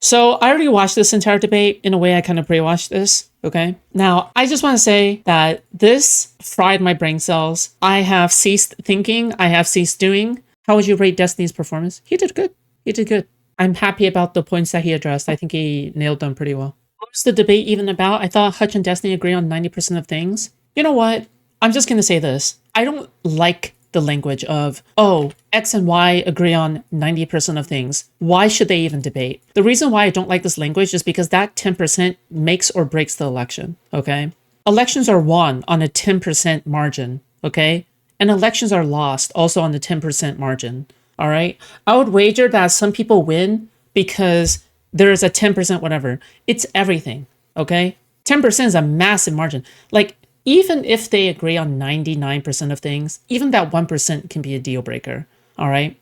So I already watched this entire debate. In a way, I kind of pre-watched this. Okay. Now, I just want to say that this fried my brain cells. I have ceased thinking. I have ceased doing. How would you rate Destiny's performance? He did good. He did good. I'm happy about the points that he addressed. I think he nailed them pretty well. What was the debate even about? I thought Hutch and Destiny agree on 90% of things. You know what? I'm just going to say this. I don't like the language of, oh, X and Y agree on 90% of things. Why should they even debate? The reason why I don't like this language is because that 10% makes or breaks the election, okay? Elections are won on a 10% margin, okay? And elections are lost also on the 10% margin, all right? I would wager that some people win because there is a 10% whatever. It's everything, okay? 10% is a massive margin. Like, even if they agree on 99% of things, even that 1% can be a deal breaker. All right.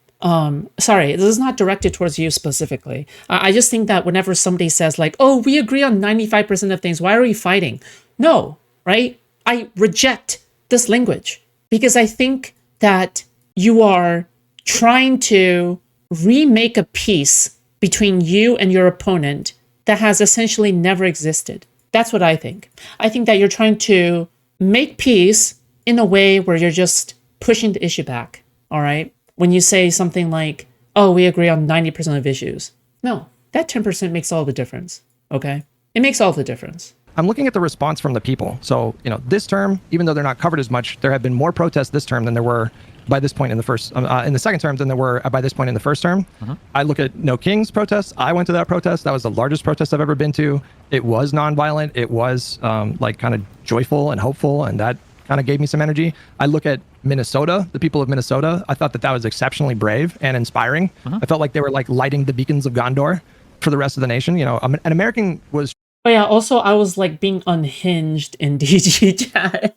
Sorry, this is not directed towards you specifically. I just think that whenever somebody says like, oh, we agree on 95% of things, why are we fighting? No, right? I reject this language because I think that you are trying to remake a peace between you and your opponent that has essentially never existed. That's what I think. I think that you're trying to make peace in a way where you're just pushing the issue back, all right? When you say something like, oh, we agree on 90% of issues. No, that 10% makes all the difference, okay? It makes all the difference. I'm looking at the response from the people. So, this term, even though they're not covered as much, there have been more protests this term than there were by this point in the second term than there were by this point in the first term. I look at No King's protests. I went to that protest. That was the largest protest I've ever been to. It was nonviolent. It was kind of joyful and hopeful, and that kind of gave me some energy. I look at Minnesota, the people of Minnesota. I thought that was exceptionally brave and inspiring. I felt like they were like lighting the beacons of Gondor for the rest of the nation. An American was. Oh yeah, also I was like being unhinged in DG chat.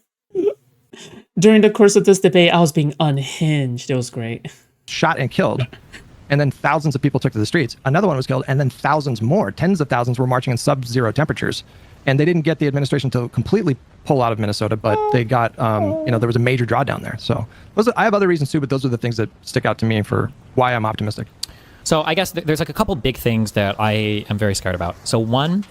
During the course of this debate, I was being unhinged. It was great. Shot and killed. And then thousands of people took to the streets. Another one was killed, and then thousands more, tens of thousands were marching in sub-zero temperatures. And they didn't get the administration to completely pull out of Minnesota, but they got, there was a major drawdown there. So I have other reasons too, but those are the things that stick out to me for why I'm optimistic. So I guess there's like a couple big things that I am very scared about. So one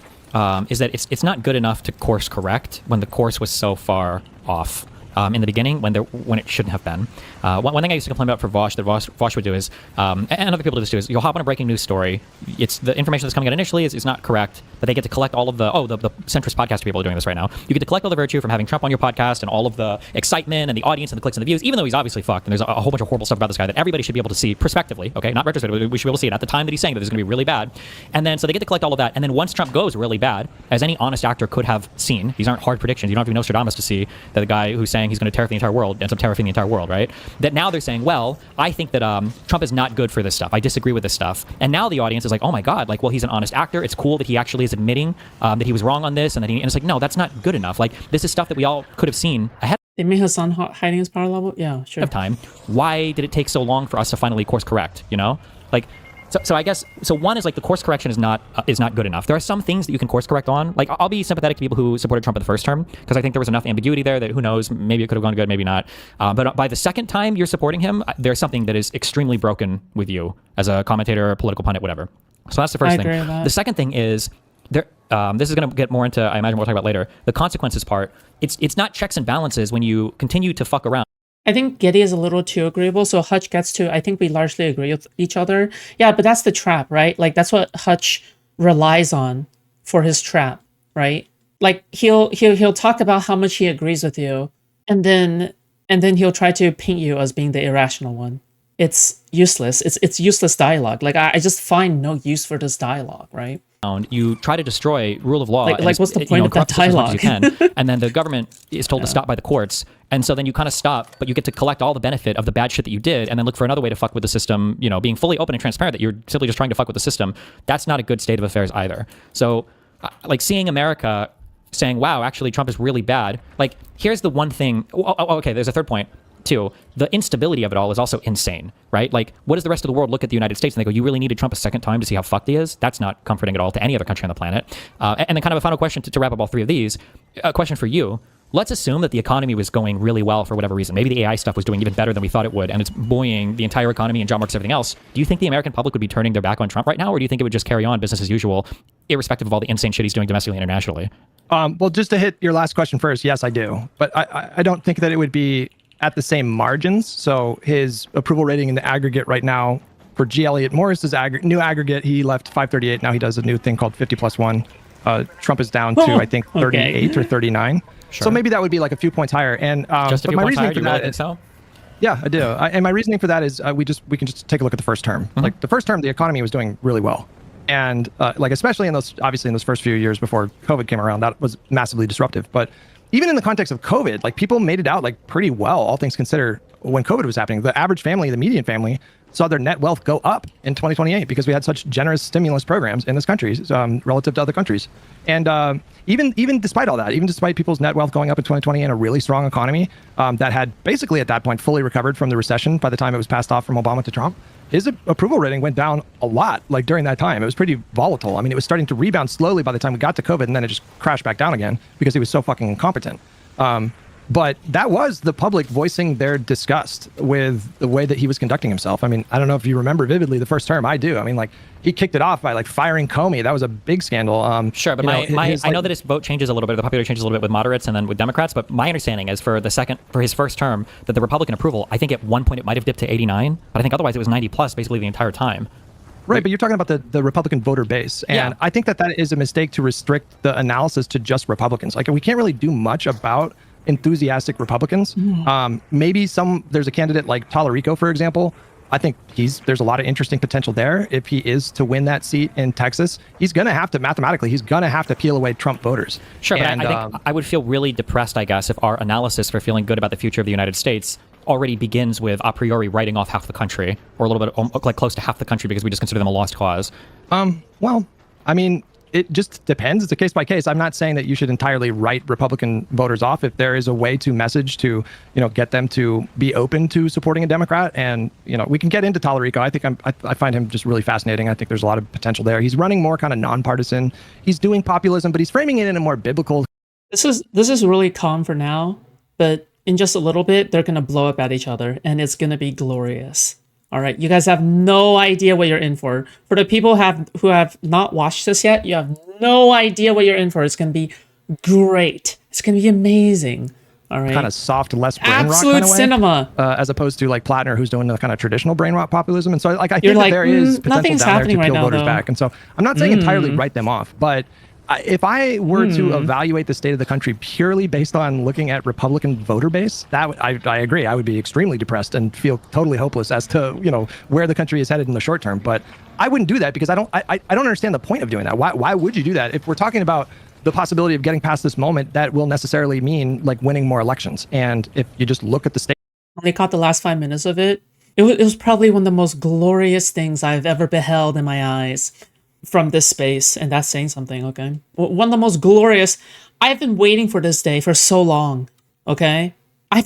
is that it's not good enough to course correct when the course was so far off. In the beginning when it shouldn't have been. One thing I used to complain about for Vosh that Vosh would do is, and other people do this too, is you'll hop on a breaking news story. It's the information that's coming out initially is not correct, but they get to collect all of the centrist podcast people are doing this right now. You get to collect all the virtue from having Trump on your podcast and all of the excitement and the audience and the clicks and the views, even though he's obviously fucked and there's a whole bunch of horrible stuff about this guy that everybody should be able to see prospectively, okay? Not retrospectively, we should be able to see it at the time that he's saying that it's going to be really bad. And then so they get to collect all of that, and then once Trump goes really bad, as any honest actor could have seen, these aren't hard predictions, you don't have to be Nostradamus to see that the guy who's saying he's going to tariff the entire world ends up tariffing the entire world, right? That now they're saying, well, I think that Trump is not good for this stuff. I disagree with this stuff. And now the audience is like, oh my God, like, well, he's an honest actor. It's cool that he actually is admitting that he was wrong on this. And it's like, no, that's not good enough. Like, this is stuff that we all could have seen ahead They made Hassan hiding his power level? Yeah, sure. of time. Why did it take so long for us to finally course correct, Like, so I guess, one is like the course correction is not good enough. There are some things that you can course correct on. Like, I'll be sympathetic to people who supported Trump in the first term because I think there was enough ambiguity there that who knows, maybe it could have gone good, maybe not. But by the second time you're supporting him, there's something that is extremely broken with you as a commentator, political pundit, whatever. So that's the first thing. I agree with that. The second thing is there. This is going to get more into, I imagine we'll talk about later, the consequences part. It's not checks and balances when you continue to fuck around. I think Getty is a little too agreeable, so Hutch gets to, I think we largely agree with each other. Yeah, but that's the trap, right? Like, that's what Hutch relies on for his trap, right? Like, he'll talk about how much he agrees with you, and then he'll try to paint you as being the irrational one. It's useless. It's useless dialogue. Like, I just find no use for this dialogue, right? You try to destroy rule of law. Like what's the point of that dialogue? As you can, and then the government is told to stop by the courts, and so then you kind of stop, but you get to collect all the benefit of the bad shit that you did, and then look for another way to fuck with the system. Being fully open and transparent that you're simply just trying to fuck with the system. That's not a good state of affairs either. So, like seeing America saying, "Wow, actually Trump is really bad." Like, here's the one thing. Okay, there's a third point. Too, the instability of it all is also insane, right? Like, what does the rest of the world look at the United States and they go, you really needed Trump a second time to see how fucked he is? That's not comforting at all to any other country on the planet. And then kind of a final question to wrap up all three of these, a question for you. let's assume that the economy was going really well for whatever reason. Maybe the AI stuff was doing even better than we thought it would, and it's buoying the entire economy and job markets, everything else. Do you think the American public would be turning their back on Trump right now, or do you think it would just carry on business as usual, irrespective of all the insane shit he's doing domestically and internationally? Well, just to hit your last question first, yes, I do. But I don't think that it would be at the same margins. So his approval rating in the aggregate right now for G. Elliott Morris's new aggregate, he left 538. Now he does a new thing called 50+1. Trump is down to, I think, 38 or 39. Sure. So maybe that would be like a few points higher. And just a but few my points higher, reasoning for you really that think is, so? yeah, I do. And my reasoning for that is we can just take a look at the first term. Like the first term, the economy was doing really well. And like, especially obviously in those first few years before COVID came around, that was massively disruptive. But even in the context of COVID, like people made it out like pretty well, all things considered, when COVID was happening. The average family, the median family, saw their net wealth go up in 2028 because we had such generous stimulus programs in this country relative to other countries. And even despite all that, even despite people's net wealth going up in 2020 and a really strong economy that had basically at that point fully recovered from the recession by the time it was passed off from Obama to Trump, his approval rating went down a lot, like during that time. It was pretty volatile. I mean, it was starting to rebound slowly by the time we got to COVID, and then it just crashed back down again because he was so fucking incompetent. But that was the public voicing their disgust with the way that he was conducting himself. I mean, I don't know if you remember vividly the first term. I do. I mean, like, he kicked it off by like firing Comey. That was a big scandal. Sure, but I know that his vote changes a little bit. The popularity changes a little bit with moderates and then with Democrats. But my understanding is for his first term, that the Republican approval, I think at one point it might have dipped to 89, but I think otherwise it was 90 plus basically the entire time. Right, but you're talking about the Republican voter base. And Yeah. I think that is a mistake to restrict the analysis to just Republicans. Like, we can't really do much about enthusiastic Republicans. Maybe there's a candidate like Tallarico, for example. I think there's a lot of interesting potential there. If he is to win that seat in Texas, he's going to have to peel away Trump voters. Sure, and, but I think I would feel really depressed, I guess, if our analysis for feeling good about the future of the United States already begins with a priori writing off half the country, or a little bit like close to half the country, because we just consider them a lost cause. Well, I mean, it just depends. It's a case by case. I'm not saying that you should entirely write Republican voters off. If there is a way to message to, get them to be open to supporting a Democrat, and we can get into Tallarico. I find him just really fascinating. I think there's a lot of potential there. He's running more kind of nonpartisan. He's doing populism, but he's framing it in a more biblical. This is really calm for now, but in just a little bit, they're gonna blow up at each other, and it's gonna be glorious. All right, you guys have no idea what you're in for. For the people who have not watched this yet, you have no idea what you're in for. It's gonna be great. It's gonna be amazing. All right, Kind of soft, less brain rot absolute kind of way, cinema. as opposed to like Plattner, who's doing the kind of traditional brain rot populism. And so, like, I You're think like, that there is potential nothing's down there to happening right peel now, voters though. back. And so, I'm not saying entirely write them off, but if I were to evaluate the state of the country purely based on looking at Republican voter base, I agree. I would be extremely depressed and feel totally hopeless as to where the country is headed in the short term. But I wouldn't do that because I don't understand the point of doing that. Why would you do that if we're talking about the possibility of getting past this moment? That will necessarily mean like winning more elections. And if you just look at the state, Only caught the last 5 minutes of it. It was probably one of the most glorious things I've ever beheld in my eyes from this space, and that's saying something. Okay, one of the most glorious. I've been waiting for this day for so long. Okay, I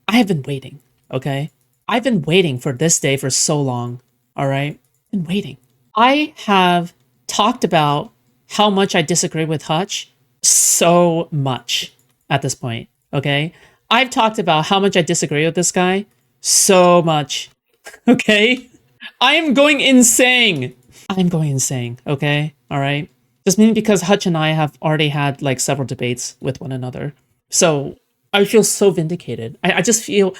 have been waiting. Okay, I've been waiting for this day for so long. All right, been waiting. I have talked about how much I disagree with Hutch so much at this point. Okay, I've talked about how much I disagree with this guy so much. Okay, I am going insane. Okay? All right? Just meaning because Hutch and I have already had like several debates with one another. So I feel so vindicated. I just feel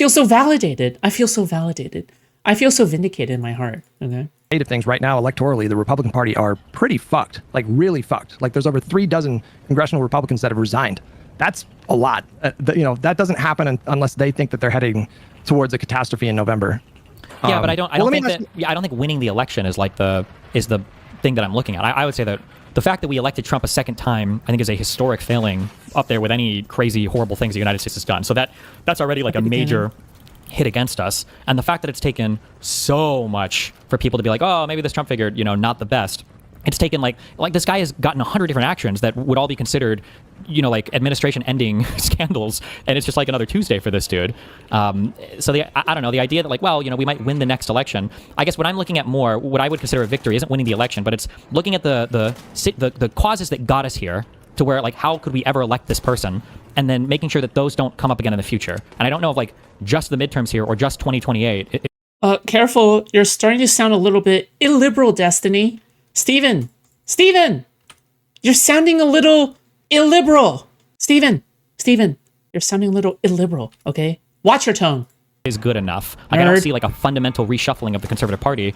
so validated. I feel so vindicated in my heart. Okay? state of things right now, electorally, the Republican Party are pretty fucked, like really fucked. Like there's over 3 dozen congressional Republicans that have resigned. That's a lot. That doesn't happen unless they think that they're heading towards a catastrophe in November. Yeah, but I don't think winning the election is the thing that I'm looking at. I would say that the fact that we elected Trump a second time, I think, is a historic failing up there with any crazy, horrible things the United States has done. So that's already like a major hit against us. And the fact that it's taken so much for people to be like, oh, maybe this Trump figure, not the best. It's taken like this guy has gotten 100 different actions that would all be considered, like administration ending scandals. And it's just like another Tuesday for this dude. So I don't know, the idea that we might win the next election. I guess what I'm looking at more, what I would consider a victory isn't winning the election, but it's looking at the causes that got us here to where like, how could we ever elect this person? And then making sure that those don't come up again in the future. And I don't know if like just the midterms here or just 2028. Careful, you're starting to sound a little bit illiberal, Destiny. Steven, you're sounding a little illiberal. Steven, you're sounding a little illiberal, okay? Watch your tone. Is good enough. I don't see like a fundamental reshuffling of the Conservative Party,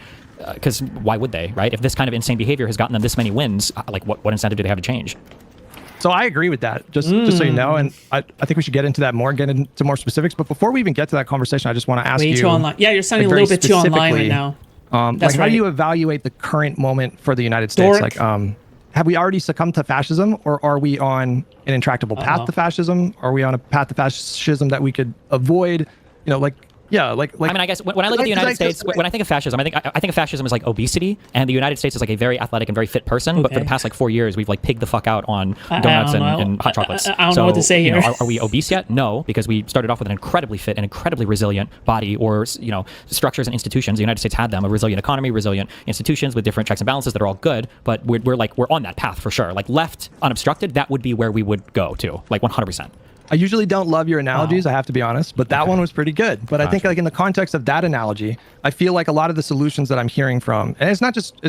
because why would they, right? If this kind of insane behavior has gotten them this many wins, like what incentive do they have to change? So I agree with that, just so you know, and I think we should get into that more, get into more specifics. But before we even get to that conversation, I just want to ask you. Too online. Yeah, you're sounding a little bit too online right now. Like, how do you evaluate the current moment for the United States? Like, have we already succumbed to fascism, or are we on an intractable path to fascism? Are we on a path to fascism that we could avoid? You know, like. Yeah, like I mean, I guess when I look at the United States, when I think of fascism, I think of fascism as like obesity, and the United States is like a very athletic and very fit person. Okay. But for the past like 4 years, we've like pigged the fuck out on donuts and hot chocolates. I don't know what to say here. You know, are we obese yet? No, because we started off with an incredibly fit and incredibly resilient body, or structures and institutions. The United States had them: a resilient economy, resilient institutions with different checks and balances that are all good. But we're on that path for sure. Like left unobstructed, that would be where we would go to, like 100%. I usually don't love your analogies, I have to be honest, but that one was pretty good. But I think like in the context of that analogy, I feel like a lot of the solutions that I'm hearing from, and it's not just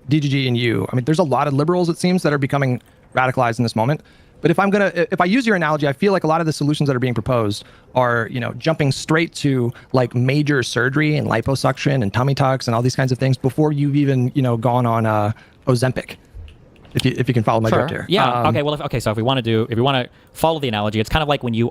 DGG and you. I mean, there's a lot of liberals, it seems, that are becoming radicalized in this moment. But if I use your analogy, I feel like a lot of the solutions that are being proposed are, jumping straight to like major surgery and liposuction and tummy tucks and all these kinds of things before you've even, gone on Ozempic. If you can follow my drift here. Yeah. Okay. Well, so if we want to follow the analogy, it's kind of like when you're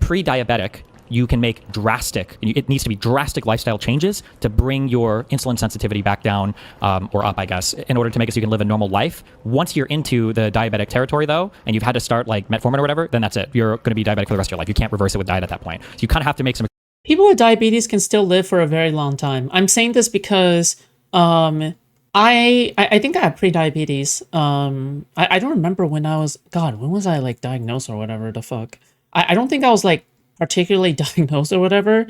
pre-diabetic, you can make it needs to be drastic lifestyle changes to bring your insulin sensitivity back down or up, I guess, in order to make it so you can live a normal life. Once you're into the diabetic territory, though, and you've had to start like metformin or whatever, then that's it. You're going to be diabetic for the rest of your life. You can't reverse it with diet at that point. So you kind of have to make some. People with diabetes can still live for a very long time. I'm saying this because I think I have pre-diabetes. I don't remember when was I like diagnosed or whatever the fuck. I don't think I was like particularly diagnosed or whatever.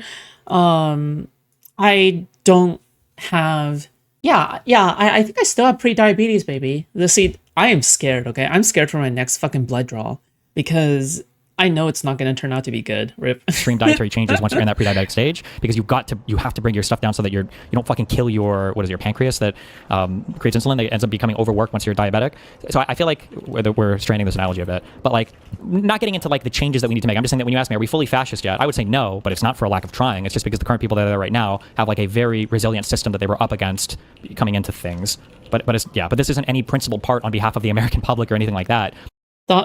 I don't have, I think I still have pre-diabetes, baby. See, I am scared, okay? I'm scared for my next fucking blood draw because I know it's not going to turn out to be good. Rip. Extreme dietary changes once you're in that pre-diabetic stage, because you have to bring your stuff down so that you don't fucking kill your pancreas that creates insulin that ends up becoming overworked once you're diabetic. So I feel like we're straining this analogy a bit, but like not getting into like the changes that we need to make. I'm just saying that when you ask me, are we fully fascist yet? I would say no, but it's not for a lack of trying. It's just because the current people that are there right now have like a very resilient system that they were up against coming into things. But this isn't any principled part on behalf of the American public or anything like that.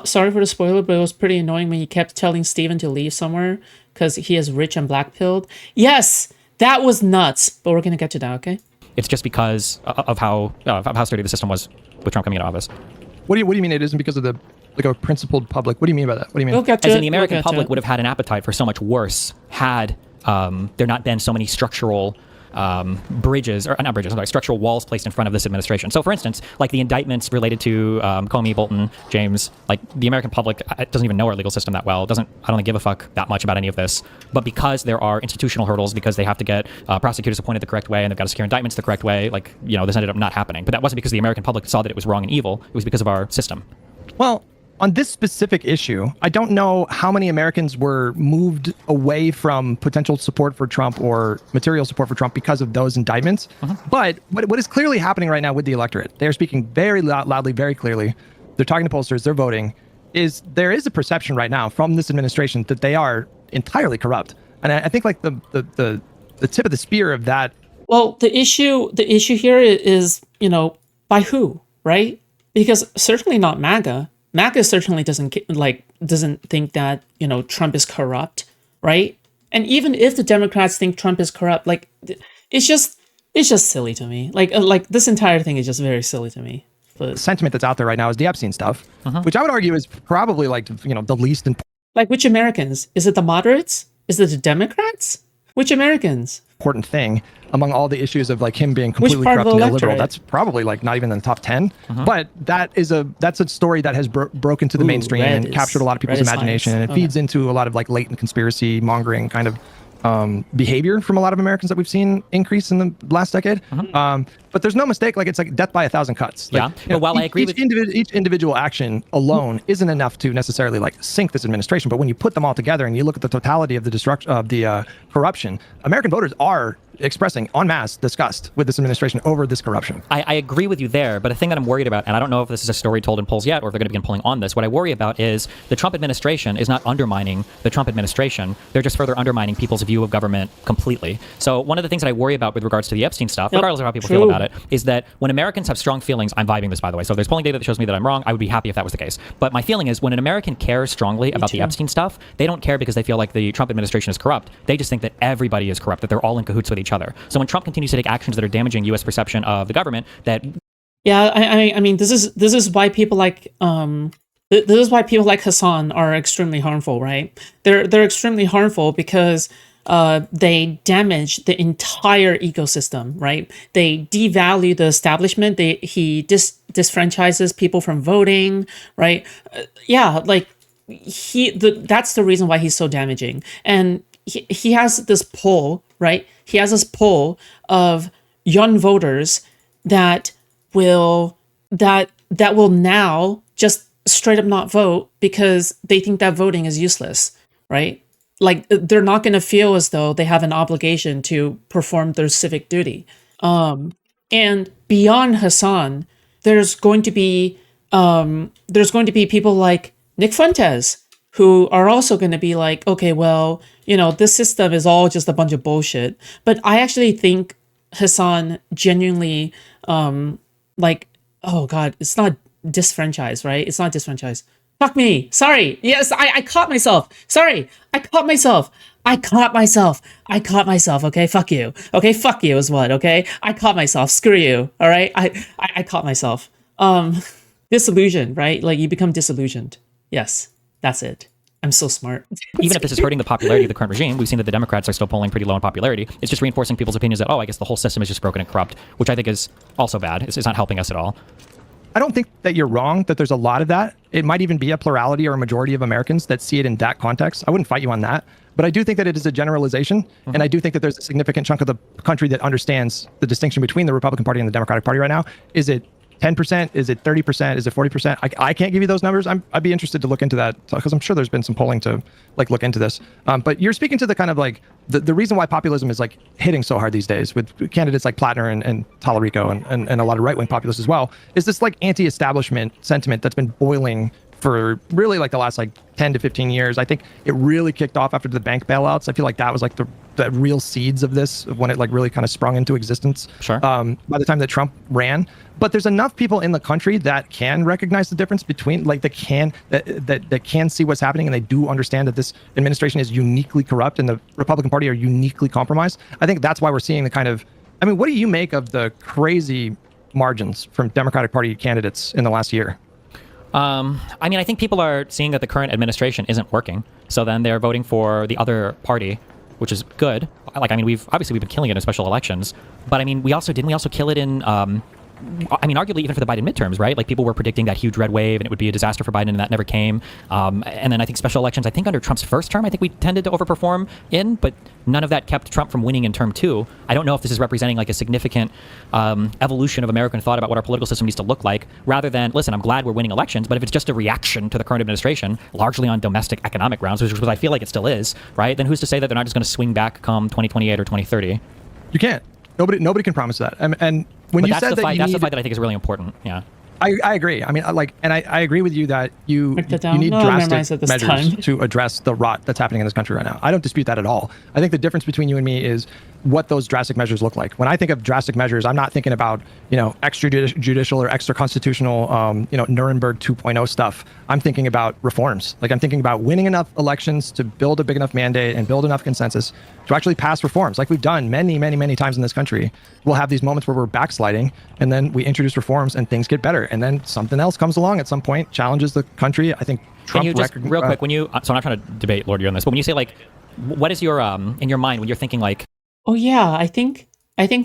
Sorry for the spoiler, but it was pretty annoying when he kept telling Steven to leave somewhere because he is rich and black-pilled. Yes, that was nuts, but we're going to get to that, okay? It's just because of how sturdy the system was with Trump coming into office. What do you mean it isn't because of a principled public? What do you mean by that? What do you mean? As in the American public would have had an appetite for so much worse had there not been so many structural structural walls placed in front of this administration. So for instance, like the indictments related to Comey, Bolton, James, like the American public doesn't even know our legal system that well. I don't give a fuck that much about any of this. But because there are institutional hurdles, because they have to get prosecutors appointed the correct way and they've got to secure indictments the correct way, like, this ended up not happening. But that wasn't because the American public saw that it was wrong and evil. It was because of our system. Well, on this specific issue, I don't know how many Americans were moved away from potential support for Trump or material support for Trump because of those indictments. But what is clearly happening right now with the electorate, they're speaking very loudly, very clearly. They're talking to pollsters, they're voting. There is a perception right now from this administration that they are entirely corrupt. And I think like the tip of the spear of that. Well, the issue here is, by who, right? Because certainly not MAGA. MAGA certainly doesn't think that, Trump is corrupt, right? And even if the Democrats think Trump is corrupt, like it's just silly to me. Like this entire thing is just very silly to me. But the sentiment that's out there right now is the Epstein stuff, which I would argue is probably like, the least important. Like which Americans? Is it the moderates? Is it the Democrats? Which Americans? Important thing among all the issues of like him being completely corrupt and illiberal. That's probably like not even in the top 10. But that's a story that has broken to the mainstream and captured a lot of people's imagination. And it feeds into a lot of like latent conspiracy mongering kind of behavior from a lot of Americans that we've seen increase in the last decade. But there's no mistake, like it's like death by 1,000 cuts. Like, Yeah. Well, I agree with each individual action alone isn't enough to necessarily like sink this administration. But when you put them all together and you look at the totality of the destruction of the corruption, American voters are expressing en masse disgust with this administration over this corruption. I agree with you there, but the thing that I'm worried about, and I don't know if this is a story told in polls yet or if they're going to begin polling on this, what I worry about is the Trump administration is not undermining the Trump administration. They're just further undermining people's view of government completely. So one of the things that I worry about with regards to the Epstein stuff, regardless of how people feel about it, is that when Americans have strong feelings, I'm vibing this, by the way, so if there's polling data that shows me that I'm wrong, I would be happy if that was the case. But my feeling is when an American cares strongly about the Epstein stuff, they don't care because they feel like the Trump administration is corrupt. They just think that everybody is corrupt, that they're all in cahoots with each other. So when Trump continues to take actions that are damaging U.S. perception of the government, that I mean, this is why people like this is why people like Hassan are extremely harmful, right? They're extremely harmful because they damage the entire ecosystem, right? They devalue the establishment. He disfranchises people from voting, right? That's the reason why he's so damaging. And he has this poll, right? He has this poll of young voters that will now just straight up not vote because they think that voting is useless, right? Like they're not going to feel as though they have an obligation to perform their civic duty. And beyond Hassan, there's going to be people like Nick Fuentes who are also going to be like, okay, well, this system is all just a bunch of bullshit. But I actually think Hassan genuinely, oh God, it's not disfranchised, right? It's not disfranchised. Fuck me. Sorry. Yes, I caught myself. Sorry. I caught myself. Okay, fuck you. Okay, fuck you is what, okay? I caught myself. Screw you. All right? I caught myself. Disillusioned, right? Like you become disillusioned. Yes, that's it. I'm so smart. Even if this is hurting the popularity of the current regime, we've seen that the Democrats are still polling pretty low in popularity. It's just reinforcing people's opinions that, I guess the whole system is just broken and corrupt, which I think is also bad. It's not helping us at all. I don't think that you're wrong, that there's a lot of that. It might even be a plurality or a majority of Americans that see it in that context. I wouldn't fight you on that. But I do think that it is a generalization. And I do think that there's a significant chunk of the country that understands the distinction between the Republican Party and the Democratic Party right now. Is it 10%? Is it 30%? Is it 40%? I can't give you those numbers. I'd be interested to look into that because I'm sure there's been some polling to like look into this. But you're speaking to the kind of like the reason why populism is like hitting so hard these days with candidates like Plattner and Tallarico and a lot of right-wing populists as well, is this like anti-establishment sentiment that's been boiling for really like the last like 10 to 15 years. I think it really kicked off after the bank bailouts. I feel like that was like the real seeds of this, of when it like really kind of sprung into existence. Sure. By the time that Trump ran. But there's enough people in the country that can recognize the difference between like that can see what's happening, and they do understand that this administration is uniquely corrupt and the Republican Party are uniquely compromised. I think that's why we're seeing the kind of, I mean, what do you make of the crazy margins from Democratic Party candidates in the last year? I mean, I think people are seeing that the current administration isn't working, so then they're voting for the other party, which is good. Like, I mean, we've been killing it in special elections, but I mean, we also kill it in I mean, arguably even for the Biden midterms, right? Like people were predicting that huge red wave and it would be a disaster for Biden, and that never came. And then I think special elections, I think under Trump's first term, I think we tended to overperform in, but none of that kept Trump from winning in term two. I don't know if this is representing like a significant evolution of American thought about what our political system needs to look like, rather than, listen, I'm glad we're winning elections, but if it's just a reaction to the current administration, largely on domestic economic grounds, which I feel like it still is, right? Then who's to say that they're not just going to swing back come 2028 or 2030? You can't. Nobody can promise that. And when you said that that's the fight that I think is really important. Yeah. I agree. I mean, I agree with you that you need drastic measures to address the rot that's happening in this country right now. I don't dispute that at all. I think the difference between you and me is what those drastic measures look like. When I think of drastic measures, I'm not thinking about, extrajudicial or extra constitutional, Nuremberg 2.0 stuff. I'm thinking about reforms. Like I'm thinking about winning enough elections to build a big enough mandate and build enough consensus to actually pass reforms, like we've done many, many, many times in this country. We'll have these moments where we're backsliding, and then we introduce reforms and things get better. And then something else comes along at some point, challenges the country. I think Trump. Can you just real quick, so I'm not trying to debate Lord you on this, but when you say like, what is your in your mind when you're thinking like? Oh yeah, I think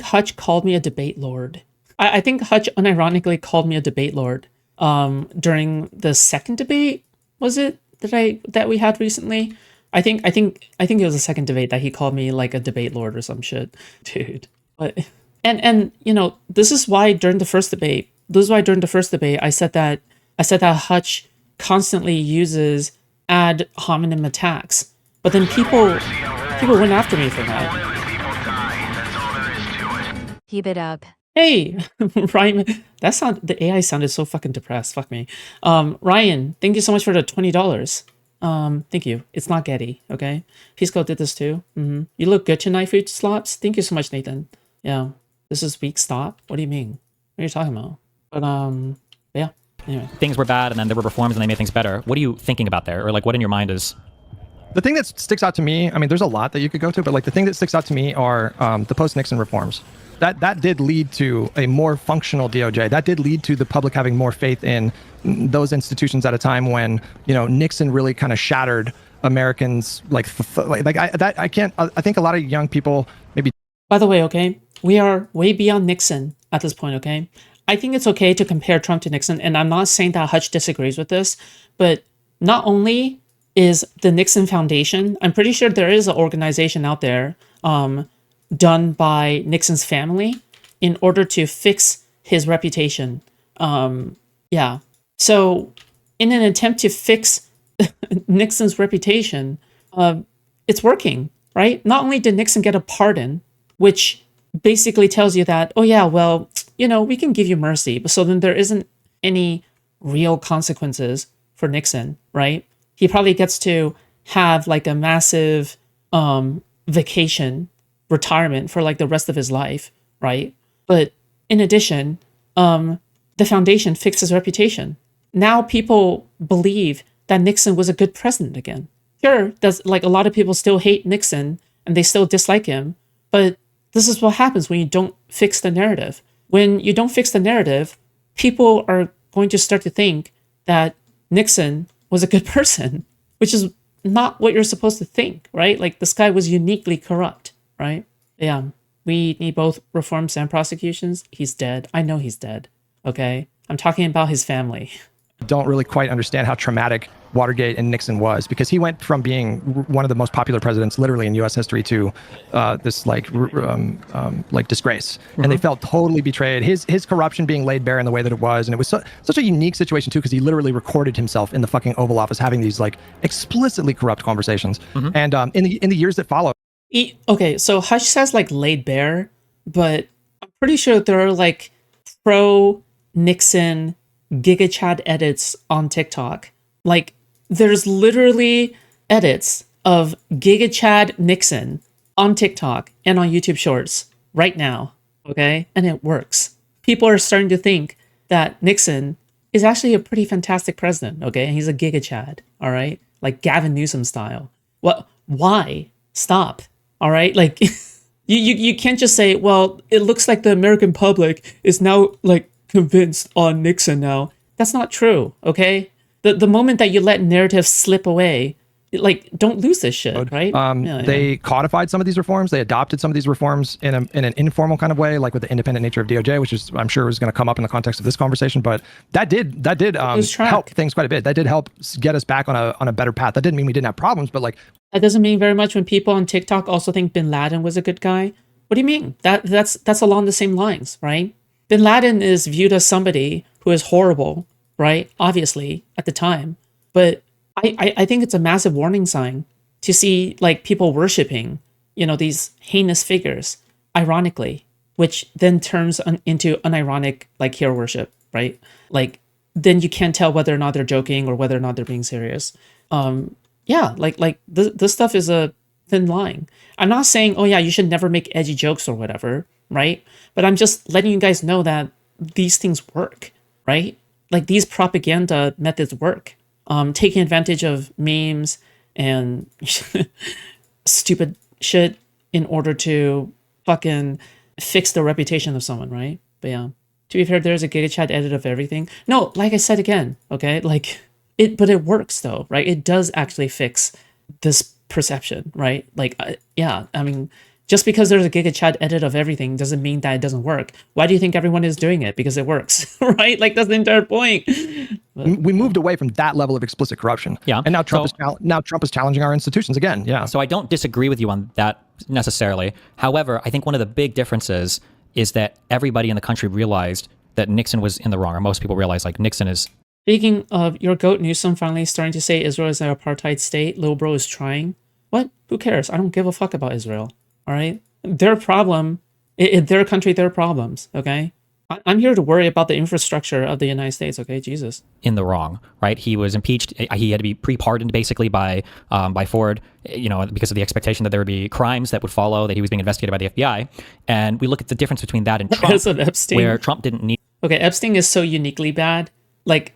Hutch called me a debate lord. I think Hutch unironically called me a debate lord during the second debate. Was it that we had recently? I think it was the second debate that he called me like a debate lord or some shit, dude. But and this is why during the first debate, I said that Hutch constantly uses ad hominem attacks, but then people went after me for that. Keep it up. Hey, Ryan, the AI sounded so fucking depressed. Fuck me. Ryan, thank you so much for the $20. Thank you. It's not Getty, okay? Pisco did this too. You look good tonight, food slops. Thank you so much, Nathan. Yeah, this is weak stop. What do you mean? What are you talking about? But yeah. Anyway, things were bad and then there were reforms and they made things better. What are you thinking about there, or like what in your mind is? The thing that sticks out to me, I mean, there's a lot that you could go to, but like the thing that sticks out to me are the post-Nixon reforms. That did lead to a more functional DOJ. That did lead to the public having more faith in those institutions at a time when, Nixon really kind of shattered Americans. I think a lot of young people maybe. By the way, okay, we are way beyond Nixon at this point, okay? I think it's okay to compare Trump to Nixon, and I'm not saying that Hutch disagrees with this, but not only is the Nixon Foundation, I'm pretty sure there is an organization out there, done by Nixon's family in order to fix his reputation. Yeah. So in an attempt to fix Nixon's reputation, it's working, right? Not only did Nixon get a pardon, which basically tells you that, oh yeah, well, we can give you mercy, but so then there isn't any real consequences for Nixon, right? He probably gets to have like a massive vacation retirement for like the rest of his life, right? But in addition, the foundation fixed his reputation. Now people believe that Nixon was a good president again. Sure, there's like a lot of people still hate Nixon and they still dislike him, but this is what happens when you don't fix the narrative. When you don't fix the narrative, people are going to start to think that Nixon was a good person, which is not what you're supposed to think, right? Like this guy was uniquely corrupt. Right? Yeah. We need both reforms and prosecutions. He's dead. I know he's dead. Okay? I'm talking about his family. Don't really quite understand how traumatic Watergate and Nixon was, because he went from being one of the most popular presidents literally in U.S. history to this disgrace. And they felt totally betrayed. His corruption being laid bare in the way that it was. And it was such a unique situation too, because he literally recorded himself in the fucking Oval Office having these like explicitly corrupt conversations. And in the years that followed. Okay, so Hutch says like laid bare, but I'm pretty sure there are like pro-Nixon GigaChad edits on TikTok. Like there's literally edits of GigaChad Nixon on TikTok and on YouTube Shorts right now, okay? And it works. People are starting to think that Nixon is actually a pretty fantastic president, okay? And he's a GigaChad, all right? Like Gavin Newsom style. What? Why? Stop. All right, like you can't just say, well, it looks like the American public is now like convinced on Nixon now. That's not true, okay? The moment that you let narrative slip away, like don't lose this shit, right? They codified some of these reforms. They adopted some of these reforms in an informal kind of way, like with the independent nature of DOJ, which is I'm sure is going to come up in the context of this conversation. But that did help things quite a bit. That did help get us back on a better path. That didn't mean we didn't have problems, but like. That doesn't mean very much when people on TikTok also think Bin Laden was a good guy. What do you mean? That's along the same lines, right? Bin Laden is viewed as somebody who is horrible, right? Obviously, at the time. But I think it's a massive warning sign to see like people worshiping, these heinous figures, ironically, which then turns into unironic like hero worship, right? Like then you can't tell whether or not they're joking or whether or not they're being serious. Yeah, like this stuff is a thin line. I'm not saying, oh yeah, you should never make edgy jokes or whatever, right? But I'm just letting you guys know that these things work, right? Like these propaganda methods work. Taking advantage of memes and stupid shit in order to fucking fix the reputation of someone, right? But yeah, to be fair, there's a GigaChat edit of everything. No, like I said again, okay, like. But it works though, right? It does actually fix this perception, right? Like, yeah, I mean, just because there's a GigaChad edit of everything doesn't mean that it doesn't work. Why do you think everyone is doing it? Because it works, right? Like that's the entire point. We moved away from that level of explicit corruption. Yeah. And now Trump is challenging our institutions again. Yeah. So I don't disagree with you on that necessarily. However, I think one of the big differences is that everybody in the country realized that Nixon was in the wrong, or most people realized like Nixon is. Speaking of your goat Newsom finally starting to say Israel is an apartheid state, Lil Bro is trying. What? Who cares? I don't give a fuck about Israel. All right? Their problem, their country, their problems. Okay? I'm here to worry about the infrastructure of the United States. Okay? Jesus. In the wrong, right? He was impeached. He had to be pre-pardoned basically by Ford, because of the expectation that there would be crimes that would follow, that he was being investigated by the FBI. And we look at the difference between that and Trump, Epstein. where Trump didn't need. Okay, Epstein is so uniquely bad, like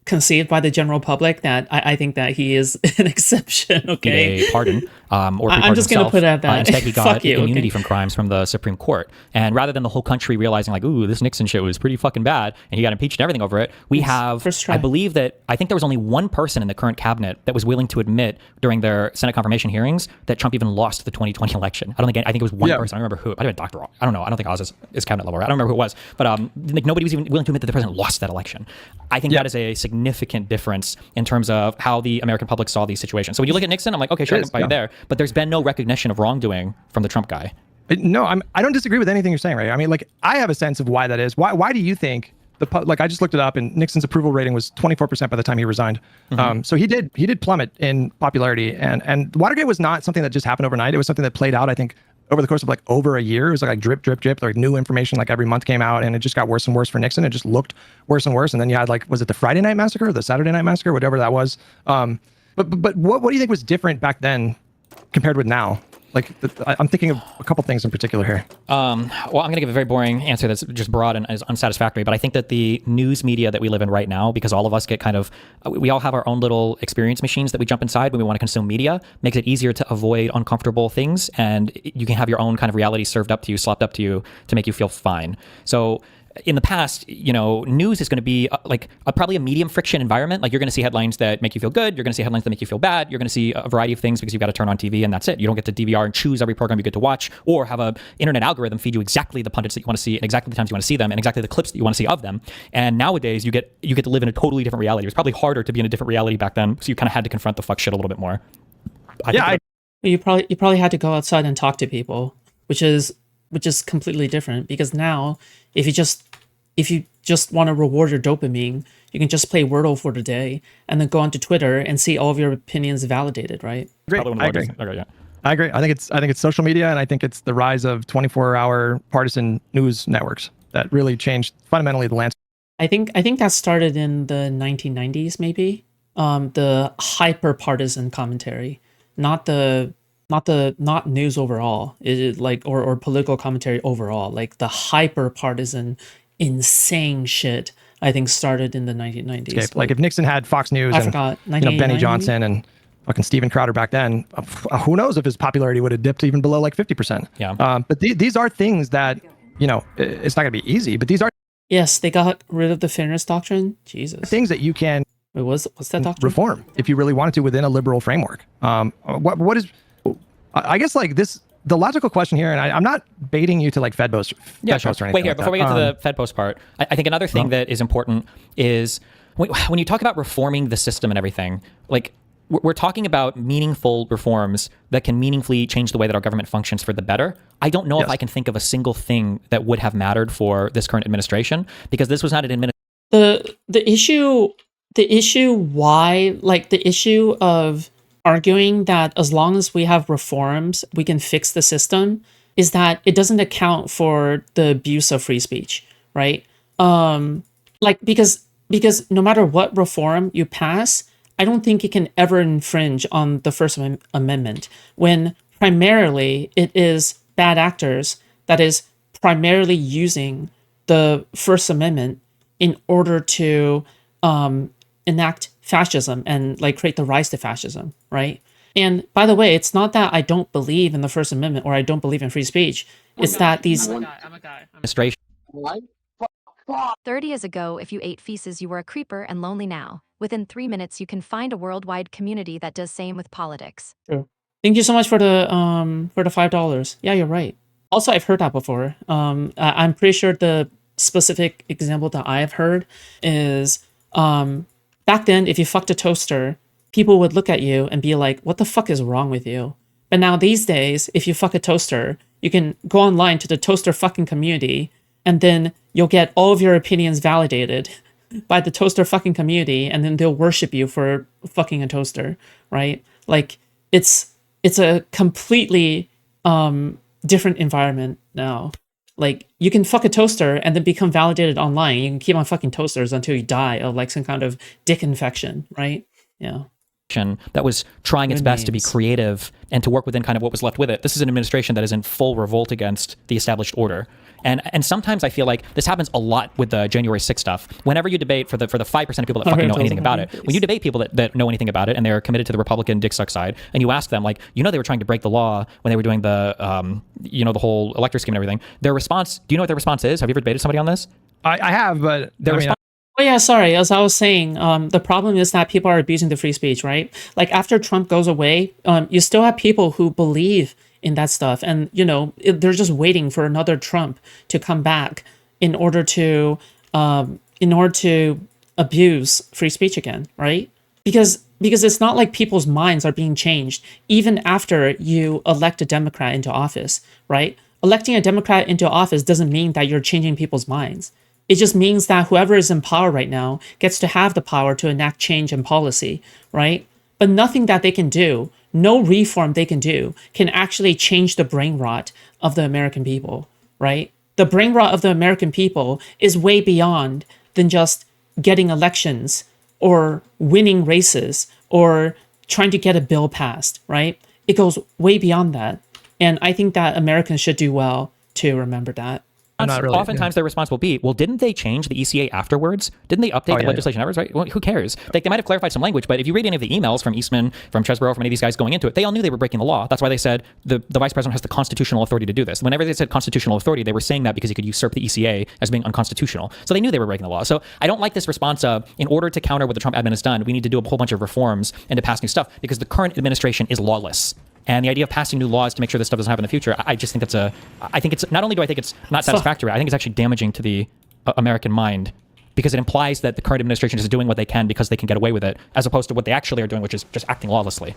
conceived by the general public, that I think that he is an exception. Okay, a pardon, or I'm just going to put it at that. Instead, he got immunity okay. from crimes from the Supreme Court. And rather than the whole country realizing like, ooh, this Nixon shit was pretty fucking bad, and he got impeached and everything over it, we have, I believe that, I think there was only one person in the current cabinet that was willing to admit during their Senate confirmation hearings that Trump even lost the 2020 election. I think it was one person. I don't remember who. I don't even Dr. I don't know. I don't think Oz is cabinet level. I don't remember who it was. But like nobody was even willing to admit that the president lost that election. I think that is a significant difference in terms of how the American public saw these situations. So when you look at Nixon, I'm like, okay, sure, I can buy you there. But there's been no recognition of wrongdoing from the Trump guy. No, I don't disagree with anything you're saying, right? I mean, like, I have a sense of why that is. Why do you think like I just looked it up, and Nixon's approval rating was 24% by the time he resigned. So he did plummet in popularity, and Watergate was not something that just happened overnight. It was something that played out, I think, over the course of like over a year. It was like drip, drip, drip. Like new information like every month came out, and it just got worse and worse for Nixon. It just looked worse and worse. And then you had like, was it the Friday Night Massacre or the Saturday Night Massacre, whatever that was. But what do you think was different back then compared with now? Like, I'm thinking of a couple things in particular here. Well, I'm going to give a very boring answer that's just broad and is unsatisfactory, but I think that the news media that we live in right now, because all of us get we all have our own little experience machines that we jump inside when we want to consume media, makes it easier to avoid uncomfortable things, and you can have your own kind of reality served up to you, slopped up to you to make you feel fine. So in the past, news is going to be probably a medium friction environment. Like, you're going to see headlines that make you feel good. You're going to see headlines that make you feel bad. You're going to see a variety of things because you've got to turn on TV and that's it. You don't get to DVR and choose every program you get to watch, or have a internet algorithm feed you exactly the pundits that you want to see and exactly the times you want to see them and exactly the clips that you want to see of them. And nowadays you get to live in a totally different reality. It was probably harder to be in a different reality back then, so you kind of had to confront the fuck shit a little bit more. You probably had to go outside and talk to people, which is completely different, because now if you just want to reward your dopamine, you can just play Wordle for the day and then go onto Twitter and see all of your opinions validated, right? I agree. Okay, yeah. I agree. I think it's social media, and I think it's the rise of 24-hour partisan news networks that really changed fundamentally the landscape. I think that started in the 1990s, maybe. The hyper partisan commentary, not news overall, or political commentary overall, like the hyper partisan insane shit, I think started in the 1990s. Okay, like if Nixon had Fox News and Benny Johnson and fucking Steven Crowder back then, who knows if his popularity would have dipped even below like 50%. Yeah. But these are things that, it's not going to be easy, but these are... Yes, they got rid of the fairness doctrine. Jesus. Things that you can... Wait, what's that doctrine? Reform, if you really wanted to, within a liberal framework. What is... I guess like this... The logical question here, and I'm not baiting you to like Fed post. Yeah, sure. Wait here, before we get to the Fed post part, I think another thing that is important is when you talk about reforming the system and everything, like we're talking about meaningful reforms that can meaningfully change the way that our government functions for the better. I don't know if I can think of a single thing that would have mattered for this current administration, because this was not an administration. The issue of arguing that as long as we have reforms, we can fix the system, is that it doesn't account for the abuse of free speech, right? Because no matter what reform you pass, I don't think it can ever infringe on the First Amendment, when primarily it is bad actors that is primarily using the First Amendment in order to enact fascism and like create the rise to fascism, right? And by the way, it's not that I don't believe in the First Amendment or I don't believe in free speech. It's that these... I'm a guy. Administration. 30 years ago, if you ate feces, you were a creeper and lonely now. Within 3 minutes, you can find a worldwide community that does same with politics. True. Thank you so much for the $5. Yeah, you're right. Also, I've heard that before. I'm pretty sure the specific example that I've heard is back then, if you fucked a toaster, people would look at you and be like, what the fuck is wrong with you? But now these days, if you fuck a toaster, you can go online to the toaster fucking community, and then you'll get all of your opinions validated by the toaster fucking community, and then they'll worship you for fucking a toaster, right? Like, it's a completely different environment now. Like, you can fuck a toaster and then become validated online. You can keep on fucking toasters until you die of like some kind of dick infection, right? Yeah. That was trying its best to be creative and to work within kind of what was left with it. This is an administration that is in full revolt against the established order. And sometimes I feel like this happens a lot with the January 6th stuff. Whenever you debate for the 5% of people that fucking know anything about it, when you debate people that know anything about it and they're committed to the Republican dick suck side, and you ask them, like, they were trying to break the law when they were doing the the whole electoral scheme and everything. Their response, do you know what their response is? Have you ever debated somebody on this? I have, but their response. Oh yeah, sorry. As I was saying, the problem is that people are abusing the free speech, right? Like, after Trump goes away, you still have people who believe in that stuff, and they're just waiting for another Trump to come back in order to abuse free speech again, right? Because it's not like people's minds are being changed even after you elect a Democrat into office, right? Electing a Democrat into office doesn't mean that you're changing people's minds. It just means that whoever is in power right now gets to have the power to enact change in policy, right? But nothing that they can do, no reform they can do, can actually change the brain rot of the American people, right? The brain rot of the American people is way beyond than just getting elections or winning races or trying to get a bill passed, right? It goes way beyond that. And I think that Americans should do well to remember that. Oftentimes their response will be, well, didn't they change the ECA afterwards? Didn't they update the legislation afterwards, right? Well, who cares? Like, they might have clarified some language, but if you read any of the emails from Eastman, from Chesborough, from any of these guys going into it, they all knew they were breaking the law. That's why they said the vice president has the constitutional authority to do this. Whenever they said constitutional authority, they were saying that because he could usurp the ECA as being unconstitutional. So they knew they were breaking the law. So I don't like this response of, in order to counter what the Trump admin has done, we need to do a whole bunch of reforms and to pass new stuff, because the current administration is lawless. And the idea of passing new laws to make sure this stuff doesn't happen in the future, I just think I think it's, not only do I think it's not satisfactory, I think it's actually damaging to the American mind, because it implies that the current administration is doing what they can because they can get away with it, as opposed to what they actually are doing, which is just acting lawlessly.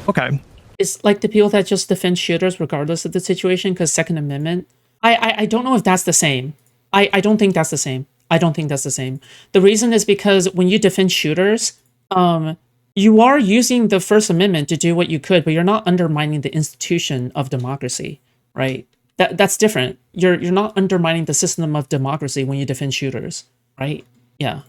Okay. It's like the people that just defend shooters regardless of the situation because Second Amendment. I don't know if that's the same. I don't think that's the same. I don't think that's the same. The reason is because when you defend shooters, you are using the First Amendment to do what you could, but you're not undermining the institution of democracy, right? That's different. You're not undermining the system of democracy when you defend shooters, right? Yeah.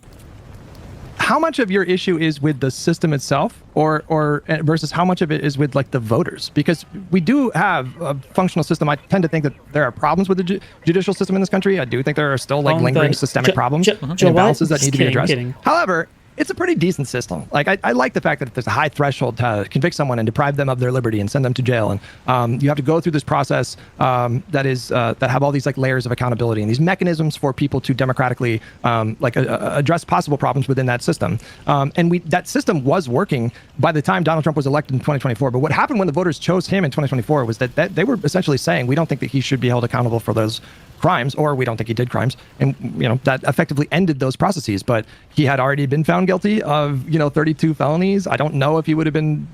How much of your issue is with the system itself, or versus how much of it is with like the voters? Because we do have a functional system. I tend to think that there are problems with the judicial system in this country. I do think there are still like lingering systemic problems and imbalances that need to be addressed. However, it's a pretty decent system. Like, I like the fact that there's a high threshold to convict someone and deprive them of their liberty and send them to jail. And you have to go through this process that have all these like layers of accountability and these mechanisms for people to democratically address possible problems within that system. And that system was working by the time Donald Trump was elected in 2024. But what happened when the voters chose him in 2024 was that they were essentially saying, we don't think that he should be held accountable for those crimes, or we don't think he did crimes. And, that effectively ended those processes. But he had already been found guilty of, 32 felonies. I don't know if he would have been,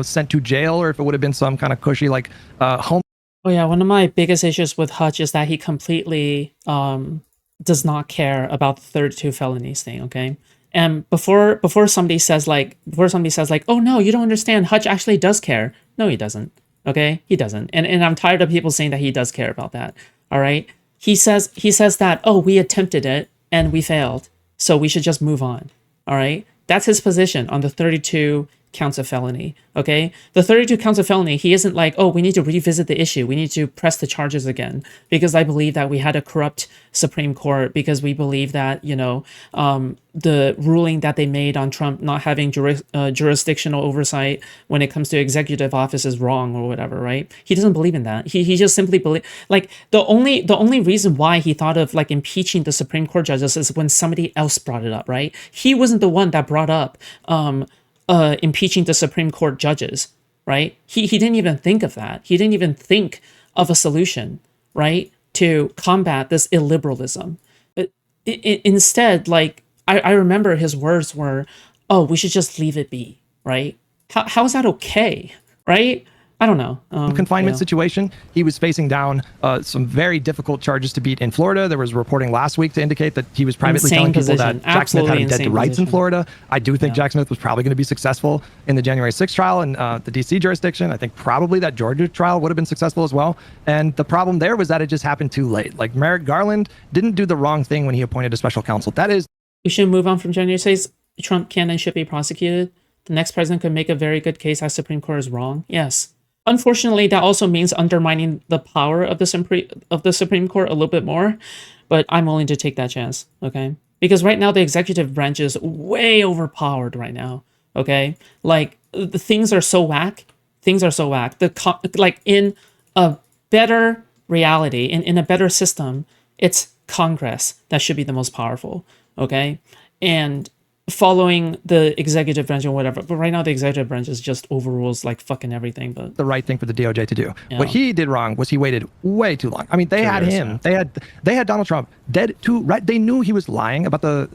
sent to jail, or if it would have been some kind of cushy, home. Oh yeah, one of my biggest issues with Hutch is that he completely does not care about the 32 felonies thing, okay? And before somebody says oh no, you don't understand, Hutch actually does care. No, he doesn't. Okay? He doesn't. And I'm tired of people saying that he does care about that. All right? He says that, oh, we attempted it and we failed, so we should just move on. All right? That's his position on the 32 counts of felony. Okay? The 32 counts of felony, he isn't like, oh, we need to revisit the issue. We need to press the charges again because I believe that we had a corrupt Supreme Court, because we believe that, the ruling that they made on Trump not having jurisdictional oversight when it comes to executive office is wrong or whatever, right? He doesn't believe in that. He just simply believe, like, the only reason why he thought of like impeaching the Supreme Court judges is when somebody else brought it up, right? He wasn't the one that brought up impeaching the Supreme Court judges, right? He didn't even think of that. He didn't even think of a solution, right, to combat this illiberalism. But instead, like, I remember his words were, "Oh, we should just leave it be," right? How is that okay, right? I don't know. Confinement situation. He was facing down some very difficult charges to beat in Florida. There was reporting last week to indicate that he was privately telling people that Jack Smith had dead to rights in Florida. I do think Jack Smith was probably going to be successful in the January 6th trial in the DC jurisdiction. I think probably that Georgia trial would have been successful as well. And the problem there was that it just happened too late. Like Merrick Garland didn't do the wrong thing when he appointed a special counsel. That is. We should move on from January 6th. Trump can and should be prosecuted. The next president could make a very good case as Supreme Court is wrong. Yes. Unfortunately, that also means undermining the power of the Supreme Court a little bit more, but I'm willing to take that chance, okay? Because right now the executive branch is way overpowered right now, okay? Like the things are so whack. Things are so whack. Like in a better reality, in a better system, it's Congress that should be the most powerful, okay? And following the executive branch or whatever, but right now the executive branch is just overrules like fucking everything. But the right thing for the DOJ to do. What he did wrong was he waited way too long. I mean, they had him. Yeah. They had Donald Trump dead too. Right? They knew he was lying about the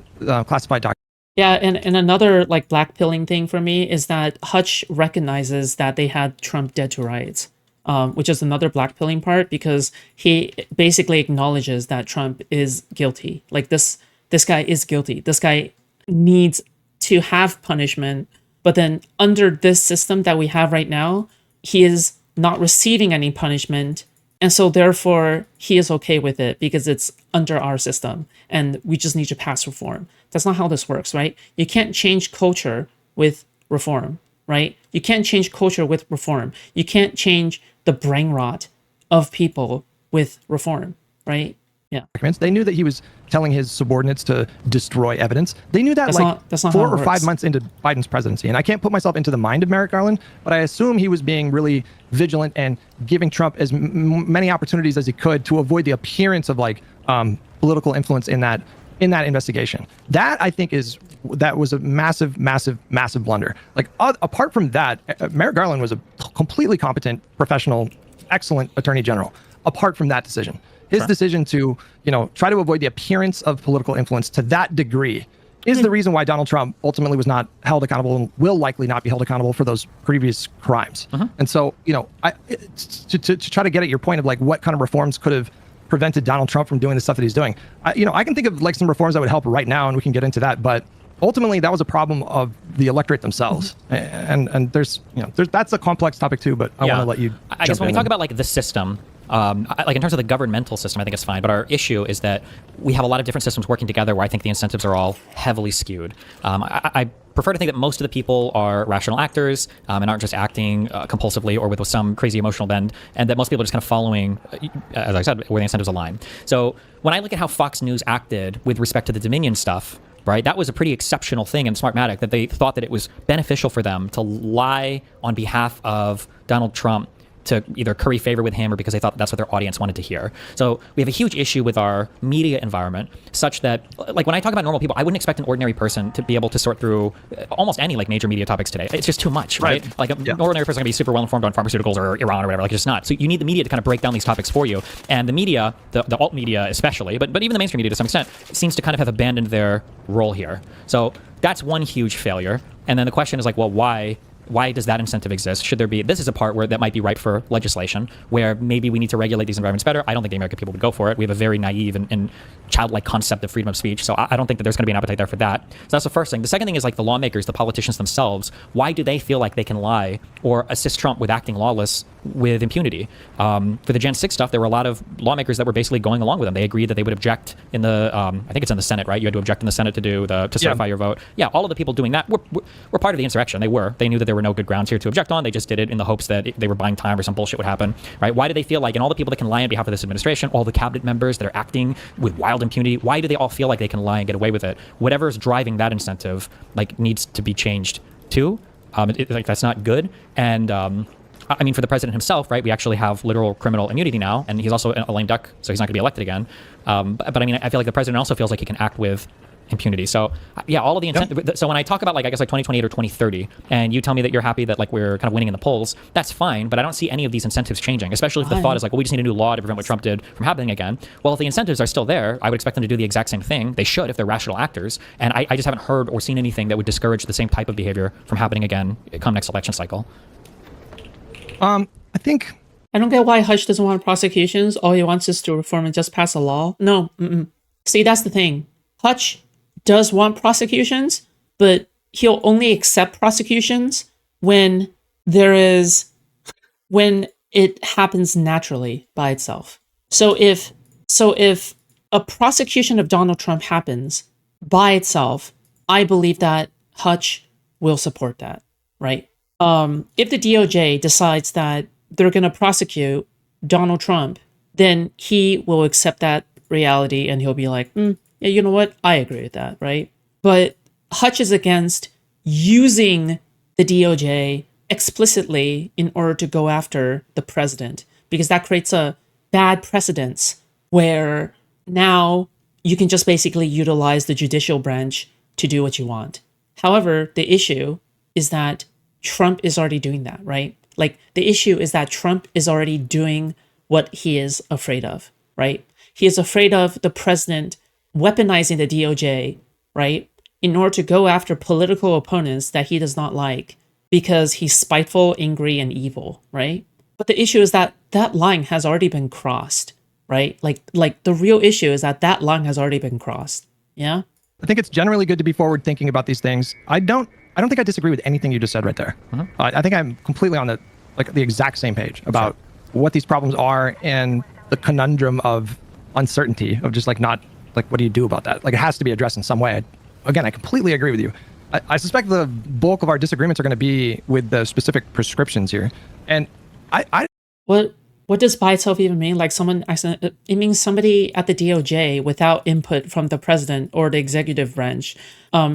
classified document. Yeah, and another like black pilling thing for me is that Hutch recognizes that they had Trump dead to rights, which is another black pilling part because he basically acknowledges that Trump is guilty. Like this guy is guilty. This guy needs to have punishment, but then under this system that we have right now, he is not receiving any punishment, and so therefore he is okay with it because it's under our system and we just need to pass reform. That's not how this works, right? You can't change culture with reform, right? You can't change culture with reform. You can't change the brain rot of people with reform, right? Yeah. They knew that he was telling his subordinates to destroy evidence. They knew that that's not 4 or 5 months into Biden's presidency. And I can't put myself into the mind of Merrick Garland, but I assume he was being really vigilant and giving Trump as many opportunities as he could to avoid the appearance of like political influence in that investigation. That I think that was a massive blunder. Like apart from that, Merrick Garland was a completely competent, professional, excellent attorney general. Apart from that decision. His decision to, try to avoid the appearance of political influence to that degree is the reason why Donald Trump ultimately was not held accountable and will likely not be held accountable for those previous crimes. And so, to try to get at your point of like what kind of reforms could have prevented Donald Trump from doing the stuff that he's doing, I can think of like some reforms that would help right now, and we can get into that. But ultimately, that was a problem of the electorate themselves, and there's that's a complex topic too. But I want to let you. I guess when we talk about like the system. Like in terms of the governmental system, I think it's fine. But our issue is that we have a lot of different systems working together where I think the incentives are all heavily skewed. I prefer to think that most of the people are rational actors and aren't just acting compulsively or with some crazy emotional bend, and that most people are just kind of following, as I said, where the incentives align. So when I look at how Fox News acted with respect to the Dominion stuff, right, that was a pretty exceptional thing in Smartmatic, that they thought that it was beneficial for them to lie on behalf of Donald Trump to either curry favor with him or because they thought that's what their audience wanted to hear. So we have a huge issue with our media environment such that, like when I talk about normal people, I wouldn't expect an ordinary person to be able to sort through almost any like major media topics today. It's just too much, right? Like an ordinary person can be super well informed on pharmaceuticals or Iran or whatever, like it's just not. So you need the media to kind of break down these topics for you. And the media, the alt media especially, but even the mainstream media to some extent, seems to kind of have abandoned their role here. So that's one huge failure. And then the question is like, well, why does that incentive exist? Should there be, this is a part where that might be ripe for legislation, where maybe we need to regulate these environments better. I don't think the American people would go for it. We have a very naive and childlike concept of freedom of speech. So I don't think that there's going to be an appetite there for that. So that's the first thing. The second thing is like the lawmakers, the politicians themselves. Why do they feel like they can lie or assist Trump with acting lawless with impunity? For the Gen 6 stuff, there were a lot of lawmakers that were basically going along with them. They agreed that they would object in the, I think it's in the Senate, right? You had to object in the Senate to certify your vote. Yeah, all of the people doing that were part of the insurrection. They knew that there were no good grounds here to object on. They just did it in the hopes that they were buying time or some bullshit would happen, right? Why do they feel like, and all the people that can lie on behalf of this administration, all the cabinet members that are acting with wild impunity, why do they all feel like they can lie and get away with it? Whatever is driving that incentive, like, needs to be changed too. Like, that's not good. And I mean, for the president himself, right, we actually have literal criminal immunity now, and he's also a lame duck, so he's not going to be elected again. But I mean, I feel like the president also feels like he can act with impunity. So yeah, all of the incentive. So when I talk about like, I guess like 2028 or 2030, and you tell me that you're happy that like we're kind of winning in the polls, that's fine. But I don't see any of these incentives changing, especially if the thought is like, well, we just need a new law to prevent what Trump did from happening again. Well, if the incentives are still there, I would expect them to do the exact same thing. They should if they're rational actors. And I just haven't heard or seen anything that would discourage the same type of behavior from happening again come next election cycle. I think I don't get why Hutch doesn't want prosecutions. All he wants is to reform and just pass a law. No. See, that's the thing. Hutch does want prosecutions, but he'll only accept prosecutions when it happens naturally by itself. So if a prosecution of Donald Trump happens by itself, I believe that Hutch will support that, right? If the DOJ decides that they're going to prosecute Donald Trump, then he will accept that reality and he'll be like, yeah, you know what? I agree with that, right? But Hutch is against using the DOJ explicitly in order to go after the president, because that creates a bad precedence where now you can just basically utilize the judicial branch to do what you want. However, the issue is that Trump is already doing that, right? Like, the issue is that Trump is already doing what he is afraid of, right? He is afraid of the president weaponizing the DOJ, right, in order to go after political opponents that he does not like because he's spiteful, angry, and evil, right? But the issue is that that line has already been crossed, right? Like the real issue is that that line has already been crossed, yeah? I think it's generally good to be forward thinking about these things. I don't think I disagree with anything you just said right there. I think I'm completely on the exact same page about what these problems are and the conundrum of uncertainty of just like not like, what do you do about that? Like, it has to be addressed in some way. Again, I completely agree with you. I suspect the bulk of our disagreements are going to be with the specific prescriptions here. And what does by itself even mean? Like it means somebody at the DOJ without input from the president or the executive branch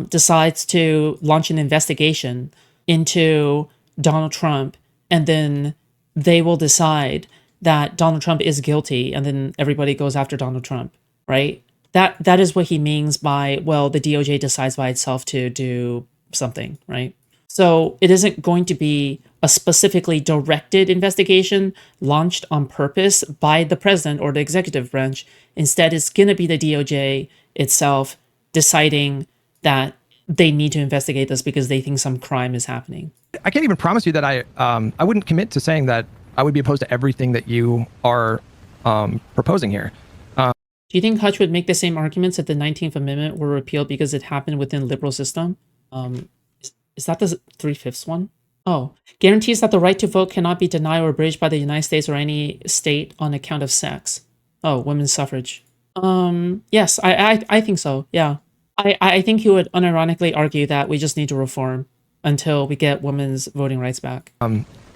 decides to launch an investigation into Donald Trump, and then they will decide that Donald Trump is guilty, and then everybody goes after Donald Trump, right? That is what he means by, well, the DOJ decides by itself to do something, right? So it isn't going to be a specifically directed investigation launched on purpose by the president or the executive branch. Instead, it's going to be the DOJ itself deciding that they need to investigate this because they think some crime is happening. I can't even promise you that I wouldn't commit to saying that I would be opposed to everything that you are proposing here. Do you think Hutch would make the same arguments if the 19th Amendment were repealed because it happened within liberal system? Is that the 3/5 one? Oh, guarantees that the right to vote cannot be denied or abridged by the United States or any state on account of sex. Oh, women's suffrage. Yes, I think so. Yeah. I think he would unironically argue that we just need to reform until we get women's voting rights back.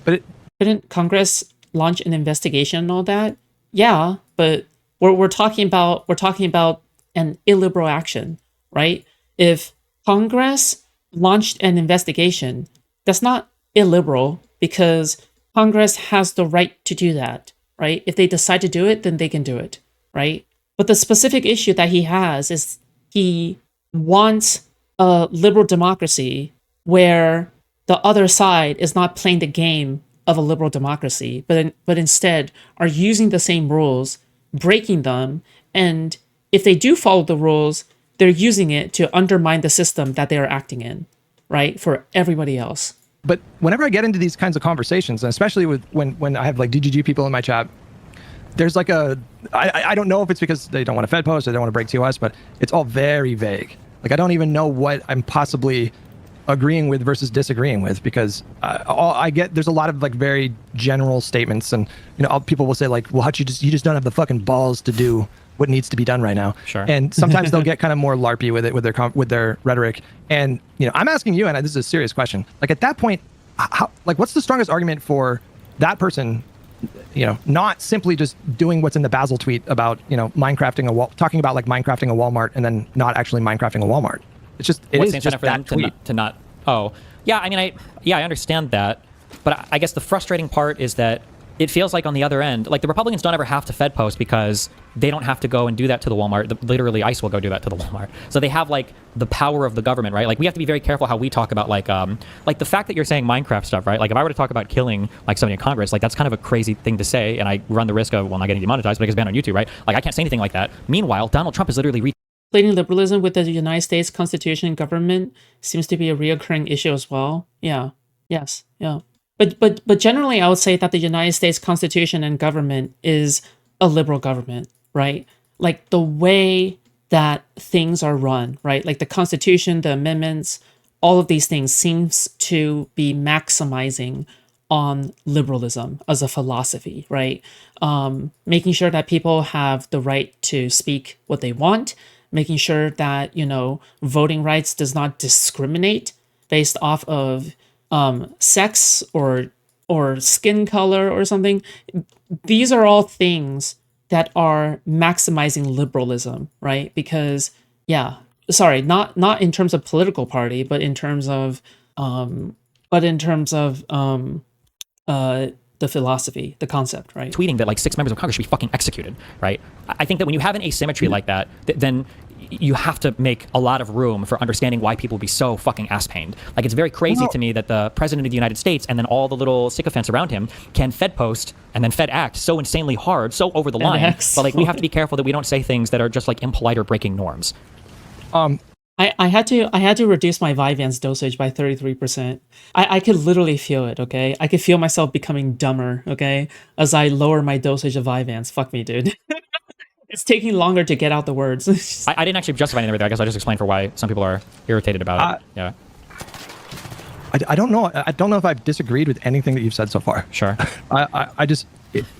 But couldn't Congress launch an investigation and all that? Yeah, but we're talking about an illiberal action, right? If Congress launched an investigation, that's not illiberal because Congress has the right to do that, right? If they decide to do it, then they can do it, right? But the specific issue that he has is he wants a liberal democracy where the other side is not playing the game of a liberal democracy, but instead are using the same rules, breaking them, and if they do follow the rules, they're using it to undermine the system that they are acting in, right? For everybody else. But whenever I get into these kinds of conversations, and especially with when I have like DGG people in my chat, there's like I don't know if it's because they don't want a Fed post or they don't want to break TOS, but it's all very vague. Like, I don't even know what I'm possibly agreeing with versus disagreeing with, because there's a lot of like very general statements, and people will say like, well, Hutch, you just don't have the fucking balls to do what needs to be done right now. Sure. And sometimes they'll get kind of more LARPy with it, with their rhetoric. And I'm asking you, and this is a serious question. Like, at that point, what's the strongest argument for that person? Not simply just doing what's in the Basil tweet about talking about like Minecrafting a Walmart and then not actually Minecrafting a Walmart. It's just what's the incentive for them to not. Oh, yeah. I mean, I understand that, but I guess the frustrating part is that it feels like on the other end, like the Republicans don't ever have to Fed post because they don't have to go and do that to the Walmart. Literally, ICE will go do that to the Walmart. So they have like the power of the government, right? Like we have to be very careful how we talk about like the fact that you're saying Minecraft stuff, right? Like if I were to talk about killing like somebody in Congress, like that's kind of a crazy thing to say, and I run the risk of not getting demonetized, but it gets banned on YouTube, right? Like I can't say anything like that. Meanwhile, Donald Trump is literally Relating liberalism with the United States Constitution and government seems to be a reoccurring issue as well. Yeah. Yes. Yeah. But generally, I would say that the United States Constitution and government is a liberal government, right? Like the way that things are run, right? Like the Constitution, the amendments, all of these things seems to be maximizing on liberalism as a philosophy, right? Making sure that people have the right to speak what they want, making sure that, voting rights does not discriminate based off of sex or skin color or something. These are all things that are maximizing liberalism, right? Because not in terms of political party, but in terms of the philosophy, the concept, right? tweeting that like 6 members of Congress should be fucking executed, right? I think that when you have an asymmetry like that, then you have to make a lot of room for understanding why people would be so fucking ass-pained. Like it's very crazy to me that the president of the United States and then all the little sycophants around him can Fed post and then Fed act so insanely hard, so over the line. But like we have to be careful that we don't say things that are just like impolite or breaking norms. I had to reduce my Vyvanse dosage by 33%. I could literally feel it, okay? I could feel myself becoming dumber, okay? As I lower my dosage of Vyvanse. Fuck me, dude. It's taking longer to get out the words. I didn't actually justify anything there. I guess I just explained for why some people are irritated about it. Yeah. I don't know. I don't know if I've disagreed with anything that you've said so far. Sure.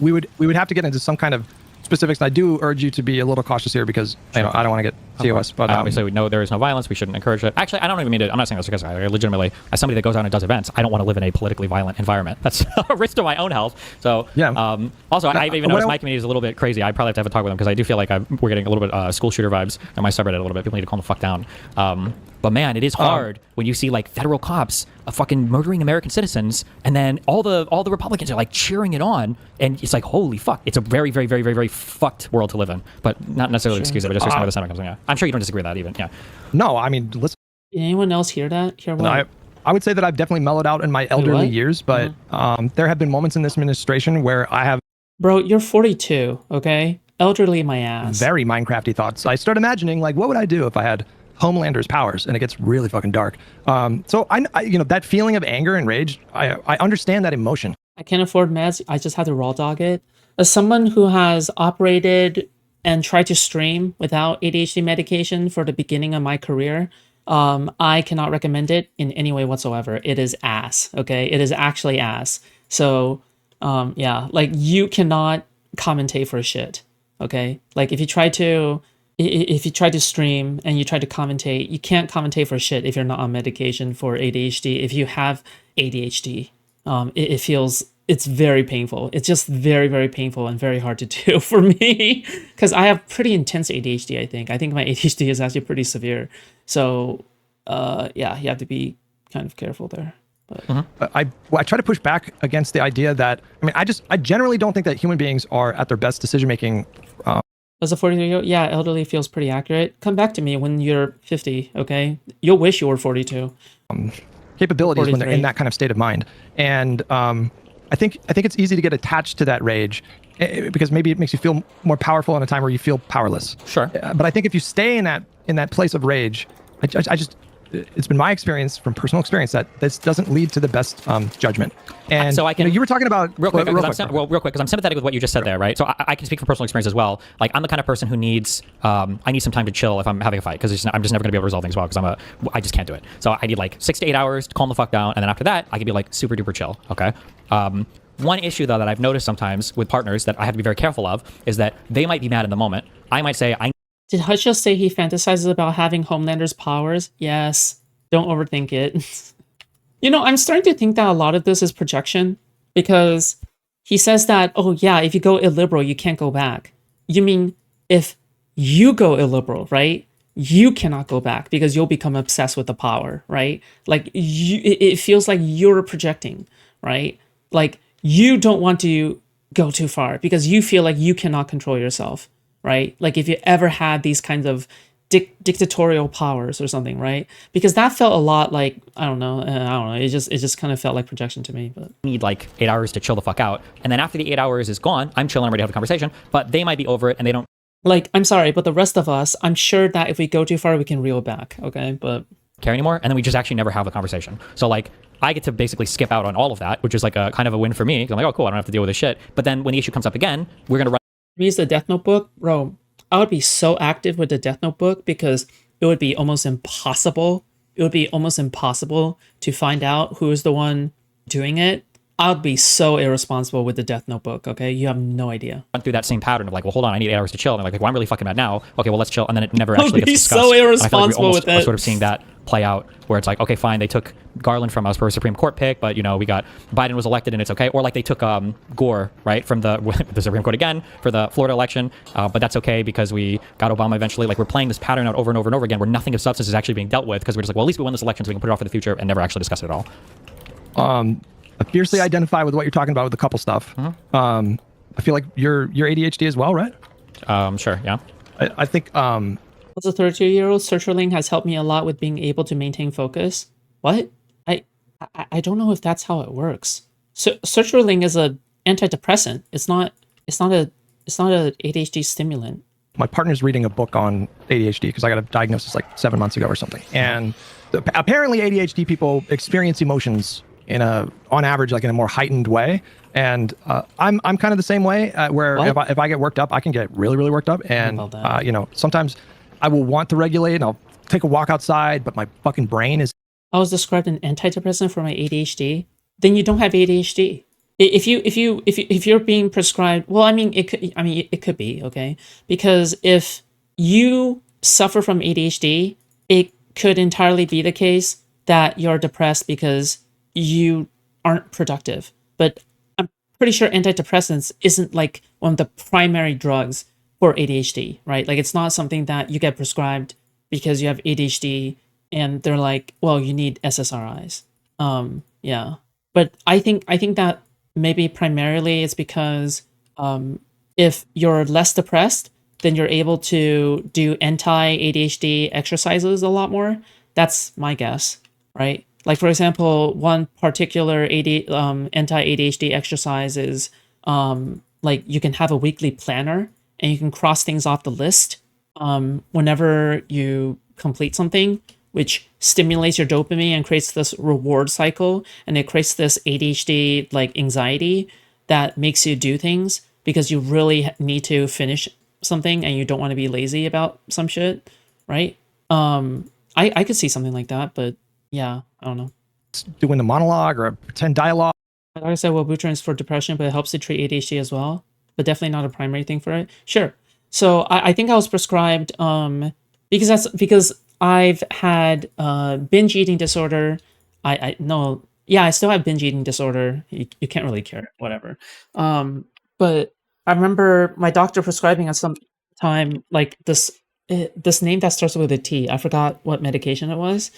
We would have to get into some kind of specifics. And I do urge you to be a little cautious here because I don't want to get TOS. But obviously, we know there is no violence. We shouldn't encourage it. Actually, I don't even mean to. I'm not saying this because I legitimately, as somebody that goes out and does events, I don't want to live in a politically violent environment. That's a risk to my own health. So yeah. Also, I've even noticed my community is a little bit crazy. I probably have to have a talk with them because I do feel like we're getting a little bit school shooter vibes in my subreddit a little bit. People need to calm the fuck down. But man, it is hard when you see like federal cops fucking murdering American citizens, and then all the Republicans are like cheering it on, and it's like holy fuck, it's a very very very very very fucked world to live in. But not necessarily excuse it, but just where the sentiment comes in. Yeah, I'm sure you don't disagree with that even. Yeah. No, I mean, listen. Did anyone else hear that? Hear what? No, I would say that I've definitely mellowed out in my elderly years, but there have been moments in this administration where I have. Bro, you're 42, okay? Elderly my ass. Very Minecrafty thoughts. I start imagining like, what would I do if I had Homelander's powers? And it gets really fucking dark. So I that feeling of anger and rage, I understand that emotion. I can't afford meds. I just had to raw dog it. As someone who has operated and tried to stream without ADHD medication for the beginning of my career, I cannot recommend it in any way whatsoever. It is ass, okay? It is actually ass. So, yeah, like you cannot commentate for shit, okay? Like if you try to stream and you try to commentate, you can't commentate for shit if you're not on medication for ADHD. If you have ADHD, it's very painful. It's just very, very painful and very hard to do for me because I have pretty intense ADHD, I think. I think my ADHD is actually pretty severe. So, yeah, you have to be kind of careful there. But I try to push back against the idea that, I generally don't think that human beings are at their best decision-making. As a 43-year-old, yeah, elderly feels pretty accurate. Come back to me when you're 50, okay? You'll wish you were 42. Capabilities 43. when they're in that kind of state of mind. And I think it's easy to get attached to that rage because maybe it makes you feel more powerful in a time where you feel powerless. Sure. But I think if you stay in that place of rage, it's been my experience from personal experience that this doesn't lead to the best judgment. And so you were talking about real quick because I'm sympathetic with what you just said there, right? So I can speak from personal experience as well. Like I'm the kind of person who needs I need some time to chill if I'm having a fight because I'm just never going to be able to resolve things well because I just can't do it. So I need like 6 to 8 hours to calm the fuck down, and then after that I can be like super duper chill. Okay. One issue though that I've noticed sometimes with partners that I have to be very careful of is that they might be mad in the moment. I might say Did Hutch just say he fantasizes about having Homelander's powers? Yes. Don't overthink it. I'm starting to think that a lot of this is projection because he says that, oh yeah, if you go illiberal, you can't go back. You mean if you go illiberal, right? You cannot go back because you'll become obsessed with the power, right? Like it feels like you're projecting, right? Like you don't want to go too far because you feel like you cannot control yourself, right? Like if you ever had these kinds of dictatorial powers or something, right? Because that felt a lot like, I don't know. It just kind of felt like projection to me. But need like 8 hours to chill the fuck out. And then after the 8 hours is gone, I'm chilling, I'm ready to have a conversation, but they might be over it and they don't like, I'm sorry, but the rest of us, I'm sure that if we go too far, we can reel back. Okay. But care anymore. And then we just actually never have a conversation. So like, I get to basically skip out on all of that, which is like a kind of a win for me. 'Cause I'm like, oh, cool, I don't have to deal with this shit. But then when the issue comes up again, we're going to run. Use the Death Note book, bro. I would be so active with the Death Note book because it would be almost impossible. It would be almost impossible to find out who is the one doing it. I would be so irresponsible with the Death Note book, okay? You have no idea. Through that same pattern of like, well, hold on, I need 8 hours to chill. And they're like, well, I'm really fucking mad now. Okay, well, let's chill. And then it never actually gets discussed. So and I feel like irresponsible with are it. sort of seeing that play out where it's like, okay, fine, they took Garland from us for a Supreme Court pick, but, you know, we got Biden was elected and it's okay. Or like they took Gore, right, from the Supreme Court again for the Florida election, but that's okay because we got Obama eventually. Like we're playing this pattern out over and over and over again where nothing of substance is actually being dealt with because we're just like, well, at least we won this election so we can put it off for the future and never actually discuss it at all. I fiercely identify with what you're talking about with the couple stuff. I feel like you're ADHD as well, right? Sure, yeah. I think As a 32-year-old, sertraline has helped me a lot with being able to maintain focus. What? I don't know if that's how it works. So sertraline is a antidepressant. It's not a ADHD stimulant. my partner's reading a book on ADHD because I got a diagnosis like 7 months ago or something. And apparently ADHD people experience emotions on average, like in a more heightened way. And I'm kind of the same way where if I get worked up, I can get really, really worked up. And, sometimes I will want to regulate and I'll take a walk outside, but my fucking brain is. I was described an antidepressant for my ADHD. Then you don't have ADHD. If you're being prescribed, well, it could be, okay? Because if you suffer from ADHD, it could entirely be the case that you're depressed because you aren't productive. But I'm pretty sure antidepressants isn't like one of the primary drugs for ADHD, right? Like it's not something that you get prescribed because you have ADHD and they're like, well, you need SSRIs. Yeah. But I think that maybe primarily it's because if you're less depressed, then you're able to do anti-ADHD exercises a lot more. That's my guess, right? Like, for example, one particular anti-ADHD exercise is like you can have a weekly planner and you can cross things off the list whenever you complete something, which stimulates your dopamine and creates this reward cycle. And it creates this ADHD like anxiety that makes you do things because you really need to finish something and you don't want to be lazy about some shit, right? I could see something like that, but yeah, I don't know. Doing the monologue or a pretend dialogue. Like I said, Wellbutrin is for depression, but it helps to treat ADHD as well, but definitely not a primary thing for it. Sure. So I think I was prescribed because I've had binge eating disorder. I still have binge eating disorder. You can't really care, whatever. But I remember my doctor prescribing at some time like this name that starts with a T. I forgot what medication it was.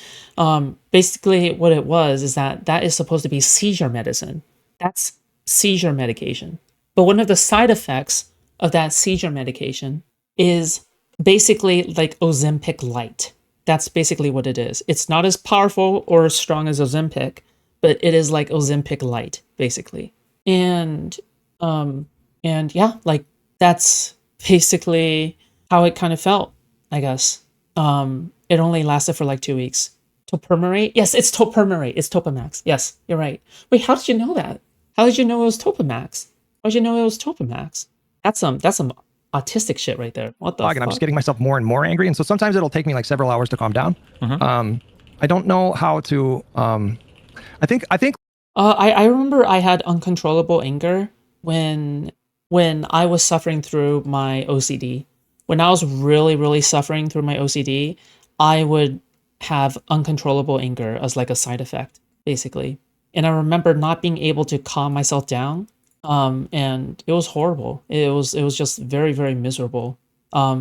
Basically, what it was is that is supposed to be seizure medicine. That's seizure medication. But one of the side effects of that seizure medication is basically like Ozempic light. That's basically what it is. It's not as powerful or as strong as Ozempic, but it is like Ozempic light, basically. And yeah, like that's basically how it kind of felt, I guess. It only lasted for like 2 weeks. Topiramate? Yes, it's Topiramate. It's Topamax. Yes, you're right. Wait, how did you know that? How did you know it was Topamax? How did you know it was Topamax? That's some autistic shit right there. What the fuck? And I'm just getting myself more and more angry. And so sometimes it'll take me like several hours to calm down. I don't know how to, I think. I remember I had uncontrollable anger when I was suffering through my OCD. When I was really, really suffering through my OCD, I would have uncontrollable anger as like a side effect, basically. And I remember not being able to calm myself down. And it was horrible. It was just very, very miserable.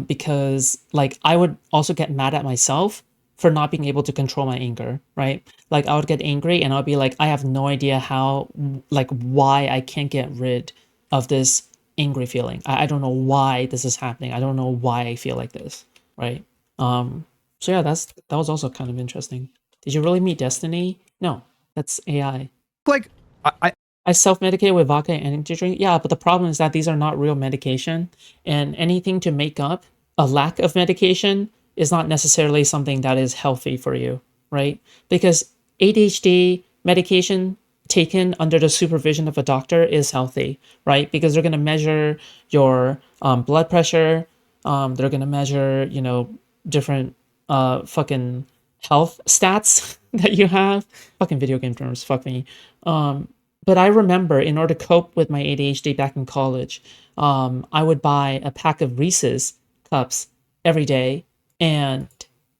Because like I would also get mad at myself for not being able to control my anger, right? Like I would get angry and I would be like, I have no idea how, like why I can't get rid of this angry feeling. I don't know why this is happening. I don't know why I feel like this, right? So yeah, that was also kind of interesting. Did you really meet Destiny? No, that's AI. Like, I self-medicate with vodka and energy drink. Yeah, but the problem is that these are not real medication, and anything to make up a lack of medication is not necessarily something that is healthy for you, right? Because ADHD medication taken under the supervision of a doctor is healthy, right? Because they're going to measure your blood pressure. They're going to measure, different fucking health stats that you have. Fucking video game terms, fuck me. But I remember, in order to cope with my ADHD back in college, I would buy a pack of Reese's cups every day, and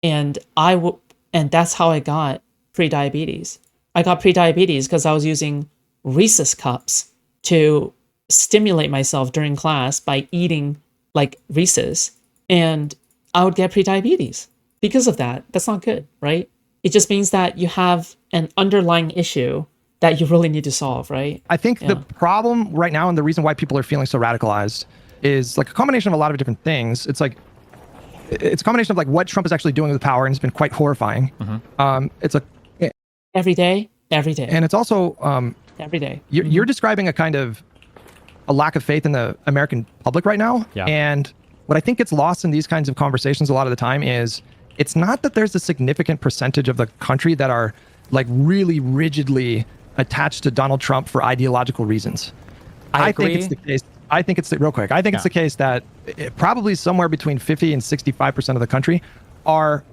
that's how I got pre-diabetes. I got pre-diabetes because I was using Reese's cups to stimulate myself during class by eating like Reese's, and I would get pre-diabetes because of that. That's not good, right? It just means that you have an underlying issue that you really need to solve, right? I think the problem right now, and the reason why people are feeling so radicalized, is like a combination of a lot of different things. It's a combination of like what Trump is actually doing with power, and it's been quite horrifying. It's like every day, and it's also every day. You're describing a kind of a lack of faith in the American public right now. Yeah. And what I think gets lost in these kinds of conversations a lot of the time is it's not that there's a significant percentage of the country that are like really rigidly attached to Donald Trump for ideological reasons. I agree. think it's the case. I think it's it's the case that probably somewhere between 50 and 65% of the country are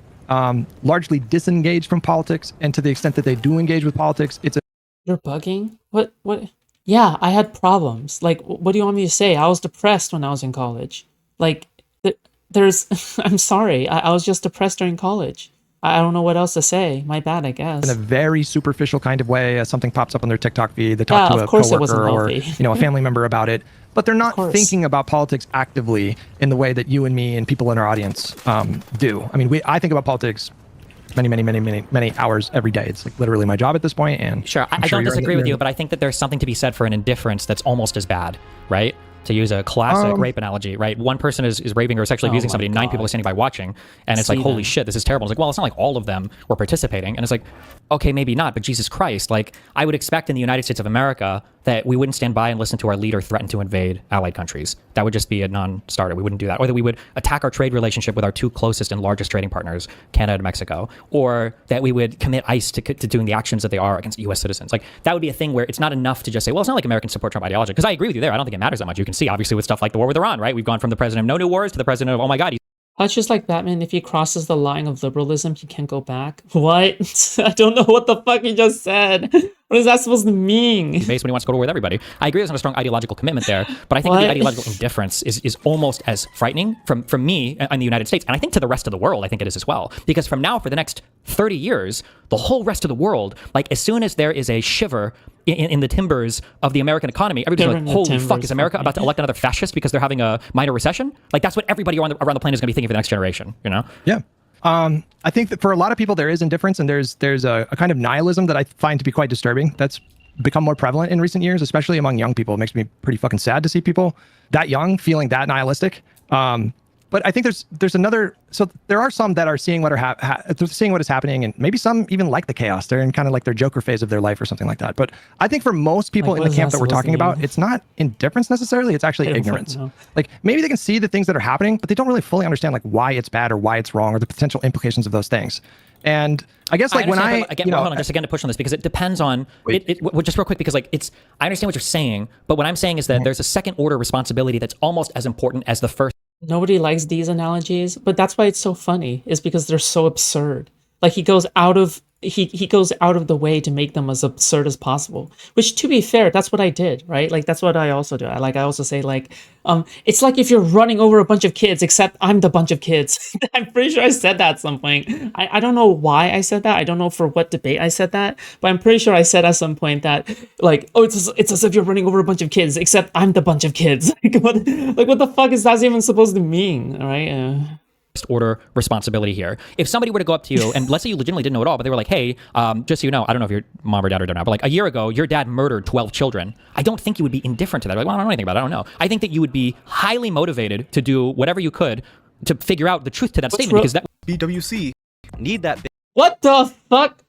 largely disengaged from politics, and to the extent that they do engage with politics, You're bugging? What? Yeah, I had problems. Like, what do you want me to say? I was depressed when I was in college. Like, I'm sorry. I was just depressed during college. I don't know what else to say. My bad, I guess. in a very superficial kind of way, as something pops up on their TikTok feed, they talk to a coworker or a family member about it, but they're not thinking about politics actively in the way that you and me and people in our audience do. I mean, I think about politics many hours every day. It's like literally my job at this point. And sure, I don't disagree with you, but I think that there's something to be said for an indifference that's almost as bad, right? To use a classic rape analogy, right? One person is raping or sexually abusing somebody, 9 people are standing by watching, and it's like, holy shit, this is terrible. It's like, well, it's not like all of them were participating. And it's like, okay, maybe not, but Jesus Christ, like, I would expect in the United States of America that we wouldn't stand by and listen to our leader threaten to invade allied countries. That would just be a non-starter. We wouldn't do that. Or that we would attack our trade relationship with our two closest and largest trading partners, Canada and Mexico. Or that we would commit ICE to doing the actions that they are against US citizens. Like, that would be a thing where it's not enough to just say, well, it's not like Americans support Trump ideology. Because I agree with you there. I don't think it matters that much. You can see, obviously, with stuff like the war with Iran, right? We've gone from the president of no new wars to the president of, oh my God, Hutch is like Batman. If he crosses the line of liberalism, he can't go back. What? I don't know what the fuck he just said. What is that supposed to mean? Based when he wants to go to war with everybody. I agree there's not a strong ideological commitment there, but I think the ideological indifference is almost as frightening from me in the United States, and I think to the rest of the world, I think it is as well. Because from now for the next 30 years, the whole rest of the world, like as soon as there is a shiver in the timbers of the American economy, everybody's like, holy fuck, is America about to elect another fascist because they're having a minor recession? Like, that's what everybody around the planet is going to be thinking for the next generation, you know? Yeah. I think that for a lot of people, there is indifference, and there's a kind of nihilism that I find to be quite disturbing. That's become more prevalent in recent years, especially among young people. It makes me pretty fucking sad to see people that young feeling that nihilistic. But I think there's another. So there are some that are seeing what seeing what is happening, and maybe some even like the chaos. They're in kind of like their Joker phase of their life or something like that. But I think for most people in the camp that we're talking about, it's not indifference necessarily. It's actually ignorance. Like maybe they can see the things that are happening, but they don't really fully understand like why it's bad or why it's wrong or the potential implications of those things. And I guess like hold on, just again to push on this because it depends on well, just real quick because like I understand what you're saying, but what I'm saying is that there's a second order responsibility that's almost as important as the first. Nobody likes these analogies, but that's why it's so funny, is because they're so absurd. Like he goes out of the way to make them as absurd as possible, which to be fair, that's what I did, right? Like that's what I also do. I also say like, it's like if you're running over a bunch of kids, except I'm the bunch of kids. I'm pretty sure I said that at some point. I don't know why I said that. I don't know for what debate I said that, but I'm pretty sure I said at some point that like, oh, it's as if you're running over a bunch of kids, except I'm the bunch of kids. Like what the fuck is that even supposed to mean? All right. order responsibility here. If somebody were to go up to you, and let's say you legitimately didn't know at all, but they were like, hey, just so you know, I don't know if your mom or dad are dead now, but like a year ago, your dad murdered 12 children. I don't think you would be indifferent to that. Like, well, I don't know anything about it. I don't know. I think that you would be highly motivated to do whatever you could to figure out the truth to that statement, because that BWC need that. What the fuck?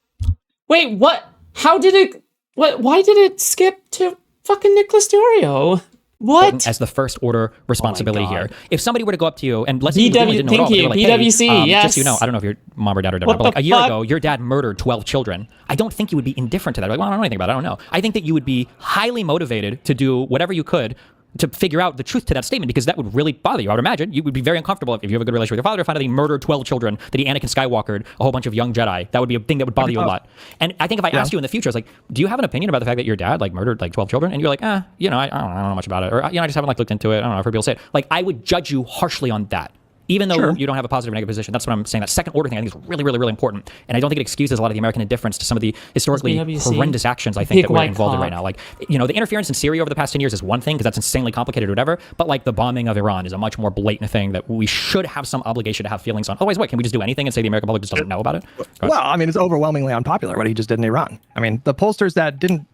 Wait, what? How did it? What? Why did it skip to fucking Nicholas Diorio? What? As the first order responsibility here. If somebody were to go up to you, and let's say BW, you didn't know at all, but they were like, BWC, hey, yes. just so you know, I don't know if your mom or dad are dead What now, but like the a year fuck? ago, your dad murdered 12 children. I don't think you would be indifferent to that. Like, well, I don't know anything about it. I don't know. I think that you would be highly motivated to do whatever you could to figure out the truth to that statement, because that would really bother you. I would imagine you would be very uncomfortable if you have a good relationship with your father to find out that he murdered 12 children, that he Anakin Skywalkered a whole bunch of young Jedi. That would be a thing that would bother you a lot. And I think if I asked you in the future, I was like, do you have an opinion about the fact that your dad like murdered like 12 children? And you're like, you know, I don't know much about it. Or, you know, I just haven't like looked into it. I don't know, I've heard people say it. Like, I would judge you harshly on that. Even though you don't have a positive or negative position. That's what I'm saying. That second order thing I think is really, really, really important. And I don't think it excuses a lot of the American indifference to some of the historically horrendous actions I think that we're involved in right now. Like, you know, the interference in Syria over the past 10 years is one thing because that's insanely complicated or whatever. But like the bombing of Iran is a much more blatant thing that we should have some obligation to have feelings on. Otherwise, what? Can we just do anything and say the American public just doesn't know about it? Well, I mean, it's overwhelmingly unpopular what he just did in Iran. I mean, the pollsters that didn't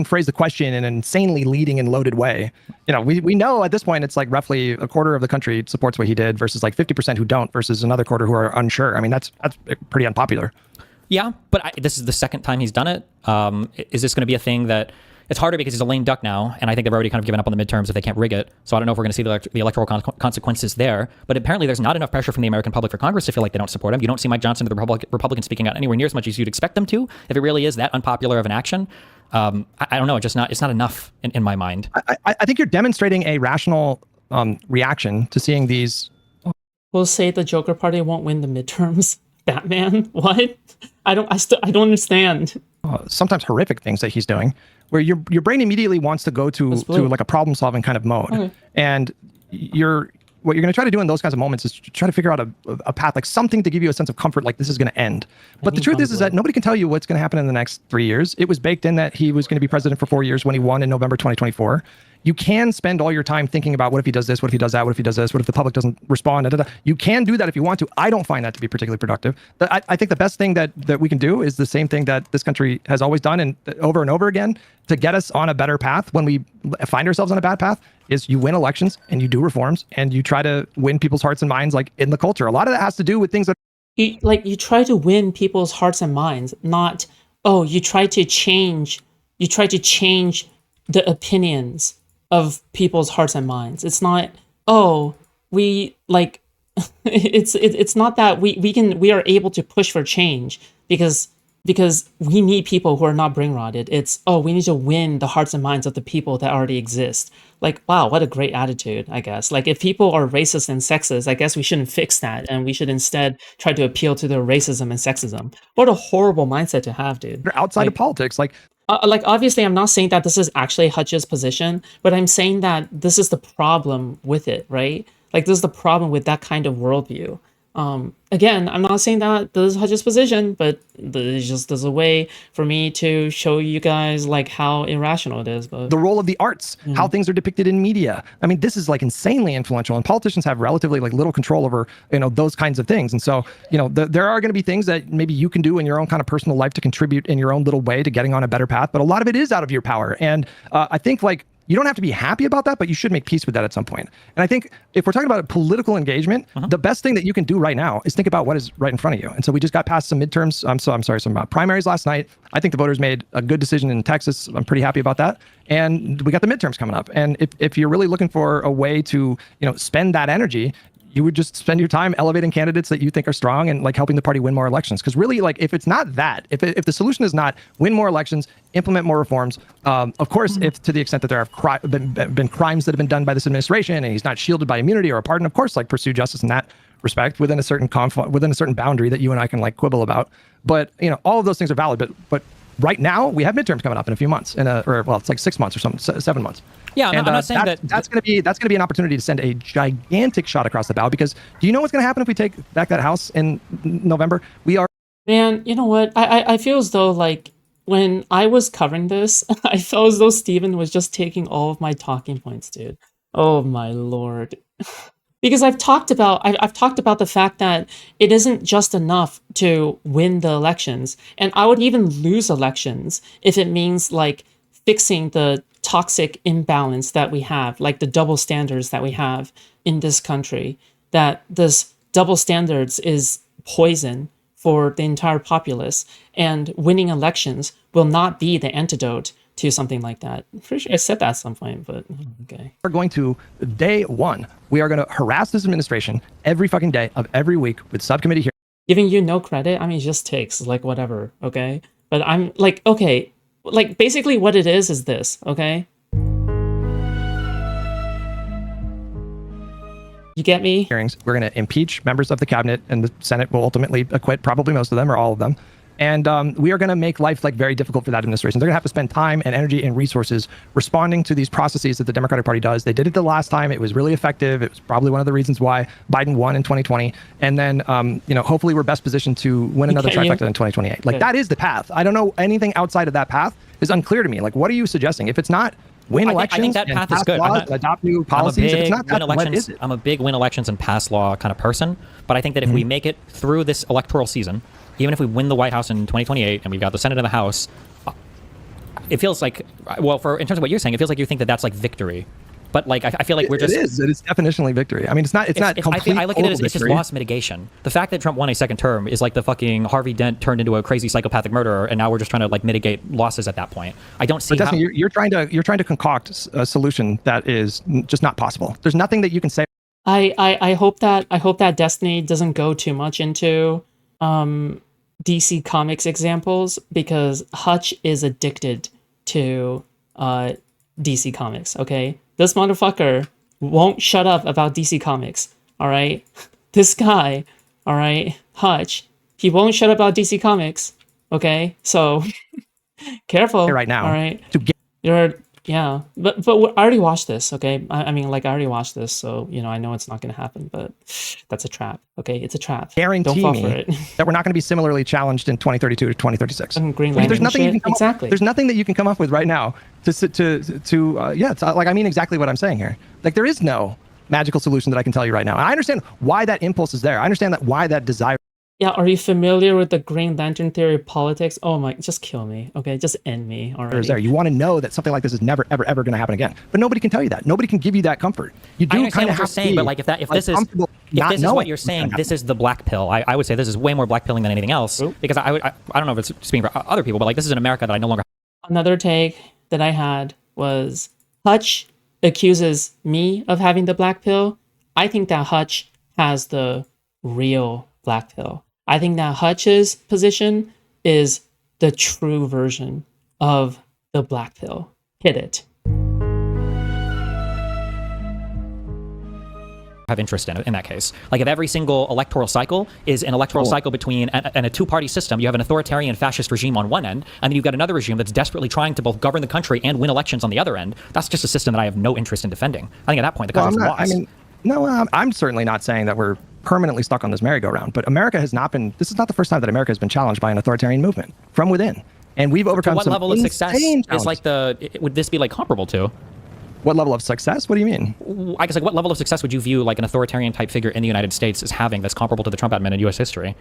phrase the question in an insanely leading and loaded way. You know, we know at this point it's like roughly a quarter of the country supports what he did versus like 50% who don't versus another quarter who are unsure. I mean, that's pretty unpopular. Yeah, but this is the second time he's done it. Is this going to be a thing that it's harder because he's a lame duck now, and I think they've already kind of given up on the midterms if they can't rig it. So I don't know if we're going to see the electoral consequences there. But apparently there's not enough pressure from the American public for Congress to feel like they don't support him. You don't see Mike Johnson or the Republicans speaking out anywhere near as much as you'd expect them to if it really is that unpopular of an action. I don't know. It's not enough in my mind. I think you're demonstrating a rational reaction to seeing these. We'll say the Joker Party won't win the midterms. Batman? What? I don't understand. Sometimes horrific things that he's doing, where your brain immediately wants to go to like a problem solving kind of mode, and what you're going to try to do in those kinds of moments is try to figure out a path, like something to give you a sense of comfort, like this is going to end. But the truth is that nobody can tell you what's going to happen in the next 3 years. It was baked in that he was going to be president for 4 years when he won in November 2024. You can spend all your time thinking about what if he does this, what if he does that, what if he does this, what if the public doesn't respond, You can do that if you want to. I don't find that to be particularly productive. I think the best thing that we can do is the same thing that this country has always done and over again to get us on a better path when we find ourselves on a bad path is you win elections and you do reforms and you try to win people's hearts and minds like in the culture. A lot of that has to do with things that you try to win people's hearts and minds, not you try to change the opinions of people's hearts and minds. It's not we like it's not that we are able to push for change because we need people who are not brain rotted. It's we need to win the hearts and minds of the people that already exist. Like, wow, what a great attitude, I guess. Like, if people are racist and sexist, I guess we shouldn't fix that, and we should instead try to appeal to their racism and sexism. What a horrible mindset to have, dude. They're outside of politics, like obviously, I'm not saying that this is actually Hutch's position, but I'm saying that this is the problem with it, right? Like, this is the problem with that kind of worldview. Again, I'm not saying that this is Hutch's position, but there's a way for me to show you guys like how irrational it is. But the role of the arts, how things are depicted in media. I mean, this is like insanely influential, and politicians have relatively like little control over those kinds of things. And so there are going to be things that maybe you can do in your own kind of personal life to contribute in your own little way to getting on a better path. But a lot of it is out of your power, and I think like. You don't have to be happy about that, but you should make peace with that at some point. And I think if we're talking about political engagement, the best thing that you can do right now is think about what is right in front of you. And so we just got past some midterms. Some primaries last night. I think the voters made a good decision in Texas. I'm pretty happy about that. And we got the midterms coming up. And if you're really looking for a way to, spend that energy, you would just spend your time elevating candidates that you think are strong and like helping the party win more elections. Because really, like, if it's not that, if the solution is not win more elections, implement more reforms, of course, if to the extent that there have been crimes that have been done by this administration and he's not shielded by immunity or a pardon, of course, like pursue justice in that respect within a certain within a certain boundary that you and I can like quibble about. But all of those things are valid. But right now we have midterms coming up in a few months, it's like 6 months or something, 7 months. Yeah, I'm not saying that's going to be an opportunity to send a gigantic shot across the bow, because do you know what's going to happen if we take back that house in November? Man, you know what? I feel as though like when I was covering this, I felt as though Steven was just taking all of my talking points, dude. Oh my lord. Because I've talked about the fact that it isn't just enough to win the elections, and I would even lose elections if it means like fixing the toxic imbalance that we have, like the double standards that we have in this country. That this double standards is poison for the entire populace, and winning elections will not be the antidote to something like that. I'm pretty sure I said that at some point, but okay. We're going to, day one, we are going to harass this administration every fucking day of every week with subcommittee hearings. Giving you no credit, I mean, it just takes, like, whatever, okay? But I'm like, okay, like, basically what it is this, okay? You get me? Hearings. We're going to impeach members of the cabinet, and the Senate will ultimately acquit probably most of them or all of them. And we are going to make life like very difficult for that administration. They're going to have to spend time and energy and resources responding to these processes that the Democratic Party does. They did it the last time. It was really effective. It was probably one of the reasons why Biden won in 2020. And then, hopefully we're best positioned to win another trifecta in 2028. Like, that is the path. I don't know anything outside of that path is unclear to me. Like, what are you suggesting? If it's not win elections, I think that path is good. Laws, adopt new policies. If it's not that, what is it? I'm a big win elections and pass law kind of person. But I think that if we make it through this electoral season, even if we win the White House in 2028 and we've got the Senate and the House, it feels like, well, in terms of what you're saying, it feels like you think that that's like victory. But like, I feel like we're just... It is. It is definitionally victory. I mean, it's not complete. I look at it as it's just loss mitigation. The fact that Trump won a second term is like the fucking Harvey Dent turned into a crazy psychopathic murderer, and now we're just trying to like mitigate losses at that point. I don't see how... You're trying to concoct a solution that is just not possible. There's nothing that you can say. I hope that Destiny doesn't go too much into DC Comics examples, because Hutch is addicted to DC Comics, okay? This motherfucker won't shut up about DC Comics, all right? This guy, all right, Hutch, he won't shut up about DC Comics, okay? So, careful. Right now. All right? But I already watched this, okay? I mean, like, I already watched this, so, I know it's not going to happen, but that's a trap, okay? It's a trap. Guarantee Don't fall for it. that we're not going to be similarly challenged in 2032 to 2036. Green Lantern there's nothing you can There's nothing that you can come up with right now it's like, I mean exactly what I'm saying here. Like, there is no magical solution that I can tell you right now. And I understand why that impulse is there. I understand why that desire. Yeah, are you familiar with the Green Lantern theory of politics? Oh my, just kill me, okay? Just end me already. There. You want to know that something like this is never, ever, ever going to happen again. But nobody can tell you that. Nobody can give you that comfort. You do kind of have to be, but like if this is what you're saying, this is the black pill. I would say this is way more black pilling than anything else. Ooh. Because I don't know if it's speaking for other people, but like this is an America that I no longer. Another take that I had was Hutch accuses me of having the black pill. I think that Hutch has the real black pill. I think that Hutch's position is the true version of the black pill. Hit it. Have interest in that case. Like if every single electoral cycle is an electoral cycle between and a two-party system, you have an authoritarian fascist regime on one end, and then you've got another regime that's desperately trying to both govern the country and win elections on the other end. That's just a system that I have no interest in defending. I think at that point the country's lost. I'm certainly not saying that we're permanently stuck on this merry-go-round, but America has not been, this is not the first time that America has been challenged by an authoritarian movement from within. And we've overcome what some level of success is like would this be like comparable to? What level of success? What do you mean? I guess like what level of success would you view like an authoritarian type figure in the United States as having that's comparable to the Trump admin in U.S. history?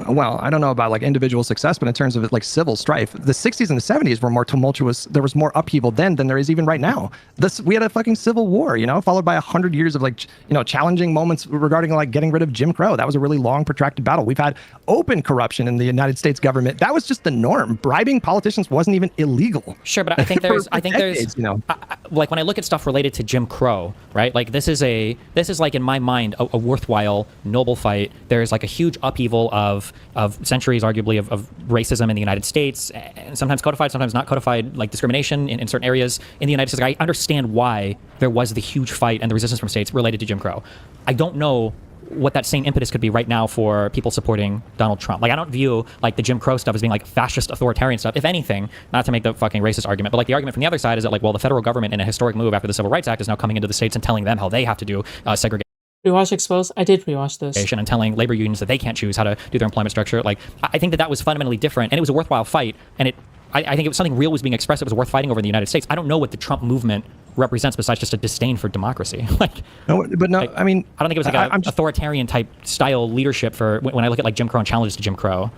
Well, I don't know about like individual success, but in terms of like civil strife, the 60s and the 70s were more tumultuous. There was more upheaval then than there is even right now. We had a fucking civil war, followed by 100 years of like, challenging moments regarding like getting rid of Jim Crow. That was a really long, protracted battle. We've had open corruption in the United States government. That was just the norm. Bribing politicians wasn't even illegal. Sure, but I think there's, like when I look at stuff related to Jim Crow, right? Like this is like in my mind a worthwhile, noble fight. There's like a huge upheaval of centuries, arguably, of racism in the United States, and sometimes codified, sometimes not codified, like discrimination in certain areas in the United States. I understand why there was the huge fight and the resistance from states related to Jim Crow. I don't know what that same impetus could be right now for people supporting Donald Trump. Like, I don't view like the Jim Crow stuff as being like fascist authoritarian stuff. If anything, not to make the fucking racist argument, but like the argument from the other side is that like, well, the federal government in a historic move after the Civil Rights Act is now coming into the states and telling them how they have to do segregation. Rewatch Exposed? I did rewatch this. And telling labor unions that they can't choose how to do their employment structure. Like, I think that was fundamentally different, and it was a worthwhile fight, and I think it was something real was being expressed that was worth fighting over in the United States. I don't know what the Trump movement represents besides just a disdain for democracy. No, but no, like, I mean, I don't think it was like I'm just, authoritarian type style leadership for when I look at like Jim Crow and challenges to Jim Crow.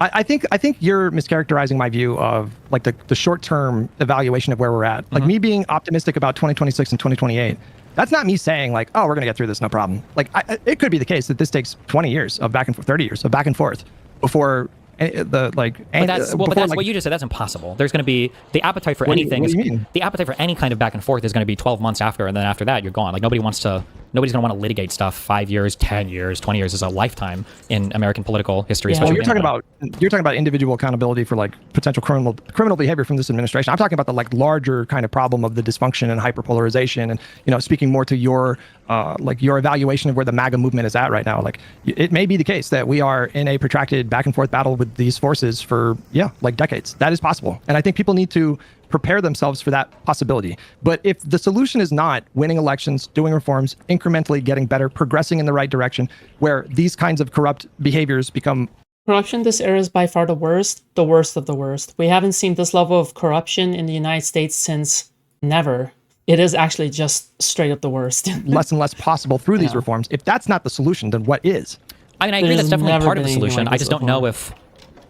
I think you're mischaracterizing my view of like the short-term evaluation of where we're at. Like me being optimistic about 2026 and 2028. That's not me saying like, oh, we're gonna get through this, no problem. Like it could be the case that this takes 20 years of back and forth, 30 years of back and forth before the like. But that's like, what you just said. That's impossible. There's going to be the appetite for anything. What do you mean? The appetite for any kind of back and forth is going to be 12 months after, and then after that, you're gone. Like nobody's going to want to litigate stuff 5 years, 10 years, 20 years is a lifetime in American political history. Well, you're talking about individual accountability for like potential criminal behavior from this administration. I'm talking about the like larger kind of problem of the dysfunction and hyperpolarization, and speaking more to your your evaluation of where the MAGA movement is at right now. Like it may be the case that we are in a protracted back and forth battle with these forces for like decades. That is possible, and I think people need to prepare themselves for that possibility. But if the solution is not winning elections, doing reforms, incrementally getting better, progressing in the right direction, where these kinds of corrupt behaviors become... Corruption this era is by far the worst of the worst. We haven't seen this level of corruption in the United States since never. It is actually just straight up the worst. less and less possible through these reforms. If that's not the solution, then what is? I mean, I agree that's definitely part of the solution. I just don't know if...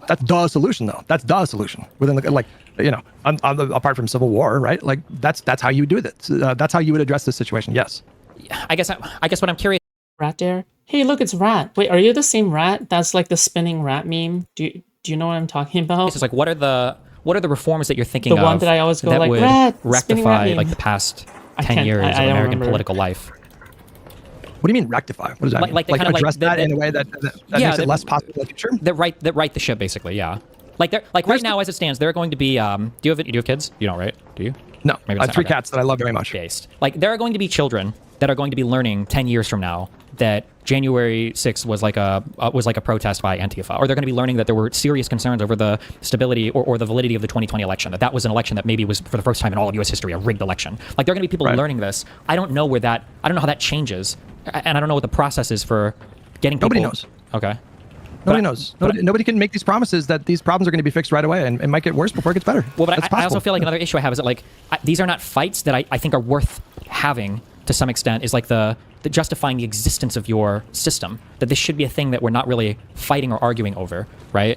That's the solution, though. That's the solution. Within apart from civil war, right? Like that's how you do this. That's how you would address this situation. Yes. I guess what I'm curious. Rat there. Hey, look, it's Rat. Wait, are you the same Rat? That's like the spinning rat meme. Do you know what I'm talking about? It's just like what are the reforms that you're thinking of? The one that I always go that like would rat, rectify like the past 10 years of American political life. What do you mean rectify? What does that mean? Like address that in a way that makes it less possible in the future? That right the ship, basically, yeah. Right now, as it stands, there are going to be... do you have kids? You don't, right? Do you? No, I have 3 cats that I love very much. Based. Like, there are going to be children that are going to be learning 10 years from now that January 6th was like a protest by Antifa, or they're going to be learning that there were serious concerns over the stability or the validity of the 2020 election, that was an election that maybe was for the first time in all of U.S. history a rigged election. Like, there are going to be people learning this. I don't know how that changes, and I don't know what the process is for getting people... Nobody knows. Okay. Nobody knows. Nobody can make these promises that these problems are going to be fixed right away, and it might get worse before it gets better. Well, but I also feel like another issue I have is that these are not fights that I think are worth having to some extent. Is like the justifying the existence of your system. That this should be a thing that we're not really fighting or arguing over, right?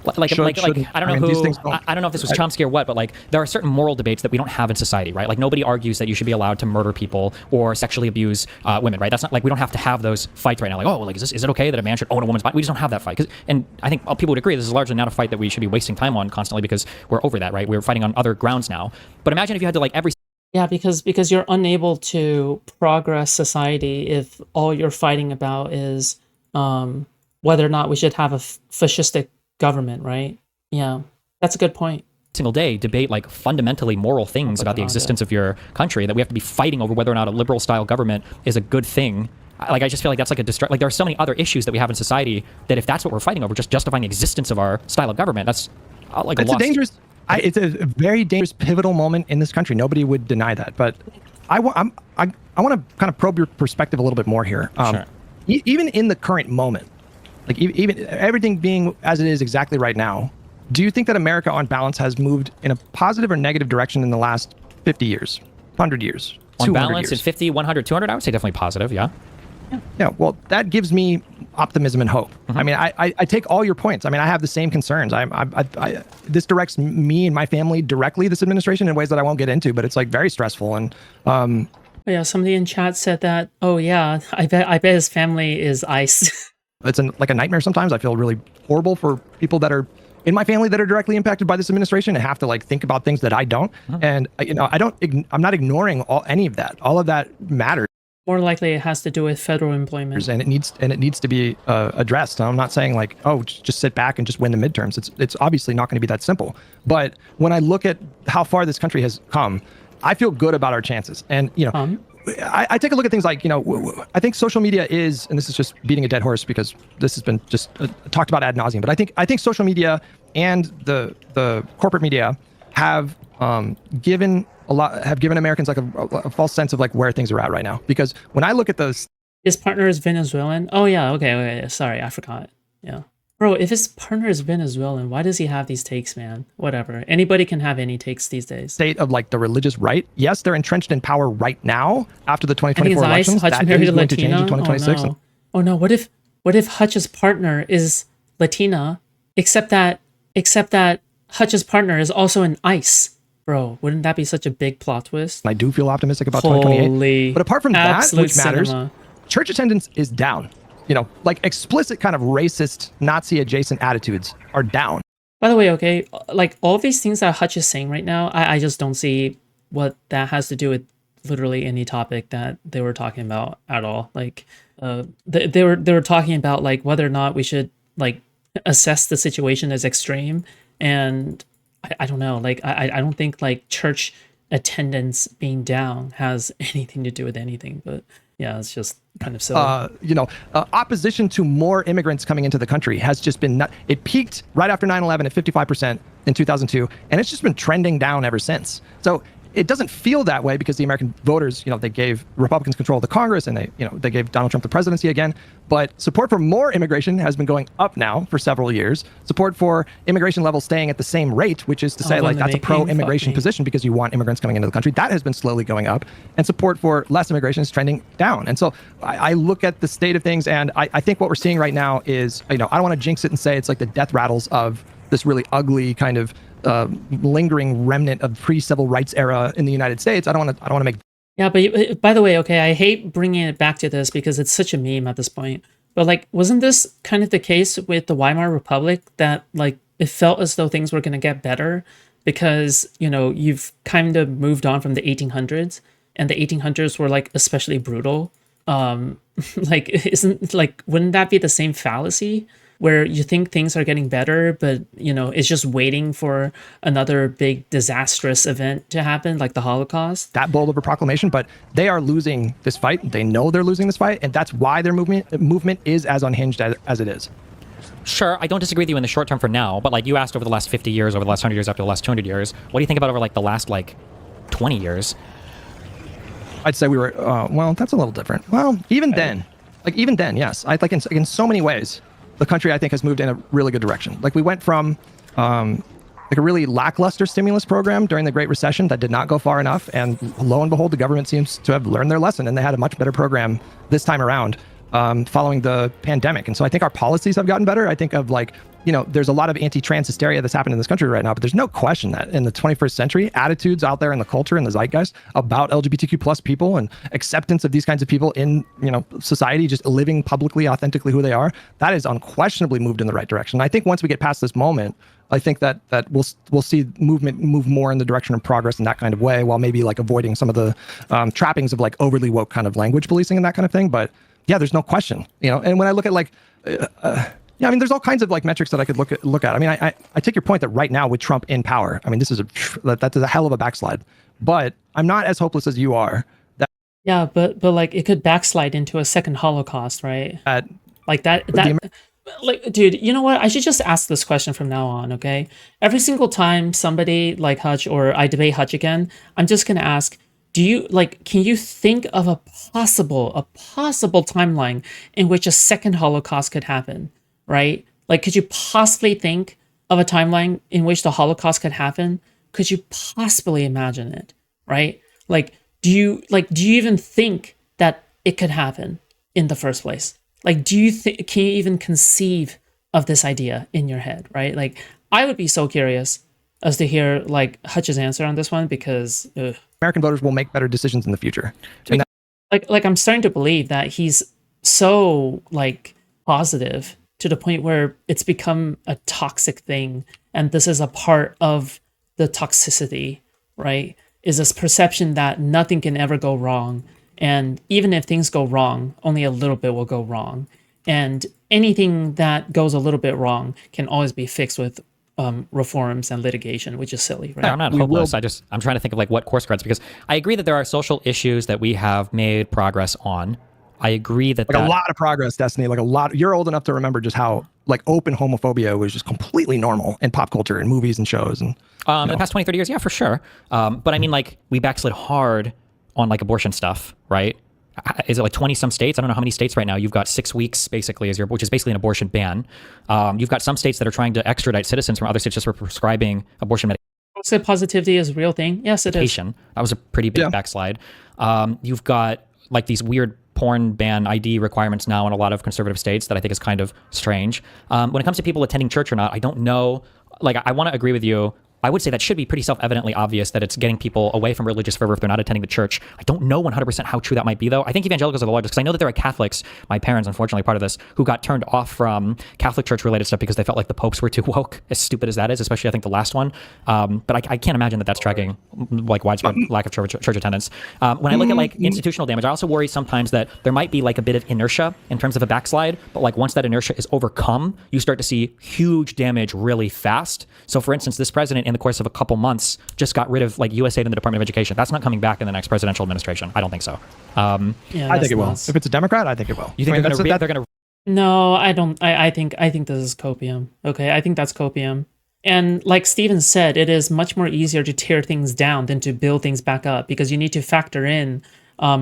I don't know if this was Chomsky or what, but there are certain moral debates that we don't have in society, right? Like nobody argues that you should be allowed to murder people or sexually abuse women, right? That's not we don't have to have those fights right now. Is it okay that a man should own a woman's body? We just don't have that fight. And I think people would agree this is largely not a fight that we should be wasting time on constantly because we're over that, right? We're fighting on other grounds now. But imagine if you had to every... Yeah, because you're unable to progress society if all you're fighting about is whether or not we should have a fascistic government, right? Yeah, that's a good point. Single day debate fundamentally moral things about the existence of your country, that we have to be fighting over whether or not a liberal style government is a good thing. I just feel like that's there are so many other issues that we have in society that if that's what we're fighting over, just justifying the existence of our style of government, that's it's a very dangerous pivotal moment in this country. Nobody would deny that, but I want to kind of probe your perspective a little bit more here. Sure. Even in the current moment, even everything being as it is exactly right now, do you think that America on balance has moved in a positive or negative direction in the last 50 years, 100 years, on 200 balance years? In 50, 100, 200, I would say definitely positive, yeah. Yeah, well, that gives me optimism and hope. Mm-hmm. I mean, I take all your points. I mean, I have the same concerns. This directs me and my family directly, this administration, in ways that I won't get into, but it's very stressful. And yeah, somebody in chat said that, oh yeah, I bet his family is ICE. It's a nightmare sometimes. I feel really horrible for people that are in my family that are directly impacted by this administration and have to think about things that I don't. And I'm not ignoring any of that. All of that matters. More likely it has to do with federal employment. And it needs to be addressed. And I'm not saying just sit back and just win the midterms. It's obviously not going to be that simple. But when I look at how far this country has come, I feel good about our chances. And I take a look at things I think social media is, and this is just beating a dead horse because this has been just talked about ad nauseum, but I think social media and the corporate media have given Americans a false sense of where things are at right now. Because when I look at those... His partner is Venezuelan? Oh yeah, okay, sorry, I forgot. Yeah. Bro, if his partner is Venezuelan, why does he have these takes, man? Whatever. Anybody can have any takes these days. State of like the religious right. Yes, they're entrenched in power right now after the I think 2024 it's Ice. elections. Hutch That married is a going to change in Latina. 2026. Oh no. Oh no. What if Hutch's partner is Latina, except that Hutch's partner is also an ICE? Bro, wouldn't that be such a big plot twist? I do feel optimistic about Holy 2028. But apart from that, absolute which matters, cinema. church attendance is down. Like explicit kind of racist, Nazi adjacent attitudes are down. By the way, okay, like all of these things that Hutch is saying right now, I just don't see what that has to do with literally any topic that they were talking about at all. Like, they were talking about like whether or not we should like assess the situation as extreme, and I don't know. Like, I don't think like church attendance being down has anything to do with anything. But yeah, it's just kind of silly. Opposition to more immigrants coming into the country has just been it peaked right after 9/11 at 55% in 2002, and it's just been trending down ever since. So it doesn't feel that way because the American voters, they gave Republicans control of the Congress, and they gave Donald Trump the presidency again. But support for more immigration has been going up now for several years. Support for immigration levels staying at the same rate, which is to say like that's a pro-immigration position because you want immigrants coming into the country. That has been slowly going up, and support for less immigration is trending down. And so I look at the state of things, and I think what we're seeing right now is, I don't want to jinx it and say it's like the death rattles of this really ugly kind of lingering remnant of pre-civil rights era in the United States. I don't want to make. Yeah, but by the way, okay, I hate bringing it back to this because it's such a meme at this point. But like, wasn't this kind of the case with the Weimar Republic that like it felt as though things were going to get better because you've kind of moved on from the 1800s, and the 1800s were like especially brutal. Like, wouldn't that be the same fallacy? Where you think things are getting better, but it's just waiting for another big disastrous event to happen, like the Holocaust. That bold of a proclamation, but they are losing this fight. They know they're losing this fight, and that's why their movement is as unhinged as it is. Sure, I don't disagree with you in the short term for now, but like you asked over the last 50 years, over the last 100 years, up to the last 200 years, what do you think about over like the last like 20 years? I'd say we were, well, that's a little different. Well, even then, yes. I like in so many ways, the country, I think, has moved in a really good direction. Like we went from like a really lackluster stimulus program during the Great Recession that did not go far enough. And lo and behold, the government seems to have learned their lesson, and they had a much better program this time around following the pandemic. And so I think our policies have gotten better. I think of like, there's a lot of anti-trans hysteria that's happening in this country right now, but there's no question that in the 21st century, attitudes out there in the culture and the zeitgeist about LGBTQ plus people and acceptance of these kinds of people in, society, just living publicly, authentically who they are, that is unquestionably moved in the right direction. And I think once we get past this moment, I think that we'll see movement move more in the direction of progress in that kind of way, while maybe like avoiding some of the trappings of like overly woke kind of language policing and that kind of thing. But yeah, there's no question, and when I look at like, yeah, I mean, there's all kinds of like metrics that I could look at. I mean, I take your point that right now with Trump in power, I mean, this is that is a hell of a backslide. But I'm not as hopeless as you are. Yeah, but like it could backslide into a second Holocaust, right? Like that. Like, dude, you know what? I should just ask this question from now on, okay? Every single time somebody like Hutch or I debate Hutch again, I'm just gonna ask, can you think of a possible timeline in which a second Holocaust could happen? Right? Like, could you possibly think of a timeline in which the Holocaust could happen? Could you possibly imagine it? Right? Like, do you even think that it could happen in the first place? Like, can you even conceive of this idea in your head? Right? Like, I would be so curious as to hear like Hutch's answer on this one, because American voters will make better decisions in the future. Like I'm starting to believe that he's so like positive to the point where it's become a toxic thing, and this is a part of the toxicity, right? Is this perception that nothing can ever go wrong, and even if things go wrong, only a little bit will go wrong, and anything that goes a little bit wrong can always be fixed with reforms and litigation, which is silly, right? No, I'm not hopeless. I'm trying to think of like what course corrects, because I agree that there are social issues that we have made progress on. I agree that a lot of progress, Destiny. Like a lot. You're old enough to remember just how like open homophobia was just completely normal in pop culture and movies and shows. And in the past 20, 30 years, yeah, for sure. But I mean, like we backslid hard on like abortion stuff, right? is it like 20 some states? I don't know how many states right now. You've got 6 weeks basically which is basically an abortion ban. You've got some states that are trying to extradite citizens from other states just for prescribing abortion medication. Say positivity is a real thing. Yes, it is. That was a pretty big backslide. You've got like these weird porn ban ID requirements now in a lot of conservative states that I think is kind of strange. When it comes to people attending church or not, I don't know. Like, I want to agree with you. I would say that should be pretty self-evidently obvious that it's getting people away from religious fervor if they're not attending the church. I don't know 100% how true that might be, though. I think evangelicals are the largest, because I know that there are Catholics, my parents, unfortunately, part of this, who got turned off from Catholic church-related stuff because they felt like the popes were too woke, as stupid as that is, especially, I think, the last one. But I can't imagine that that's tracking, like, widespread lack of church attendance. When I look at, like, institutional damage, I also worry sometimes that there might be, like, a bit of inertia in terms of a backslide, but, like, once that inertia is overcome, you start to see huge damage really fast. So, for instance, this president, in the course of a couple months, just got rid of like USAID and the Department of Education. That's not coming back in the next presidential administration. I don't think so. I think it will. If it's a Democrat, I think it will. You think they're going to? No, I don't. I think this is copium. Okay, I think that's copium. And like Steven said, it is much more easier to tear things down than to build things back up, because you need to factor in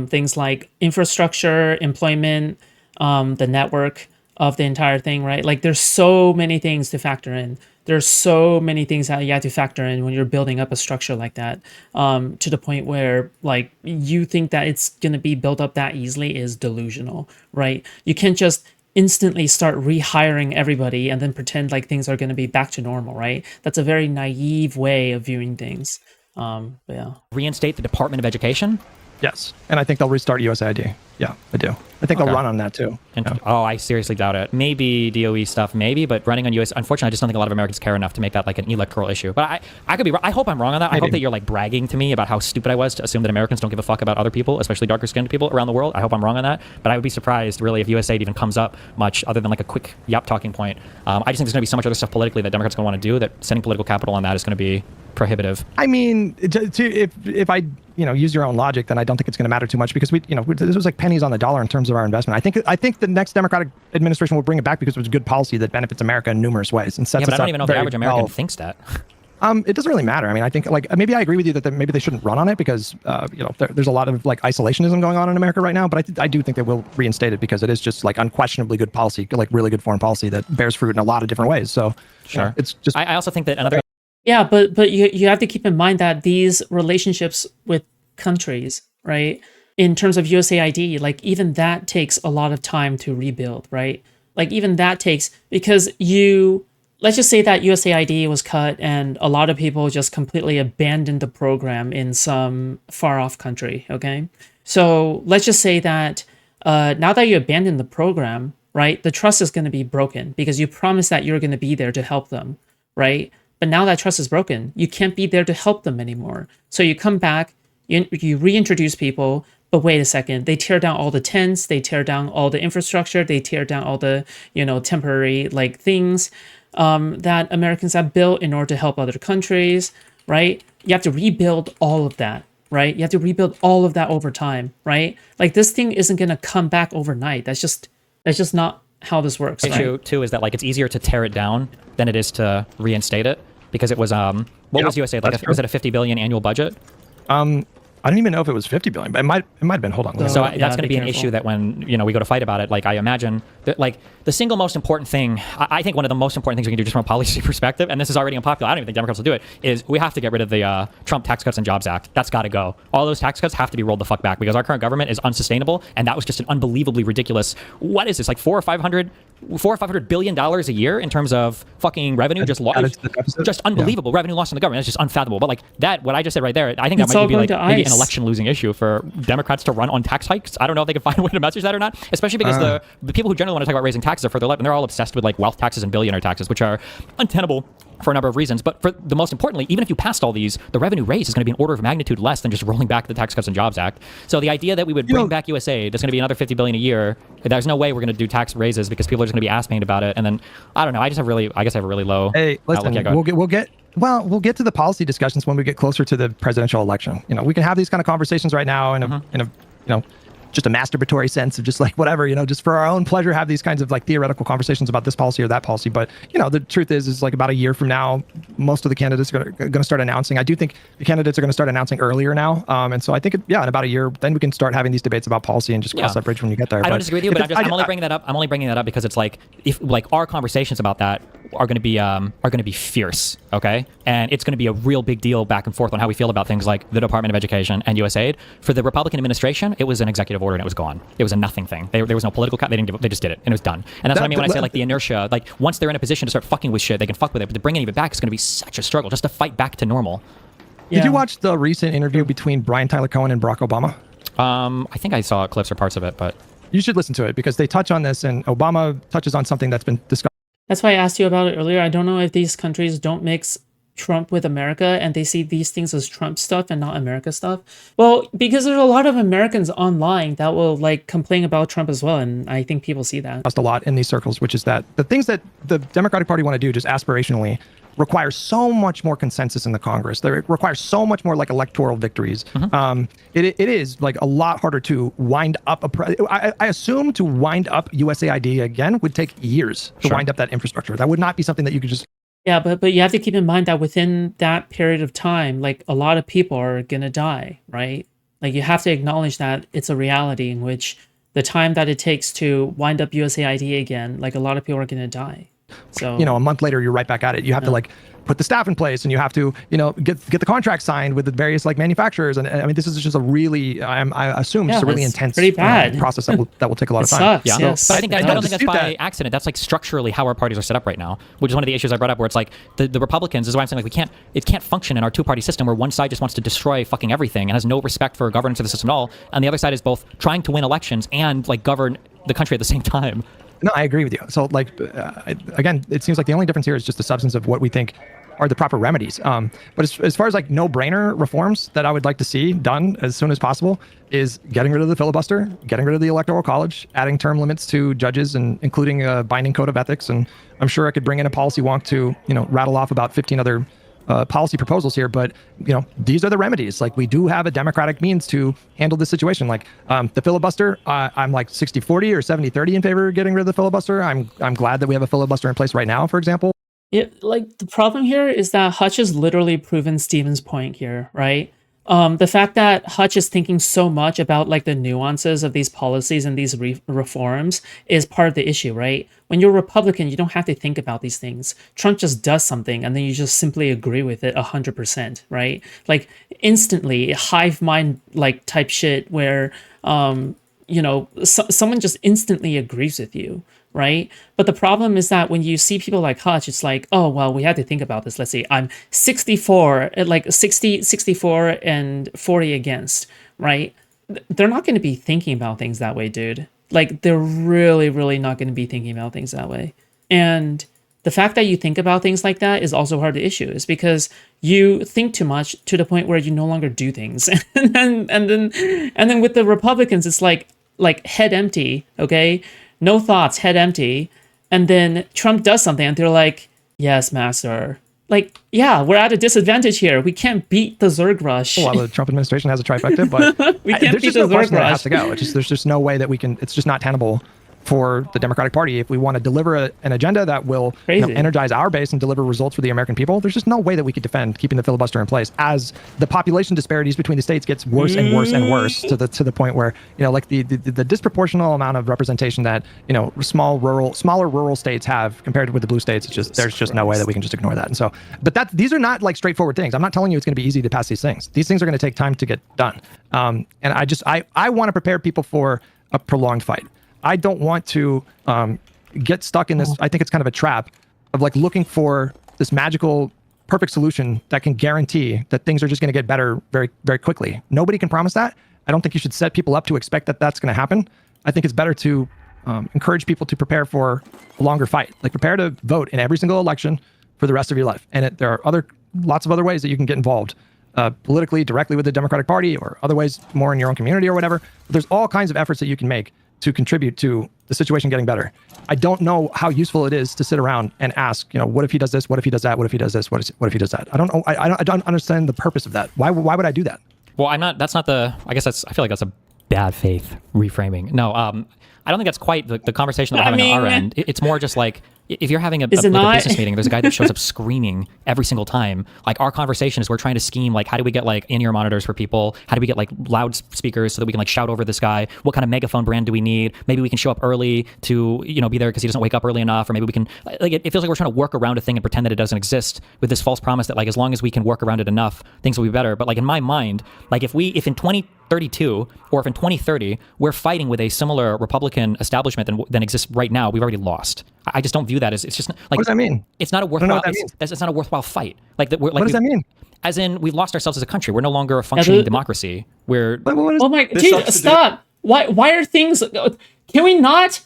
things like infrastructure, employment, the network of the entire thing, right? Like there's so many things to factor in. There's so many things that you have to factor in when you're building up a structure like that, to the point where like you think that it's going to be built up that easily is delusional, right? You can't just instantly start rehiring everybody and then pretend like things are going to be back to normal, right? That's a very naive way of viewing things. But yeah. Reinstate the Department of Education? Yes. And I think they'll restart USAID. Yeah, I do. I think they'll run on that too. Yeah. Oh, I seriously doubt it. Maybe DOE stuff, maybe, but running on US, unfortunately, I just don't think a lot of Americans care enough to make that like an electoral issue. But I could be wrong. I hope I'm wrong on that. Maybe. I hope that you're like bragging to me about how stupid I was to assume that Americans don't give a fuck about other people, especially darker skinned people around the world. I hope I'm wrong on that. But I would be surprised really if USAID even comes up much other than like a quick yap talking point. I just think there's going to be so much other stuff politically that Democrats are going to want to do that sending political capital on that is going to be prohibitive. I mean, if I use your own logic, then I don't think it's going to matter too much, because this was like pennies on the dollar in terms of our investment. I think the next Democratic administration will bring it back because it was good policy that benefits America in numerous ways and sets us up. But I don't even know if the average American thinks that. It doesn't really matter. I mean, I think like maybe I agree with you that maybe they shouldn't run on it because there's a lot of like isolationism going on in America right now. But I do think they will reinstate it because it is just like unquestionably good policy, like really good foreign policy that bears fruit in a lot of different ways. So sure, it's just. I also think that another. Yeah, but you have to keep in mind that these relationships with countries, right, in terms of USAID, like even that takes a lot of time to rebuild, right? Like even that takes, because let's just say that USAID was cut and a lot of people just completely abandoned the program in some far off country, okay? So let's just say that now that you abandon the program, right, the trust is going to be broken because you promised that you're going to be there to help them, right? But now that trust is broken, you can't be there to help them anymore. So you come back, you reintroduce people, but wait a second, they tear down all the tents, they tear down all the infrastructure, they tear down all the, temporary like things that Americans have built in order to help other countries, right? You have to rebuild all of that, right? You have to rebuild all of that over time, right? Like this thing isn't going to come back overnight. That's just not how this works. Issue too is that like it's easier to tear it down than it is to reinstate it, because it was what was USA like? Was it a $50 billion annual budget? I don't even know if it was 50 billion, but it might have been. Hold on. So that's going to be an issue that when we go to fight about it, like I imagine that like the single most important thing, I think one of the most important things we can do just from a policy perspective, and this is already unpopular, I don't even think Democrats will do it, is we have to get rid of the Trump Tax Cuts and Jobs Act. That's got to go. All those tax cuts have to be rolled the fuck back because our current government is unsustainable, and that was just an unbelievably ridiculous. What is this, like $400 or $500 billion a year in terms of fucking revenue, just unbelievable revenue lost in the government. It's just unfathomable. But like that, what I just said right there, I think that might be like maybe an election losing issue for Democrats to run on tax hikes. I don't know if they can find a way to message that or not, especially because the people who generally want to talk about raising taxes are further left, and they're all obsessed with like wealth taxes and billionaire taxes, which are untenable for a number of reasons. But for the most importantly, even if you passed all these, the revenue raise is going to be an order of magnitude less than just rolling back the Tax Cuts and Jobs Act. So the idea that we would bring back USAID, there's going to be another $50 billion a year. There's no way we're going to do tax raises because people are just going to be ass-paying about it. And then I don't know. I have a really low. Hey, listen, we'll get to the policy discussions when we get closer to the presidential election. We can have these kind of conversations right now in a just a masturbatory sense of just like whatever, just for our own pleasure, have these kinds of like theoretical conversations about this policy or that policy. But the truth is like about a year from now, most of the candidates are going to start announcing. I do think the candidates are going to start announcing earlier now, and so I think in about a year, then we can start having these debates about policy and just cross that bridge when you get there. I don't disagree with you, but I'm only bringing that up. I'm only bringing that up because it's like if like our conversations about that are going to be fierce, okay? And it's going to be a real big deal back and forth on how we feel about things like the Department of Education and USAID. For the Republican administration, it was an executive order and it was gone. It was a nothing thing. There was no political cut. They just did it and it was done. And that's what I mean when I say like the inertia. Like once they're in a position to start fucking with shit, they can fuck with it. But to bring any of it back is going to be such a struggle just to fight back to normal. Yeah. Did you watch the recent interview between Brian Tyler Cohen and Barack Obama? I think I saw clips or parts of it, but you should listen to it because they touch on this, and Obama touches on something that's been discussed. That's why I asked you about it earlier. I don't know if these countries don't mix Trump with America and they see these things as Trump stuff and not America stuff. Well, because there's a lot of Americans online that will like complain about Trump as well. And I think people see that. A lot in these circles, which is that the things that the Democratic Party want to do just aspirationally require so much more consensus in the Congress. They require so much more like electoral victories. It is like a lot harder to wind up I assume to wind up USAID again would take years to wind up that infrastructure. That would not be something that you could just. Yeah, but you have to keep in mind that within that period of time, like a lot of people are gonna die, right? Like you have to acknowledge that it's a reality in which the time that it takes to wind up USAID again, like a lot of people are gonna die. So a month later you're right back at it. You have to like put the staff in place, and you have to get the contract signed with the various like manufacturers. And I mean, this is just a really I assume just a really intense process that will take a lot of time. Sucks, yes. But I don't think that's by accident. That's like structurally how our parties are set up right now, which is one of the issues I brought up, where it's like the Republicans is why I'm saying like it can't function in our two-party system where one side just wants to destroy fucking everything and has no respect for governance of the system at all, and the other side is both trying to win elections and like govern the country at the same time. No, I agree with you. So like, again, it seems like the only difference here is just the substance of what we think are the proper remedies. But as far as like no-brainer reforms that I would like to see done as soon as possible is getting rid of the filibuster, getting rid of the Electoral College, adding term limits to judges, and including a binding code of ethics. And I'm sure I could bring in a policy wonk to, rattle off about 15 other policy proposals here, but these are the remedies. Like we do have a democratic means to handle this situation. Like the filibuster, I'm like 60-40 or 70-30 in favor of getting rid of the filibuster. I'm glad that we have a filibuster in place right now, for example. Like the problem here is that Hutch has literally proven Stephen's point here, right? The fact that Hutch is thinking so much about like the nuances of these policies and these reforms is part of the issue, right? When you're a Republican, you don't have to think about these things. Trump just does something and then you just simply agree with it 100%, right? Like instantly hive mind like type shit where, someone just instantly agrees with you. Right? But the problem is that when you see people like Hutch, it's like, oh, well, we had to think about this. Let's see, I'm 64 and 40 against, right? They're not going to be thinking about things that way, dude. Like, they're really, really not going to be thinking about things that way. And the fact that you think about things like that is also part of the issue, is because you think too much to the point where you no longer do things. and then with the Republicans, it's like head empty, okay? No thoughts, head empty. And then Trump does something and they're like, yes, master. Like, yeah, we're at a disadvantage here. We can't beat the Zerg rush. Well, the Trump administration has a trifecta, but there's just no question that it has to go. There's just no way that we can, it's just not tenable for the Democratic Party. If we want to deliver an agenda that will energize our base and deliver results for the American people, there's just no way that we could defend keeping the filibuster in place as the population disparities between the states gets worse and worse and worse to the point where, like the disproportional amount of representation that, smaller rural states have compared with the blue states, it's just, there's just no way that we can just ignore that. And so, but these are not like straightforward things. I'm not telling you it's going to be easy to pass these things. These things are going to take time to get done. And I want to prepare people for a prolonged fight. I don't want to get stuck in this. I think it's kind of a trap of like looking for this magical, perfect solution that can guarantee that things are just going to get better very, very quickly. Nobody can promise that. I don't think you should set people up to expect that that's going to happen. I think it's better to encourage people to prepare for a longer fight. Like prepare to vote in every single election for the rest of your life. And there are lots of other ways that you can get involved. Politically, directly with the Democratic Party, or other ways more in your own community or whatever. But there's all kinds of efforts that you can make to contribute to the situation getting better. I don't know how useful it is to sit around and ask, what if he does this? What if he does that? What if he does this? What if he does that? I don't know. I don't understand the purpose of that. Why would I do that? Well, I feel like that's a bad faith reframing. No, I don't think that's quite the conversation that we're having on our end. It's more just like, if you're having a business meeting, there's a guy that shows up screaming every single time. Like, our conversation is we're trying to scheme, like, how do we get like in-ear monitors for people? How do we get like loudspeakers so that we can like shout over this guy? What kind of megaphone brand do we need? Maybe we can show up early to, be there because he doesn't wake up early enough, or maybe we can, like, it feels like we're trying to work around a thing and pretend that it doesn't exist with this false promise that like, as long as we can work around it enough, things will be better. But like, in my mind, like, if in 2032 or if in 2030 we're fighting with a similar Republican establishment than exists right now, we've already lost. I just don't view that as, it's just like, what does that mean? It's not a worthwhile. It's not a worthwhile fight. Like that. What does that mean? As in, we've lost ourselves as a country. We're no longer a functioning democracy. Oh my! Dude, stop! Why are things? Can we not?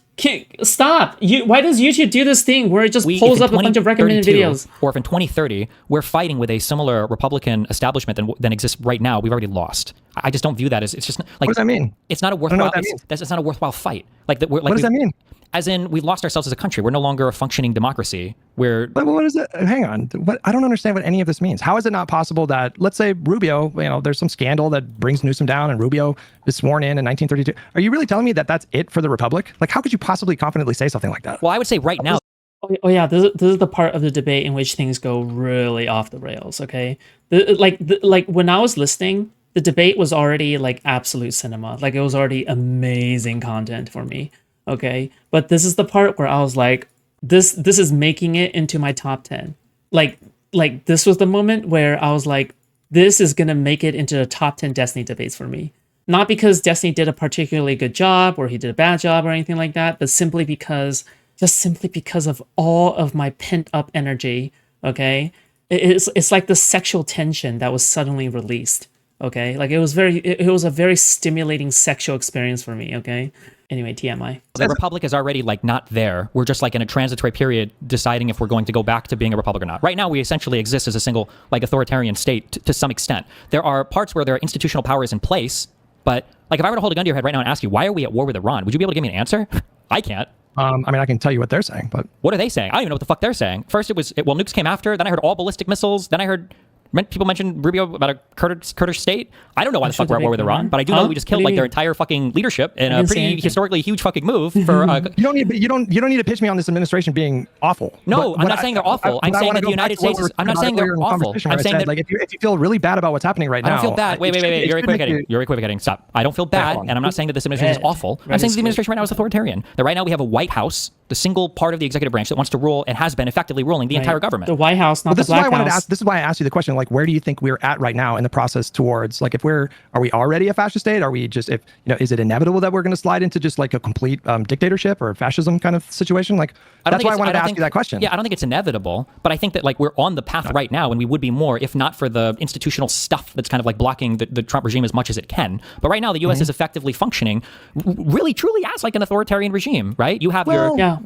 Stop! Why does YouTube do this thing where it just pulls up a bunch of recommended videos? Or if in 2030 we're fighting with a similar Republican establishment than exists right now, we've already lost. I just don't view that as, it's just like, what does that mean? It's not a worthwhile. It's not a worthwhile fight. Like that. What does that mean? As in, we've lost ourselves as a country. We're no longer a functioning democracy. What is it? Hang on. I don't understand what any of this means. How is it not possible that, let's say Rubio, there's some scandal that brings Newsom down and Rubio is sworn in 1932. Are you really telling me that that's it for the Republic? Like, how could you possibly confidently say something like that? Well, I would say right now. Oh yeah, this is the part of the debate in which things go really off the rails, okay? Like when I was listening, the debate was already like absolute cinema. Like, it was already amazing content for me. Okay, but this is the part where I was like, this is making it into my top 10. Like this was the moment where I was like, this is gonna make it into the top 10 Destiny debates for me. Not because Destiny did a particularly good job or he did a bad job or anything like that, but simply because of all of my pent up energy. Okay, it's like the sexual tension that was suddenly released. Okay, like it was a very stimulating sexual experience for me. Okay. Anyway, TMI. The Republic is already like not there. We're just like in a transitory period deciding if we're going to go back to being a Republic or not. Right now, we essentially exist as a single like authoritarian state to some extent. There are parts where there are institutional powers in place, but like if I were to hold a gun to your head right now and ask you, why are we at war with Iran? Would you be able to give me an answer? I can't. I mean, I can tell you what they're saying, but... What are they saying? I don't even know what the fuck they're saying. First, nukes came after, then I heard all ballistic missiles, then I heard... People mentioned Rubio about a Kurdish state. I don't know why the fuck we're at war with Iran, but I do know that we just killed like their entire fucking leadership in a pretty historically huge fucking move. For you don't need to pitch me on this administration being awful. No, I'm not saying they're awful. I'm saying that the United States is. I'm not saying they're awful. I'm saying that like if you feel really bad about what's happening right now. I don't feel bad. Wait. You're equivocating. You're equivocating. Stop. I don't feel bad, and I'm not saying that this administration is awful. I'm saying the administration right now is authoritarian. That right now we have a White House, the single part of the executive branch that wants to rule and has been effectively ruling the entire government. The White House, not the Black House. This is why I asked you the question. Like, where do you think we're at right now in the process towards, like, are we already a fascist state? Are we just, is it inevitable that we're going to slide into just like a complete dictatorship or fascism kind of situation? Like, that's why I wanted to ask you that question. Yeah, I don't think it's inevitable, but I think that like we're on the path right now, and we would be more if not for the institutional stuff that's kind of like blocking the Trump regime as much as it can. But right now, the U.S. is effectively functioning really, truly as like an authoritarian regime, right? You have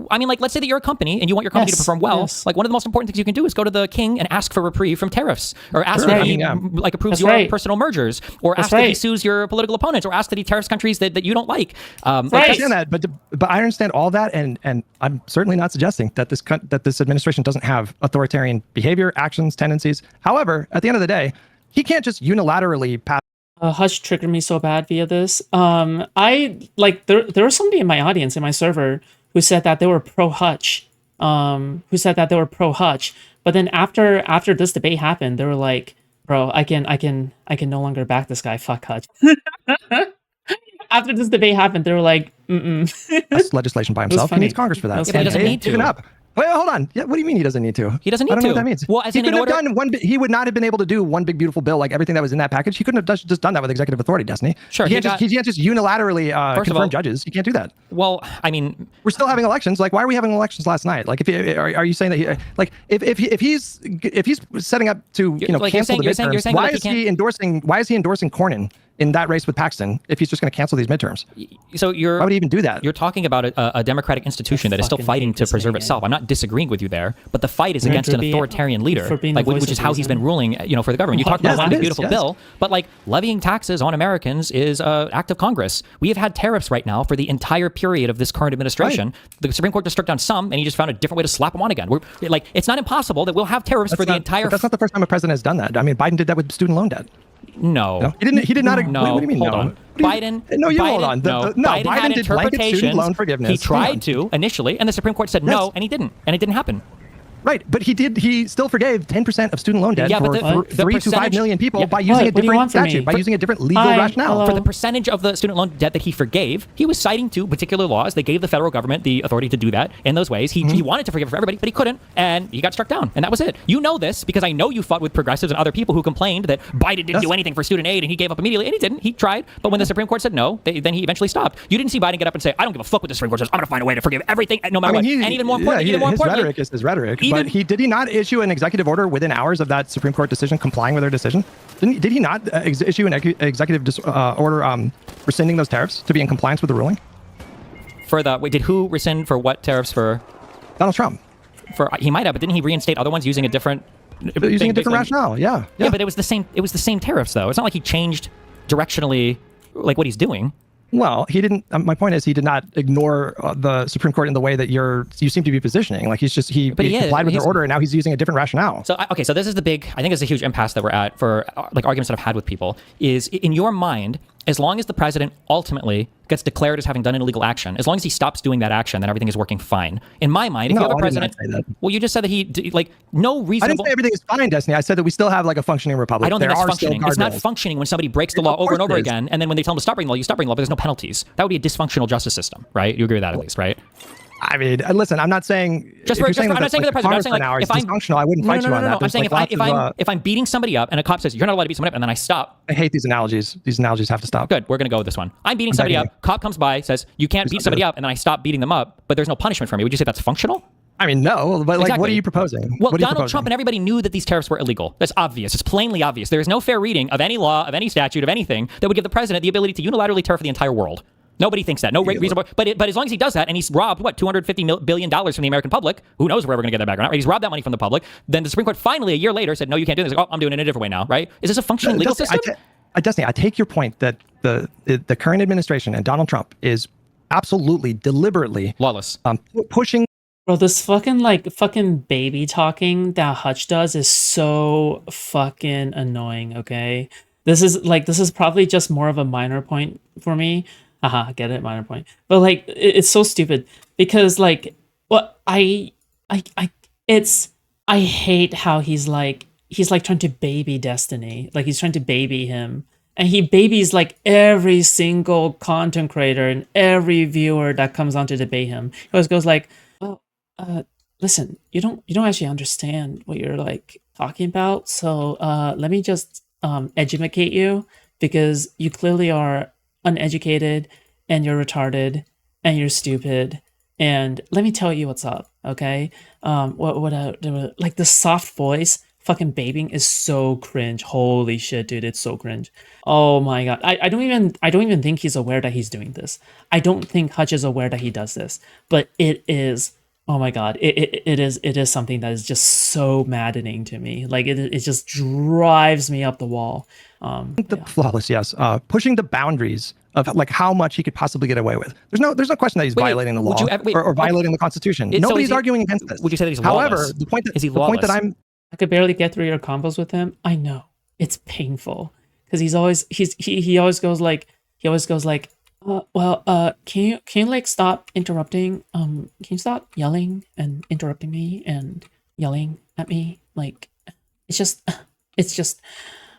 I mean, like, let's say that you're a company and you want your company to perform well. Yes. Like, one of the most important things you can do is go to the king and ask for reprieve from tariffs, or ask that he like approves your personal mergers, or ask that he sues your political opponents, or ask that he tariffs countries that you don't like. I understand that, but I understand all that, and I'm certainly not suggesting that this administration doesn't have authoritarian behavior, actions, tendencies. However, at the end of the day, he can't just unilaterally pass. Hutch triggered me so bad via this. I like there was somebody in my audience in my server who said that they were pro Hutch. But then after this debate happened, they were like, "Bro, I can no longer back this guy. Fuck Hutch." After this debate happened, they were like, That's legislation by himself. He needs Congress for that. Yeah, he doesn't need to. Even up. Wait, hold on. Yeah, what do you mean he doesn't need to? He doesn't need to. I don't know what that means. Well, as he in couldn't order... have done he would not have been able to do one big beautiful bill like everything that was in that package. He couldn't have just done that with executive authority, Destiny. Sure. He can't just unilaterally confirm judges. He can't do that. Well, I mean, we're still having elections. Like, why are we having elections last night? Like, are you saying that if he's setting up to cancel the midterms, why is he endorsing Cornyn in that race with Paxton if he's just going to cancel these midterms? So why would he even do that? You're talking about a democratic institution that is still fighting to preserve itself. I'm not disagreeing with you there, but the fight is against an authoritarian leader, like, which is how he's been ruling, for the government. You talked about one big beautiful bill, but like levying taxes on Americans is an act of Congress. We have had tariffs right now for the entire period of this current administration. Right. The Supreme Court just struck down some, and he just found a different way to slap them on again. It's not impossible that we'll have tariffs for the entire. But that's not the first time a president has done that. I mean, Biden did that with student loan debt. No. He didn't. He did not. No. What do you mean? Hold no. on. Biden. No, you Biden, hold on. No, Biden had did blanket student interpretations. loan forgiveness. He tried to initially, and the Supreme Court said no, and he didn't, and it didn't happen. Right, but he did. He still forgave 10% of student loan debt for 3 to 5 million people by using a different statute, by using a different legal rationale. Hello. For the percentage of the student loan debt that he forgave, he was citing to particular laws. They gave the federal government the authority to do that in those ways. He wanted to forgive for everybody, but he couldn't, and he got struck down, and that was it. You know this because I know you fought with progressives and other people who complained that Biden didn't do anything for student aid, and he gave up immediately, and he didn't. He tried, but when the Supreme Court said no, then he eventually stopped. You didn't see Biden get up and say, "I don't give a fuck what the Supreme Court says. I'm going to find a way to forgive everything, no matter what." And even more importantly, his rhetoric is his rhetoric. But did he not issue an executive order within hours of that Supreme Court decision, complying with their decision? Did he not issue an executive order rescinding those tariffs to be in compliance with the ruling? Did who rescind for what tariffs for? Donald Trump. He might have, but didn't he reinstate other ones using a different? Using a different rationale, yeah. Yeah, but it was the same. It was the same tariffs, though. It's not like he changed directionally, like what he's doing. Well, he didn't. My point is, he did not ignore the Supreme Court in the way that you seem to be positioning. Like he complied with their order, and now he's using a different rationale. So so this is the big. I think it's a huge impasse that we're at for like arguments that I've had with people. Is in your mind, as long as the president ultimately gets declared as having done an illegal action, as long as he stops doing that action, then everything is working fine. In my mind, if you have a president, I did not say that. Well, you just said that no reasonable. I didn't say everything is fine, Destiny. I said that we still have like a functioning republic. I don't think that's functioning. It's not functioning when somebody breaks the law over and over again, and then when they tell them to stop breaking the law, you stop breaking the law, but there's no penalties. That would be a dysfunctional justice system, right? You agree with that at least, right? I mean, listen, I'm not saying I'm not saying for the president. I'm saying like, if I'm dysfunctional, I wouldn't fight you on that. I'm saying if I'm beating somebody up and a cop says you're not allowed to beat somebody up, and then I stop. I hate these analogies. These analogies have to stop. Good, we're gonna go with this one. I'm beating somebody up. Cop comes by, says you can't beat somebody up, and then I stop beating them up, but there's no punishment for me. Would you say that's functional? I mean, no, but like, what are you proposing? Well, Donald Trump and everybody knew that these tariffs were illegal. That's obvious. It's plainly obvious. There is no fair reading of any law, of any statute, of anything that would give the president the ability to unilaterally tariff the entire world. Nobody thinks that. No reasonable. But as long as he does that, and he's robbed $250 billion from the American public, who knows if we're ever going to get that back or not? Right? He's robbed that money from the public. Then the Supreme Court finally a year later said, no, you can't do this. Like, I'm doing it in a different way now, right? Is this a functional legal system? Destiny, I take your point that the current administration and Donald Trump is absolutely deliberately lawless, pushing. Bro, this fucking baby talking that Hutch does is so fucking annoying. Okay, this is probably just more of a minor point for me. Get it, minor point. But like, it's so stupid because like, what I hate how he's trying to baby Destiny. Like he's trying to baby him, and he babies like every single content creator and every viewer that comes on to debate him. He always goes like, well, listen, you don't actually understand what you're like talking about. So let me just educate you, because you clearly are uneducated and you're retarded and you're stupid, and let me tell you what's up, okay? Like the soft voice fucking babying is so cringe. Holy shit, dude, it's so cringe. Oh my god, I don't even think he's aware that he's doing this. I don't think Hutch is aware that he does this, but it is. Oh my god, it is something that is just so maddening to me. Like it just drives me up the wall. Flawless, yes. Pushing the boundaries of like how much he could possibly get away with. There's no question that he's violating the law or violating the Constitution. Nobody's arguing against this. Would you say that he's lawless? However, the point that I could barely get through your combos with him. I know it's painful because he always goes like. Can you like stop interrupting? Can you stop yelling and interrupting me and yelling at me? Like, it's just,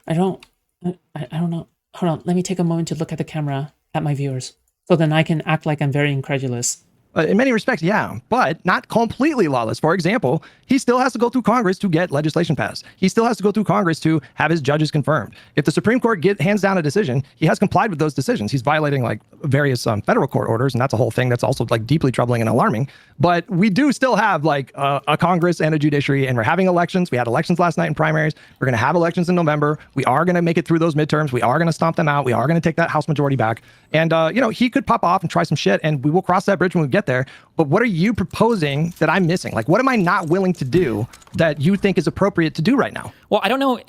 I don't know. Hold on, let me take a moment to look at the camera at my viewers, so then I can act like I'm very incredulous. In many respects, yeah, but not completely lawless. For example, he still has to go through Congress to get legislation passed. He still has to go through Congress to have his judges confirmed. If the Supreme Court hands down a decision, he has complied with those decisions. He's violating like various federal court orders, and that's a whole thing that's also like deeply troubling and alarming. But we do still have like a Congress and a judiciary, and we're having elections. We had elections last night in primaries. We're going to have elections in November. We are going to make it through those midterms. We are going to stomp them out. We are going to take that House majority back. And, he could pop off and try some shit, and we will cross that bridge when we get there. But what are you proposing that I'm missing? Like, what am I not willing to do that you think is appropriate to do right now? Well, I don't know.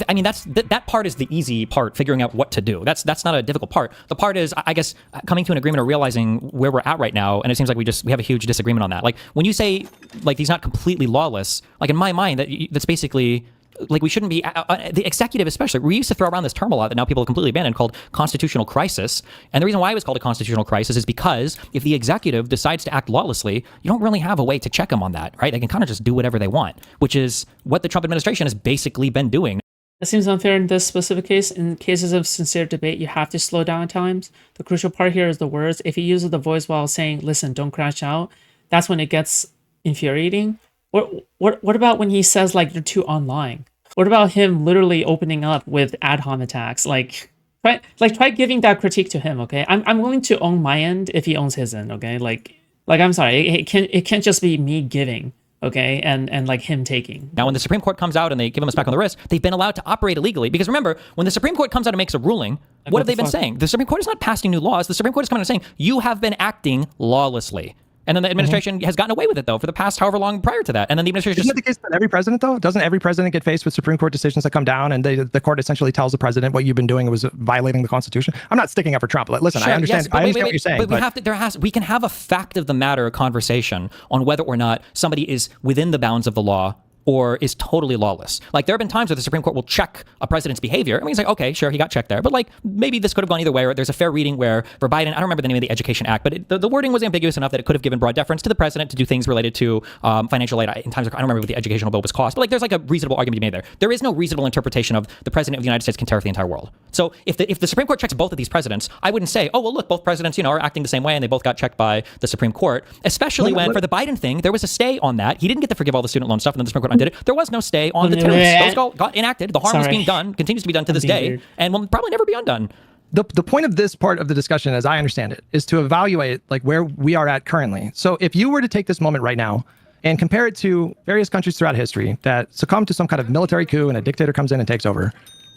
I mean, that part is the easy part, figuring out what to do. That's not a difficult part. The part is, I guess, coming to an agreement or realizing where we're at right now. And it seems like we have a huge disagreement on that. Like when you say like he's not completely lawless, like in my mind, that's basically like we shouldn't be the executive, especially. We used to throw around this term a lot that now people have completely abandoned, called constitutional crisis. And the reason why it was called a constitutional crisis is because if the executive decides to act lawlessly, you don't really have a way to check them on that, right? They can kind of just do whatever they want, which is what the Trump administration has basically been doing. It seems unfair in this specific case. In cases of sincere debate, you have to slow down at times. The crucial part here is the words. If he uses the voice while saying, listen, don't crash out, that's when it gets infuriating. What about when he says, like, you're too online? What about him literally opening up with ad hom attacks? Try giving that critique to him, okay? I'm willing to own my end if he owns his end, okay? Like I'm sorry, it can't just be me giving. Okay, and like him taking. Now, when the Supreme Court comes out and they give him a smack on the wrist, they've been allowed to operate illegally. Because remember, when the Supreme Court comes out and makes a ruling, what have they been saying? The Supreme Court is not passing new laws. The Supreme Court is coming out and saying, you have been acting lawlessly. And then the administration has gotten away with it, though, for the past however long prior to that. And then the administration Isn't that the case with every president, though? Doesn't every president get faced with Supreme Court decisions that come down and the court essentially tells the president what you've been doing was violating the Constitution? I'm not sticking up for Trump. Listen, sure, I understand. Yes, I understand what you're saying. But we can have a fact of the matter conversation on whether or not somebody is within the bounds of the law or is totally lawless. Like, there have been times where the Supreme Court will check a president's behavior. I mean, it's like, okay, sure, he got checked there. But like, maybe this could have gone either way. Or there's a fair reading where for Biden, I don't remember the name of the Education Act, but the wording was ambiguous enough that it could have given broad deference to the president to do things related to financial aid in times of, I don't remember what the educational bill was cost, but like, there's like a reasonable argument to be made there. There is no reasonable interpretation of the president of the United States can tariff the entire world. So if the Supreme Court checks both of these presidents, I wouldn't say, oh, well, look, both presidents, are acting the same way and they both got checked by the Supreme Court, especially when for the Biden thing, there was a stay on that. He didn't get to forgive all the student loan stuff and then the Supreme Court undid it. There was no stay on the tariffs. Those got enacted. The harm was being done, continues to be done to this day, and will probably never be undone. The point of this part of the discussion, as I understand it, is to evaluate like where we are at currently. So if you were to take this moment right now and compare it to various countries throughout history that succumb to some kind of military coup and a dictator comes in and takes over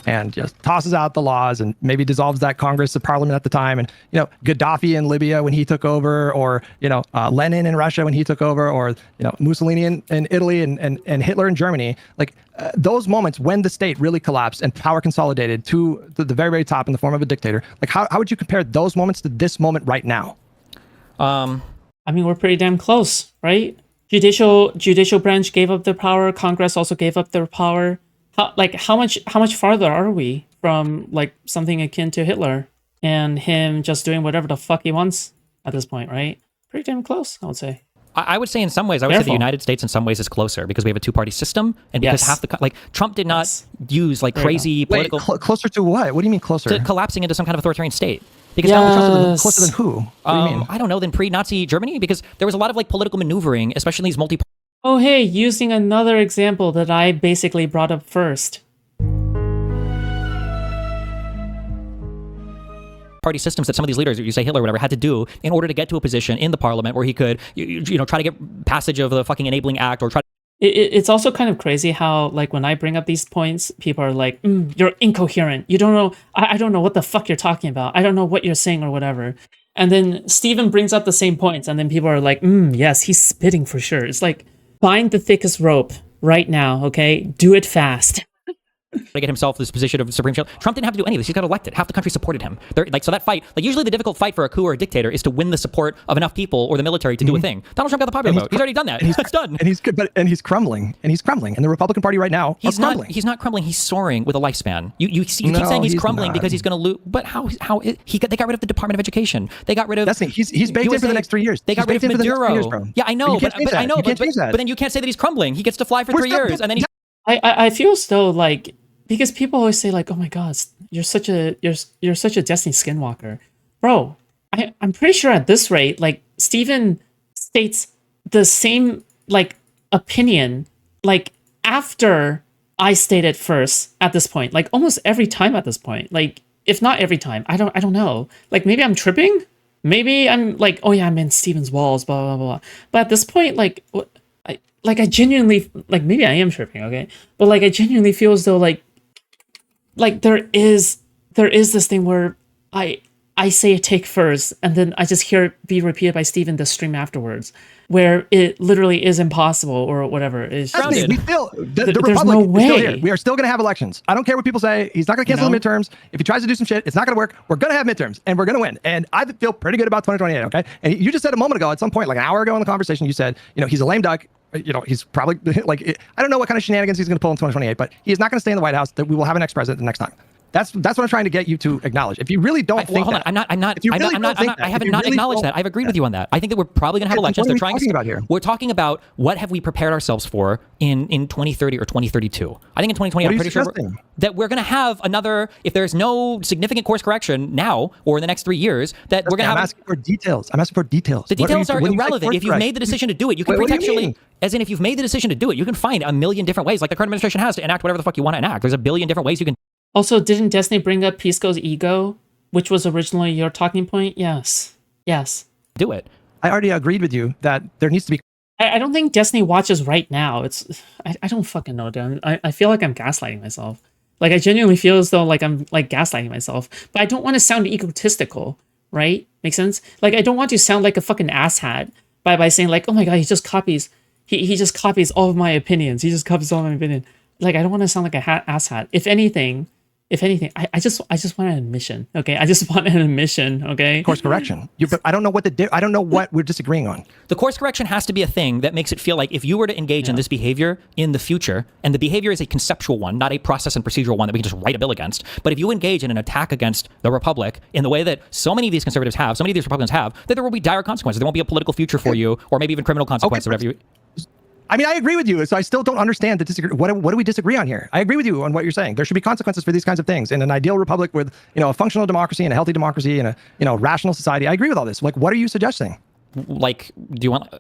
and just tosses out the laws and maybe dissolves that Congress, the parliament at the time. And, Gaddafi in Libya when he took over, or, Lenin in Russia when he took over, or, Mussolini in Italy and Hitler in Germany. Like those moments when the state really collapsed and power consolidated to the very, very top in the form of a dictator. Like how would you compare those moments to this moment right now? I mean, we're pretty damn close, right? Judicial branch gave up their power. Congress also gave up their power. How much farther are we from like something akin to Hitler and him just doing whatever the fuck he wants at this point, right? Pretty damn close, I would say. I would say in some ways, I would say the United States in some ways is closer because we have a two-party system, and because half the Trump did not use like crazy political. Closer to what? What do you mean closer? To collapsing into some kind of authoritarian state. Because closer than who? What do you mean? I don't know. Than pre-Nazi Germany, because there was a lot of like political maneuvering, especially in these multi. Oh, hey, using another example that I basically brought up first. Party systems that some of these leaders, you say Hitler or whatever, had to do in order to get to a position in the parliament where he could, try to get passage of the fucking enabling act or try to. It's also kind of crazy how, like, when I bring up these points, people are like, you're incoherent. You don't know. I don't know what the fuck you're talking about. I don't know what you're saying or whatever. And then Steven brings up the same points. And then people are like, yes, he's spitting for sure. It's like, find the thickest rope right now, okay? Do it fast. To get himself this position of supreme chief. Trump didn't have to do any of this. He got elected. Half the country supported him. So that fight, like usually the difficult fight for a coup or a dictator is to win the support of enough people or the military to do a thing. Donald Trump got the popular vote. He's already done that. It's done. And he's crumbling. And he's crumbling. And the Republican Party right now is crumbling. He's not crumbling. He's soaring with a lifespan. You keep saying he's crumbling because he's going to lose. But they got rid of the Department of Education. They got rid of. That's the thing. He's baked in for the next 3 years. They got rid of Maduro. Yeah, I know. But then you can't say that he's crumbling. He gets to fly for 3 years, and then he's. I feel as though like. Because people always say like, "Oh my God, you're such a Destiny Skinwalker," bro. I'm pretty sure at this rate, like Steven states the same like opinion like after I state it first at this point, like almost every time at this point, like if not every time, I don't know. Like maybe I'm tripping, maybe I'm like, oh yeah, I'm in Steven's walls, blah blah blah. But at this point, like I genuinely like maybe I am tripping, okay, but like I genuinely feel as though like there is this thing where I say a take first and then I just hear it be repeated by Steven the stream afterwards, where it literally is impossible or whatever. It's we still the Republic is still here. We are still going to have elections. I don't care what people say. He's not going to cancel the midterms. If he tries to do some shit, it's not going to work. We're going to have midterms and we're going to win. And I feel pretty good about 2028. Okay. And you just said a moment ago, at some point, like an hour ago in the conversation, you said, he's a lame duck. he's probably like, I don't know what kind of shenanigans he's going to pull in 2028, but he is not going to stay in the White House. That we will have a next president the next time. That's what I'm trying to get you to acknowledge. If you really don't think hold that, on, I haven't not acknowledged that. I've agreed with you on that. I think that we're probably going to have elections. What are we talking about here? We're talking about what have we prepared ourselves for in 2030 or 2032. I think in 2020, I'm pretty sure that we're going to have another, if there's no significant course correction now or in the next 3 years, that we're going to have. I'm asking for details. The details are irrelevant. If you've made the decision to do it, you can pretextually, as in if you've made the decision to do it, you can find a million different ways, like the current administration has, to enact whatever the fuck you want to enact. There's a billion different ways you can. Also, didn't Destiny bring up Pisco's ego, which was originally your talking point? Yes. Do it. I already agreed with you that there needs to be. I don't think Destiny watches right now. I don't fucking know, Dan. I feel like I'm gaslighting myself. Like, I genuinely feel as though like I'm like gaslighting myself, but I don't want to sound egotistical, right? Make sense? Like, I don't want to sound like a fucking asshat by saying like, oh my god, he just copies. He just copies all of my opinions. He just copies all of my opinions. Like, I don't want to sound like a asshat. If anything, I just want an admission, okay? I just want an admission, okay? Course correction. But I don't know I don't know what we're disagreeing on. The course correction has to be a thing that makes it feel like if you were to engage in this behavior in the future, and the behavior is a conceptual one, not a process and procedural one that we can just write a bill against, but if you engage in an attack against the Republic in the way that so many of these conservatives have, so many of these Republicans have, that there will be dire consequences. There won't be a political future for you, or maybe even criminal consequences. Okay, whatever you. I mean, I agree with you, so I still don't understand the disagree. What do we disagree on here? I agree with you on what you're saying. There should be consequences for these kinds of things. In an ideal republic with, a functional democracy and a healthy democracy and a, rational society, I agree with all this. Like, what are you suggesting? Like, do you want...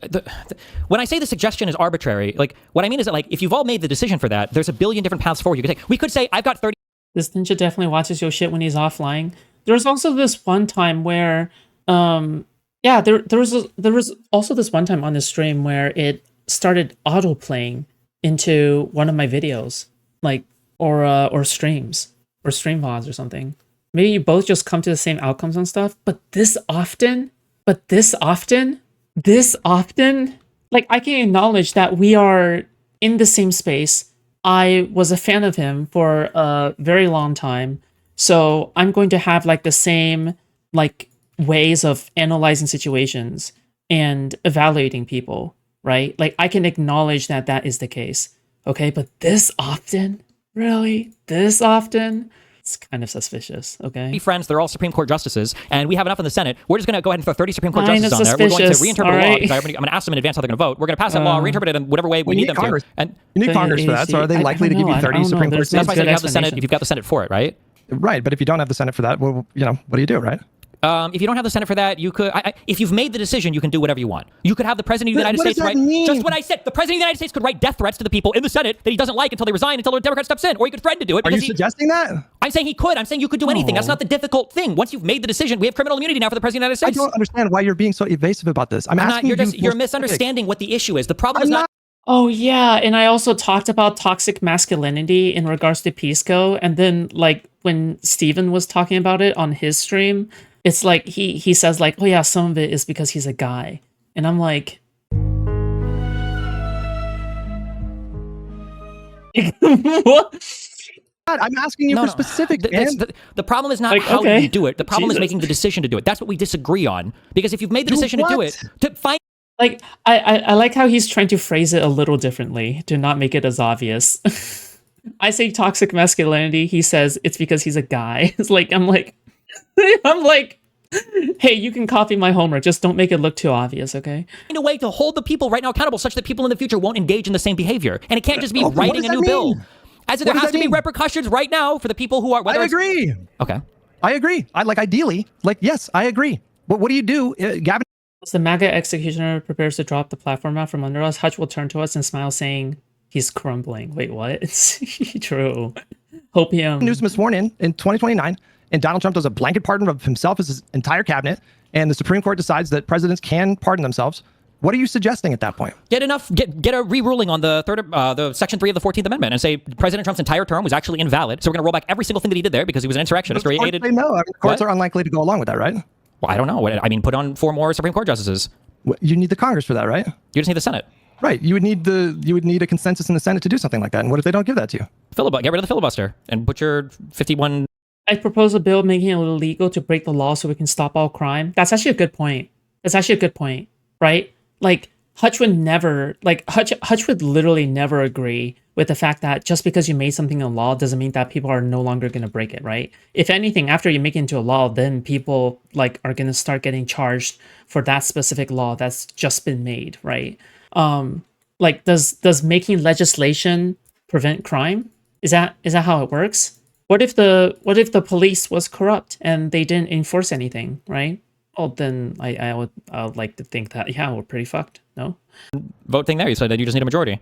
when I say the suggestion is arbitrary, like, what I mean is that, like, if you've all made the decision for that, there's a billion different paths forward you could take. We could say, I've got 30... This ninja definitely watches your shit when he's offline. There's also this one time where, there was also this one time on the stream where it started auto playing into one of my videos, like or streams or stream VODs or something. Maybe you both just come to the same outcomes on stuff, but this often, like I can acknowledge that we are in the same space. I was a fan of him for a very long time, so I'm going to have like the same like ways of analyzing situations and evaluating people. Right? Like, I can acknowledge that that is the case. Okay? But this often? Really? This often? It's kind of suspicious. Okay? Friends, they're all Supreme Court justices, and we have enough in the Senate. We're just going to go ahead and throw 30 Supreme Court justices on there. We're going to reinterpret the law, because I'm going to ask them in advance how they're going to vote. We're going to pass that law, reinterpret it in whatever way we need them Congress. to. And you need Congress for that, so are they likely to give you 30 Supreme Court justices? That's why I said you have the Senate, if you've got the Senate for it, right? Right, but if you don't have the Senate for that, well, what do you do, right? If you don't have the Senate for that, you could. If you've made the decision, you can do whatever you want. You could have the President of the United States write. Just what I said. The President of the United States could write death threats to the people in the Senate that he doesn't like until they resign, until a Democrat steps in, or he could threaten to do it. Are you suggesting that? I'm saying he could. I'm saying you could do anything. That's not the difficult thing. Once you've made the decision, we have criminal immunity now for the President of the United States. I don't understand why you're being so evasive about this. I'm asking you. You're misunderstanding what the issue is. The problem is not. Oh yeah, and I also talked about toxic masculinity in regards to Pisco, and then like when Steven was talking about it on his stream, it's like he says like, oh yeah, some of it is because he's a guy, and I'm like, what? I'm asking you for specifics, man. The problem is not how you do it. The problem is making the decision to do it. That's what we disagree on. Because if you've made the decision to do it, to find. Like, I like how he's trying to phrase it a little differently to not make it as obvious. I say toxic masculinity. He says it's because he's a guy. It's like, I'm like, hey, you can copy my homework. Just don't make it look too obvious, okay? Find a way to hold the people right now accountable such that people in the future won't engage in the same behavior. And it can't just be writing a new bill. As there has to be repercussions right now for the people who are... I agree. Okay. I agree. Ideally, yes, I agree. But what do you do, Gavin? As the MAGA executioner prepares to drop the platform out from under us, Hutch will turn to us and smile, saying he's crumbling. Wait, what? It's true. Hopium. Newsom is sworn in 2029, and Donald Trump does a blanket pardon of himself as his entire cabinet, and the Supreme Court decides that presidents can pardon themselves. What are you suggesting at that point? Get a re-ruling on the Section 3 of the 14th Amendment and say President Trump's entire term was actually invalid. So we're going to roll back every single thing that he did there because he was an insurrectionist. No, courts are unlikely to go along with that, right? Well, I don't know. I mean, put on 4 more Supreme Court justices. You need the Congress for that, right? You just need the Senate. Right. You would need a consensus in the Senate to do something like that. And what if they don't give that to you? Get rid of the filibuster and put your 51. I propose a bill making it illegal to break the law so we can stop all crime. That's actually a good point. Right? Like, Hutch would never, like, Hutch would literally never agree with the fact that just because you made something a law doesn't mean that people are no longer going to break it, right? If anything, after you make it into a law, then people, like, are going to start getting charged for that specific law that's just been made, right? Like, does making legislation prevent crime? Is that how it works? What if the police was corrupt and they didn't enforce anything, right? Oh, then I would like to think that, yeah, we're pretty fucked. No? Vote thing there. You said that you just need a majority.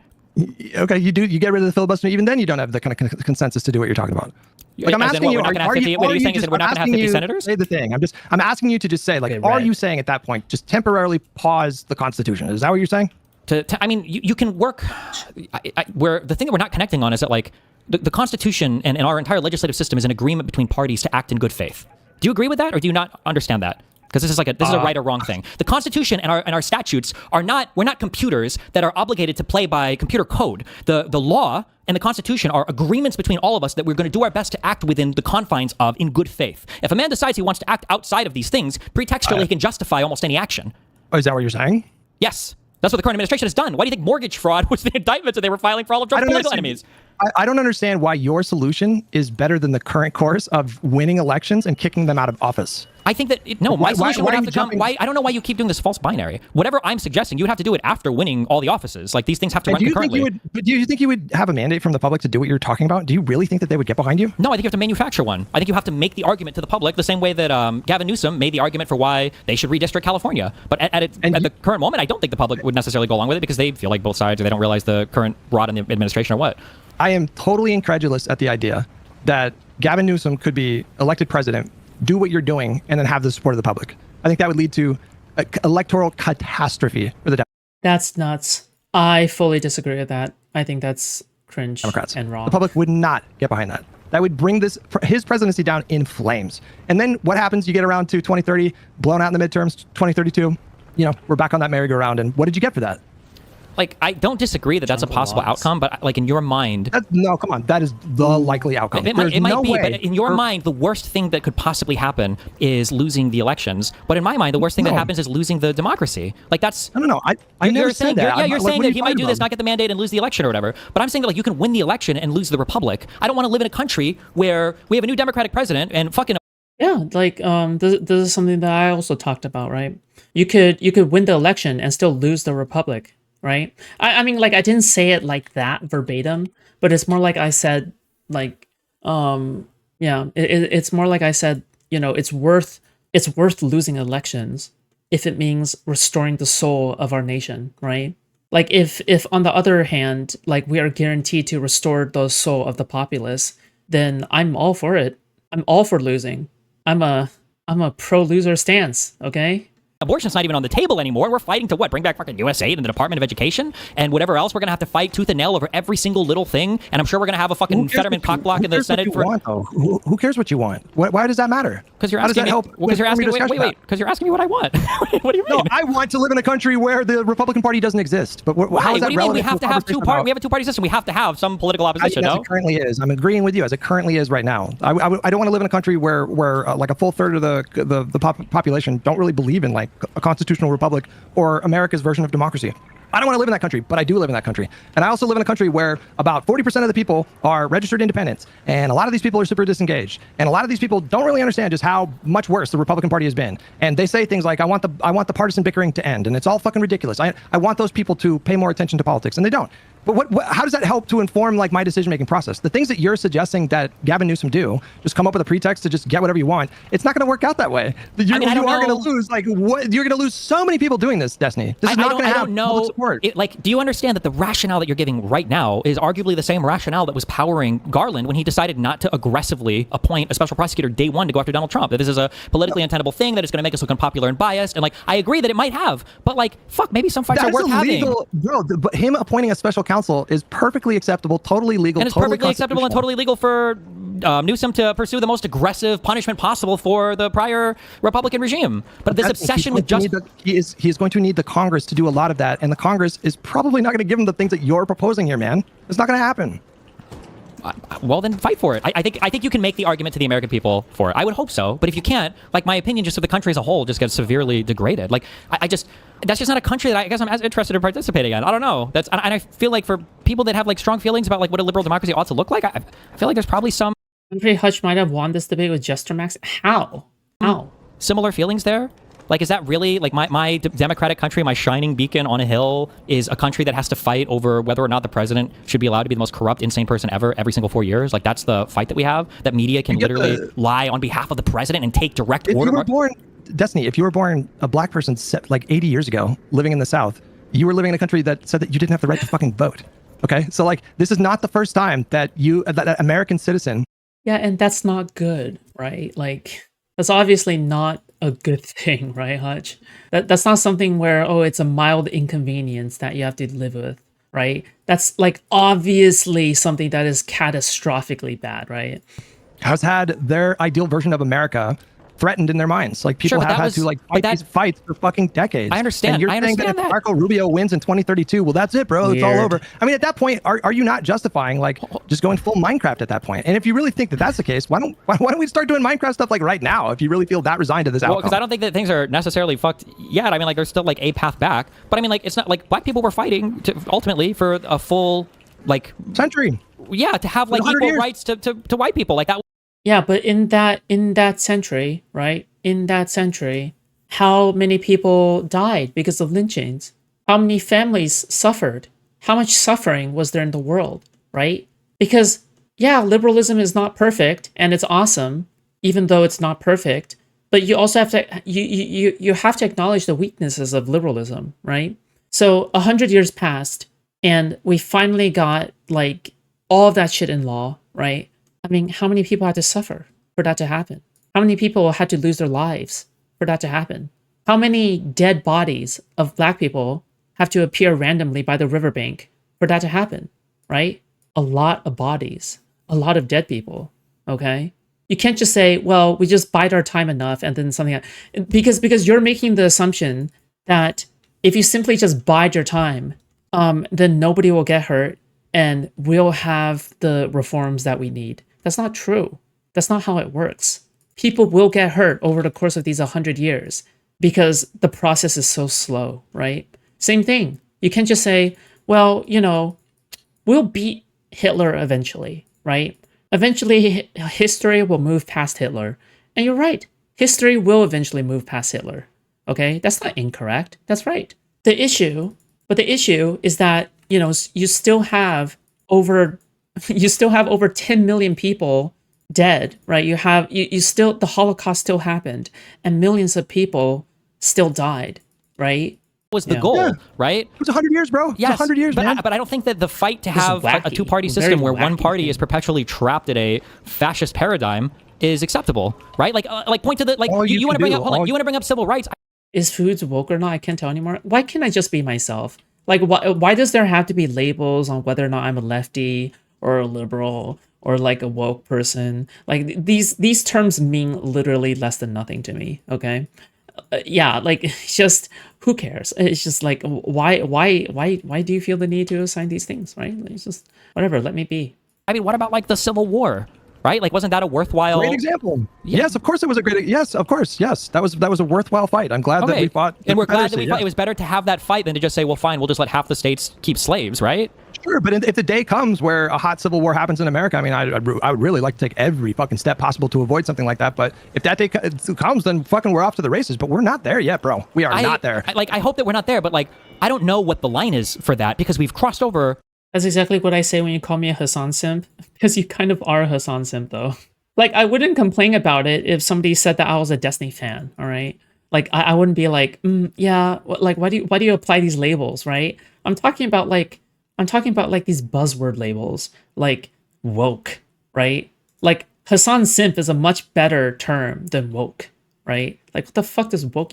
Okay, you get rid of the filibuster. Even then, you don't have the kind of consensus to do what you're talking about. Like, I'm asking you, are you saying we're not going to have 50 senators? Say the thing. I'm asking you to just say, like, are you saying at that point just temporarily pause the Constitution? Is that what you're saying? I mean, you can work. Where the thing that we're not connecting on is that, like, the Constitution and our entire legislative system is an agreement between parties to act in good faith. Do you agree with that, or do you not understand that? Because this is a right or wrong thing. The Constitution and our statutes we're not computers that are obligated to play by computer code. The law and the Constitution are agreements between all of us that we're going to do our best to act within the confines of in good faith. If a man decides he wants to act outside of these things, pretextually he can justify almost any action. Oh, is that what you're saying? Yes. That's what the current administration has done. Why do you think mortgage fraud was the indictment that they were filing for all of Trump's political enemies? I don't understand why your solution is better than the current course of winning elections and kicking them out of office. I think that my solution would have to come. I don't know why you keep doing this false binary. Whatever I'm suggesting, you would have to do it after winning all the offices. Like, these things have to run concurrently. Do you think you would have a mandate from the public to do what you're talking about? Do you really think that they would get behind you? No, I think you have to manufacture one. I think you have to make the argument to the public the same way that Gavin Newsom made the argument for why they should redistrict California. But at the current moment, I don't think the public would necessarily go along with it because they feel like both sides, or they don't realize the current rot in the administration or what. I am totally incredulous at the idea that Gavin Newsom could be elected president, do what you're doing, and then have the support of the public. I think that would lead to an electoral catastrophe for the Democrats. That's nuts. I fully disagree with that. I think that's cringe and wrong. The public would not get behind that. That would bring his presidency down in flames. And then what happens? You get around to 2030, blown out in the midterms, 2032, we're back on that merry-go-round. And what did you get for that? Like, I don't disagree that that's a possible outcome, but, like, in your mind... No, come on. That is the likely outcome. It might be, but in your mind, the worst thing that could possibly happen is losing the elections. But in my mind, the worst thing that happens is losing the democracy. Like, that's... No. I never said that. You're saying that he might do this, not get the mandate, and lose the election or whatever. But I'm saying that, like, you can win the election and lose the republic. I don't want to live in a country where we have a new democratic president and fucking... Yeah, like, this is something that I also talked about, right? You could win the election and still lose the republic. Right? I mean, like, I didn't say it like that verbatim, but it's more like I said, like, it's more like I said, it's worth losing elections if it means restoring the soul of our nation, right? Like, if on the other hand, like, we are guaranteed to restore the soul of the populace, then I'm all for it. I'm all for losing. I'm a pro-loser stance, okay? Abortion's not even on the table anymore. We're fighting to bring back fucking USAID and the Department of Education and whatever else. We're going to have to fight tooth and nail over every single little thing. And I'm sure we're going to have a fucking Fetterman cockblock in the Senate. Who cares what you want? Why does that matter? Because you're asking me. Because you're asking me. Because you're asking me what I want. What do you mean? No, I want to live in a country where the Republican Party doesn't exist. But how is that relevant? What do you mean? We have to have we have a two-party system. We have to have some political opposition. As it currently is. I'm agreeing with you. As it currently is right now. I don't want to live in a country where like a full third of the population don't really believe in, like, a constitutional republic or America's version of democracy. I don't want to live in that country, but I do live in that country. And I also live in a country where about 40% of the people are registered independents. And a lot of these people are super disengaged. And a lot of these people don't really understand just how much worse the Republican Party has been. And they say things like, I want the partisan bickering to end. And it's all fucking ridiculous. I want those people to pay more attention to politics. And they don't. But how does that help to inform, like, my decision-making process? The things that you're suggesting that Gavin Newsom do, just come up with a pretext to just get whatever you want, it's not going to work out that way. You are going to lose, like, what? You're going to lose so many people doing this, Destiny. This is not going to have public support. Do you understand that the rationale that you're giving right now is arguably the same rationale that was powering Garland when he decided not to aggressively appoint a special prosecutor day one to go after Donald Trump? That this is a politically untenable thing, that it's going to make us look unpopular and biased. And, like, I agree that it might have, but, like, fuck, maybe some fights are worth having. Bro, but him appointing a special counsel is perfectly acceptable, totally legal, and it's perfectly acceptable and totally legal for Newsom to pursue the most aggressive punishment possible for the prior Republican regime. But this obsession with justice... He is going to need the Congress to do a lot of that, and the Congress is probably not going to give him the things that you're proposing here, man. It's not going to happen. Well, then fight for it. I think you can make the argument to the American people for it. I would hope so. But if you can't, like, my opinion just of the country as a whole just gets severely degraded. Like, that's just not a country that I guess I'm as interested in participating in. I don't know. And I feel like for people that have like strong feelings about like what a liberal democracy ought to look like, I feel like there's probably some. I'm pretty Hutch might have won this debate with Jester Max. How? Similar feelings there? Like, is that really, like, my democratic country, my shining beacon on a hill, is a country that has to fight over whether or not the president should be allowed to be the most corrupt, insane person ever every single 4 years? Like, that's the fight that we have? That media can literally lie on behalf of the president and take direct order? If you were born, Destiny, if you were born a black person like 80 years ago, living in the South, you were living in a country that said that you didn't have the right to fucking vote. Okay? So, like, this is not the first time that that American citizen... Yeah, and that's not good, right? Like, that's obviously not a good thing, right, Hutch? That's not something where, oh, it's a mild inconvenience that you have to live with, right? That's like obviously something that is catastrophically bad, right? Has had their ideal version of America threatened in their minds. Like people have had to like fight these fights for fucking decades. I understand. And you're saying that if Marco Rubio wins in 2032, well, that's it, bro. It's all over. I mean, at that point, are you not justifying like just going full Minecraft at that point? And if you really think that that's the case, why don't we start doing Minecraft stuff like right now? If you really feel that resigned to this outcome. Because I don't think that things are necessarily fucked yet. I mean, like there's still like a path back, but I mean, like it's not like black people were fighting ultimately for a full like century. Yeah, to have like equal rights to white people like that. Yeah, but in that century, right? In that century, how many people died because of lynchings? How many families suffered? How much suffering was there in the world, right? Because, yeah, liberalism is not perfect and it's awesome, even though it's not perfect. But you also have to you have to acknowledge the weaknesses of liberalism, right? So 100 years passed and we finally got like all of that shit in law, right? I mean, how many people had to suffer for that to happen? How many people had to lose their lives for that to happen? How many dead bodies of black people have to appear randomly by the riverbank for that to happen, right? A lot of bodies, a lot of dead people, okay? You can't just say, well, we just bide our time enough and then something else. Because you're making the assumption that if you simply just bide your time, then nobody will get hurt and we'll have the reforms that we need. That's not true. That's not how it works. People will get hurt over the course of these 100 years because the process is so slow, right? Same thing. You can't just say, well, you know, we'll beat Hitler eventually, right? Eventually, history will move past Hitler. And you're right. History will eventually move past Hitler. Okay? That's not incorrect. That's right. The issue is that, you know, you still have over 10 million people dead, right? You still, the Holocaust still happened and millions of people still died, right? Was the goal, right? It was 100 years, bro. Yes, 100 years, man. But I don't think that the fight to have a two-party system where one party is perpetually trapped in a fascist paradigm is acceptable, right? Like point to the like you want to bring up you want to bring up civil rights. Is foods woke or not? I can't tell anymore. Why can't I just be myself? Like why does there have to be labels on whether or not I'm a lefty or a liberal or like a woke person? Like these terms mean literally less than nothing to me, okay? Yeah, like just who cares? It's just like why do you feel the need to assign these things, right? It's just whatever, let me be. I mean, what about like the Civil War? Right? Like, wasn't that a worthwhile... Great example. Yeah. Yes, of course it was a great... Yes, of course. Yes, that was a worthwhile fight. I'm glad that we fought. And we're glad that we fought. It was better to have that fight than to just say, well, fine, we'll just let half the states keep slaves, right? Sure, but if the day comes where a hot civil war happens in America, I mean, I would really like to take every fucking step possible to avoid something like that. But if that day comes, then fucking we're off to the races. But we're not there yet, bro. We are not there. I hope that we're not there, but like, I don't know what the line is for that because we've crossed over... That's exactly what I say when you call me a Hassan simp, because you kind of are a Hassan simp, though. Like, I wouldn't complain about it if somebody said that I was a Destiny fan, all right? Like, I wouldn't be like, yeah, like, why do you apply these labels, right? I'm talking about like these buzzword labels, like woke, right? Like, Hassan simp is a much better term than woke, right? Like, what the fuck does woke...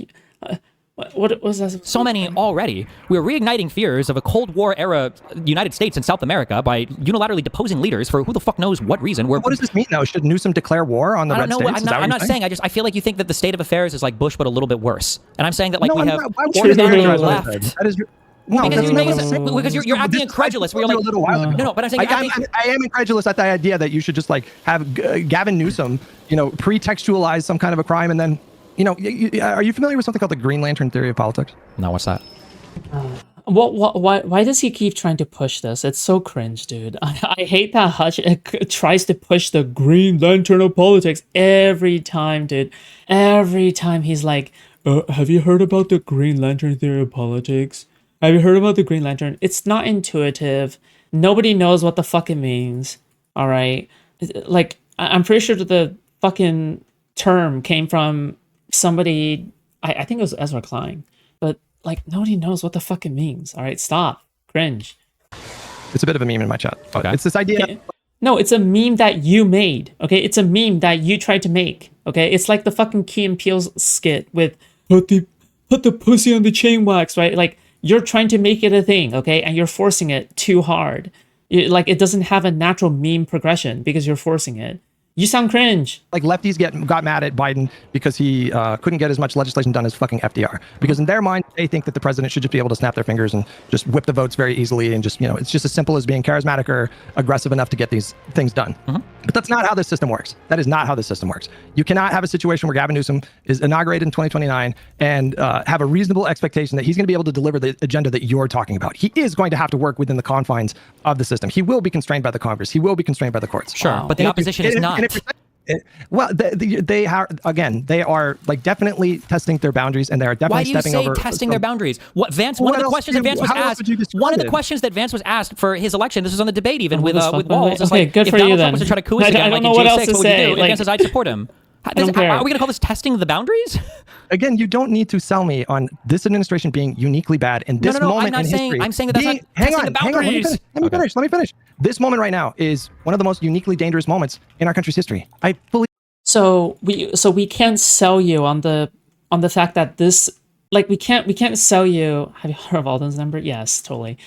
What was that? So many already. We're reigniting fears of a Cold War era United States and South America by unilaterally deposing leaders for who the fuck knows what reason. What does this mean, though? Should Newsom declare war on the red states? I'm not saying. I feel like you think that the state of affairs is like Bush, but a little bit worse. And I'm saying that like we have left. That is. No, because you're acting incredulous. Where you're like, no, but I'm saying I am incredulous at the idea that you should just like have Gavin Newsom, you know, pretextualize some kind of a crime and then You know, are you familiar with something called the Green Lantern theory of politics? No, what's that? Why does he keep trying to push this? It's so cringe, dude. I hate that Hutch tries to push the Green Lantern of politics every time, dude. Every time he's like, have you heard about the Green Lantern theory of politics? Have you heard about the Green Lantern? It's not intuitive. Nobody knows what the fuck it means. All right. Like, I'm pretty sure that the fucking term came from somebody, I think it was Ezra Klein, but like nobody knows what the fuck it means. All right, stop. Cringe. It's a bit of a meme in my chat. Okay. It's this idea. Okay. No, it's a meme that you made. Okay, it's a meme that you tried to make. Okay, it's like the fucking Key and Peele's skit with put the pussy on the chain wax, right? Like you're trying to make it a thing, okay, and you're forcing it too hard. Like it doesn't have a natural meme progression because you're forcing it. You sound cringe. Like lefties got mad at Biden because he couldn't get as much legislation done as fucking FDR. Because in their mind, they think that the president should just be able to snap their fingers and just whip the votes very easily. And just, you know, it's just as simple as being charismatic or aggressive enough to get these things done. But that's not how this system works. That is not how this system works. You cannot have a situation where Gavin Newsom is inaugurated in 2029 and have a reasonable expectation that he's going to be able to deliver the agenda that you're talking about. He is going to have to work within the confines of the system. He will be constrained by the Congress. He will be constrained by the courts. Sure, but the opposition is not. Well, they are, again, they are like definitely testing their boundaries, and they are definitely stepping over. Why do you say testing their boundaries? What Vance? One of the questions that Vance was asked. One of the questions that Vance was asked for his election. This was on the debate even with Walls. Okay, good if for Donald you Trump then. was to try to coup us again, I like don't in know what else J6, to what would you say. do? If Vance says I'd support him. Are we going to call this testing the boundaries? Again, you don't need to sell me on this administration being uniquely bad in this moment in history. I'm saying that that's not testing the boundaries. Let me finish. This moment right now is one of the most uniquely dangerous moments in our country's history. I fully. So we can't sell you on the fact that this, like we can't sell you. Have you heard of Alden's number? Yes, totally.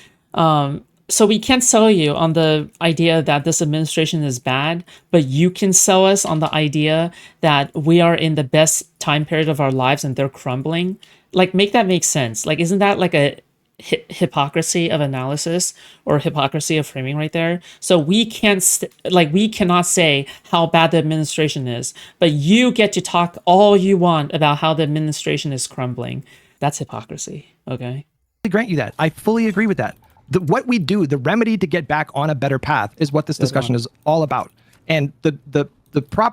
So we can't sell you on the idea that this administration is bad, but you can sell us on the idea that we are in the best time period of our lives and they're crumbling. Like, make that make sense. Like, isn't that like a hypocrisy of analysis or hypocrisy of framing right there? So we can't we cannot say how bad the administration is, but you get to talk all you want about how the administration is crumbling. That's hypocrisy. Okay. I grant you that. I fully agree with that. What we do, the remedy to get back on a better path, is what this discussion is all about. And the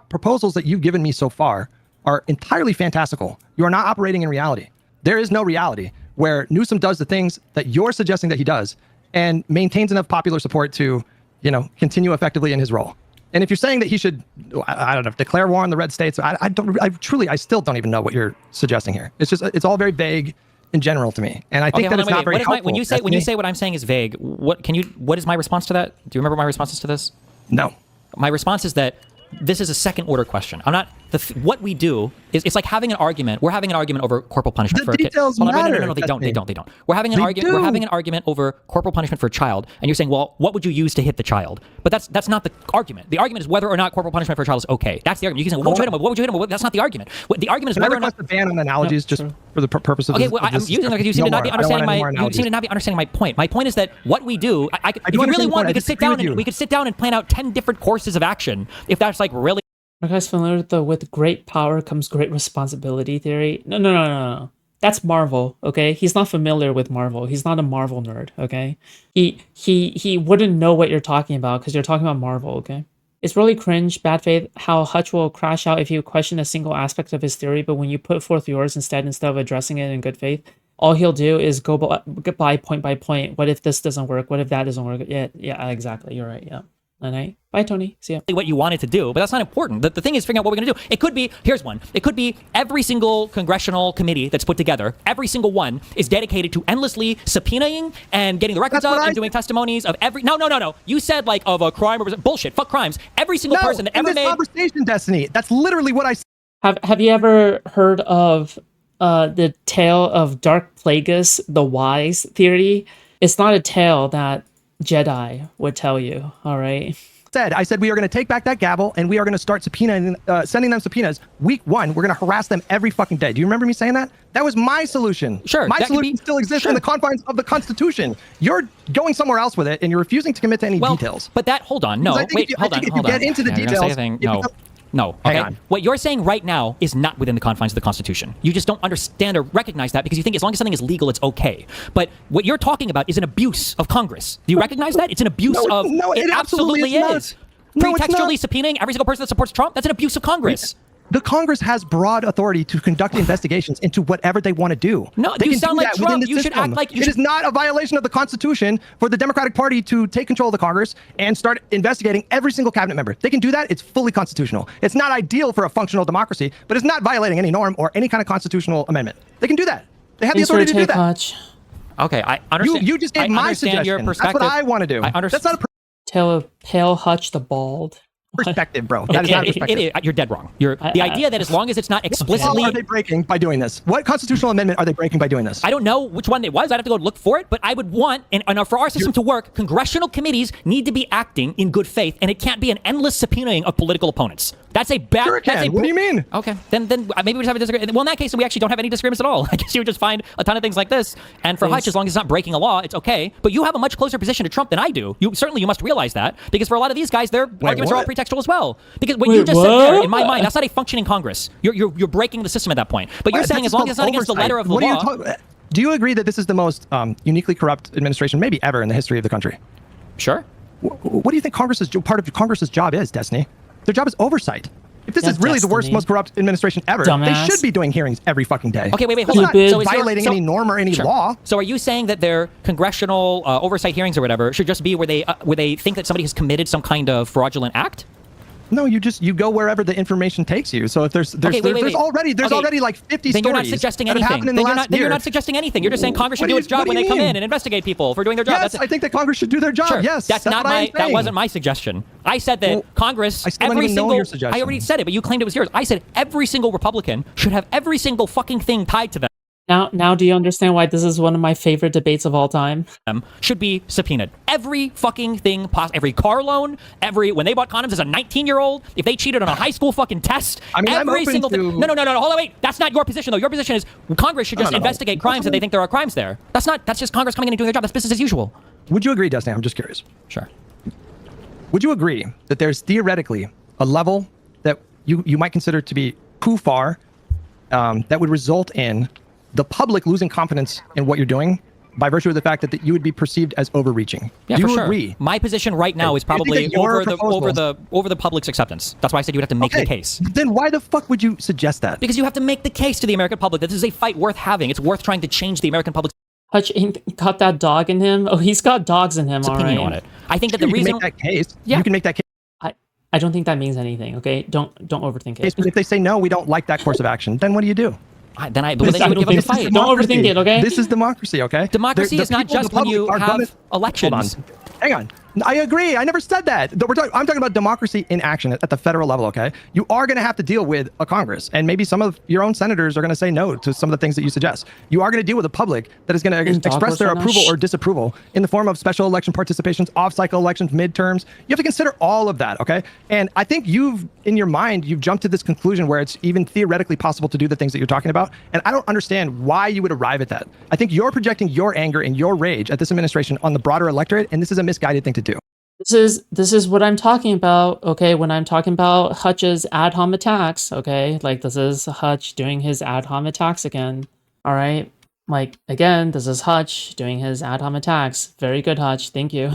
proposals that you've given me so far are entirely fantastical. You are not operating in reality. There is no reality where Newsom does the things that you're suggesting that he does and maintains enough popular support to, you know, continue effectively in his role. And if you're saying that he should, I don't know, declare war on the red states, I still don't even know what you're suggesting here. It's all very vague in general to me, and I think that it's not very helpful. When you say what I'm saying is vague, what is my response to that? Do you remember my responses to this? No. My response is that this is a second order question. I'm not what we do is it's like having an argument. We're having an argument over corporal punishment for a kid. Details matter. No, they don't. We're having an argument. We're having an argument over corporal punishment for a child, and you're saying, well, what would you use to hit the child? But that's not the argument. The argument is whether or not corporal punishment for a child is okay. That's the argument. You can say, what would you hit him with? What would you hit him with? That's not the argument. The argument is whether or not the ban on analogies just for the purpose of okay, well, I'm using them because you seem to not be understanding my point. My point is that what we do, if you really want, we could sit down and plan out 10 different courses of action if that's like really. Are you guys familiar with the "with great power comes great responsibility" theory? No. That's Marvel, okay? He's not familiar with Marvel. He's not a Marvel nerd, okay? He wouldn't know what you're talking about because you're talking about Marvel, okay? It's really cringe, bad faith, how Hutch will crash out if you question a single aspect of his theory, but when you put forth yours instead of addressing it in good faith, all he'll do is go by point by point. What if this doesn't work? What if that doesn't work? Yeah, exactly. You're right, yeah. All right. Bye, Tony. See ya. What you wanted to do, but that's not important. The thing is figuring out what we're going to do. It could be, here's one. It could be every single congressional committee that's put together, every single one is dedicated to endlessly subpoenaing and getting the records out and doing testimonies of every... No. You said like of a crime or... Bullshit. Fuck crimes. Every single person that ever made... conversation, Destiny. That's literally what I said. Have you ever heard of the tale of Dark Plagueis, the Wise theory? It's not a tale that Jedi would tell you, all right? I said we are going to take back that gavel and we are going to start sending them subpoenas. Week 1, we're going to harass them every fucking day. Do you remember me saying that? That was my solution. Sure. My solution still exists in the confines of the Constitution. You're going somewhere else with it and you're refusing to commit to any details. But hold on. No, wait, hold on. If you get into the details, No. Hang Okay. on. What you're saying right now is not within the confines of the Constitution. You just don't understand or recognize that because you think as long as something is legal, it's okay. But what you're talking about is an abuse of Congress. Do you recognize that? It's an abuse of. No, it absolutely is. No, it's Pretextually not. subpoenaing every single person that supports Trump. That's an abuse of Congress. The Congress has broad authority to conduct investigations into whatever they want to do. No, they you can sound do like that within Trump. the You should system. act like you It should- is not a violation of the Constitution for the Democratic Party to take control of the Congress and start investigating every single cabinet member. They can do that. It's fully constitutional. It's not ideal for a functional democracy, but it's not violating any norm or any kind of constitutional amendment. They can do that. They have the Thanks for authority your to do take, that. Hutch. Okay, I understand. You just gave I my understand suggestion. your perspective. That's what I want to do. I understand. That's not a Pale Hutch the bald. perspective, bro. That is not a perspective. You're dead wrong. The idea that as long as it's not What explicitly, law are they breaking by doing this? What constitutional amendment are they breaking by doing this? I don't know which one it was. I'd have to go look for it. But I would want, and for our system to work, congressional committees need to be acting in good faith, and it can't be an endless subpoenaing of political opponents. That's a bad. Sure it That's can. What do you mean? Okay, then maybe we just have a disagreement. Well, in that case, then we actually don't have any disagreements at all. I guess you would just find a ton of things like this. And for Hutch, as long as it's not breaking a law, it's okay. But you have a much closer position to Trump than I do. You must realize that because for a lot of these guys, their arguments are all what? pretextual as well. Because what Wait, you just said there, what? in my mind, that's not a functioning Congress. You're breaking the system at that point. But you're saying as long as it's not against the letter of the law. Do you agree that this is the most uniquely corrupt administration maybe ever in the history of the country? Sure. What do you think part of Congress's job is, Destiny? Their job is oversight. If this Yeah, is really the worst, Destiny. most corrupt administration ever, Dumbass. they should be doing hearings every fucking day. Okay, wait, That's hold not on. So is your- violating any norm or any Sure. law. So are you saying that their congressional oversight hearings or whatever should just be where they think that somebody has committed some kind of fraudulent act? No, you go wherever the information takes you. So if there's Okay, wait. already Okay. like 50 Then stories you're not suggesting that have anything. happened in the last Then year. you're not suggesting anything. You're just saying Congress should What do do its you- job what do when they you come mean? in and investigate people for doing their job. Yes, I think that Congress should do their job. Sure. Yes, that's not what I'm my. That saying. wasn't my suggestion. I said that Well, Congress, I still don't every even know single. your suggestion. I already said it, but you claimed it was yours. I said every single Republican should have every single fucking thing tied to them. Now do you understand why this is one of my favorite debates of all time? Should be subpoenaed. Every fucking thing, every car loan, when they bought condoms as a 19-year-old, if they cheated on a high school fucking test, I mean, I'm every open single to- thing. No, hold on, wait. That's not your position, though. Your position is Congress should just No. investigate crimes that they think there are crimes there. That's just Congress coming in and doing their job. That's business as usual. Would you agree, Destiny? I'm just curious. Sure. Would you agree that there's theoretically a level that you might consider to be too far that would result in the public losing confidence in what you're doing by virtue of the fact that you would be perceived as overreaching? Yeah, Do for you sure. agree? My position right now is Do you think probably that your over the public's acceptance. That's why I said you would have to make the case. Then why the fuck would you suggest that? Because you have to make the case to the American public that this is a fight worth having. It's worth trying to change the American public's Hutch ain't got that dog in him. Oh, he's got dogs in him, all opinion right. on it. I think that the You can reason. make that case. Yeah. You can make that case. I don't think that means anything. Okay, don't overthink it. But if they say no, we don't like that course of action, then what do you do? Then I believe that you would give up the fight. Don't overthink it, okay? This is democracy, okay? Democracy is not people of just the when public you are have gonna- elections. Hold on. Hang on. I agree. I never said that. I'm talking about democracy in action at the federal level, okay? You are going to have to deal with a Congress, and maybe some of your own senators are going to say no to some of the things that you suggest. You are going to deal with a public that is going to express their approval or disapproval in the form of special election participations, off-cycle elections, midterms. You have to consider all of that, okay? And I think in your mind, you've jumped to this conclusion where it's even theoretically possible to do the things that you're talking about, and I don't understand why you would arrive at that. I think you're projecting your anger and your rage at this administration on the broader electorate, and this is a misguided thing to do. This is what I'm talking about, okay? When I'm talking about Hutch's ad hom attacks, okay? Like, this is Hutch doing his ad hom attacks again, all right? Like, again, this is Hutch doing his ad hom attacks. Very good, Hutch. Thank you.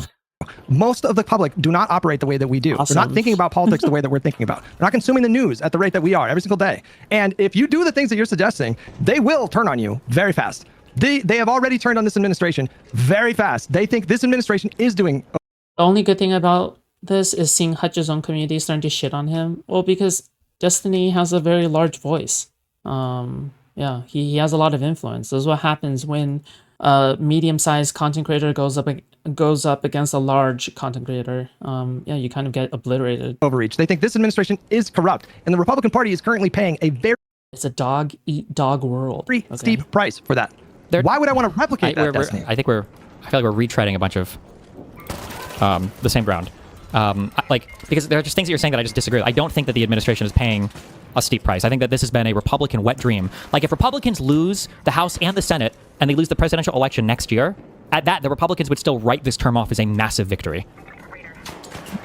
Most of the public do not operate the way that we do. Awesome. They're not thinking about politics the way that we're thinking about. They're not consuming the news at the rate that we are every single day. And if you do the things that you're suggesting, they will turn on you very fast. They have already turned on this administration very fast. They think this administration is doing... The only good thing about this is seeing Hutch's own community starting to shit on him. Well, because Destiny has a very large voice. Yeah, he has a lot of influence. This is what happens when a medium-sized content creator goes up against a large content creator. Yeah, you kind of get obliterated. overreach. They think this administration is corrupt, and the Republican Party is currently paying a very It's a dog-eat-dog world. Okay? steep price for that. Why would I want to replicate that, Destiny? I feel like we're retreading a bunch of the same ground. Because there are just things that you're saying that I just disagree with. I don't think that the administration is paying a steep price. I think that this has been a Republican wet dream. Like, if Republicans lose the House and the Senate, and they lose the presidential election next year, at that, the Republicans would still write this term off as a massive victory.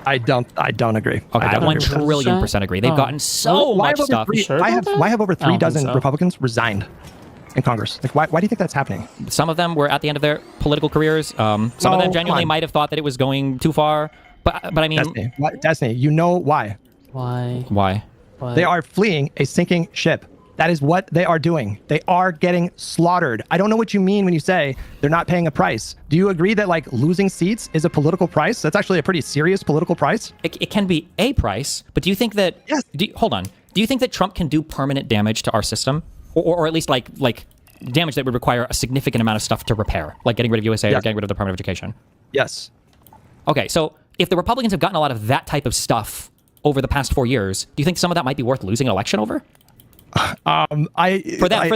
I don't agree. Okay, I don't 1 agree with that. trillion% agree. They've gotten so Why much have over stuff. three- Sure why about have, that? over I three don't think dozen so. Republicans resigned in Congress? Like, why do you think that's happening? Some of them were at the end of their political careers. Some of them come genuinely on. might have thought that it was going too far. But I mean, Destiny, you know why? Why? why? They are fleeing a sinking ship. That is what they are doing. They are getting slaughtered. I don't know what you mean when you say they're not paying a price. Do you agree that like losing seats is a political price? That's actually a pretty serious political price. It can be a price, but do you think that? Yes. Hold on. Do you think that Trump can do permanent damage to our system, or at least like damage that would require a significant amount of stuff to repair, like getting rid of USA or Yes. getting rid of the Department of Education? Yes. Okay, so if the Republicans have gotten a lot of that type of stuff over the past 4 years, do you think some of that might be worth losing an election over? For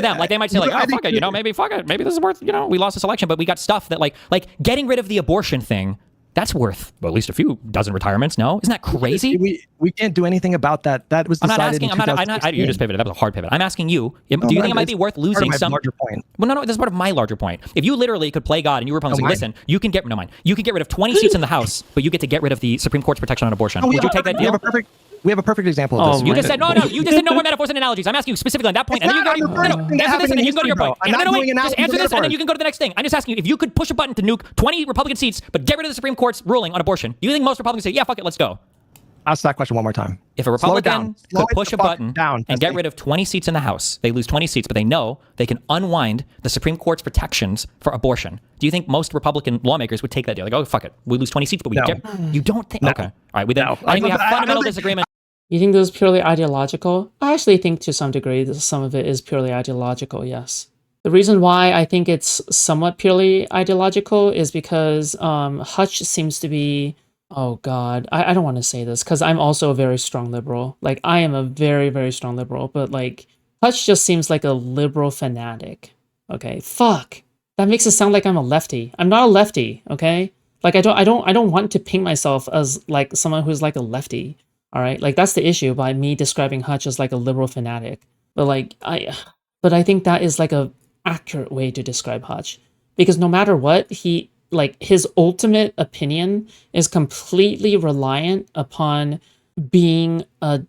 them, like they might say, like, oh, fuck it, maybe fuck it, maybe this is worth, we lost this election, but we got stuff that like getting rid of the abortion thing. That's worth at least a few dozen retirements. No, isn't that crazy? We can't do anything about that. That was decided I'm not asking. in 2016. You just pivoted. That was a hard pivot. I'm asking you. Do you think it might be worth losing part of my some? larger point. Well, no. This is part of my larger point. If you literally could play God and you were Republicans, mine. listen, you can get You can get rid of 20 seats in the House, but you get to get rid of the Supreme Court's protection on abortion. Would you take that deal? We have a perfect example of this. You just said no. You just said no more metaphors and analogies. I'm asking you specifically on that point, and then you go. Answer this, and then you can go to your point. Just answer this, and then you can go to the next thing. I'm just asking you if you could push a button to nuke 20 Republican seats, but get rid of the Supreme Court's ruling on abortion. Do you think most Republicans say, yeah, fuck it, let's go? Ask that question one more time. If a Republican could push a button and get Destiny. rid of 20 seats in the House, they lose 20 seats, but they know they can unwind the Supreme Court's protections for abortion. Do you think most Republican lawmakers would take that deal? Like, oh, fuck it, we lose 20 seats, but we No. You don't think? No. Okay, all right. I think we have I fundamental don't think- disagreement. You think this is purely ideological? I actually think to some degree that some of it is purely ideological, yes. The reason why I think it's somewhat purely ideological is because Hutch seems to be, oh God, I don't want to say this because I'm also a very strong liberal. Like I am a very, very strong liberal, but like Hutch just seems like a liberal fanatic. Okay, fuck. That makes it sound like I'm a lefty. I'm not a lefty, okay? Like I don't want to paint myself as like someone who's like a lefty. All right, like that's the issue by me describing Hutch as like a liberal fanatic. But I think that is like a accurate way to describe Hutch because no matter what, his ultimate opinion is completely reliant upon being a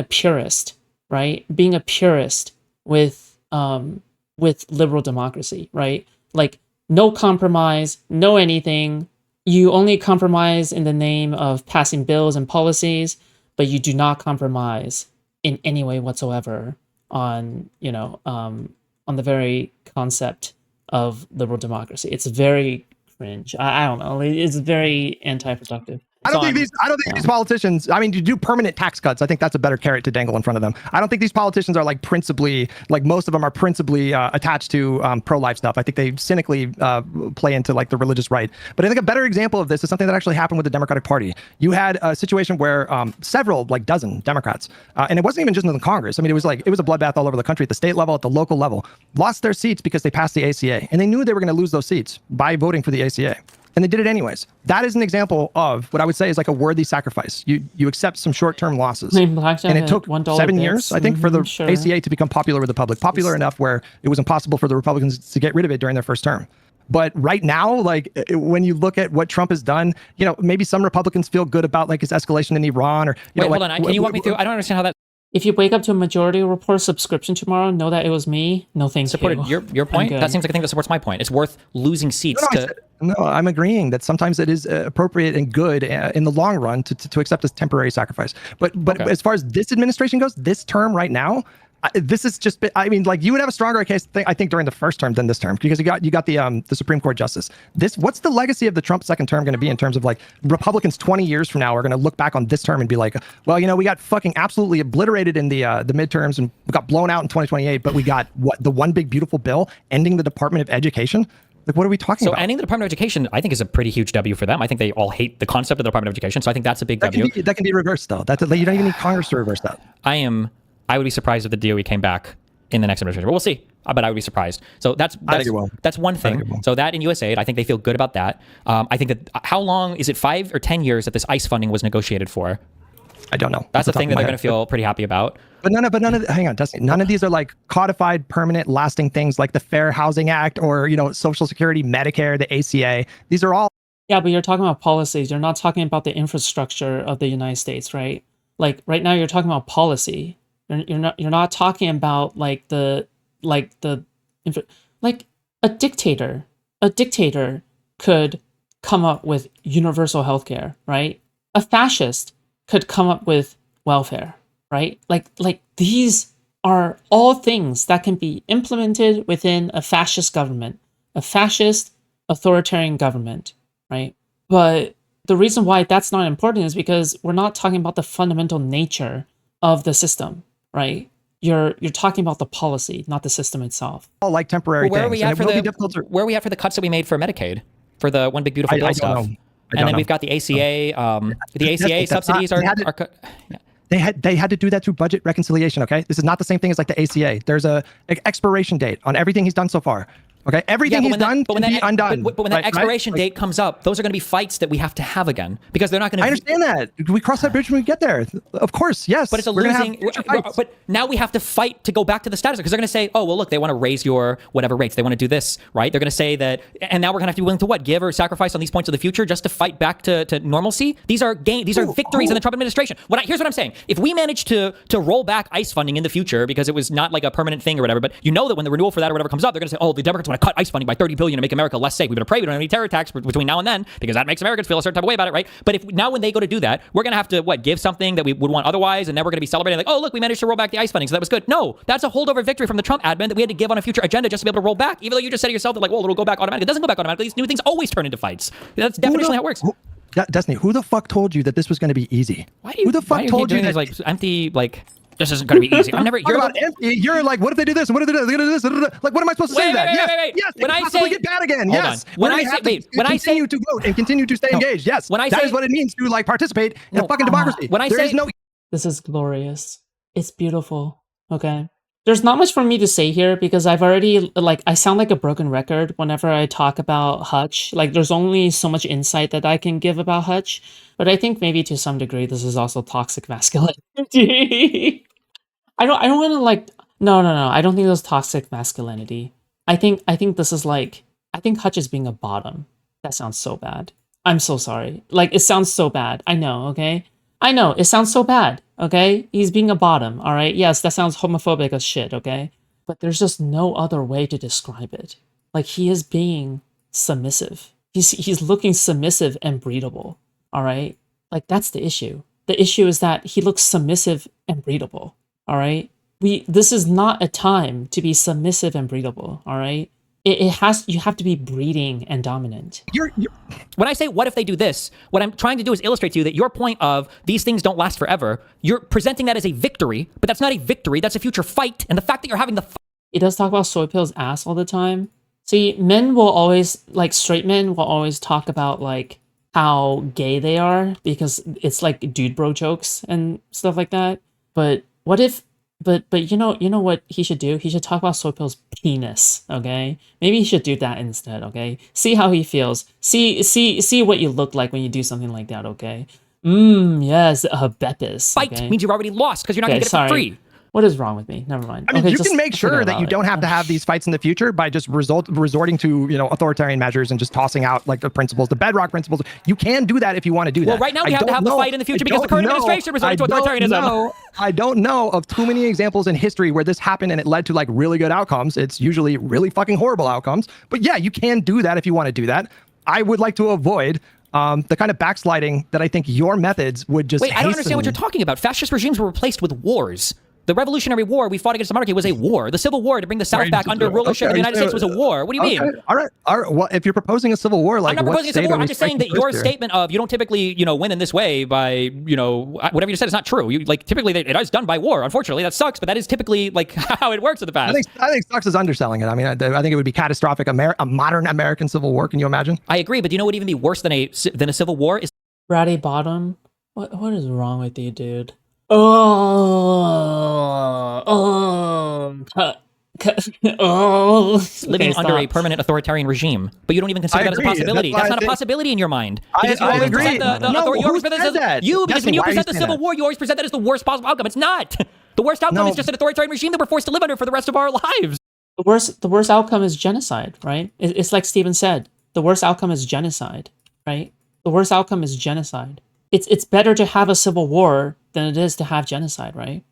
purist, right? Being a purist with liberal democracy, right? Like no compromise, no anything. You only compromise in the name of passing bills and policies, but you do not compromise in any way whatsoever on the very concept of liberal democracy. It's very cringe. I don't know. It's very anti-productive. I don't think these politicians, I mean, you do permanent tax cuts. I think that's a better carrot to dangle in front of them. I don't think these politicians are like principally, like most of them are principally attached to pro-life stuff. I think they cynically play into like the religious right. But I think a better example of this is something that actually happened with the Democratic Party. You had a situation where several, like dozen Democrats, and it wasn't even just in the Congress. I mean, it was a bloodbath all over the country, at the state level, at the local level, lost their seats because they passed the ACA. And they knew they were going to lose those seats by voting for the ACA. And they did it anyways. That is an example of what I would say is like a worthy sacrifice. You accept some short-term losses. I mean, Blackjack and it took $1 7 bits. years, I think, for the Sure. ACA to become popular with the public. Popular enough where it was impossible for the Republicans to get rid of it during their first term. But right now, like when you look at what Trump has done, maybe some Republicans feel good about like his escalation in Iran or Wait, hold on. Can you walk me through? I don't understand how that If you wake up to a Majority Report subscription tomorrow, know that it was me. No, thank supported you. your point. I'm good. That seems like a thing that supports my point. It's worth losing seats No, I'm agreeing that sometimes it is appropriate and good in the long run to accept this temporary sacrifice. But Okay. as far as this administration goes, this term right now, this is just. I mean, like you would have a stronger case, I think, during the first term than this term because you got the Supreme Court justice. What's the legacy of the Trump second term going to be in terms of like Republicans 20 years from now are going to look back on this term and be like, well, we got fucking absolutely obliterated in the midterms and we got blown out in 2028, but we got the one big beautiful bill ending the Department of Education. Like, what are we talking about? So ending the Department of Education, I think, is a pretty huge W for them. I think they all hate the concept of the Department of Education. So I think that's a big W. That can be reversed, though. You don't even need Congress to reverse that. I would be surprised if the DOE came back in the next administration. But we'll see. But I would be surprised. So that's one thing. So that in USAID, I think they feel good about that. I think that how long is it 5 or 10 years that this ICE funding was negotiated for? I don't know. That's the thing that they're going to feel pretty happy about. But none of hang on, Dustin. None of these are like codified, permanent, lasting things like the Fair Housing Act or Social Security, Medicare, the ACA. These are all Yeah, but you're talking about policies. You're not talking about the infrastructure of the United States, right? Like right now, you're talking about policy. You're not talking about like like a dictator. A dictator could come up with universal healthcare, right? A fascist could come up with welfare, right? Like these are all things that can be implemented within a fascist government, a fascist authoritarian government, right? But the reason why that's not important is because we're not talking about the fundamental nature of the system, right? You're talking about the policy, not the system itself. All like temporary Where are things. we And at it for will be the difficult to. where are we at for the cuts that we made for Medicaid for the one big beautiful bill I don't stuff? know. And then we've got the ACA. The ACA subsidies are yeah. They had to do that through budget reconciliation. Okay, this is not the same thing as like the ACA. There's a expiration date on everything he's done so far. Okay, everything he's done can be undone. But when that expiration date comes up, those are going to be fights that we have to have again because they're not going to. I understand that. We cross that bridge when we get there. Of course, yes. But it's a losing. But now we have to fight to go back to the status because they're going to say, oh well, look, they want to raise your whatever rates. They want to do this, right? They're going to say that, and now we're going to have to be willing to what, give or sacrifice on these points of the future just to fight back to normalcy. These are victories in the Trump administration. Here's what I'm saying: if we manage to roll back ICE funding in the future because it was not like a permanent thing or whatever, but you know that when the renewal for that or whatever comes up, they're going to say, oh, the Democrats want to cut ICE funding by 30 billion to make America less safe. We better pray we don't have any terror attacks between now and then because that makes Americans feel a certain type of way about it, right? But if now when they go to do that, we're going to have to give something that we would want otherwise, and then we're going to be celebrating like, oh look, we managed to roll back the ICE funding, so that was good. No, that's a holdover victory from the Trump admin that we had to give on a future agenda just to be able to roll back. Even though you just said to yourself that like, well, it'll go back automatically. It doesn't go back automatically. These new things always turn into fights. That's definitionally how it works. Destiny, who the fuck told you that this was going to be easy? Who the fuck told you that like empty like? This isn't going to be easy. I've never. You're like, what if they do this? What if they do this? They're going to do this. Like, what am I supposed to say to that? Wait. Yes. When I say get bad again. Yes. When I continue to vote and continue to stay engaged. Yes. That is what it means to like participate in a fucking democracy. This is glorious. It's beautiful. Okay. There's not much for me to say here because I've already I sound like a broken record whenever I talk about Hutch. Like there's only so much insight that I can give about Hutch, but I think maybe to some degree this is also toxic masculinity. I don't want to no. I don't think this is toxic masculinity. I think this is I think Hutch is being a bottom. That sounds so bad. I'm so sorry. Like it sounds so bad. I know, okay? I know, it sounds so bad, okay? He's being a bottom, all right? Yes, that sounds homophobic as shit, okay? But there's just no other way to describe it. Like, he is being submissive. He's looking submissive and breedable, all right? Like, that's the issue. The issue is that he looks submissive and breedable, all right? This is not a time to be submissive and breedable, all right? You have to be breeding and dominant. When I say, what if they do this? What I'm trying to do is illustrate to you that your point of these things don't last forever, you're presenting that as a victory, but that's not a victory. That's a future fight. And the fact that you're having the He does talk about Soy Pill's ass all the time. See, men will always, straight men will always talk about, how gay they are because it's dude bro jokes and stuff like that. But what if... But you know what he should do? He should talk about Soy Pill's penis, okay? Maybe he should do that instead, okay? See how he feels. See what you look like when you do something like that, okay? Yes, a Bepis. Fight means you've already lost because you're not going to get it for free. What is wrong with me? Never mind. I mean, you can make sure that you don't have to have these fights in the future by just resorting to, authoritarian measures and just tossing out the principles, the bedrock principles. You can do that if you want to do that. Well, right now we have to have the fight in the future because the current administration resorted to authoritarianism. I don't know of too many examples in history where this happened and it led to really good outcomes. It's usually really fucking horrible outcomes. But yeah, you can do that if you want to do that. I would like to avoid the kind of backsliding that I think your methods would just Wait, I don't understand what you're talking about. Fascist regimes were replaced with wars. The Revolutionary War we fought against the monarchy was a war. The Civil War to bring the South back under rulership of the United States was a war. What do you mean? All right. Well, if you're proposing a civil war, I'm not proposing a civil war. I'm just saying that your statement of you don't typically, win in this way by, whatever you said is not true. You typically it is done by war. Unfortunately, that sucks, but that is typically how it works in the past. I think sucks is underselling it. I mean, I think it would be catastrophic. A modern American civil war. Can you imagine? I agree, but do you know what would even be worse than a civil war is? Bratty Bottom. What is wrong with you, dude? Living under a permanent authoritarian regime, but you don't even consider that as a possibility. That's not a possibility in your mind. Because you always present because when you present the Civil War, you always present that as the worst possible outcome. It's not. The worst outcome is just an authoritarian regime that we're forced to live under for the rest of our lives. The worst outcome is genocide, right? It's like Stephen said. The worst outcome is genocide. right? The worst outcome is genocide. It's better to have a civil war than it is to have genocide, right?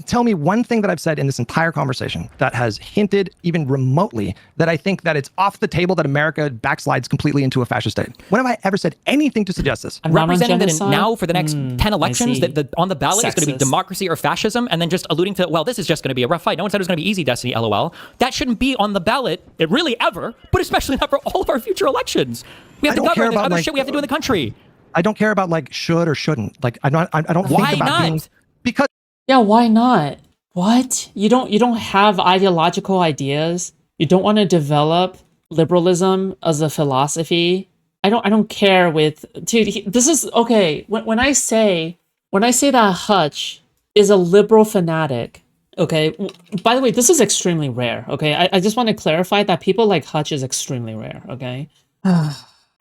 Tell me one thing that I've said in this entire conversation that has hinted even remotely that I think that it's off the table that America backslides completely into a fascist state. When have I ever said anything to suggest this? I'm not on Representing that genocide? now for the next 10 elections, that on the ballot is going to be Sexist. democracy or fascism, and then just alluding to, well, this is just going to be a rough fight. No one said it was going to be easy, Destiny, LOL. That shouldn't be on the ballot, it really ever, but especially not for all of our future elections. We have to govern this other shit we have to do in the country. I don't care about like should or shouldn't. Like I don't Why think about not? being, because Yeah, why not? What? You don't have ideological ideas? You don't want to develop liberalism as a philosophy? I don't care with dude, this is okay. When I say that Hutch is a liberal fanatic, okay? By the way, this is extremely rare, okay? I just want to clarify that people like Hutch is extremely rare, okay?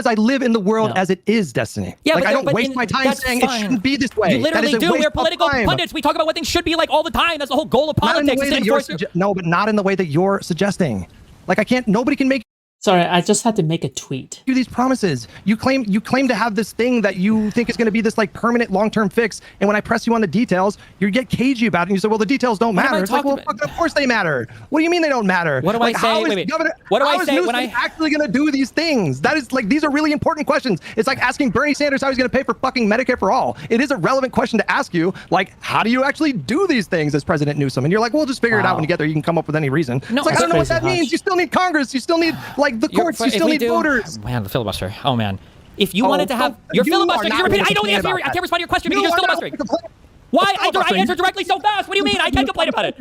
I live in the world No. as it is, Destiny. Yeah, like but- I don't but waste in- my time that's saying fine. it shouldn't be this way. You literally That is a do. waste We're of political time. pundits. We talk about what things should be like all the time. That's the whole goal of Not in the politics. way is to that you're enforce- no, but not in the way that you're suggesting. Like I can't. Nobody can make Sorry, I just had to make a tweet. you these promises. You claim to have this thing that you think is going to be this like permanent long-term fix, and when I press you on the details, you get cagey about it, and you say, "Well, the details don't What am matter." I It's like, talking well, about? fucking, of course they matter. What do you mean they don't matter? What do like, I say? How is Wait. Governor, What do how I is say Newsom when I- actually going to do these things? That is like these are really important questions. It's like asking Bernie Sanders how he's going to pay for fucking Medicare for all. It is a relevant question to ask you. Like, how do you actually do these things as President Newsom? And you're like, "Well, just figure it out Wow. when you get there. You can come up with any reason." No, it's like I that's don't know what crazy, that means. Hutch. You still need Congress. You still need like the courts. You If still we need do- voters. Man, the filibuster. Oh man. If you Oh, wanted to have your you filibuster, are because not you're repeating, going I to don't complain answer. about I can't that. respond to your question You because you're are not filibustering. going to complain. Why? I Filibustering. answered directly so fast. What do you mean? I can't complain about it.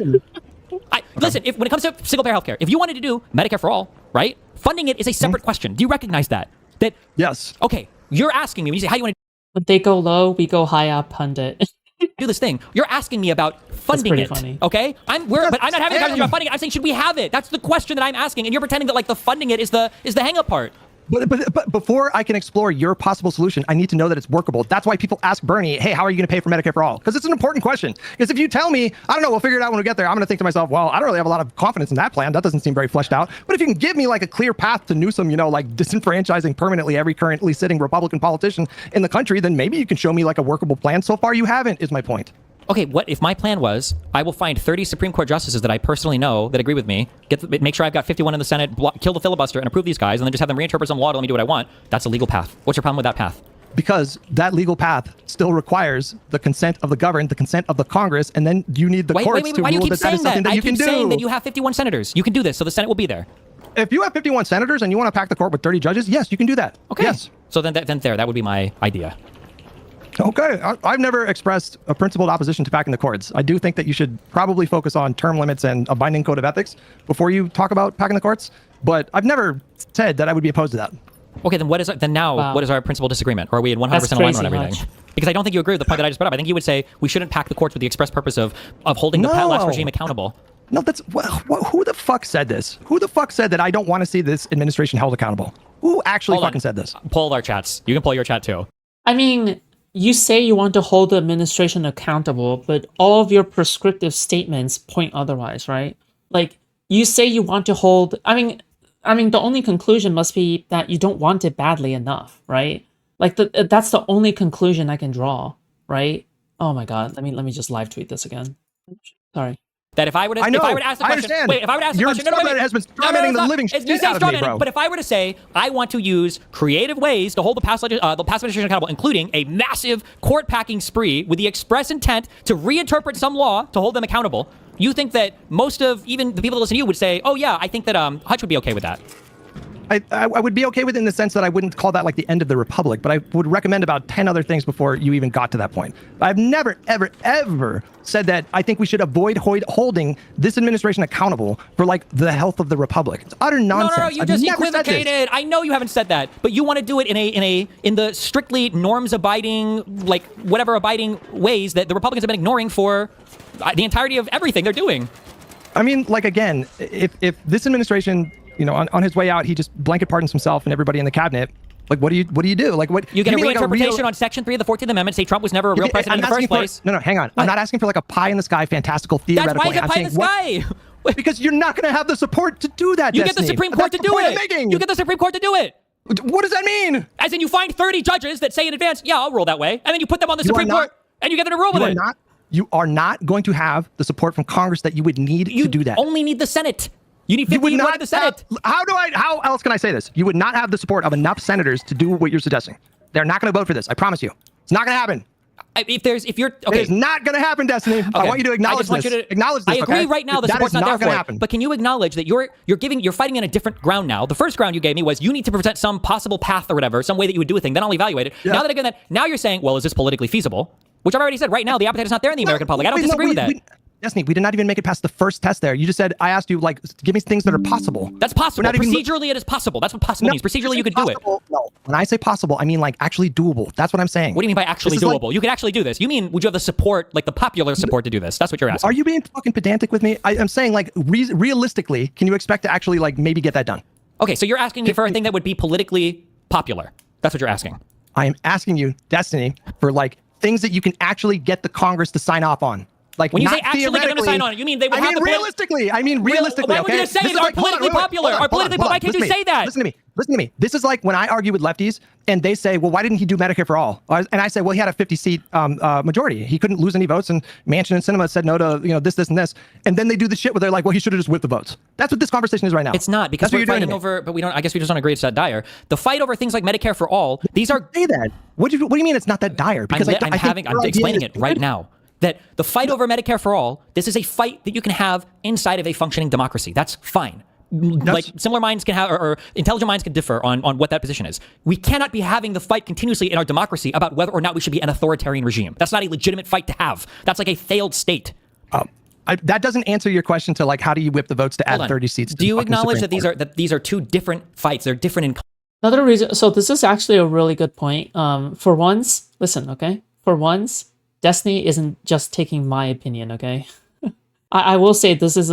Listen, when it comes to single payer healthcare, if you wanted to do Medicare for all, right? Funding it is a separate question. Do you recognize that? That Yes. okay, you're asking me when you say how do you want When they go low, we go high up, pundit. to do this thing? You're asking me about funding pretty it. funny. Okay? But I'm not having a conversation about funding it. I'm saying should we have it? That's the question that I'm asking, and you're pretending that like the funding it is the hang up part. But before I can explore your possible solution, I need to know that it's workable. That's why people ask Bernie, "Hey, how are you going to pay for Medicare for all?" Because it's an important question. Because if you tell me, "I don't know, we'll figure it out when we get there," I'm going to think to myself, "Well, I don't really have a lot of confidence in that plan. That doesn't seem very fleshed out." But if you can give me like a clear path to Newsom, like disenfranchising permanently every currently sitting Republican politician in the country, then maybe you can show me like a workable plan. So far, you haven't. Is my point. Okay, what if my plan was I will find 30 Supreme Court justices that I personally know that agree with me, make sure I've got 51 in the Senate, kill the filibuster and approve these guys, and then just have them reinterpret some law to let me do what I want? That's a legal path. What's your problem with that path? Because that legal path still requires the consent of the governed, the consent of the Congress, and then you need the Wait, courts to why do you rule keep that that is saying something that? that I you can keep saying do. that you have 51 senators. You can do this, so the Senate will be there. If you have 51 senators and you want to pack the court with 30 judges, yes, you can do that. Okay. Yes. So then that would be my idea. Okay. I've never expressed a principled opposition to packing the courts. I do think that you should probably focus on term limits and a binding code of ethics before you talk about packing the courts. But I've never said that I would be opposed to that. Okay, then what is Wow. what is our principal disagreement? Or are we in 100% That's alignment on crazy, everything? Hutch. Because I don't think you agree with the point that I just brought up. I think you would say we shouldn't pack the courts with the express purpose of holding the last No. regime accountable. No, that's who the fuck said this? Who the fuck said that I don't want to see this administration held accountable? Who actually Hold on. fucking said this? Poll our chats. You can poll your chat too. I mean, you say you want to hold the administration accountable, but all of your prescriptive statements point otherwise, right? Like, you say you want to hold... I mean, the only conclusion must be that you don't want it badly enough, right? Like, that's the only conclusion I can draw, right? Oh my god, let me just live tweet this again. Sorry. That if I were to, I know. if I were to ask the I question, understand. wait, if I were to ask the Your question, no, subreddit has been strawmanning the living it's, you shit say out of me, strawmanning, bro. but if I were to say I want to use creative ways to hold the past administration accountable, including a massive court packing spree with the express intent to reinterpret some law to hold them accountable, you think that most of even the people that listen to you would say, oh yeah, I think that Hutch would be okay with that. I would be okay with it in the sense that I wouldn't call that like the end of the republic, but I would recommend about 10 other things before you even got to that point. I've never, ever, ever said that I think we should avoid holding this administration accountable for like the health of the republic. It's utter nonsense. No, you I've just never said this. equivocated. I know you haven't said that, but you want to do it in the strictly norms abiding, like whatever abiding ways that the Republicans have been ignoring for the entirety of everything they're doing. I mean, like, again, if this administration, on his way out, he just blanket pardons himself and everybody in the cabinet, like, what do you do? Like, what You get a mean, like reinterpretation on Section 3 of the 14th Amendment, say Trump was never a real president in the first place. No, hang on. I'm not asking for like a pie in the sky, fantastical, theoretical. That's why it's a pie in the sky. Because you're not going to have the support to do that. You get the Supreme Court to do it. You get the Supreme Court to do it. What does that mean? As in, you find 30 judges that say in advance, yeah, I'll rule that way, and then you put them on the Supreme Court, and you get them to rule with it. You are not going to have the support from Congress that you would need to do that. You only need the Senate. You need 51 in the Senate. How else can I say this? You would not have the support of enough senators to do what you're suggesting. They're not going to vote for this. I promise you. It's not going to happen. It's not going to happen, Destiny. Okay. I want you to acknowledge this. Acknowledge this. I agree right now the support's not there for it. But can you acknowledge that you're fighting in a different ground now? The first ground you gave me was you need to present some possible path or whatever, some way that you would do a thing. Then I'll evaluate it. Yeah. Now that I get that, now you're saying, well, is this politically feasible? Which I've already said. Right now, the appetite is not there in the American public. I don't disagree with that. Destiny, we did not even make it past the first test there. You just said, I asked you, like, give me things that are possible. That's possible. Procedurally, it is possible. That's what possible means. Procedurally, you could do it. No. When I say possible, I mean, like, actually doable. That's what I'm saying. What do you mean by actually doable? You could actually do this. You mean, would you have the support, like the popular support to do this? That's what you're asking. Are you being fucking pedantic with me? I'm saying, like, realistically, can you expect to actually, like, maybe get that done? Okay, so you're asking me for a thing that would be politically popular. That's what you're asking. I am asking you, Destiny, for, like, things that you can actually get the Congress to sign off on. Like, when you say actually get them to sign on, you mean they would have to realistically. Why would you just say it's politically popular? Or politically, why can't you say that? Listen to me. This is like when I argue with lefties and they say, well, why didn't he do Medicare for all? And I say, well, he had a 50-seat majority. He couldn't lose any votes, and Manchin and Sinema said no to this, and this. And then they do the shit where they're like, well, he should have just whipped the votes. That's what this conversation is right now. It's not, because we're fighting over, but we don't. I guess we just don't agree it's that dire. The fight over things like Medicare for all, these are. Say that. What do you mean it's not that dire? Because I'm explaining it right now. That the fight over Medicare for all, this is a fight that you can have inside of a functioning democracy. That's fine. Like similar minds can have, or intelligent minds can differ on what that position is. We cannot be having the fight continuously in our democracy about whether or not we should be an authoritarian regime. That's not a legitimate fight to have. That's like a failed state. That doesn't answer your question to, like, how do you whip the votes to add 30 seats? Do you acknowledge that these are two different fights? They're different in. Another reason. So this is actually a really good point. For once, listen, okay. For once, Destiny isn't just taking my opinion, okay? I will say this is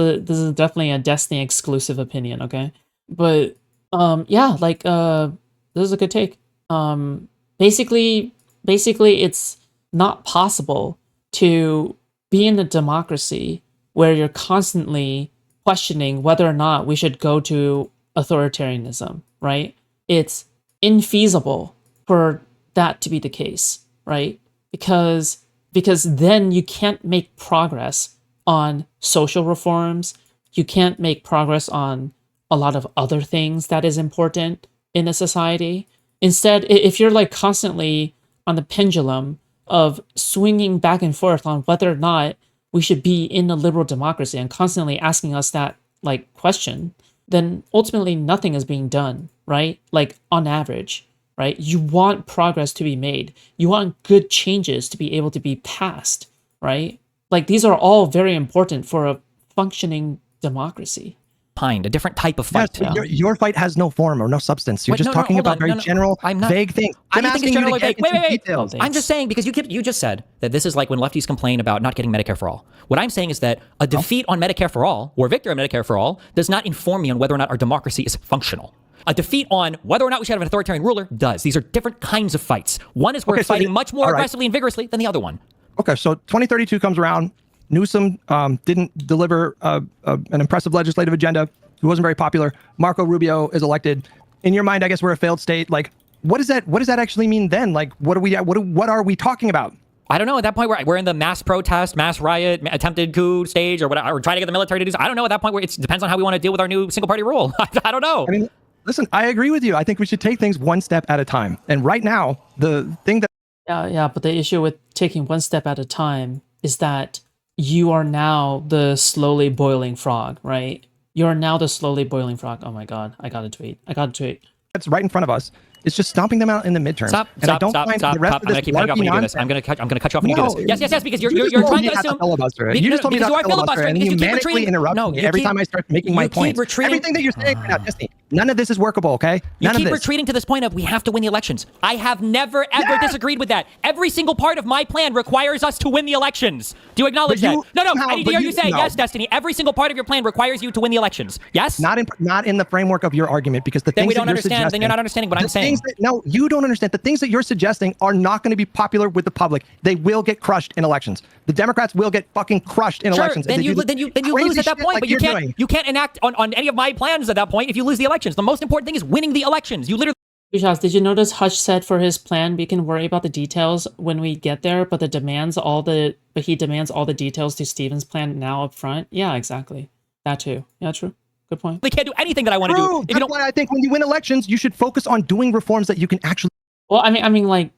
definitely a Destiny exclusive opinion, okay? But this is a good take. Basically it's not possible to be in a democracy where you're constantly questioning whether or not we should go to authoritarianism, right? It's infeasible for that to be the case, right? Because then you can't make progress on social reforms. You can't make progress on a lot of other things that is important in a society. Instead, if you're like constantly on the pendulum of swinging back and forth on whether or not we should be in a liberal democracy and constantly asking us that like question, then ultimately nothing is being done, right? Like on average. Right? You want progress to be made. You want good changes to be able to be passed, right? Like these are all very important for a functioning democracy. A different type of fight. Yes, your fight has no form or no substance. You're just talking about very general, vague things. I'm asking you to get into details. I'm just saying, because you just said that this is like when lefties complain about not getting Medicare for all. What I'm saying is that a defeat on Medicare for all, or victory on Medicare for all, does not inform me on whether or not our democracy is functional. A defeat on whether or not we should have an authoritarian ruler does. These are different kinds of fights. One is we're fighting much more aggressively and vigorously than the other one. Okay, so 2032 comes around. Newsom didn't deliver an impressive legislative agenda. He wasn't very popular. Marco Rubio is elected. In your mind, I guess we're a failed state. Like, what does that actually mean then? Like, what are we talking about? I don't know. At that point, we're in the mass protest, mass riot, attempted coup stage, or whatever, or trying to get the military to do. I don't know. At that point, where it depends on how we want to deal with our new single party rule. I don't know. I mean, listen, I agree with you. I think we should take things one step at a time. And right now, the thing that but the issue with taking one step at a time is that you are now the slowly boiling frog, right? You're now the slowly boiling frog. Oh my God, I got to tweet. That's right in front of us. It's just stomping them out in the midterms. Stop. I'm going to keep cutting off when you do this. I'm going to cut you off when you do this. Yes, because you're trying to assume. You just told me not to filibuster, and you manically interrupt me every time I start making my point. Everything that you're saying right now, Disney, none of this is workable, okay? You keep retreating to this point of we have to win the elections. I have never, ever disagreed with that. Every single part of my plan requires us to win the elections. Do you acknowledge that? No. I need to hear you say yes, Destiny. Every single part of your plan requires you to win the elections. Yes? Not in the framework of your argument, because the things that you're suggesting. Then you're not understanding what I'm saying. No, you don't understand. The things that you're suggesting are not going to be popular with the public. They will get crushed in elections. The Democrats will get fucking crushed in elections. Then you lose at that point. But you can't enact on any of my plans at that point if you lose the elections. The most important thing is winning the elections. You literally Foodshops, did you notice Hutch said for his plan we can worry about the details when we get there, but he demands all the details to Steven's plan now up front? Yeah, exactly. That too. Yeah, true. Good point. They can't do anything that I want to do. That's why I think when you win elections, you should focus on doing reforms that you can actually. Well, I mean, like,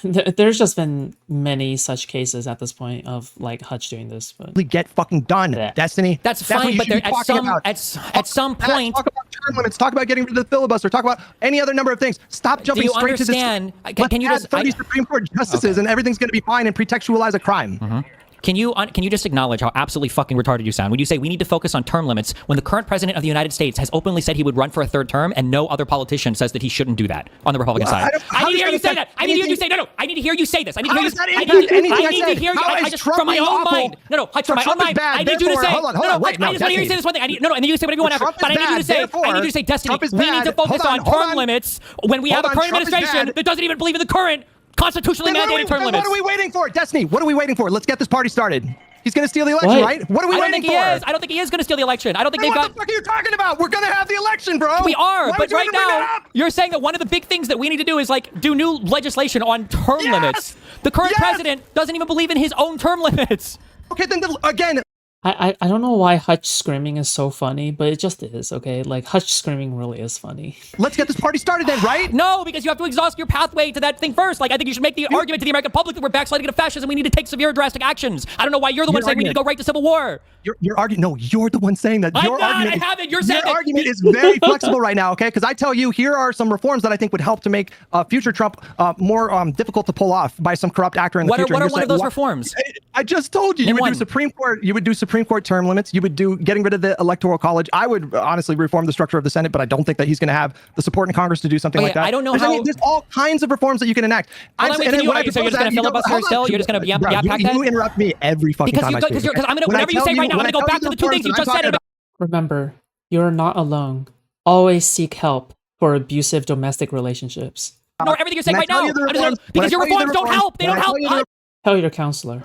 there's just been many such cases at this point of like Hutch doing this, but get fucking done. Yeah. Destiny. That's fine, but at some point, talk about term limits. Talk about getting rid of the filibuster. Talk about any other number of things. Stop jumping straight to this. Can you just 30 Supreme Court justices and everything's going to be fine and pretextualize a crime? Can you just acknowledge how absolutely fucking retarded you sound when you say we need to focus on term limits when the current president of the United States has openly said he would run for a third term and no other politician says that he shouldn't do that on the Republican side? I need to hear you say that. I need to hear you say no. I need to hear you say this. I need to hear you. I need to hear you. I just from my own mind. No, from my own mind. I need you to say. Hold on. Wait, I just want to hear you say this one thing. And then you say whatever you want after. But I need you to say. I need you to say, Destiny. We need to focus on term limits when we have a current administration that doesn't even believe in the current constitutionally mandated term limits. What are we waiting for, Destiny? What are we waiting for? Let's get this party started. He's going to steal the election, right? What are we waiting for? I don't think he is going to steal the election. I don't think they've got... What the fuck are you talking about? We're going to have the election, bro. We are, but right now, you're saying that one of the big things that we need to do is like do new legislation on term limits. The current president doesn't even believe in his own term limits. Okay, then again... I don't know why Hutch screaming is so funny, but it just is, okay? Like, Hutch screaming really is funny. Let's get this party started then, right? No, because you have to exhaust your pathway to that thing first. Like, I think you should make the argument to the American public that we're backsliding into fascism. We need to take severe drastic actions. I don't know why you're the one saying we need to go right to civil war. Your argument, no, you're the one saying that. Your argument is very flexible right now, okay? Because I tell you, here are some reforms that I think would help to make future Trump more difficult to pull off by some corrupt actor in the future. What are one of those reforms? I just told you, you would do Supreme Court. You would do Supreme Court term limits. You would do getting rid of the Electoral College. I would honestly reform the structure of the Senate, but I don't think that he's going to have the support in Congress to do something like that. I don't know how. There's all kinds of reforms that you can enact. So you're just going to filibuster still? You're just going to be pack You interrupt me every fucking time I speak. Because whenever you say right now, I'm going to go back to the two things you just said. Remember, you're not alone. Always seek help for abusive domestic relationships. Ignore everything you're saying right now. Because your reforms don't help. They don't help. Tell your counselor.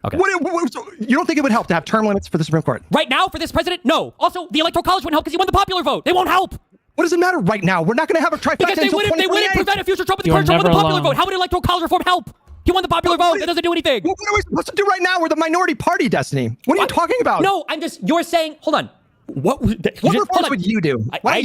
Okay. You don't think it would help to have term limits for the Supreme Court? Right now, for this president, no. Also, the Electoral College wouldn't help because he won the popular vote. They won't help. What does it matter right now? We're not going to have a trifecta because they wouldn't prevent a future Trump with the current Trump with the popular vote. How would Electoral College reform help? He won the popular vote. That doesn't do anything. What are we supposed to do right now? We're the minority party, Destiny. What are you talking about? No, you're saying, hold on. What reforms would you do? I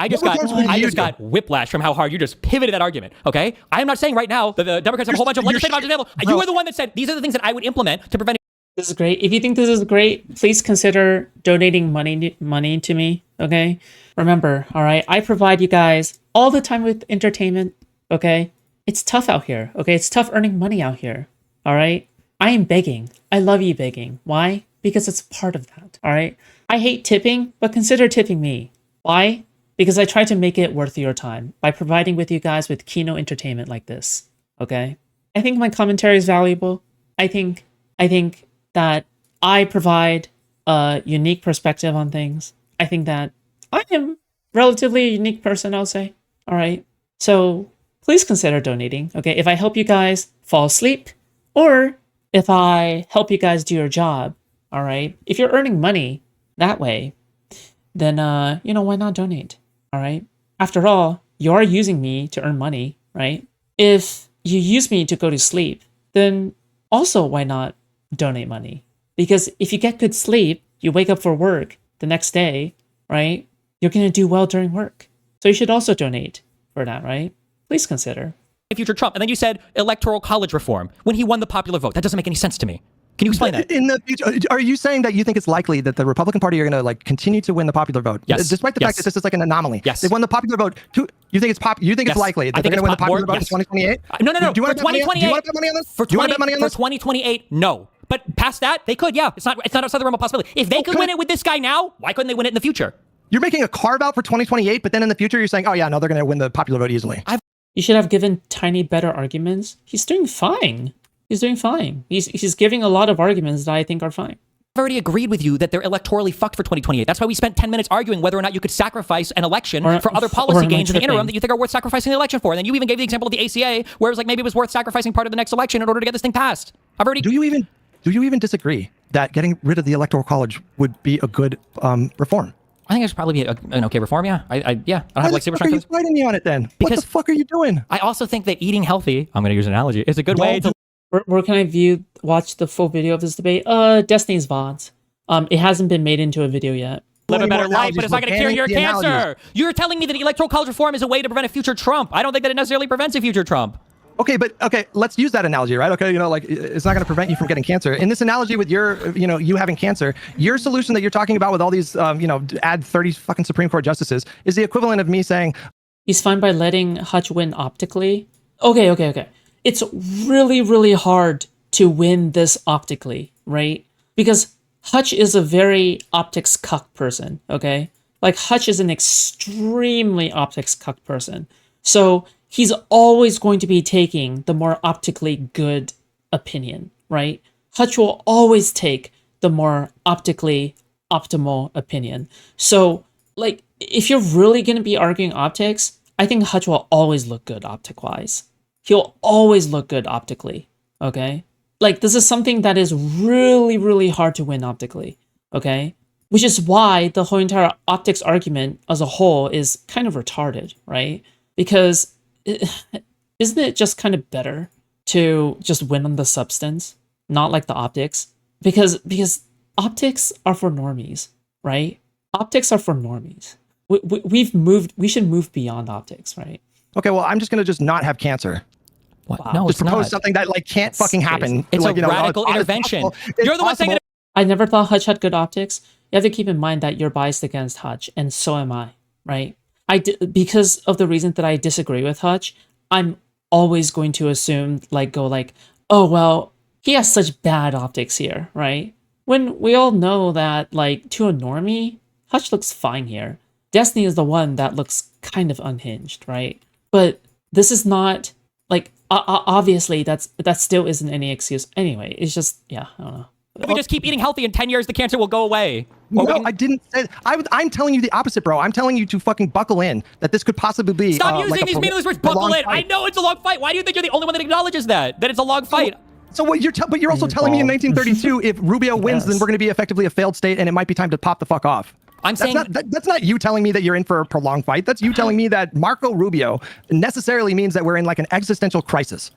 just got whiplash from how hard you just pivoted that argument, okay? I'm not saying right now that the Democrats have a whole bunch of legislative options available. You were the one that said these are the things that I would implement to prevent. This is great. If you think this is great, please consider donating money to me, okay? Remember, all right, I provide you guys all the time with entertainment, okay? It's tough out here, okay? It's tough earning money out here, all right? I am begging. I love you begging. Why? Because it's part of that, all right? I hate tipping, but consider tipping me. Why? Because I try to make it worth your time by providing with you guys with keynote entertainment like this, okay? I think my commentary is valuable. I think that I provide a unique perspective on things. I think that I am relatively a unique person, I'll say. All right. So please consider donating. Okay. If I help you guys fall asleep or if I help you guys do your job. All right. If you're earning money that way, then, why not donate? All right. After all, you are using me to earn money, right? If you use me to go to sleep, then also why not donate money? Because if you get good sleep, you wake up for work the next day, right? You're going to do well during work. So you should also donate for that, right? Please consider. Future Trump. And then you said Electoral College reform when he won the popular vote. That doesn't make any sense to me. Can you explain that? In the future, are you saying that you think it's likely that the Republican Party are going to continue to win the popular vote? Yes. Despite the fact that this is like an anomaly. Yes. They won the popular vote. You think it's likely that they're going to win the popular vote in 2028? No. Do you want to bet money on this? For 2028, no. But past that, they could. Yeah, it's not outside the realm of possibility. If they could win it with this guy now, why couldn't they win it in the future? You're making a carve out for 2028, but then in the future you're saying, oh yeah, no, they're going to win the popular vote easily. You should have given tiny better arguments. He's doing fine. He's giving a lot of arguments that I think are fine. I've already agreed with you that they're electorally fucked for 2028. That's why we spent 10 minutes arguing whether or not you could sacrifice an election for other policy gains in the interim that you think are worth sacrificing the election for. And then you even gave the example of the ACA, where it was like maybe it was worth sacrificing part of the next election in order to get this thing passed. Do you even disagree that getting rid of the Electoral College would be a good reform? I think it should probably be an okay reform. Yeah, I don't have like super Why are you strong. fighting me on it then? What the Because- fuck are you doing? I also think that eating healthy, I'm going to use an analogy, is a good way to. Where can I watch the full video of this debate? Destiny's VODs. It hasn't been made into a video yet. Live a better More life, but it's not going to cure your the cancer. analogies. You're telling me that electoral college reform is a way to prevent a future Trump. I don't think that it necessarily prevents a future Trump. Okay, let's use that analogy, right? Okay, like it's not going to prevent you from getting cancer. In this analogy with you having cancer, your solution that you're talking about with all these, add 30 fucking Supreme Court justices is the equivalent of me saying, He's fine by letting Hutch win optically. Okay. It's really, really hard to win this optically, right? Because Hutch is a very optics cuck person, okay? Like, Hutch is an extremely optics cuck person. So he's always going to be taking the more optically good opinion, right? Hutch will always take the more optically optimal opinion. So, like, if you're really going to be arguing optics, I think Hutch will always look good optic-wise. He'll always look good optically, okay? Like, this is something that is really, really hard to win optically, okay? Which is why the whole entire optics argument as a whole is kind of retarded, right? Because isn't it just kind of better to just win on the substance, not like the optics? Because optics are for normies, right? Optics are for normies. We should move beyond optics, right? okay, well, I'm just going to just not have cancer. What? Wow. No, Just it's propose not. something that like can't fucking happen. It's like, a radical it's intervention. possible. It's You're the one saying possible. that. I never thought Hutch had good optics. You have to keep in mind that you're biased against Hutch, and so am I, right? Because of the reason that I disagree with Hutch, I'm always going to assume, oh, well, he has such bad optics here, right? When we all know that, like, to a normie, Hutch looks fine here. Destiny is the one that looks kind of unhinged, right? But this is not, like, obviously, that still isn't any excuse. Anyway, it's just, yeah, I don't know. If we just keep eating healthy, in 10 years, the cancer will go away. No, I didn't say. I'm telling you the opposite, bro. I'm telling you to fucking buckle in. That this could possibly be. Stop using like these meaningless words. Buckle in. I know it's a long fight. Why do you think you're the only one that acknowledges that it's a long fight? So what but you're also telling me in 1932, if Rubio wins, then we're going to be effectively a failed state, and it might be time to pop the fuck off. I'm saying That's not you telling me that you're in for a prolonged fight. That's you telling me that Marco Rubio necessarily means that we're in like an existential crisis.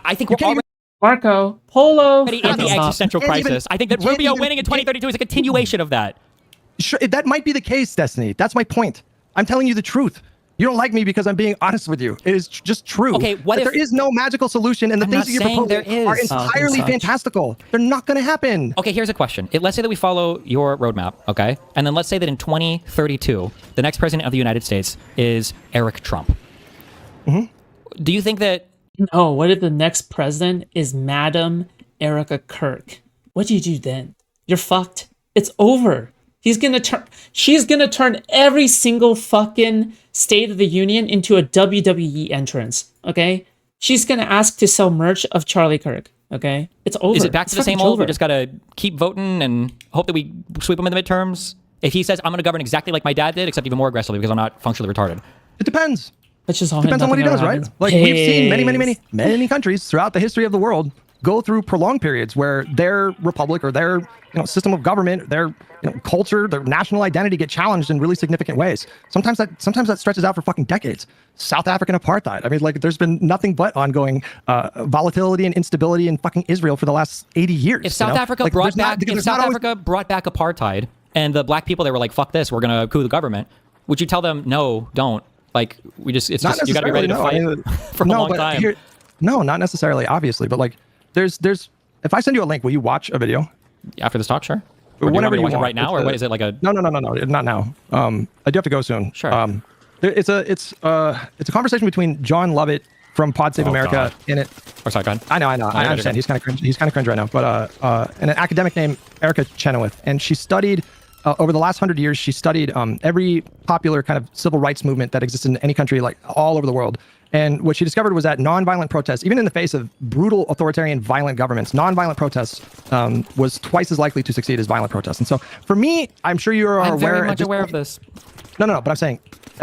I think we're already Marco Polo in the existential crisis. I think that Rubio winning in 2032 is a continuation of that. Sure, that might be the case, Destiny. That's my point. I'm telling you the truth. You don't like me because I'm being honest with you. It is just true. Okay, what if there is no magical solution, and the I'm things not that you're saying proposing there are is. entirely fantastical. They're not going to happen. Okay, here's a question. Let's say that we follow your roadmap, okay? And then let's say that in 2032, the next president of the United States is Eric Trump. Do you think that... No, what if the next president is Madam Erica Kirk? What do you do then? You're fucked. It's over. She's gonna turn every single fucking State of the Union into a WWE entrance, okay? She's gonna ask to sell merch of Charlie Kirk, okay? It's over. Is it back to the It's same fucking old? We over. just gotta keep voting and hope that we sweep him in the midterms? If he says, I'm gonna govern exactly like my dad did, except even more aggressively because I'm not functionally retarded. It depends. That's just all. Depends on what he nothing does, ever right? happens. Like we've seen many countries throughout the history of the world go through prolonged periods where their republic or their system of government, their culture, their national identity get challenged in really significant ways. Sometimes that stretches out for fucking decades. South African apartheid. I mean, like there's been nothing but ongoing volatility and instability in fucking Israel for the last 80 years. If South Africa brought back apartheid and the black people, they were like, fuck this, we're gonna coup the government, would you tell them, no, don't? Like, you gotta be ready to fight for a long time. No, not necessarily, obviously, but like, there's. If I send you a link, will you watch a video? After this talk, sure. Or Whenever do you want want. it right now, or what is it like a? No, not now. I do have to go soon. Sure. It's a conversation between John Lovett from Pod Save America in it. Oh, sorry, go ahead. I know. I understand. He's kind of cringe. He's kind of cringe right now. But and an academic named Erica Chenoweth, and she studied. Over the last 100 years, she studied every popular kind of civil rights movement that exists in any country, like all over the world. And what she discovered was that nonviolent protests, even in the face of brutal, authoritarian, violent governments, nonviolent protests was twice as likely to succeed as violent protests. And so, for me, I'm sure you are aware. I'm very much aware of this. No, but I'm saying,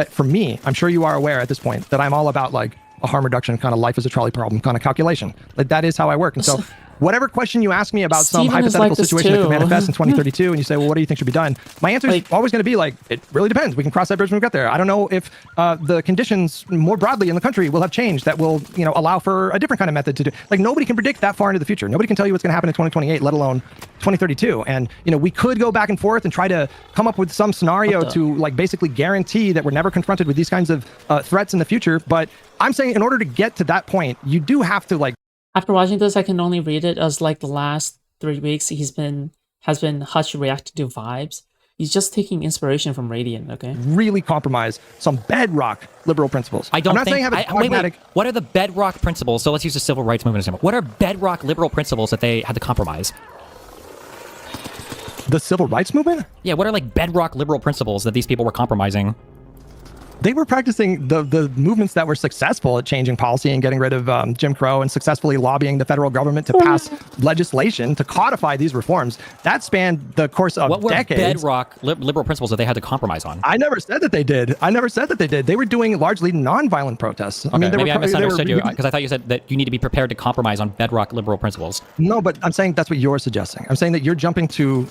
for me, I'm sure you are aware at this point that I'm all about like a harm reduction kind of life as a trolley problem kind of calculation. Like that is how I work. And so whatever question you ask me about some Steven is hypothetical like this situation that too. could manifest in 2032, and you say, well, what do you think should be done? My answer is Like- always going to be like, it really depends. We can cross that bridge when we get there. I don't know if the conditions more broadly in the country will have changed that will, allow for a different kind of method to do. Like, nobody can predict that far into the future. Nobody can tell you what's going to happen in 2028, let alone 2032. And, we could go back and forth and try to come up with some scenario to like basically guarantee that we're never confronted with these kinds of threats in the future. But I'm saying in order to get to that point, you do have to like. After watching this, I can only read it as like the last 3 weeks has been Hutch reacting to vibes. He's just taking inspiration from Radiant, okay? Really compromise some bedrock liberal principles. I don't I'm not think. saying have a Wait. dogmatic. What are the bedrock principles? So let's use the civil rights movement as an example. What are bedrock liberal principles that they had to compromise? The civil rights movement? Yeah, what are like bedrock liberal principles that these people were compromising? They were practicing the movements that were successful at changing policy and getting rid of Jim Crow and successfully lobbying the federal government to pass legislation to codify these reforms. That spanned the course of What were decades. bedrock liberal principles that they had to compromise on? I never said that they did. They were doing largely nonviolent protests. I mean, Maybe I misunderstood you because I thought you said that you need to be prepared to compromise on bedrock liberal principles. No, but I'm saying that's what you're suggesting. I'm saying that you're jumping to,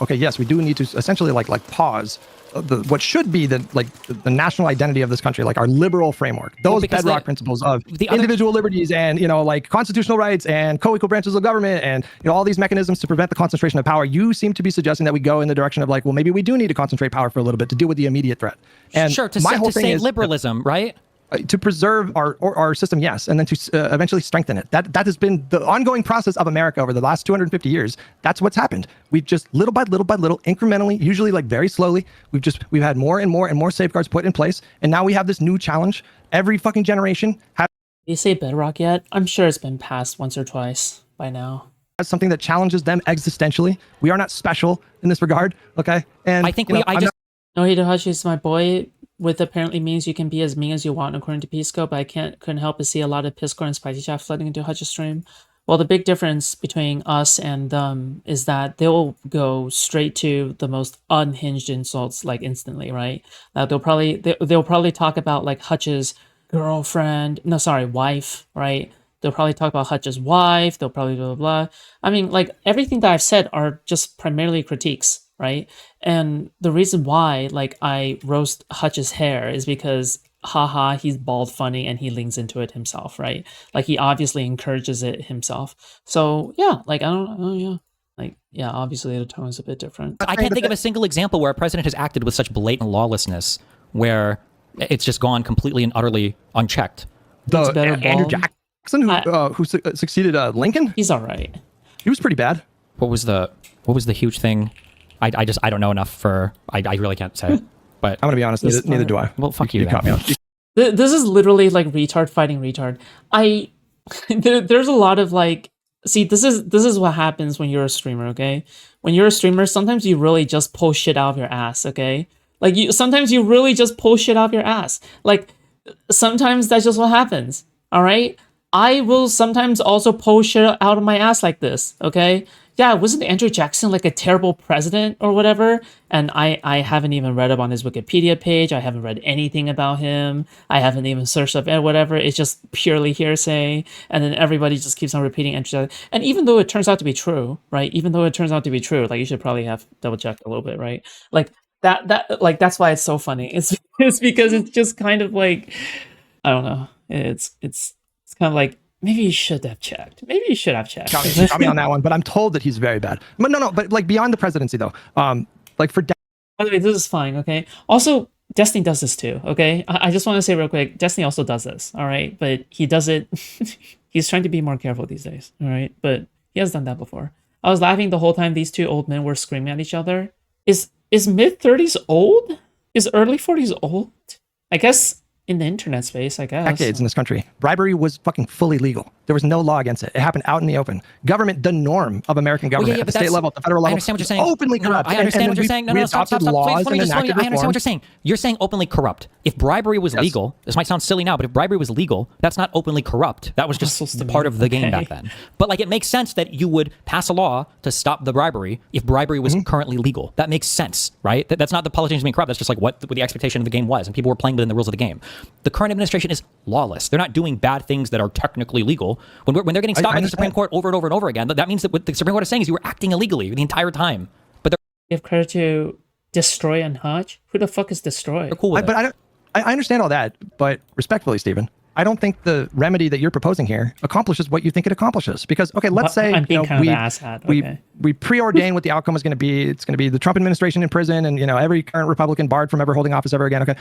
okay, yes, we do need to essentially like pause what should be the national identity of this country, like our liberal framework, those bedrock principles of individual liberties and like constitutional rights and co-equal branches of government and all these mechanisms to prevent the concentration of power. You seem to be suggesting that we go in the direction of like, well, maybe we do need to concentrate power for a little bit to deal with the immediate threat. And sure, to whole say thing is liberalism, right? To preserve our system, yes, and then to eventually strengthen it. That has been the ongoing process of America over the last 250 years. That's what's happened. We've just little by little, incrementally, usually like very slowly, we've had more and more safeguards put in place, and now we have this new challenge. Every fucking generation has. You say bedrock yet? I'm sure it's been passed once or twice by now. Something that challenges them existentially. We are not special in this regard, okay? And I think No, Hutch is my boy. With apparently means you can be as mean as you want according to Pisco, but I couldn't help but see a lot of Pisco and spicy chat flooding into Hutch's stream. Well, the big difference between us and them is that they'll go straight to the most unhinged insults like instantly, right? They'll probably talk about like Hutch's wife, right? They'll probably talk about Hutch's wife. They'll probably blah, blah, blah. I mean, like everything that I've said are just primarily critiques, right? And the reason why like I roast Hutch's hair is because haha, he's bald funny and he leans into it himself, right? Like he obviously encourages it himself. So yeah, like I don't know, yeah. Like, yeah, obviously the tone is a bit different. I can't think of a single example where a president has acted with such blatant lawlessness where it's just gone completely and utterly unchecked. Andrew Jackson, who succeeded Lincoln? He's all right. He was pretty bad. What was the huge thing? I don't know enough for I really can't say it. But I'm gonna be honest, neither do I. Well, fuck you. Caught me off. This is literally like retard fighting retard. There's a lot of like, see, this is what happens when you're a streamer, okay? When you're a streamer, sometimes you really just pull shit out of your ass, okay? Like sometimes you really just pull shit out of your ass. Like sometimes that's just what happens. All right. I will sometimes also pull shit out of my ass like this, okay? Yeah, wasn't Andrew Jackson like a terrible president or whatever? And I haven't even read up on his Wikipedia page. I haven't read anything about him. I haven't even searched up whatever. It's just purely hearsay. And then everybody just keeps on repeating Andrew Jackson. And even though it turns out to be true, right? Even though it turns out to be true, like you should probably have double checked a little bit, right? Like like that's why it's so funny. It's because it's just kind of like, I don't know. It's kind of like, maybe you should have checked. Maybe you should have checked. Got me on that one, but I'm told that he's very bad. But no, but like beyond the presidency though, like for. By the way, this is fine, okay? Also, Destiny does this too, okay? I just want to say real quick, Destiny also does this, all right? But he does it, he's trying to be more careful these days, all right? But he has done that before. I was laughing the whole time these two old men were screaming at each other. Is mid-30s old? Is early 40s old? I guess in the internet space, I guess. Decades in this country. Bribery was fucking fully legal. There was no law against it. It happened out in the open. Government, the norm of American government, at the state level, at the federal level, I understand what you're saying. openly corrupt. I understand what you're saying. No, stop. Please, let me just I understand what you're saying. You're saying openly corrupt. If bribery was legal, this might sound silly now, but if bribery was legal, that's not openly corrupt. That was just part of the game back then. But like, it makes sense that you would pass a law to stop the bribery if bribery was currently legal. That makes sense, right? That's not the politicians being corrupt. That's just like what the expectation of the game was, and people were playing within the rules of the game. The current administration is lawless. They're not doing bad things that are technically legal. When they're getting stopped by the Supreme Court over and over and over again, that means that what the Supreme Court is saying is you were acting illegally the entire time. But they're Give credit to Destroy and Hutch. Who the fuck is Destroy? cool with it. But I understand all that, but respectfully, Stephen, I don't think the remedy that you're proposing here accomplishes what you think it accomplishes. Because, okay, let's say I'm being kind of an asshat. Okay. we preordain what the outcome is going to be. It's going to be the Trump administration in prison, and every current Republican barred from ever holding office ever again. Okay,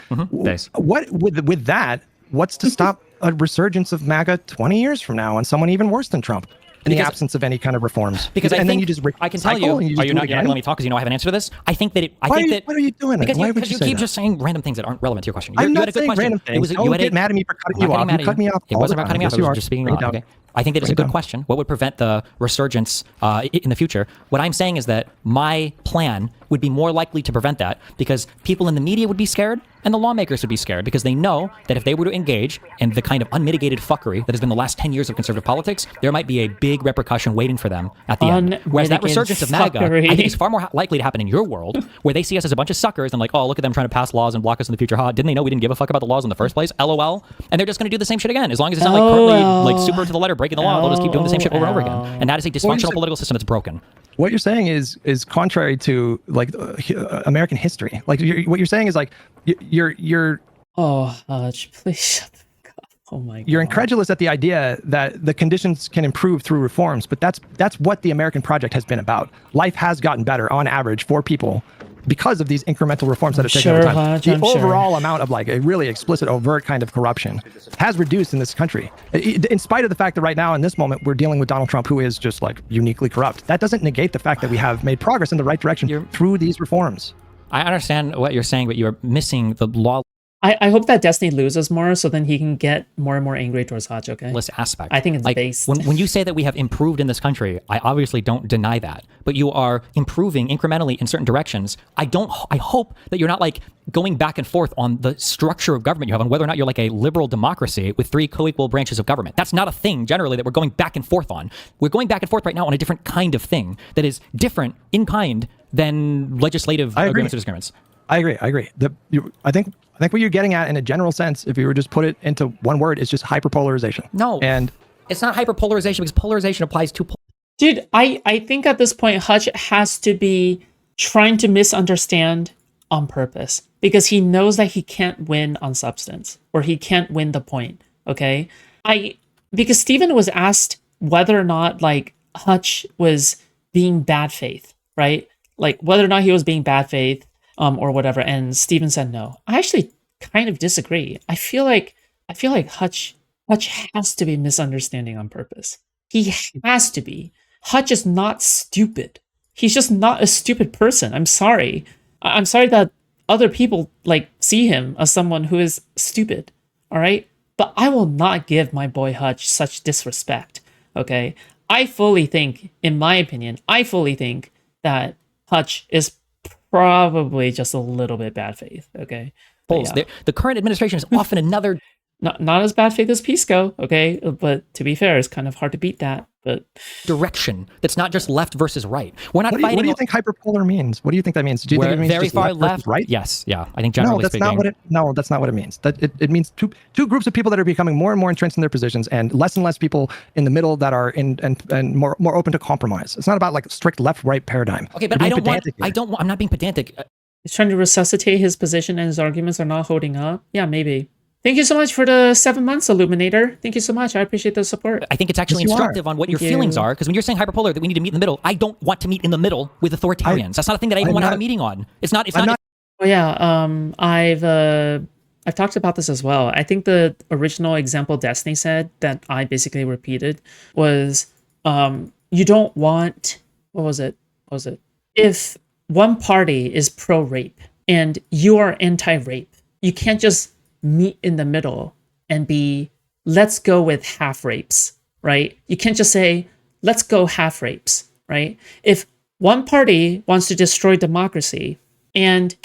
what with that? What's to stop a resurgence of MAGA 20 years from now, and someone even worse than Trump? In the absence of any kind of reforms, because then you just I can tell you. Are you not going to let me talk because you know I have an answer to this? I think that Why are you doing it? Because you keep just saying random things that aren't relevant to your question. I'm not saying random things. Don't get mad at me for cutting you off. You cut me off. It wasn't about cutting me off. It was just speaking up. Okay. I think that it's a good question. What would prevent the resurgence in the future? What I'm saying is that my plan would be more likely to prevent that because people in the media would be scared and the lawmakers would be scared because they know that if they were to engage in the kind of unmitigated fuckery that has been the last 10 years of conservative politics, there might be a big repercussion waiting for them at the end. Whereas that resurgence of MAGA, I think is far more likely to happen in your world where they see us as a bunch of suckers and like, oh, look at them trying to pass laws and block us in the future. Didn't they know we didn't give a fuck about the laws in the first place? LOL. And they're just going to do the same shit again. As long as it's not like currently like super to the letter breaking the law, they'll just keep doing the same shit over and over again. And that is a dysfunctional political system that's broken. What you're saying is contrary to like American history. Like what you're saying is like you're Oh, Hutch, please shut the fuck up. Oh my God. You're incredulous at the idea that the conditions can improve through reforms, but that's what the American project has been about. Life has gotten better on average for people because of these incremental reforms that have taken over time. Hutch, the overall amount of like a really explicit, overt kind of corruption has reduced in this country. In spite of the fact that right now in this moment we're dealing with Donald Trump, who is just like uniquely corrupt. That doesn't negate the fact that we have made progress in the right direction through these reforms. I understand what you're saying, but you're missing the law. I hope that Destiny loses more so then he can get more and more angry towards Hutch, okay? Aspect. I think it's like, based. When you say that we have improved in this country, I obviously don't deny that. But you are improving incrementally in certain directions. I hope that you're not like going back and forth on the structure of government you have, on whether or not you're like a liberal democracy with 3 co-equal branches of government. That's not a thing generally that we're going back and forth on. We're going back and forth right now on a different kind of thing that is different in kind than legislative agreements or disagreements. I agree. I think what you're getting at in a general sense, if you were just put it into one word, is just hyperpolarization. No, and it's not hyperpolarization because polarization applies to. Dude, I think at this point Hutch has to be trying to misunderstand on purpose because he knows that he can't win on substance or he can't win the point. Okay, because Stephen was asked whether or not like Hutch was being bad faith, right? Like whether or not he was being bad faith. Or whatever, and Stephen said no. I actually kind of disagree. I feel like Hutch has to be misunderstanding on purpose. He has to be. Hutch is not stupid. He's just not a stupid person. I'm sorry. I'm sorry that other people like see him as someone who is stupid. All right, but I will not give my boy Hutch such disrespect. Okay, I fully think, in my opinion, that Hutch is probably just a little bit bad faith, okay? Yeah. The current administration is often another... Not as bad faith as Pisco, okay? But to be fair, it's kind of hard to beat that. But direction that's not just left versus right. We're not fighting. What do you think hyperpolar means? What do you think that means? Do you think it means very just far left, right? Yes, yeah. I think generally speaking. No, that's not what it means. That it means two groups of people that are becoming more and more entrenched in their positions, and less people in the middle that are and more open to compromise. It's not about like strict left-right paradigm. Okay, but I'm not being pedantic. He's trying to resuscitate his position, and his arguments are not holding up. Yeah, maybe. Thank you so much for the 7 months, Illuminator. Thank you so much. I appreciate the support. I think it's actually instructive on what your feelings are, because when you're saying hyperpolar, that we need to meet in the middle, I don't want to meet in the middle with authoritarians. That's not a thing that I even want to have a meeting on. It's not. Oh yeah. I've talked about this as well. I think the original example Destiny said that I basically repeated was, you don't want. What was it? If one party is pro-rape and you are anti-rape, you can't just meet in the middle and be, let's go with half rapes, right? You can't just say, let's go half rapes, right? If one party wants to destroy democracy and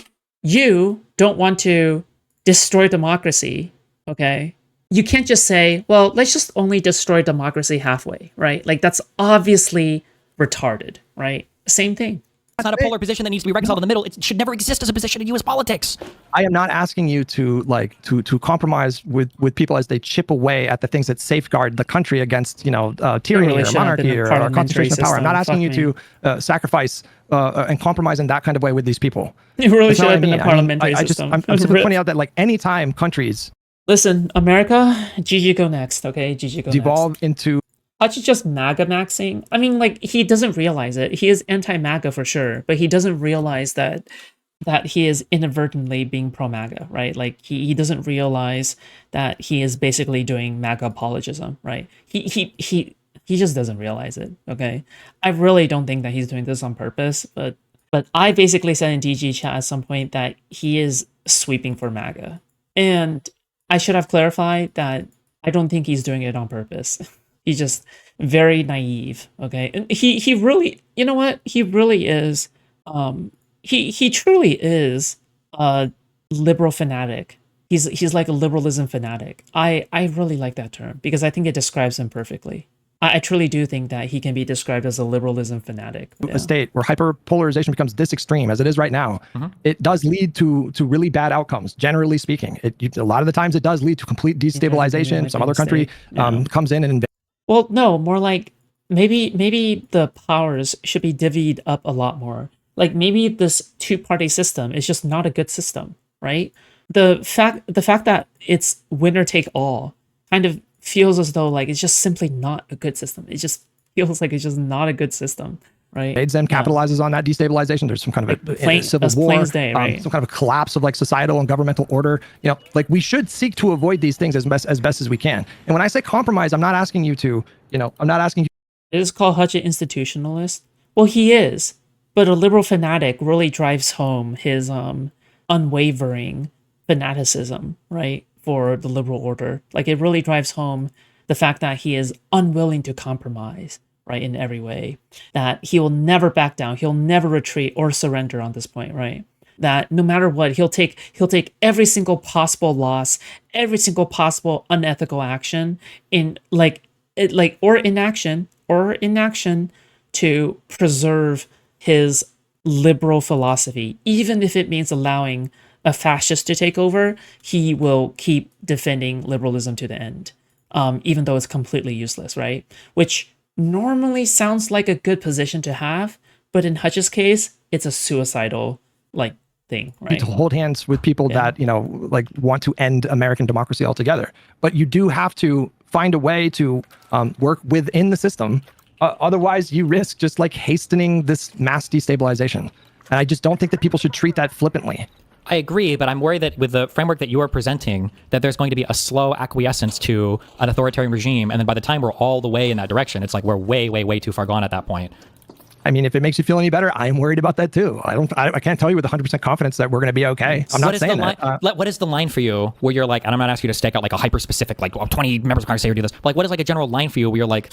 you don't want to destroy democracy, okay, you can't just say, well, let's just only destroy democracy halfway, right? Like that's obviously retarded, right? Same thing. It's not a polar position that needs to be reconciled in the middle. It should never exist as a position in U.S. politics. I am not asking you to to compromise with people as they chip away at the things that safeguard the country against tyranny really or monarchy or concentration of power. I'm not asking you to sacrifice and compromise in that kind of way with these people. You really That's should not have what I been mean. a parliamentary system. I'm simply pointing out that like anytime countries Listen, America, GG go next, okay? GG go devolve next. into Hutch is just MAGA maxing. I mean, like, he doesn't realize it. He is anti-MAGA for sure, but he doesn't realize that he is inadvertently being pro-MAGA, right? Like, he doesn't realize that he is basically doing MAGA apologism, right? He just doesn't realize it, okay? I really don't think that he's doing this on purpose, but I basically said in DG chat at some point that he is sweeping for MAGA. And I should have clarified that I don't think he's doing it on purpose. He's just very naive, okay? And he really, you know what? He really is, he truly is a liberal fanatic. He's like a liberalism fanatic. I really like that term because I think it describes him perfectly. I truly do think that he can be described as a liberalism fanatic. a state where hyperpolarization becomes this extreme as it is right now, it does lead to really bad outcomes, generally speaking. A lot of the times it does lead to complete destabilization. Some other country comes in and invades. Well, no, more like maybe the powers should be divvied up a lot more. Like maybe this two-party system is just not a good system, right? The fact that it's winner take all kind of feels as though like it's just simply not a good system. It just feels like it's just not a good system, right? AIDS then capitalizes on that destabilization. There's some kind of a civil war, day, right? some kind of collapse of like societal and governmental order. Like we should seek to avoid these things as best as we can. And when I say compromise, I'm not asking you to, I'm not asking you. It is called Hutch an institutionalist. Well, he is, but a liberal fanatic really drives home his unwavering fanaticism, right? For the liberal order. Like it really drives home the fact that he is unwilling to compromise, right, in every way. That he will never back down, he'll never retreat or surrender on this point, right? That no matter what, he'll take every single possible loss, every single possible unethical action or inaction to preserve his liberal philosophy, even if it means allowing a fascist to take over. He will keep defending liberalism to the end, even though it's completely useless, right? Which normally sounds like a good position to have, but in Hutch's case, it's a suicidal thing, right? To hold hands with people that want to end American democracy altogether, but you do have to find a way to work within the system. Otherwise, you risk just hastening this mass destabilization, and I just don't think that people should treat that flippantly. I agree, but I'm worried that with the framework that you are presenting, that there's going to be a slow acquiescence to an authoritarian regime, and then by the time we're all the way in that direction, it's like we're way, way, way too far gone at that point. I mean, if it makes you feel any better, I'm worried about that too. I can't tell you with 100% confidence that we're going to be okay. I'm not saying that. What is the line for you where you're like, and I'm not asking you to stake out a hyper specific, 20 members of Congress say or do this. But what is a general line for you where you're like,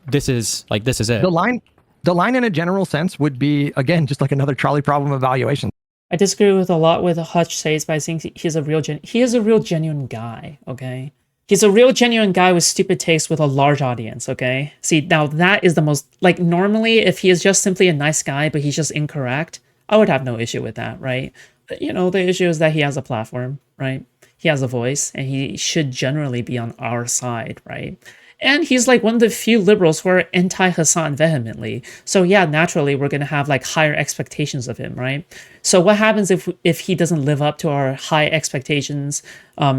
this is it? The line in a general sense would be, again, just like another trolley problem evaluation. I disagree with a lot with Hutch says by saying he is a real genuine guy, okay? He's a real genuine guy with stupid taste with a large audience, okay? See, now that is the most, normally if he is just simply a nice guy, but he's just incorrect, I would have no issue with that, right? But, the issue is that he has a platform, right? He has a voice, and he should generally be on our side, right? And he's one of the few liberals who are anti-Hassan vehemently. So yeah, naturally, we're going to have higher expectations of him, right? So what happens if he doesn't live up to our high expectations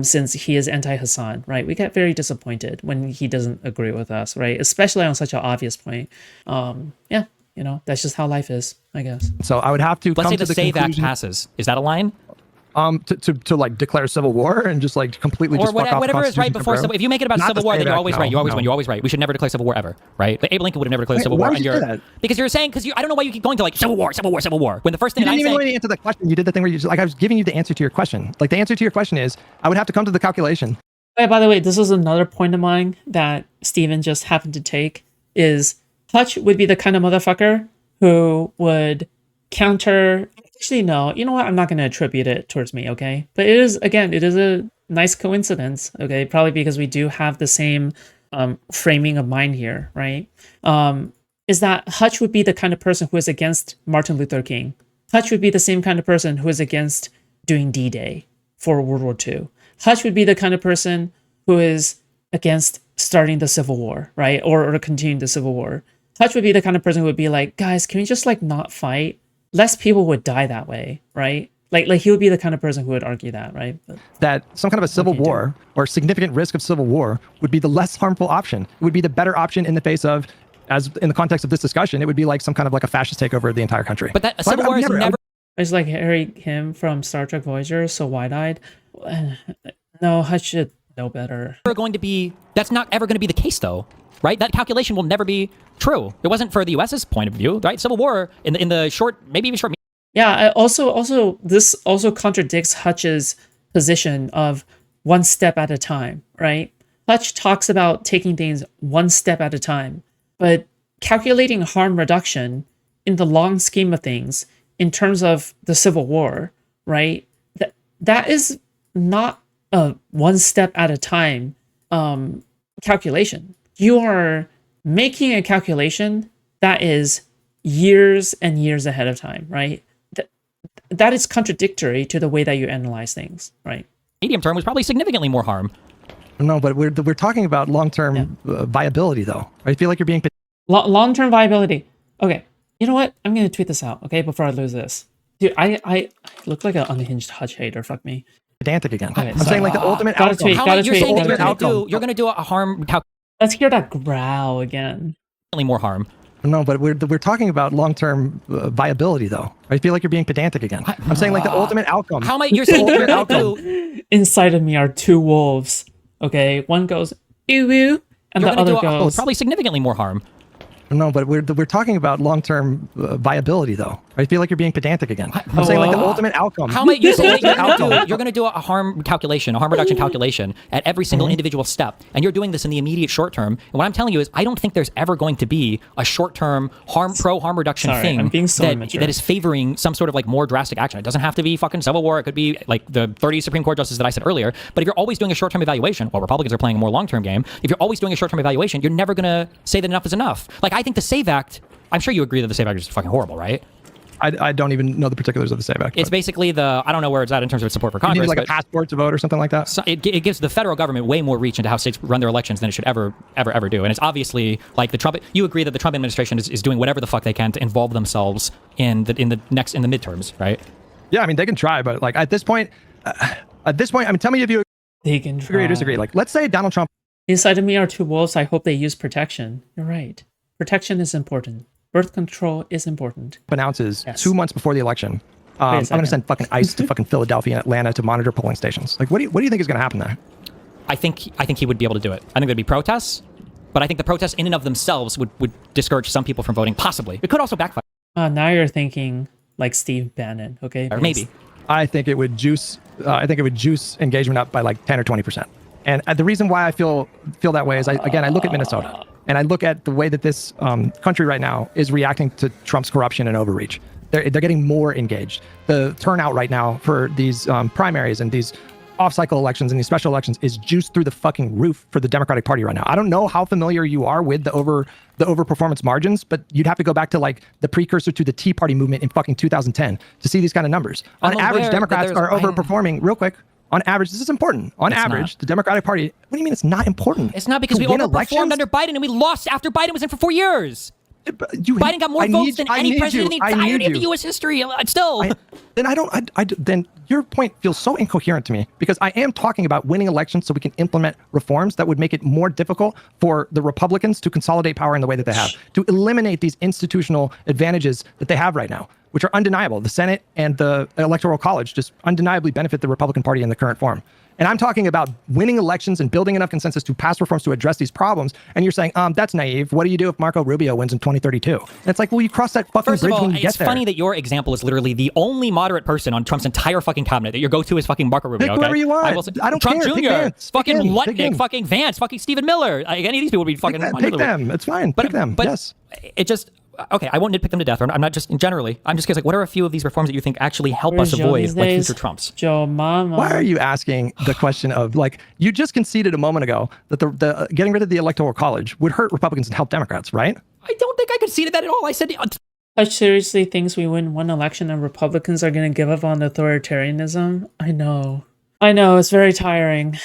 since he is anti-Hassan, right? We get very disappointed when he doesn't agree with us, right? Especially on such an obvious point. That's just how life is, I guess. So I would have to Let's say to the the SAVE Act conclusion, passes. Is that a line? to declare civil war and just completely Or just fuck off whatever is right Constitution before forever. civil. If you make it about Not civil the war, then SAVE you're Act, always no, right. You always no. win. You always right. We should never declare civil war ever, right? But Abe Lincoln would have never declared civil war. Why would you say that? Because you're saying I don't know why you keep going to civil war. When the first thing You that didn't I'm even saying, really answer the question. You did the thing where you just I was giving you the answer to your question. The answer to your question is I would have to come to the calculation. Hey, by the way, this is another point of mine that Steven just happened to take, is Hutch would be the kind of motherfucker who would counter... Actually, no. You know what? I'm not going to attribute it towards me, okay? But it is a nice coincidence, okay? Probably because we do have the same framing of mind here, right? is that Hutch would be the kind of person who is against Martin Luther King. Hutch would be the same kind of person who is against doing D-Day for World War II. Hutch would be the kind of person who is against starting the Civil War, right? Or continuing the Civil War. Hutch would be the kind of person who would be like, guys, can we just like not fight? Less people would die that way, right? Like he would be the kind of person who would argue that, right? But that some kind of a civil war or significant risk of civil war would be the less harmful option. It would be the better option in the face of, as in the context of this discussion, it would be like some kind of like a fascist takeover of the entire country. But that a civil war is never. It's like Harry Kim from Star Trek Voyager, so wide-eyed. No, Hutch should know better. That's not ever going to be the case, though, right? That calculation will never be true. It wasn't for the U.S.'s point of view, right? Civil war in the short, maybe even short. Yeah. This also contradicts Hutch's position of one step at a time, right? Hutch talks about taking things one step at a time, but calculating harm reduction in the long scheme of things, in terms of the Civil War, right? That is not a one step at a time calculation. You are making a calculation that is years and years ahead of time, right? That is contradictory to the way that you analyze things, right? Medium term was probably significantly more harm. No, but we're talking about long-term viability, though. I feel like you're being long-term viability. Okay, you know what? I'm gonna tweet this out, okay, before I lose this. Dude, I look like an unhinged Hutch hater. Fuck me. Pedantic again. Okay, I'm saying like the ultimate outcome. You're saying that you're going to do a harm calculation. Let's hear that growl again. More harm. No, but we're talking about long-term viability, though. I feel like you're being pedantic again. I'm saying like the ultimate outcome. You're saying that you're going to do. Inside of me are two wolves. Okay, one goes ew ew, and the other goes probably significantly more harm. No, but we're talking about long-term viability, though. I feel like you're being pedantic again. I'm saying like the ultimate outcome. You're saying that you're going to do a harm calculation, a harm reduction calculation at every single individual step, and you're doing this in the immediate short term. And what I'm telling you is, I don't think there's ever going to be a short-term harm reduction thing that is favoring some sort of like more drastic action. It doesn't have to be fucking Civil War. It could be like the 30 Supreme Court justices that I said earlier. But if you're always doing a short-term evaluation, while Republicans are playing a more long-term game, if you're always doing a short-term evaluation, you're never going to say that enough is enough. Like, I think the SAVE Act, I'm sure you agree that the SAVE Act is fucking horrible, right? I don't even know the particulars of the SAVE Act. It's basically I don't know where it's at in terms of its support for Congress. You need like a passport to vote or something like that? So it gives the federal government way more reach into how states run their elections than it should ever do. And it's obviously like you agree that the Trump administration is doing whatever the fuck they can to involve themselves in the midterms, right? Yeah, I mean, they can try, but like at this point, I mean, tell me if you agree or disagree. Like, let's say Donald Trump. Inside of me are two wolves. I hope they use protection. You're right. Protection is important. Birth control is important. Announces 2 months before the election, I'm going to send fucking ICE to fucking Philadelphia and Atlanta to monitor polling stations. Like, what do you think is going to happen there? I think he would be able to do it. I think there'd be protests, but I think the protests in and of themselves would discourage some people from voting. Possibly, it could also backfire. Now you're thinking like Steve Bannon, okay? Or maybe. I think it would juice. I think it would juice engagement up by like 10 or 20%. And the reason why I feel that way is I look at Minnesota. And I look at the way that this country right now is reacting to Trump's corruption and overreach. They're getting more engaged. The turnout right now for these primaries and these off-cycle elections and these special elections is juiced through the fucking roof for the Democratic Party right now. I don't know how familiar you are with the overperformance margins, but you'd have to go back to like the precursor to the Tea Party movement in fucking 2010 to see these kind of numbers. On average, Democrats are overperforming. Real quick. On average, this is important. On average, the Democratic Party. What do you mean it's not important? It's not because we overperformed under Biden and we lost after Biden was in for 4 years. Biden got more votes than any president in the entirety of the U.S. history. Still. Then your point feels so incoherent to me because I am talking about winning elections so we can implement reforms that would make it more difficult for the Republicans to consolidate power in the way that they have, to eliminate these institutional advantages that they have right now, which are undeniable. The Senate and the Electoral College just undeniably benefit the Republican Party in the current form. And I'm talking about winning elections and building enough consensus to pass reforms to address these problems. And you're saying, that's naive. What do you do if Marco Rubio wins in 2032? And it's like, well, you cross that fucking bridge when you get there. It's funny that your example is literally the only moderate person on Trump's entire fucking cabinet. That your go-to is fucking Marco Rubio. Pick whoever you want. I don't Trump care. Jr., Vance. fucking Lutnick, fucking Vance, fucking Stephen Miller. Like, any of these people would be fucking... Pick them. It's fine. Pick them. But yes. It just... Okay, I won't nitpick them to death. I'm not just generally. I'm just curious, like, what are a few of these reforms that you think actually help us avoid like future Trumps? Joe Mama. Why are you asking the question of like you just conceded a moment ago that the getting rid of the Electoral College would hurt Republicans and help Democrats, right? I don't think I conceded that at all. I said Hutch seriously thinks we win one election and Republicans are going to give up on authoritarianism? I know. It's very tiring.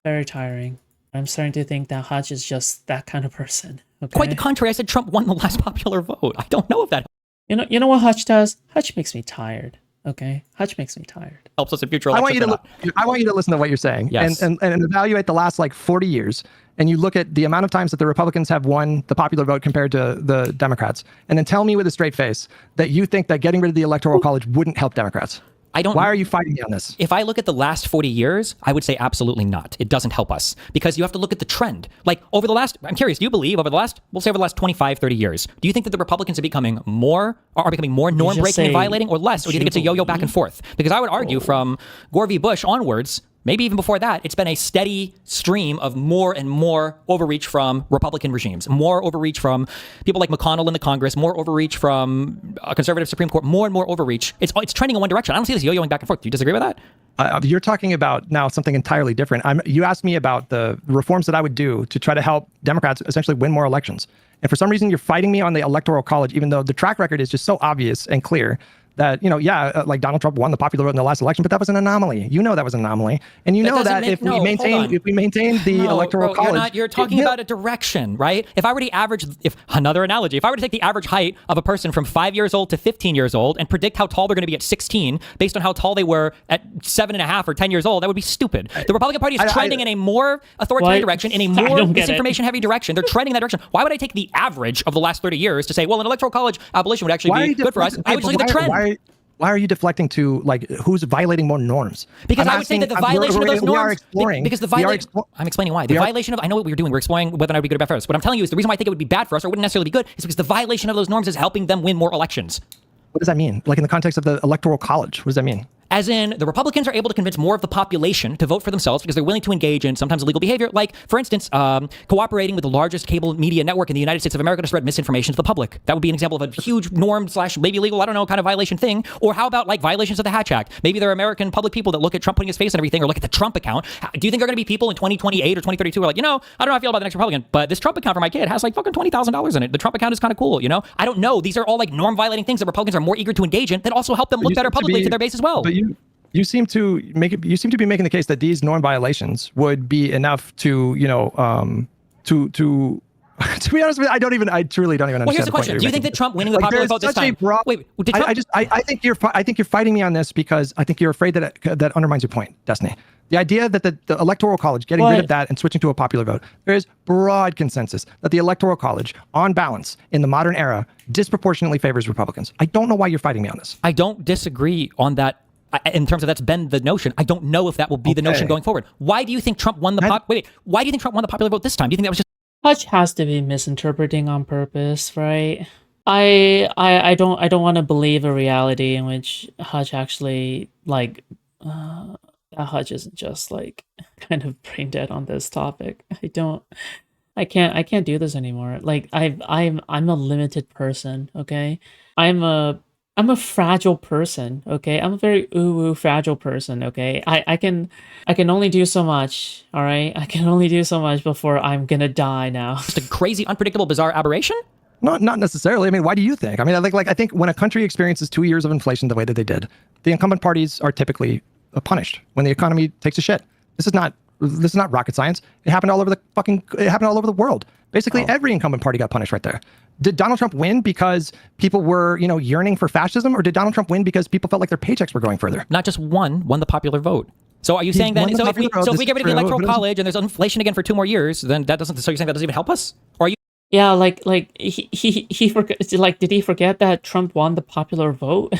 Very tiring. I'm starting to think that Hutch is just that kind of person. Okay? quite the contrary. I said Trump won the last popular vote. I don't know if that You know what Hutch does? Hutch makes me tired. Okay? Hutch makes me tired. helps us in future elections. I want you to listen to what you're saying Yes. and evaluate the last like 40 years. And you look at the amount of times that the Republicans have won the popular vote compared to the Democrats. And then tell me with a straight face that you think that getting rid of the Electoral College wouldn't help Democrats. Why are you fighting me on this? If I look at the last 40 years, I would say absolutely not. It doesn't help us because you have to look at the trend. Like over the last, I'm curious, do you believe over the last 25, 30 years, do you think that the Republicans are becoming more norm breaking and violating or less? Or do you think it's a yo-yo back and forth? Because I would argue from Gore v. Bush onwards, maybe even before that, it's been a steady stream of more and more overreach from Republican regimes, more overreach from people like McConnell in the Congress, more overreach from a conservative Supreme Court, more and more overreach. It's trending in one direction. I don't see this yo-yoing back and forth. Do you disagree with that? You're talking about now something entirely different. You asked me about the reforms that I would do to try to help Democrats essentially win more elections. And for some reason, you're fighting me on the Electoral College, even though the track record is just so obvious and clear that, like Donald Trump won the popular vote in the last election, but that was an anomaly. That was an anomaly. And that if we maintain the Electoral College. You're talking about a direction, right? If I were to take the average height of a person from 5 years old to 15 years old and predict how tall they're going to be at 16 based on how tall they were at 7.5 or 10 years old, that would be stupid. The Republican Party is trending in a more authoritarian direction, in a more disinformation heavy direction. They're trending in that direction. Why would I take the average of the last 30 years to say, well, an Electoral College abolition would actually be good for us? I would just look at the trend. Why are you deflecting to like who's violating more norms? Because I would say that the violation of those norms. Because the violation. I'm explaining why. The violation of. I know what we're doing. We're exploring whether or not it would be good or bad for us. What I'm telling you is the reason why I think it would be bad for us or wouldn't necessarily be good is because the violation of those norms is helping them win more elections. What does that mean? Like in the context of the Electoral College, what does that mean? As in, the Republicans are able to convince more of the population to vote for themselves because they're willing to engage in sometimes illegal behavior, like, for instance, cooperating with the largest cable media network in the United States of America to spread misinformation to the public. That would be an example of a huge norm / maybe illegal, I don't know, kind of violation thing. Or how about like violations of the Hatch Act? Maybe there are American public people that look at Trump putting his face and everything or look at the Trump account. Do you think there are going to be people in 2028 or 2032 who are like, I don't know how I feel about the next Republican, but this Trump account for my kid has like fucking $20,000 in it. The Trump account is kind of cool, I don't know. These are all like norm violating things that Republicans are more eager to engage in that also help them look better publicly to their base as well. But you seem to be making the case that these norm violations would be enough to, to be honest with you, I truly don't even understand. Well, here's the question. Do you think that Trump winning the popular vote this time? I think you're fighting me on this because I think you're afraid that undermines your point, Destiny. The idea that the Electoral College, getting rid of that and switching to a popular vote, there is broad consensus that the Electoral College, on balance, in the modern era, disproportionately favors Republicans. I don't know why you're fighting me on this. I don't disagree on that. In terms of that's been the notion, I don't know if that will be the notion going forward. Why do you think Trump won the Why do you think Trump won the popular vote this time? Do you think that was just Hutch has to be misinterpreting on purpose, right? I don't want to believe a reality in which Hutch actually that Hutch isn't just like kind of brain dead on this topic. I can't do this anymore. Like I'm a limited person, okay? I'm a fragile person, okay? I'm a very fragile person, okay? I can only do so much, all right? I can only do so much before I'm gonna die now. just a crazy, unpredictable, bizarre aberration? Not necessarily. I mean, why do you think? I mean, I think when a country experiences 2 years of inflation the way that they did, the incumbent parties are typically punished when the economy takes a shit. This is not rocket science. It happened all over the world. Basically, every incumbent party got punished right there. Did Donald Trump win because people were, yearning for fascism, or did Donald Trump win because people felt like their paychecks were going further? Not just won the popular vote. So are you saying that if we get rid of the Electoral College and there's inflation again for 2 more years, then that doesn't? So you're saying that doesn't even help us? Or are you? Yeah, like he forgot. Like, did he forget that Trump won the popular vote?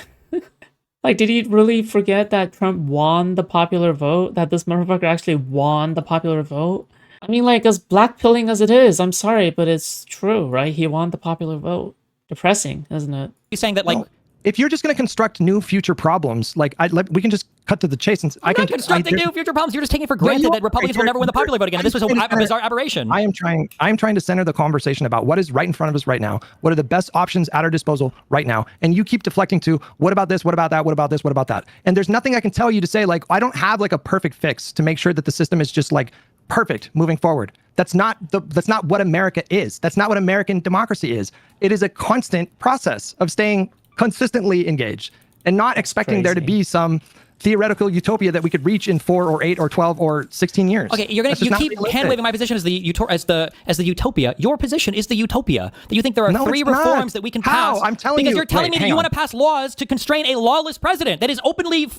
Like, did he really forget that Trump won the popular vote? That this motherfucker actually won the popular vote? I mean, like, as blackpilling as it is, I'm sorry, but it's true, right? He won the popular vote. Depressing, isn't it? You're saying that, like... No. If you're just going to construct new future problems, we can just cut to the chase. And I'm not constructing new future problems. You're just taking for granted that Republicans will never win the popular vote again. And this was a bizarre aberration. I am trying to center the conversation about what is right in front of us right now. What are the best options at our disposal right now? And you keep deflecting to what about this? What about that? What about this? What about that? And there's nothing I can tell you to say, like, I don't have like a perfect fix to make sure that the system is just like perfect moving forward. That's not what America is. That's not what American democracy is. It is a constant process of staying consistently engaged and not expecting there to be some theoretical utopia that we could reach in 4 or 8 or 12 or 16 years. Okay, you keep hand waving my position as the utopia. Your position is the utopia that you think there are 3 reforms that we can pass. I'm telling because you, you're telling me that you want to pass laws to constrain a lawless president that is openly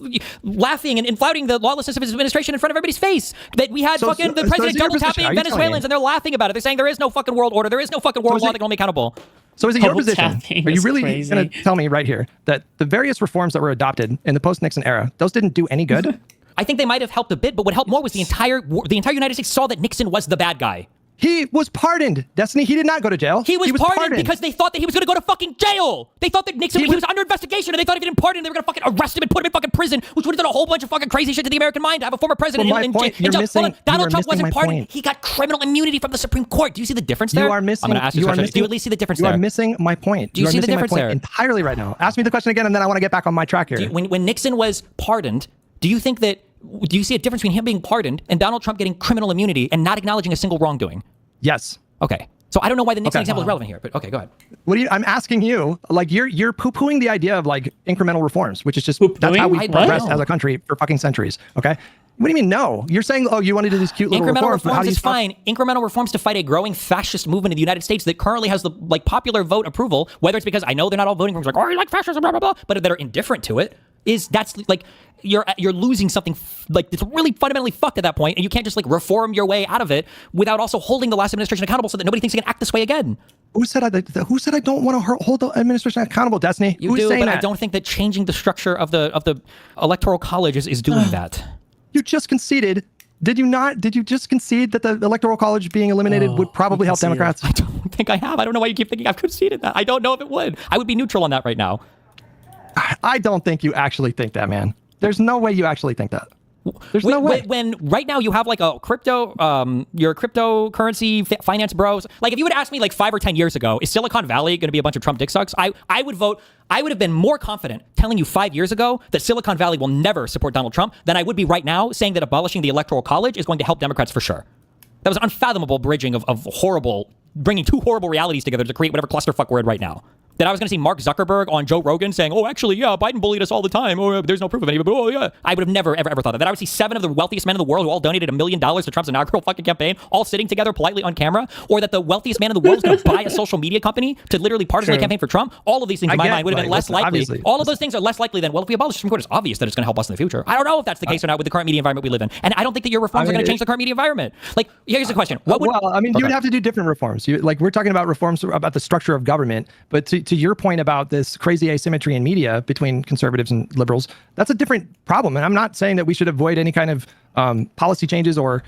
laughing and flouting the lawlessness of his administration in front of everybody's face. That we had the president double tapping Venezuelans and they're laughing about it. They're saying there is no fucking world order. There is no fucking world law that can hold me accountable. So is it your position? Are you really going to tell me right here that the various reforms that were adopted in the post-Nixon era, those didn't do any good? I think they might have helped a bit, but what helped more was the entire United States saw that Nixon was the bad guy. He was pardoned, Destiny. He did not go to jail. He was pardoned because they thought that he was going to go to fucking jail. They thought that Nixon, he was under investigation, and they thought if he didn't pardon him, they were going to fucking arrest him and put him in fucking prison, which would have done a whole bunch of fucking crazy shit to the American mind to have a former president in jail. Donald Trump wasn't pardoned. He got criminal immunity from the Supreme Court. Do you see the difference there? You are missing. I'm going to ask you a question. Do you at least see the difference there? You are missing my point. Do you see the difference there? Entirely right now. Ask me the question again, and then I want to get back on my track here. When Nixon was pardoned, do you see a difference between him being pardoned and Donald Trump getting criminal immunity and not acknowledging a single wrongdoing? Yes. Okay. So I don't know why the Nixon example is relevant here, but okay, go ahead. I'm asking you, like you're poo-pooing the idea of like incremental reforms, which is just that's how we progressed as a country for fucking centuries. Okay. What do you mean no? You're saying, oh, you want to do these cute little reforms. Incremental reforms is fine. Incremental reforms to fight a growing fascist movement in the United States that currently has the popular vote approval, whether it's because I know they're not all voting for like, oh, you like fascism, blah, blah, blah, but that are indifferent to it, that's like you're losing something like it's really fundamentally fucked at that point, and you can't just like reform your way out of it without also holding the last administration accountable so that nobody thinks they can act this way again. Who said I don't want to hold the administration accountable, Destiny? You do, but I don't think that changing the structure of the Electoral College is doing that. You just conceded. Did you not? Did you just concede that the Electoral College being eliminated would probably help Democrats? I don't think I have. I don't know why you keep thinking I've conceded that. I don't know if it would. I would be neutral on that right now. I don't think you actually think that, man. There's no way you actually think that. There's no way. When right now you have like a crypto, your cryptocurrency finance bros. Like if you would ask me like 5 or 10 years ago, is Silicon Valley going to be a bunch of Trump dick sucks? I would vote. I would have been more confident telling you 5 years ago that Silicon Valley will never support Donald Trump than I would be right now saying that abolishing the Electoral College is going to help Democrats for sure. That was an unfathomable bridging of bringing 2 horrible realities together to create whatever clusterfuck we're in right now. That I was going to see Mark Zuckerberg on Joe Rogan saying, oh, actually, yeah, Biden bullied us all the time. Oh, there's no proof of any of it. Oh, yeah. I would have never, ever thought that. That I would see 7 of the wealthiest men in the world who all donated $1 million to Trump's inaugural fucking campaign, all sitting together politely on camera, or that the wealthiest man in the world is going to buy a social media company to literally partisanly campaign for Trump. All of these things in my mind would have been less likely. All of those things are less likely than, well, if we abolish the Supreme Court, it's obvious that it's going to help us in the future. I don't know if that's the case or not with the current media environment we live in. And I don't think that your reforms are going to change the current media environment. Like, here's the question. You would have to do different reforms. We're talking about reforms about the structure of government, but to your point about this crazy asymmetry in media between conservatives and liberals, that's a different problem. And I'm not saying that we should avoid any kind of policy changes or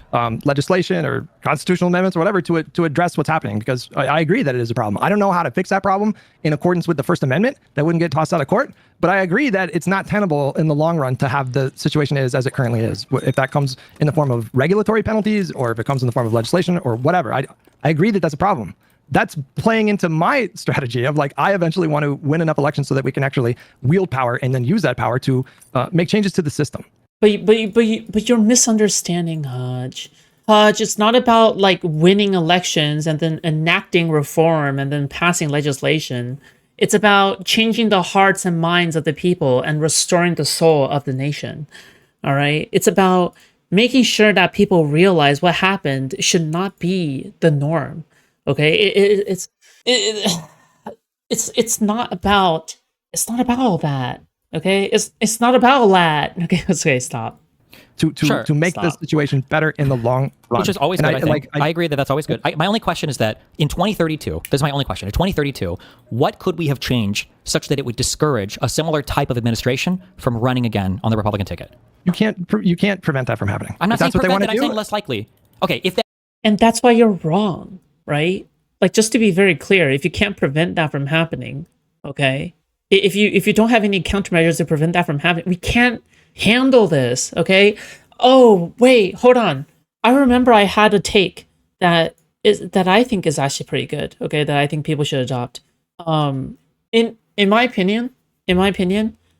legislation or constitutional amendments or whatever to address what's happening, because I agree that it is a problem. I don't know how to fix that problem in accordance with the First Amendment that wouldn't get tossed out of court, but I agree that it's not tenable in the long run to have the situation as it currently is. If that comes in the form of regulatory penalties or if it comes in the form of legislation or whatever, I agree that that's a problem. That's playing into my strategy of like, I eventually want to win enough elections so that we can actually wield power and then use that power to make changes to the system. But you're misunderstanding, Hutch. Hutch, it's not about like winning elections and then enacting reform and then passing legislation. It's about changing the hearts and minds of the people and restoring the soul of the nation. All right. It's about making sure that people realize what happened should not be the norm. Okay, it's not about all that. Okay, it's not about all that. Okay, stop. To make the situation better in the long run, which is always good. I agree that that's always good. My only question is that in 2032, this is my only question. In 2032, what could we have changed such that it would discourage a similar type of administration from running again on the Republican ticket? You can't prevent that from happening. I'm not saying prevent it. I'm saying less likely. Okay, and that's why you're wrong. Right? Like, just to be very clear, if you can't prevent that from happening, okay? If you don't have any countermeasures to prevent that from happening, we can't handle this, okay? Oh, wait, hold on. I remember I had a take that I think is actually pretty good, okay? That I think people should adopt. In my opinion,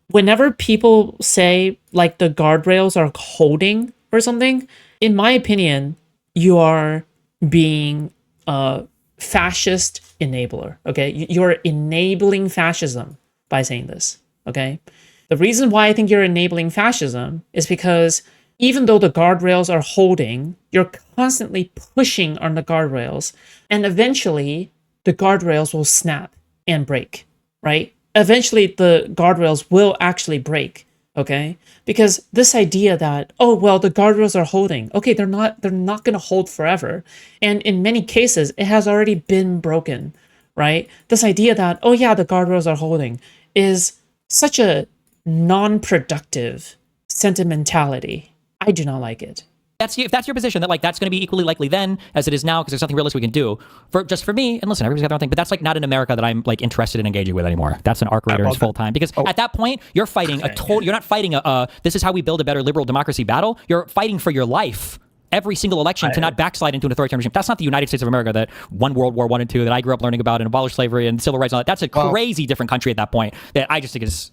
whenever people say like the guardrails are holding or something, in my opinion, you are being a fascist enabler. Okay, you're enabling fascism by saying this. Okay, the reason why I think you're enabling fascism is because even though the guardrails are holding, you're constantly pushing on the guardrails, and eventually the guardrails will snap and break, right? Eventually the guardrails will actually break, okay? Because this idea that, oh, well, the guardrails are holding. Okay, they're not going to hold forever. And in many cases, it has already been broken, right? This idea that, oh yeah, the guardrails are holding is such a non-productive sentimentality. I do not like it. If that's your position, that like that's going to be equally likely then as it is now, because there's nothing realistic we can do for me. And listen, everybody's got their own thing, but that's like not an America that I'm like interested in engaging with anymore. That's an arc raiders full time, because at that point you're fighting you're not fighting this is how we build a better liberal democracy battle. You're fighting for your life every single election to not backslide into an authoritarian regime. That's not the United States of America that won World War I and II that I grew up learning about and abolished slavery and civil rights and all that. That's a crazy different country at that point that I just think is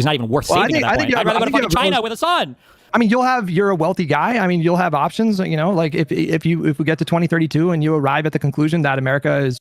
not even worth saving at that point. I'd rather go to fucking China with a son. I mean, you're a wealthy guy. I mean, you'll have options, you know, like if we get to 2032 and you arrive at the conclusion that America is.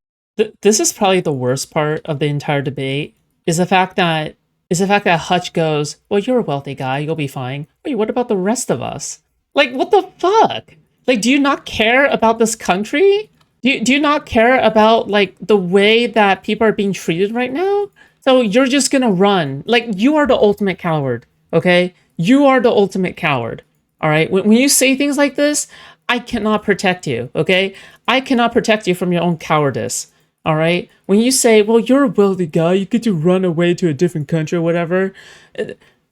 This is probably the worst part of the entire debate is the fact that Hutch goes, well, you're a wealthy guy. You'll be fine. Wait, what about the rest of us? Like, what the fuck? Like, do you not care about this country? Do you not care about like the way that people are being treated right now? So you're just going to run. Like, you are the ultimate coward. Okay. You are the ultimate coward, all right? When you say things like this, I cannot protect you, okay? I cannot protect you from your own cowardice, all right? When you say, well, you're a wealthy guy, you get to run away to a different country or whatever,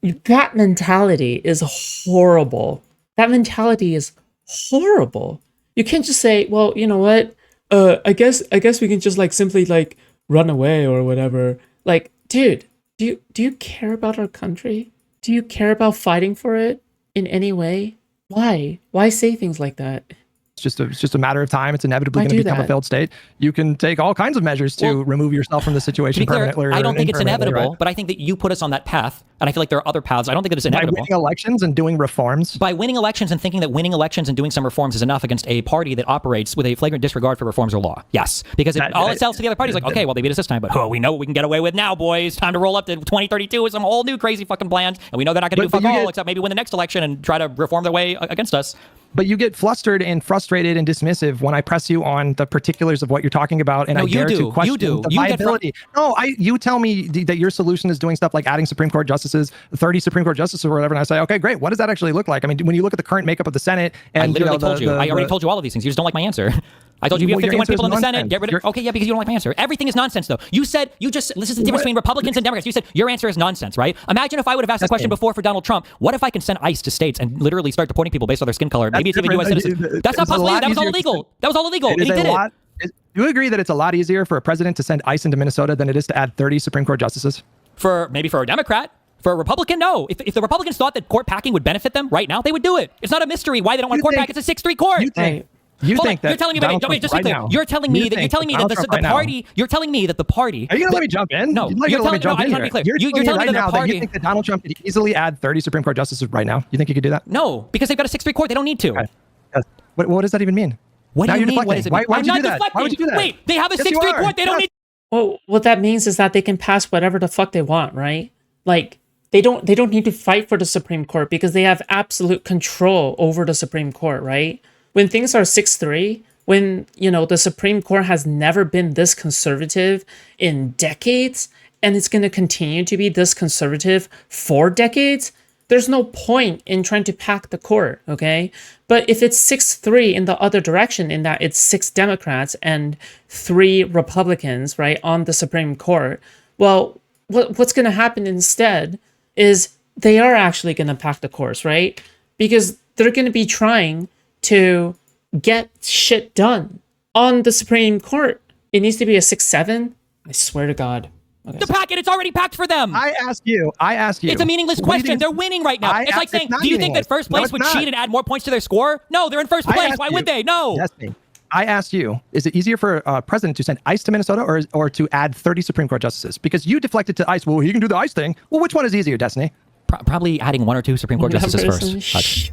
that mentality is horrible. That mentality is horrible. You can't just say, well, you know what? I guess we can just like simply like run away or whatever. Like, dude, do you care about our country? Do you care about fighting for it in any way? Why? Why say things like that? It's just a matter of time. It's inevitably going to become a failed state. You can take all kinds of measures to remove yourself from the situation permanently. I don't think it's inevitable, right? But I think that you put us on that path, and I feel like there are other paths. I don't think that it's inevitable. By winning elections and doing reforms? By winning elections and thinking that winning elections and doing some reforms is enough against a party that operates with a flagrant disregard for reforms or law. Yes. Because all it sells to the other party is like, okay, well, they beat us this time, but we know what we can get away with now, boys. Time to roll up to 2032 with some whole new crazy fucking plans, and we know they're not going to do fuck all except maybe win the next election and try to reform their way against us. But you get flustered and frustrated and dismissive when I press you on the particulars of what you're talking about, and I dare to question the viability. You tell me that your solution is doing stuff like adding Supreme Court justices, 30 Supreme Court justices or whatever, and I say, okay, great. What does that actually look like? I mean, when you look at the current makeup of the Senate, and I literally told you. I already told you all of these things. You just don't like my answer. I told you we have 51 people in the Senate. Get rid of. Okay, yeah, because you don't like my answer. Everything is nonsense, though. This is the difference between Republicans and Democrats. You said your answer is nonsense, right? Imagine if I would have asked the question before for Donald Trump. What if I can send ICE to states and literally start deporting people based on their skin color? Maybe it's even U.S. citizens. That's not possible. That was all illegal. That was all illegal. And he did it. Do you agree that it's a lot easier for a president to send ICE into Minnesota than it is to add 30 Supreme Court justices? Maybe for a Democrat. For a Republican, no. If the Republicans thought that court packing would benefit them right now, they would do it. It's not a mystery why they don't want court pack. It's a 6-3 court. You think that you're telling me you're telling me that you're telling me that the party. Are you gonna let me jump in? No, you're telling me to be clear. You're telling me that the party. You think that Donald Trump could easily add 30 Supreme Court justices right now? You think he could do that? No, because they've got a 6-3 court. They don't need to. Okay. Yes. What does that even mean? What do you mean? What does it mean? Why would you do that? Why would you do that? Wait, they have a 6-3 court. They don't need. Well, what that means is that they can pass whatever the fuck they want, right? Like they don't need to fight for the Supreme Court because they have absolute control over the Supreme Court, right? When things are 6-3. When, the Supreme Court has never been this conservative in decades, and it's going to continue to be this conservative for decades, there's no point in trying to pack the court, okay? But if it's 6-3 in the other direction, in that it's 6 Democrats and 3 Republicans, right, on the Supreme Court, well, what's going to happen instead is they are actually going to pack the courts, right? Because they're going to be trying to get shit done on the Supreme Court. It needs to be a 6-7. I swear to God. Okay. The packet, it's already packed for them. I ask you. It's a meaningless question. They're winning right now. It's like saying, do you think that first place would cheat and add more points to their score? No, they're in first place. Why would they? No. Destiny, I asked you, is it easier for a president to send ICE to Minnesota or to add 30 Supreme Court justices? Because you deflected to ICE. Well, he can do the ICE thing. Well, which one is easier, Destiny? Probably adding 1 or 2 Supreme Court justices first.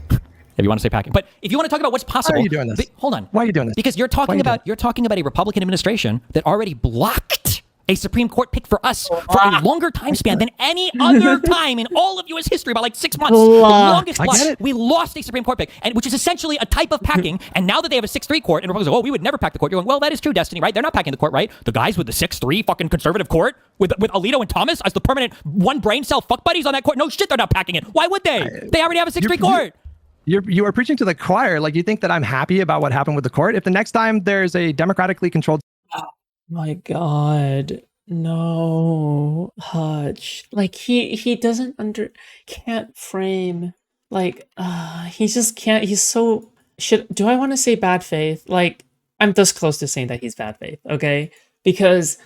if you want to say packing. But if you want to talk about what's possible, Why are you doing this? hold on. Why are you doing this? Because you're talking about a Republican administration that already blocked a Supreme Court pick for us for a longer time span than any other time in all of U.S. history, by like 6 months. The longest block. We lost a Supreme Court pick, and which is essentially a type of packing. And now that they have a 6-3 court, and Republicans go, oh, we would never pack the court. You're going, well, that is true, Destiny, right? They're not packing the court, right? The guys with the 6-3 fucking conservative court with Alito and Thomas as the permanent one brain cell fuck buddies on that court. No shit, they're not packing it. Why would they? They already have a 6-3 court. You are preaching to the choir. Like, you think that I'm happy about what happened with the court? If the next time there's a democratically controlled... Oh my God. No, Hutch. Like, he doesn't can't frame. Like, he just can't. He's so... Do I want to say bad faith? Like, I'm this close to saying that he's bad faith, okay? Because,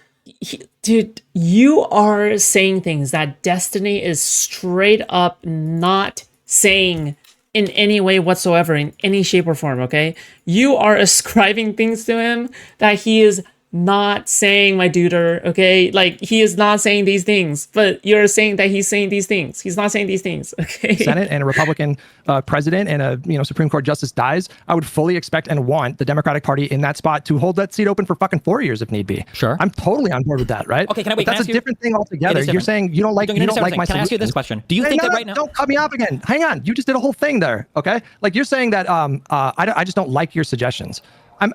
dude, you are saying things that Destiny is straight up not saying in any way whatsoever, in any shape or form, okay? You are ascribing things to him that he is not saying, my duder, okay? Like, he is not saying these things, but you're saying that he's saying these things. He's not saying these things, okay? Senate and a Republican president and a Supreme Court justice dies, I would fully expect and want the Democratic Party in that spot to hold that seat open for fucking 4 years if need be. Sure. I'm totally on board with that, right? Okay, can I wait? But that's a different thing altogether. You're saying you don't like my solutions. Can I ask you this question? Do you think that right now... Don't cut me off again. Hang on. You just did a whole thing there, okay? Like, you're saying that I just don't like your suggestions.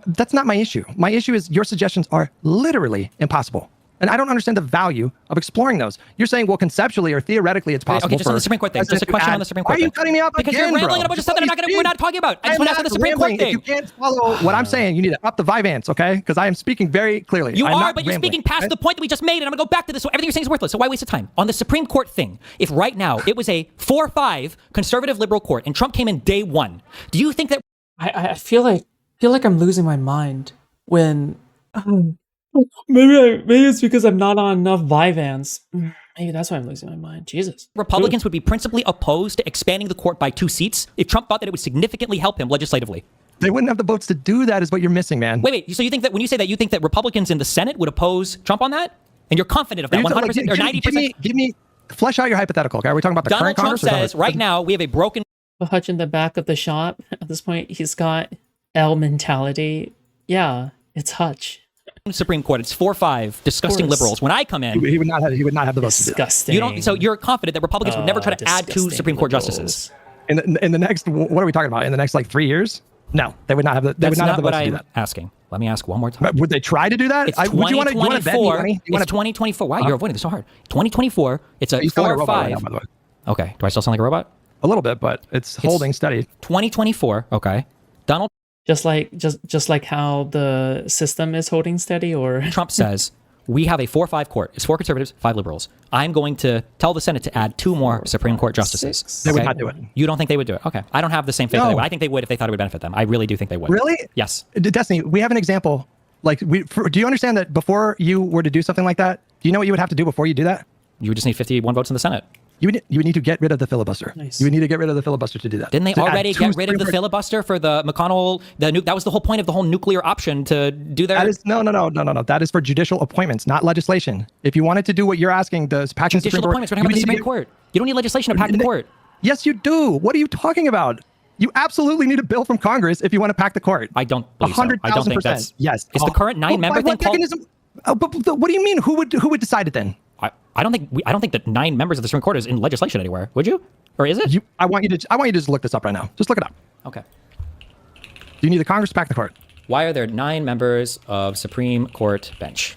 That's not my issue. My issue is your suggestions are literally impossible. And I don't understand the value of exploring those. You're saying, well, conceptually or theoretically, it's possible. Okay, just on the Supreme Court thing. Just a question on the Supreme Court thing. Why are you cutting me off because again, you're rambling on a bunch of stuff that we're not talking about. I just want to ask on the Supreme Court thing. If you can't follow what I'm saying, you need to up the Vyvanse, okay? Because I am speaking very clearly. You are, but you're speaking past the point that we just made, and I'm going to go back to this. So everything you're saying is worthless. So why waste the time? On the Supreme Court thing, if right now it was a 4-5 conservative liberal court and Trump came in day one, do you think that... I feel like I'm losing my mind when maybe it's because I'm not on enough Vyvanse. Maybe that's why I'm losing my mind. Jesus. Republicans would be principally opposed to expanding the court by 2 seats if Trump thought that it would significantly help him legislatively. They wouldn't have the votes to do that is what you're missing, man. Wait. So you think that when you say that, you think that Republicans in the Senate would oppose Trump on that? And you're confident of that 100% or 90%? Give me flesh out your hypothetical, okay? Are we talking about the current Congress? Donald Trump says right now we have a broken... Hutch in the back of the shop. At this point, he's got L mentality. Yeah, it's Hutch. Supreme Court. It's 4-5 disgusting liberals. When I come in, he would not have the votes. Disgusting. You don't. So you're confident that Republicans would never try to add 2 Supreme Court justices in the next. What are we talking about? In the next like 3 years? No, they would not have the. They would not have the votes to do that. Asking. Let me ask one more time. But would they try to do that? It's 2024. It's 2024. Wow, you're avoiding this so hard. 2024. It's a 4-5. Right now, by the way. Okay. Do I still sound like a robot? A little bit, but it's holding steady. 2024. Okay. Donald. Just like how the system is holding steady, or Trump says we have a 4-5 court. It's 4 conservatives, 5 liberals. I'm going to tell the Senate to add 2 more Supreme Court justices. 6. They would not do it. You don't think they would do it? Okay. I don't have the same faith that they would. I think they would if they thought it would benefit them. I really do think they would. Really? Yes. Destiny, we have an example. Like, do you understand that before you were to do something like that, do you know what you would have to do before you do that? You would just need 51 votes in the Senate. You would need to get rid of the filibuster. Nice. You would need to get rid of the filibuster to do that. Didn't they already get rid of the filibuster for the McConnell? That was the whole point of the whole nuclear option to do their... No. That is for judicial appointments, not legislation. If you wanted to do what you're asking, the packing judicial appointments, we're talking about the Supreme Court. You don't need legislation to pack the court. Yes, you do. What are you talking about? You absolutely need a bill from Congress if you want to pack the court. I don't believe so. I don't think that's... Yes. Is the current 9-member thing called... But what do you mean? Who would decide it then? I don't think that 9 members of the Supreme Court is in legislation anywhere. Would you? Or is it? I want you to just look this up right now. Just look it up. Okay. Do you need the Congress to pack the court? Why are there 9 members of Supreme Court bench?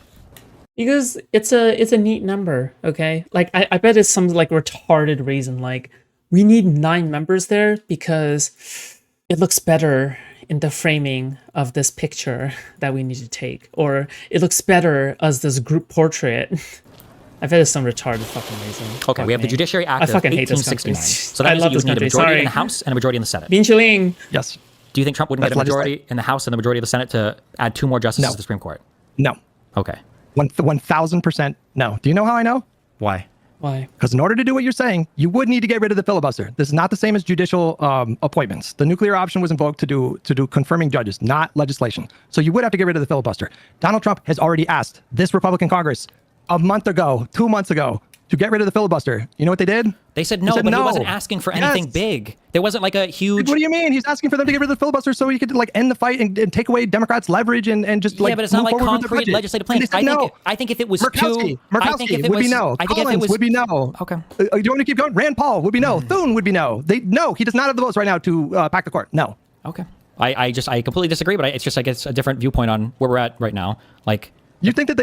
Because it's a neat number, okay? Like I bet it's some like retarded reason. Like we need 9 members there because it looks better in the framing of this picture that we need to take, or it looks better as this group portrait. I bet it's some retarded fucking reason. Okay, we have the Judiciary Act of 1869. So that means that you would need a majority in the House and a majority in the Senate. Binchiling. Yes. Do you think Trump wouldn't get a majority in the House and the majority of the Senate to add 2 more justices to the Supreme Court? No. Okay. 1,000% no. Do you know how I know? Why? Why? Because in order to do what you're saying, you would need to get rid of the filibuster. This is not the same as judicial appointments. The nuclear option was invoked to do confirming judges, not legislation. So you would have to get rid of the filibuster. Donald Trump has already asked this Republican Congress a month ago, 2 months ago, to get rid of the filibuster. You know what they did? They said no, but he wasn't asking for anything big. There wasn't like a huge... What do you mean? He's asking for them to get rid of the filibuster so he could like end the fight and take away Democrats' leverage and just like... Yeah, but it's not like concrete legislative plans. I think if it was Murkowski would be no. Collins would be no. Okay. Do you want me to keep going? Rand Paul would be no. Thune would be no. No, he does not have the votes right now to pack the court. No. Okay. I completely disagree, but it's just like it's a different viewpoint on where we're at right now. Like... You think that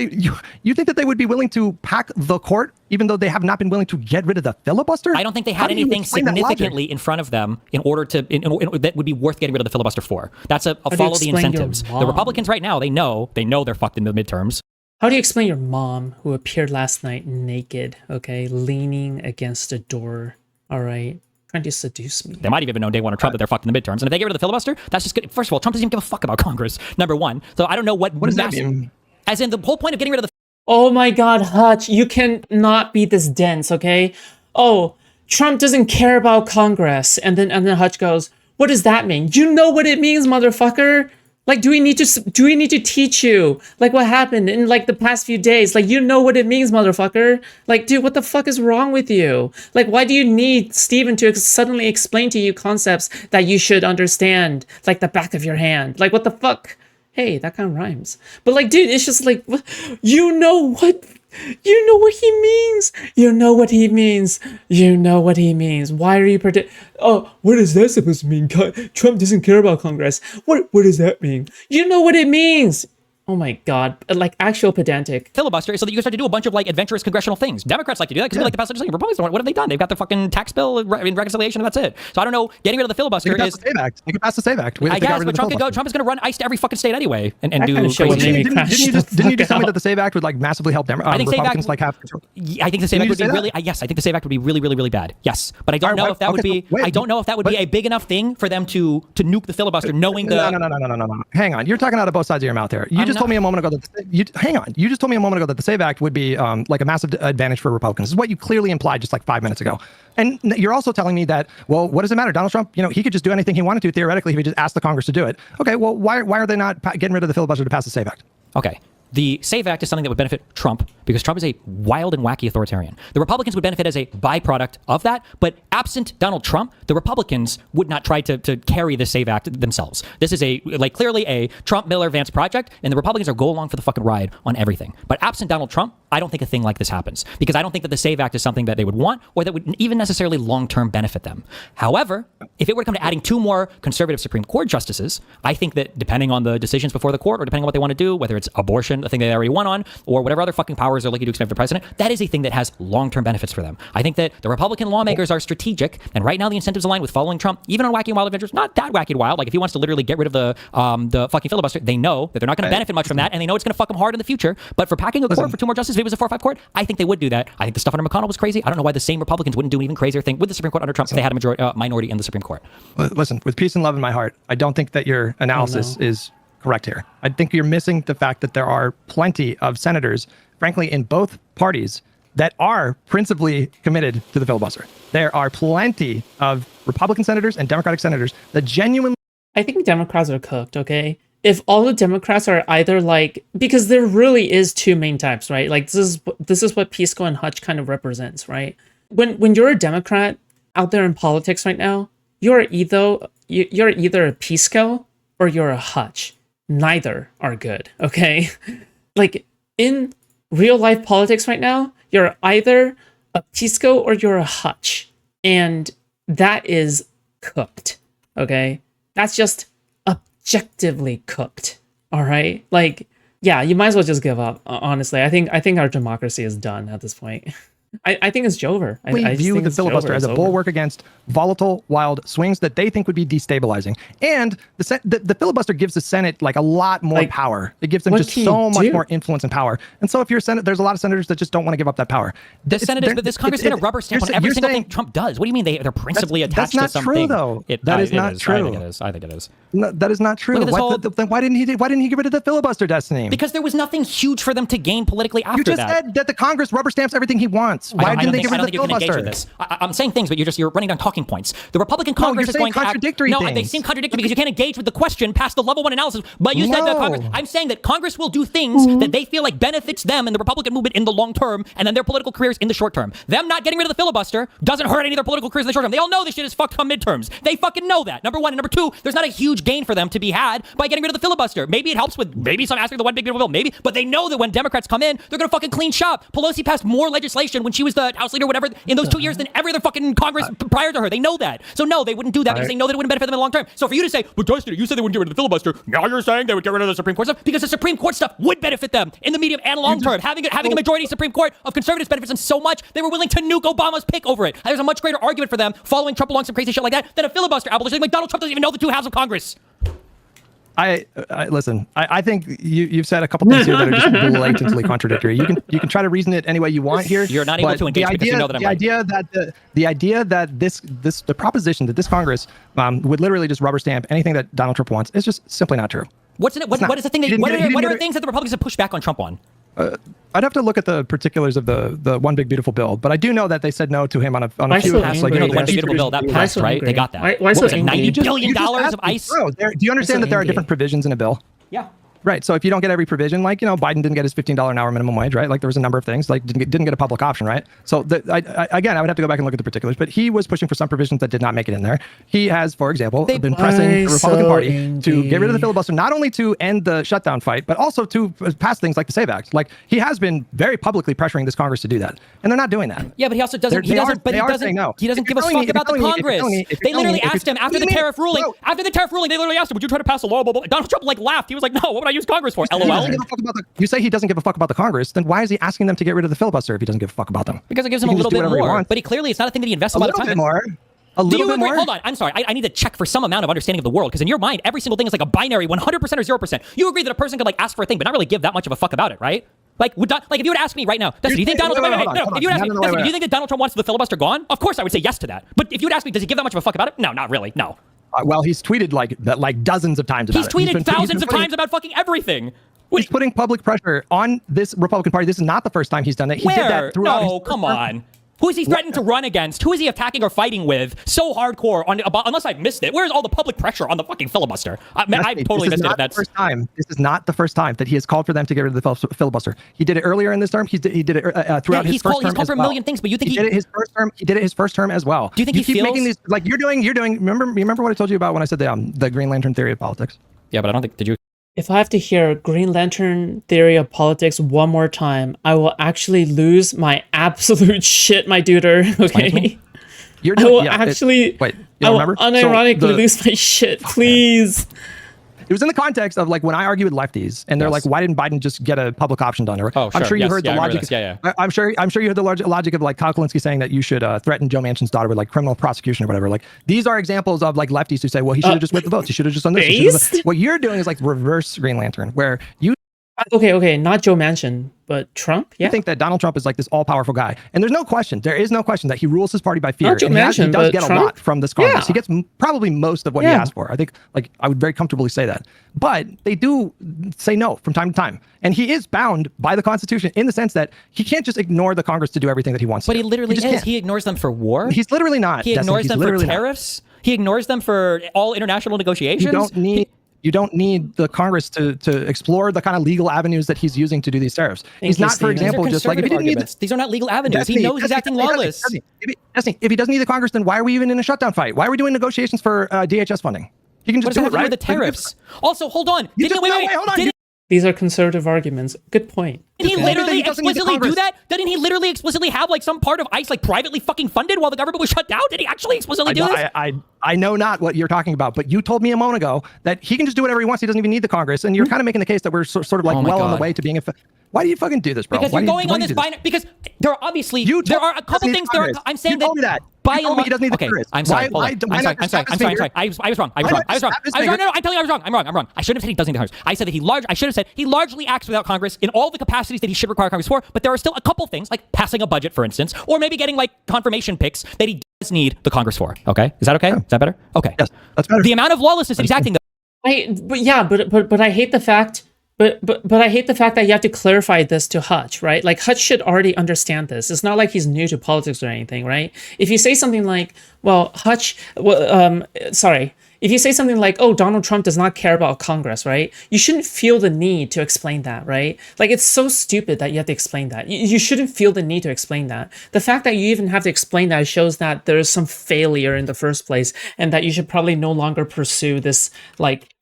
they would be willing to pack the court even though they have not been willing to get rid of the filibuster? I don't think they had anything significantly in front of them in order to that would be worth getting rid of the filibuster for. That's a follow the incentives. The Republicans right now, they know they're fucked in the midterms. How do you explain your mom who appeared last night naked, okay, leaning against a door, all right, trying to seduce me? They might even know day one of Trump that they're fucked in the midterms. And if they get rid of the filibuster, that's just good. First of all, Trump doesn't even give a fuck about Congress, number one. So I don't know what does that mean? As in the whole point of getting rid of the... Oh my God, Hutch, you cannot be this dense, okay? Oh, Trump doesn't care about Congress. And then Hutch goes, what does that mean? You know what it means, motherfucker? Like, do we need to teach you? Like, what happened in, like, the past few days? Like, you know what it means, motherfucker? Like, dude, what the fuck is wrong with you? Like, why do you need Steven to suddenly explain to you concepts that you should understand, like, the back of your hand? Like, what the fuck? Hey, that kind of rhymes. But like, dude, it's just like, you know what he means. You know what he means. You know what he means. Why are you Oh, what is that supposed to mean? Trump doesn't care about Congress. What does that mean? You know what it means. Oh my God, like actual pedantic. Filibuster so that you can start to do a bunch of like adventurous congressional things. Democrats like to do that because they like to pass legislation. Republicans don't. What have they done? They've got the fucking tax bill in reconciliation and that's it. So I don't know, getting rid of the filibuster is... They could pass the SAVE Act. I guess, but Trump is going to run ICE to every fucking state anyway and do crazy. Didn't you just tell me that the SAVE Act would like massively help Republicans like have control? I think the SAVE Act would be really... Yes, I think the SAVE Act would be really, really, really bad. Yes, but I don't know if that would be... I don't know if that would be a big enough thing for them to nuke the filibuster knowing the... No. Hang on. You're talking out of both sides of your mouth here. You just told me a moment ago that... Hang on. You just told me a moment ago that the SAVE Act would be like a massive advantage for Republicans. This is what you clearly implied just like 5 minutes ago. And you're also telling me that, well, what does it matter? Donald Trump, he could just do anything he wanted to theoretically if he just asked the Congress to do it. Okay, well, why are they not getting rid of the filibuster to pass the SAVE Act? Okay. The SAVE Act is something that would benefit Trump because Trump is a wild and wacky authoritarian. The Republicans would benefit as a byproduct of that, but absent Donald Trump, the Republicans would not try to carry the SAVE Act themselves. This is clearly a Trump-Miller-Vance project, and the Republicans are go along for the fucking ride on everything. But absent Donald Trump, I don't think a thing like this happens because I don't think that the SAVE Act is something that they would want or that would even necessarily long-term benefit them. However, if it were to come to adding 2 more conservative Supreme Court justices, I think that depending on the decisions before the court or depending on what they want to do, whether it's abortion, the thing they already won on, or whatever other fucking powers they're likely to extend to the president, that is a thing that has long-term benefits for them. I think that the Republican lawmakers are strategic, and right now the incentives align with following Trump, even on wacky and wild adventures, not that wacky and wild. Like if he wants to literally get rid of the fucking filibuster, they know that they're not going to benefit much from that, and they know it's going to fuck them hard in the future. But for packing a court for 2 more justices, if it was a 4-5 court, I think they would do that. I think the stuff under McConnell was crazy. I don't know why the same Republicans wouldn't do an even crazier thing with the Supreme Court under Trump if they had a minority in the Supreme Court. Listen, with peace and love in my heart, I don't think that your analysis is correct here. I think you're missing the fact that there are plenty of senators, frankly, in both parties that are principally committed to the filibuster. There are plenty of Republican senators and Democratic senators that genuinely... I think Democrats are cooked, okay? If all the Democrats are either like... Because there really is 2 main types, right? Like, this is what Pisco and Hutch kind of represents, right? When you're a Democrat out there in politics right now, you're either a Pisco or you're a Hutch. Neither are good, okay? Like, in real life politics right now, you're either a Pisco or you're a Hutch. And that is cooked, okay? That's just objectively cooked, all right? Like, yeah, you might as well just give up, honestly. I think our democracy is done at this point. I think it's over. We view the filibuster as a bulwark against volatile, wild swings that they think would be destabilizing. And the filibuster gives the Senate like a lot more power. It gives them just so much more influence and power. And so if you're Senate, there's a lot of senators that just don't want to give up that power. This Congress is going to rubber stamp on every single thing Trump does. What do you mean they're principally attached to something? That's not true, though. That is not true. I think it is. No, that is not true. Then why didn't he get rid of the filibuster, Destiny? Because there was nothing huge for them to gain politically after that. You just said that the Congress rubber stamps everything he wants. wants. Why didn't they get rid of the filibuster? I'm saying things, but you're running down talking points. The Republican Congress is going to contradictory things. No, they seem contradictory because you can't engage with the question past the level 1 analysis. But you said that Congress. I'm saying that Congress will do things that they feel like benefits them and the Republican movement in the long term, and then their political careers in the short term. Them not getting rid of the filibuster doesn't hurt any of their political careers in the short term. They all know this shit is fucked come midterms. They fucking know that. Number one. And number two, there's not a huge gain for them to be had by getting rid of the filibuster. Maybe it helps with some aspect of the one big beautiful bill. Maybe, but they know that when Democrats come in, they're gonna fucking clean shop. Pelosi passed more legislation when she was the House leader, whatever, in those 2 years than every other fucking Congress prior to her. They know that. So no, they wouldn't do that because they know that it wouldn't benefit them in the long term. So for you to say, but Dustin, you said they wouldn't get rid of the filibuster. Now you're saying they would get rid of the Supreme Court stuff because the Supreme Court stuff would benefit them in the medium and long term. Having a majority Supreme Court of conservatives benefits them so much they were willing to nuke Obama's pick over it. There's a much greater argument for them following Trump along some crazy shit like that than a filibuster abolition. Like Donald Trump doesn't even know the two halves of Congress. Listen. I think you've said a couple things here that are just blatantly contradictory. You can try to reason it any way you want here. You're not able to engage because you know that I'm right. The idea that the proposition that this Congress would literally just rubber stamp anything that Donald Trump wants is just simply not true. What is the thing that what are things that the Republicans have pushed back on Trump on? I'd have to look at the particulars of the one big beautiful bill, but I do know that they said no to him on a few. The one big beautiful bill that passed, right? They got that. Why what so was it? $90 billion of ICE. Bro, do you understand that there are different provisions in a bill? Yeah. Right. So if you don't get every provision, like, Biden didn't get his $15 an hour minimum wage, right? Like there was a number of things, like didn't get a public option, right? So again, I would have to go back and look at the particulars, but he was pushing for some provisions that did not make it in there. He has, for example, been pressing the Republican Party to get rid of the filibuster, not only to end the shutdown fight, but also to pass things like the SAVE Act. Like he has been very publicly pressuring this Congress to do that, and they're not doing that. Yeah, but he also doesn't. He doesn't give a fuck about the Congress. They literally asked him after the tariff ruling. After the tariff ruling, they literally asked him, "Would you try to pass a law?" Donald Trump laughed. He was like, "No, what would I use Congress for?" LOL. You say he doesn't give a fuck about the Congress, then why is he asking them to get rid of the filibuster if he doesn't give a fuck about them? Because it gives him a little bit more. But clearly it's not a thing that he invests a lot of time in. A little bit more? Hold on. I'm sorry. I need to check for some amount of understanding of the world because in your mind, every single thing is like a binary 100% or 0%. You agree that a person could ask for a thing, but not really give that much of a fuck about it, right? Like if you would ask me right now, Dustin, do you think Donald Trump? If you would ask me, Dustin, do you think that Donald Trump wants the filibuster gone? Of course, I would say yes to that. But if you would ask me, does he give that much of a fuck about it? No, not really. No. Well, he's tweeted like dozens of times about it. He's tweeted thousands of times about fucking everything. He's putting public pressure on this Republican Party. This is not the first time he's done that. He did that throughout. No, come on. Who is he threatening to run against? Who is he attacking or fighting with so hardcore? Unless I've missed it. Where's all the public pressure on the fucking filibuster? I've totally missed it. This is not the first time that he has called for them to get rid of the filibuster. He did it earlier in this term. He did it throughout his first term. He's called for a million things, but you think he did it his first term? He did it his first term as well. Do you think he keep making these like you're doing? Remember what I told you about when I said the Green Lantern theory of politics? Yeah, but I don't think did you. If I have to hear Green Lantern theory of politics one more time, I will actually lose my absolute shit, my duder. Okay, I will unironically lose my shit. Please. It was in the context of like when I argue with lefties, and they're like, "Why didn't Biden just get a public option done?" Oh, sure. I'm sure you heard the logic. I'm sure you heard the logic of like Kyle Kulinski saying that you should threaten Joe Manchin's daughter with like criminal prosecution or whatever. Like these are examples of like lefties who say, "Well, he should have just whipped the votes. He should have just done this." What you're doing is like reverse Green Lantern, where you. Okay, not Joe Manchin, but Trump. Yeah, I think that Donald Trump is like this all-powerful guy, and there is no question that he rules his party by fear. Not Joe Manchin, he does get Trump? a lot from this Congress. Yeah. He gets probably most of what he asked for. I think, like, I would very comfortably say that. But they do say no from time to time, and he is bound by the Constitution in the sense that he can't just ignore the Congress to do everything that he wants. But to he literally is. Can't. He ignores them for war. He's literally not. He ignores them for tariffs. He ignores them for all international negotiations. You don't need the Congress to explore the kind of legal avenues that he's using to do these tariffs. He's not, for example, just like if he didn't need these are not legal avenues. He knows he's acting lawless. If he doesn't need the Congress, then why are we even in a shutdown fight? Why are we doing negotiations for DHS funding? He can just do it, right? With the tariffs. Also, hold on. Hold on. These are conservative arguments. Good point. Did he literally explicitly do that? Didn't he literally explicitly have like some part of ICE like privately fucking funded while the government was shut down? Did he actually explicitly do this? I know not what you're talking about, but you told me a moment ago that he can just do whatever he wants. He doesn't even need the Congress, and you're kind of making the case that we're sort of like on the way to being Why do you fucking do this, bro? Because you're going on this binary. Because there are obviously there are a couple things. I'm saying that. He told me he doesn't need the Congress. I'm sorry. I'm sorry. I was wrong. No, I'm telling you I was wrong. I'm wrong. I shouldn't have said he doesn't need the Congress. I said that I should have said he largely acts without Congress in all the capacities that he should require Congress for. But there are still a couple things like passing a budget, for instance, or maybe getting like confirmation picks that he does need the Congress for. Okay, is that okay? Is that better? Okay, yes, that's better. The amount of lawlessness that he's acting. But I hate the fact But I hate the fact that you have to clarify this to Hutch, right? Like Hutch should already understand this. It's not like he's new to politics or anything, right? If you say something like, well, if you say something like, oh, Donald Trump does not care about Congress, right? You shouldn't feel the need to explain that, right? Like, it's so stupid that you have to explain that. You shouldn't feel the need to explain that. The fact that you even have to explain that shows that there is some failure in the first place, and that you should probably no longer pursue this, like,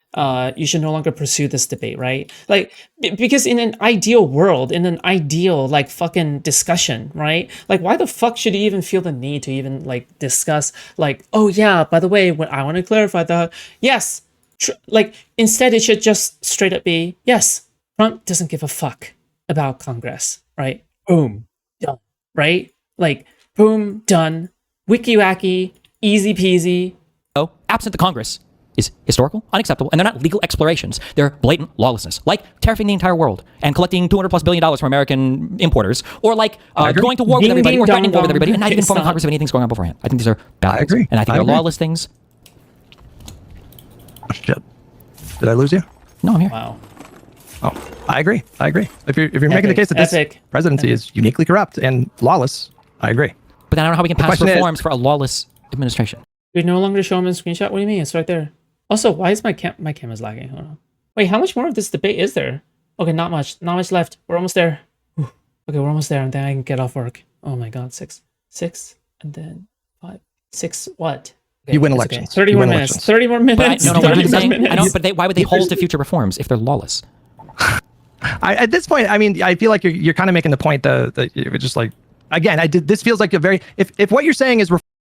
you should no longer pursue this debate, right? Like, because in an ideal world, in an ideal, like, fucking discussion, right? Like, why the fuck should you even feel the need to even, like, discuss, like, oh yeah, by the way, I want to clarify that, yes, like, instead it should just straight up be, yes, Trump doesn't give a fuck about Congress, right? Boom, done, right? Like, boom, done, wiki wacky, easy peasy. Oh, absent the Congress is historical, unacceptable, and they're not legal explorations. They're blatant lawlessness, like tariffing the entire world and collecting $200+ billion from American importers, or like going to war with everybody, or threatening war with everybody, and not even informing Congress of anything's going on beforehand. I think these are bad things. agree. And I think they're lawless things. Oh, shit. Did I lose you? No, I'm here. Wow. Oh, I agree. If you're making the case that this presidency is uniquely corrupt and lawless, I agree. But then I don't know how we can pass reforms for a lawless administration. We no longer show him a screenshot. What do you mean? It's right there. Also, why is my camera's lagging? Hold on. Wait, how much more of this debate is there? Okay, not much. Not much left. We're almost there. Whew. Okay, we're almost there, and then I can get off work. Oh my god, 6, and then 5, 6. What? Okay, you win elections. Okay. 30 more minutes. Elections. 30 more minutes. What I'm saying, I know, minutes. but why would they hold to future reforms if they're lawless? At this point, I mean, I feel like you're kind of making the point that you're just like, again, this feels like a very, if what you're saying is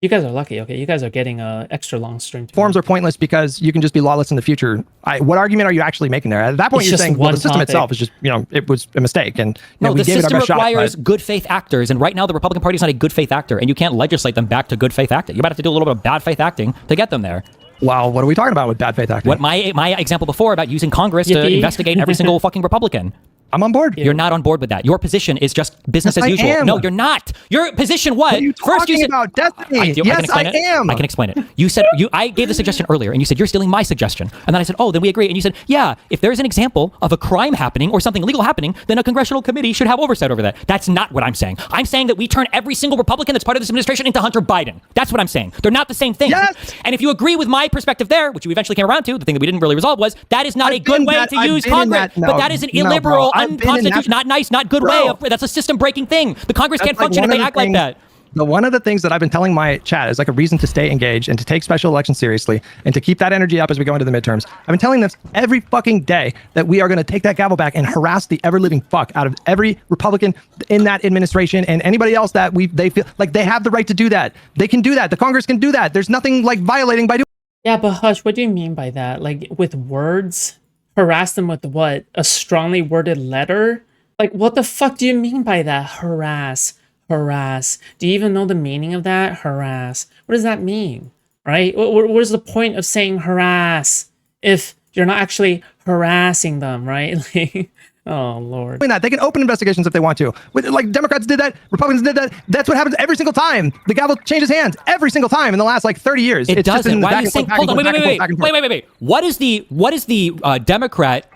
you guys are lucky. Okay, you guys are getting a extra long string. Reforms are pointless because you can just be lawless in the future. What argument are you actually making there? At that point, you're saying, well, the system itself is just, it was a mistake, and no, we the gave it our system best shot. requires good faith actors, and right now the Republican Party is not a good faith actor, and you can't legislate them back to good faith acting. You might have to do a little bit of bad faith acting to get them there. Well, what are we talking about with bad faith acting? What my example before about using Congress to investigate every single fucking Republican. I'm on board. You're not on board with that. Your position is just business as usual. No, you're not. Your position was What are you talking about? Destiny? Yes, I am. I can explain it. You said I gave the suggestion earlier, and you said you're stealing my suggestion. And then I said, oh, then we agree. And you said, yeah, if there's an example of a crime happening or something illegal happening, then a congressional committee should have oversight over that. That's not what I'm saying. I'm saying that we turn every single Republican that's part of this administration into Hunter Biden. That's what I'm saying. They're not the same thing. Yes. And if you agree with my perspective there, which you eventually came around to, the thing that we didn't really resolve was that is not a good way to use Congress. But that is an illiberal, unconstitutional, not nice, not good way. That's a system-breaking thing. The Congress can't function if they act like that. One of the things that I've been telling my chat is like a reason to stay engaged and to take special elections seriously and to keep that energy up as we go into the midterms. I've been telling them every fucking day that we are going to take that gavel back and harass the ever-living fuck out of every Republican in that administration and anybody else that they feel like they have the right to do that. They can do that. The Congress can do that. There's nothing like violating by doing. Yeah, but Hutch, what do you mean by that? Like, with words? Harass them with what? A strongly worded letter? Like, what the fuck do you mean by that? Harass. Do you even know the meaning of that? Harass. What does that mean? Right? What is the point of saying harass if you're not actually harassing them, right? Like, oh, Lord. That. They can open investigations if they want to. Like, Democrats did that, Republicans did that. That's what happens every single time. The gavel changes hands every single time in the last, 30 years. It doesn't. Why are you saying, hold on, wait. What is the Democrat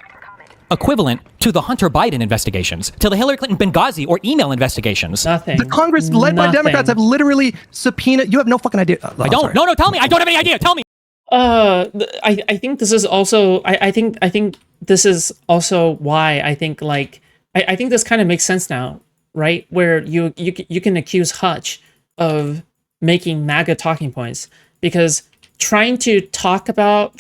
equivalent to the Hunter Biden investigations, to the Hillary Clinton Benghazi or email investigations? Nothing. The Congress led by Democrats have literally subpoenaed. You have no fucking idea. I don't. No, tell me. I don't have any idea. Tell me. I think this is also. I think this is also why I think I think this kind of makes sense now, right? Where you can accuse Hutch of making MAGA talking points because trying to talk about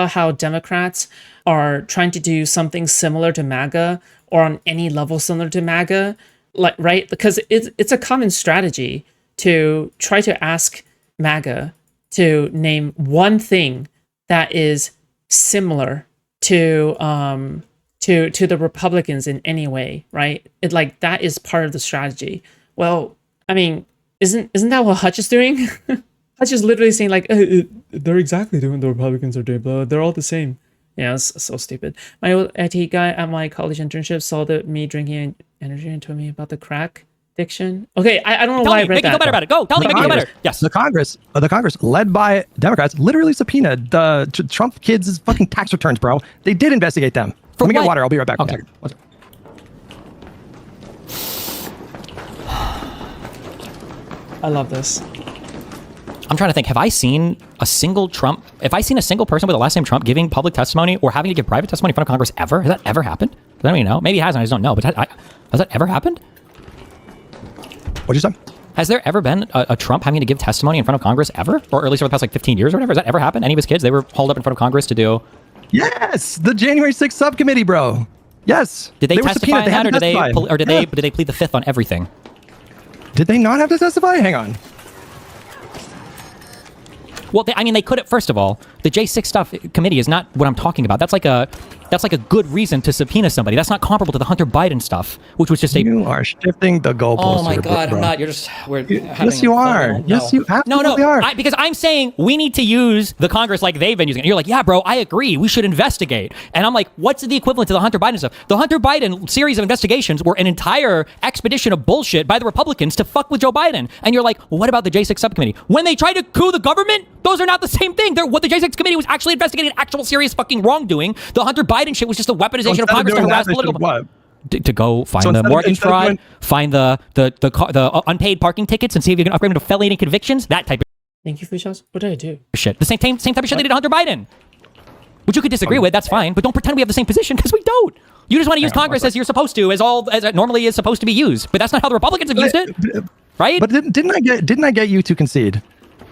how Democrats are trying to do something similar to MAGA or on any level similar to MAGA, right? Because it's a common strategy to try to ask MAGA to name one thing that is similar to the Republicans in any way, right? That is part of the strategy. Well, I mean, isn't that what Hutch is doing? Hutch is literally saying they're exactly doing what the Republicans are doing, blah, they're all the same. Yeah, it's so stupid. My old IT guy at my college internship saw me drinking energy and told me about the crack addiction. Okay, I don't know why I read that. Make me feel better about it. Go, tell me, make me feel better. Yes. The Congress, led by Democrats, literally subpoenaed the Trump kids' fucking tax returns, bro. They did investigate them. Let me get what? water. I'll be right back. Okay. I love this. I'm trying to think. Have I seen a single Trump? Have I seen a single person with the last name Trump giving public testimony or having to give private testimony in front of Congress ever? Has that ever happened? I don't even know. Maybe it hasn't. I just don't know. But has that ever happened? What'd you say? Has there ever been a Trump having to give testimony in front of Congress ever? Or at least over the past like 15 years or whatever? Has that ever happened? Any of his kids, they were hauled up in front of Congress to do... Yes, the January 6th subcommittee, bro. Yes. Did they were testify subpoenaed. on that, or did Yeah. they plead the fifth on everything? Did they not have to testify? Hang on. Well, they could have. First of all, the J6 stuff committee is not what I'm talking about. That's like a good reason to subpoena somebody. That's not comparable to the Hunter Biden stuff, which was just a... You are shifting the goalposts. Oh my here, God, bro. I'm not. You're just... Yes, you are. Yes, you absolutely are. Because I'm saying we need to use the Congress like they've been using it. You're like, yeah, bro, I agree. We should investigate. And I'm like, what's the equivalent to the Hunter Biden stuff? The Hunter Biden series of investigations were an entire expedition of bullshit by the Republicans to fuck with Joe Biden. And you're like, well, what about the J6 subcommittee? When they tried to coup the government, those are not the same thing. What the J6 committee was actually investigating actual serious fucking wrongdoing. The Hunter Biden shit was just a weaponization of Congress to harass political... What? To go find the mortgage fraud, find the unpaid parking tickets, and see if you can upgrade them to felony convictions. That type of Thank you, Foodshops. What did I do? shit. The same type of shit they did to Hunter Biden, which you could disagree with. That's fine, but don't pretend we have the same position because we don't. You just want to use Congress as you're supposed to, as it normally is supposed to be used. But that's not how the Republicans have used it, right? But didn't I get you to concede?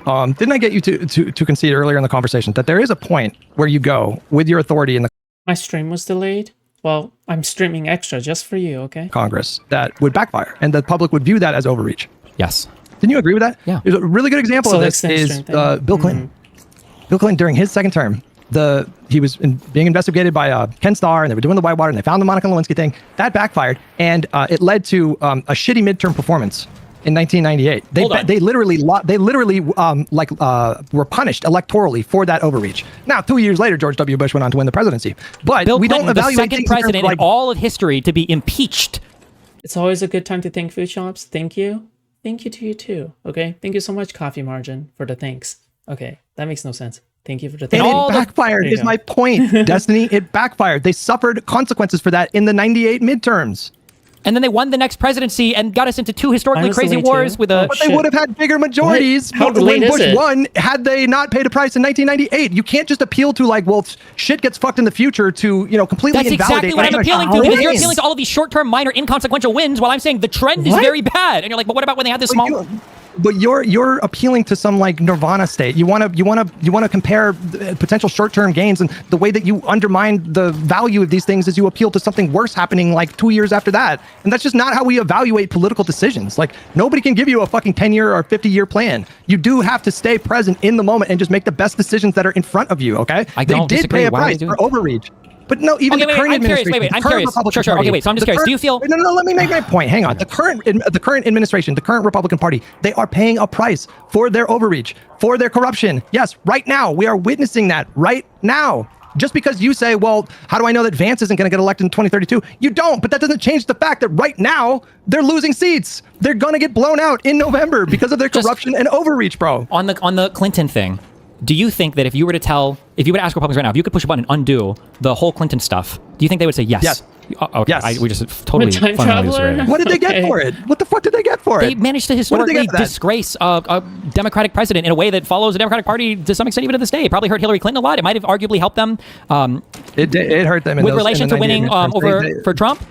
Didn't I get you to concede earlier in the conversation that there is a point where you go with your authority in the My stream was delayed. Well, I'm streaming extra just for you, okay? Congress that would backfire, and the public would view that as overreach. Yes. Didn't you agree with that? Yeah. There's a really good example So of this that's the is extreme thing. Bill Clinton. Bill Clinton, during his second term, he was being investigated by Ken Starr, and they were doing the Whitewater, and they found the Monica Lewinsky thing. That backfired, and it led to a shitty midterm performance in 1998. They literally were punished electorally for that overreach. Now, 2 years later, George W. Bush went on to win the presidency. But Bill we Clinton, don't the evaluate second things in terms president of, in all of history to be impeached. It's always a good time to thank Foodshops. Thank you. Thank you to you too, okay? Thank you so much, Coffee Margin, for the thanks. Okay, that makes no sense. Thank you for the And thanks. it backfired, is my point, Destiny. It backfired. They suffered consequences for that in the 98 midterms. And then they won the next presidency and got us into two historically was crazy delayed wars too. with a... But they would have had bigger majorities How when delayed is Bush it? won had they not paid a price in 1998. You can't just appeal to like, well, shit gets fucked in the future to, completely That's exactly invalidate. what I'm appealing to, how because it you're is. appealing to all of these short-term, minor, inconsequential wins, while I'm saying the trend is What? very bad. And you're like, but what about when they had this small... But you're appealing to some like nirvana state. You want to compare potential short-term gains, and the way that you undermine the value of these things is you appeal to something worse happening like 2 years after that. And that's just not how we evaluate political decisions. Like, nobody can give you a fucking 10-year or 50-year plan. You do have to stay present in the moment and just make the best decisions that are in front of you. Okay? I don't they did disagree. pay a Why are price they for doing- overreach. But no, even Okay, the current I'm curious. administration. I'm the current curious. Republican Sure. Party, Okay, wait. So I'm just the curious. current- Do you feel... No, let me make my point. Hang on. The current administration, the current Republican Party, they are paying a price for their overreach, for their corruption. Yes, right now we are witnessing that right now. Just because you say, well, how do I know that Vance isn't going to get elected in 2032? You don't, but that doesn't change the fact that right now they're losing seats. They're going to get blown out in November because of their corruption and overreach, bro. On the Clinton thing, do you think that if you were to ask Republicans right now, if you could push a button and undo the whole Clinton stuff, do you think they would say yes? Yes. Okay. Yes. We just totally Time fundamentally traveler? disagree. What did they get Okay. for it? What the fuck did they get for it? They managed to What did they historically get for that? disgrace a Democratic president in a way that follows the Democratic Party to some extent even to this day. It probably hurt Hillary Clinton a lot. It might have arguably helped them It hurt them in with those, relation in the to winning 98 midterms. for Trump.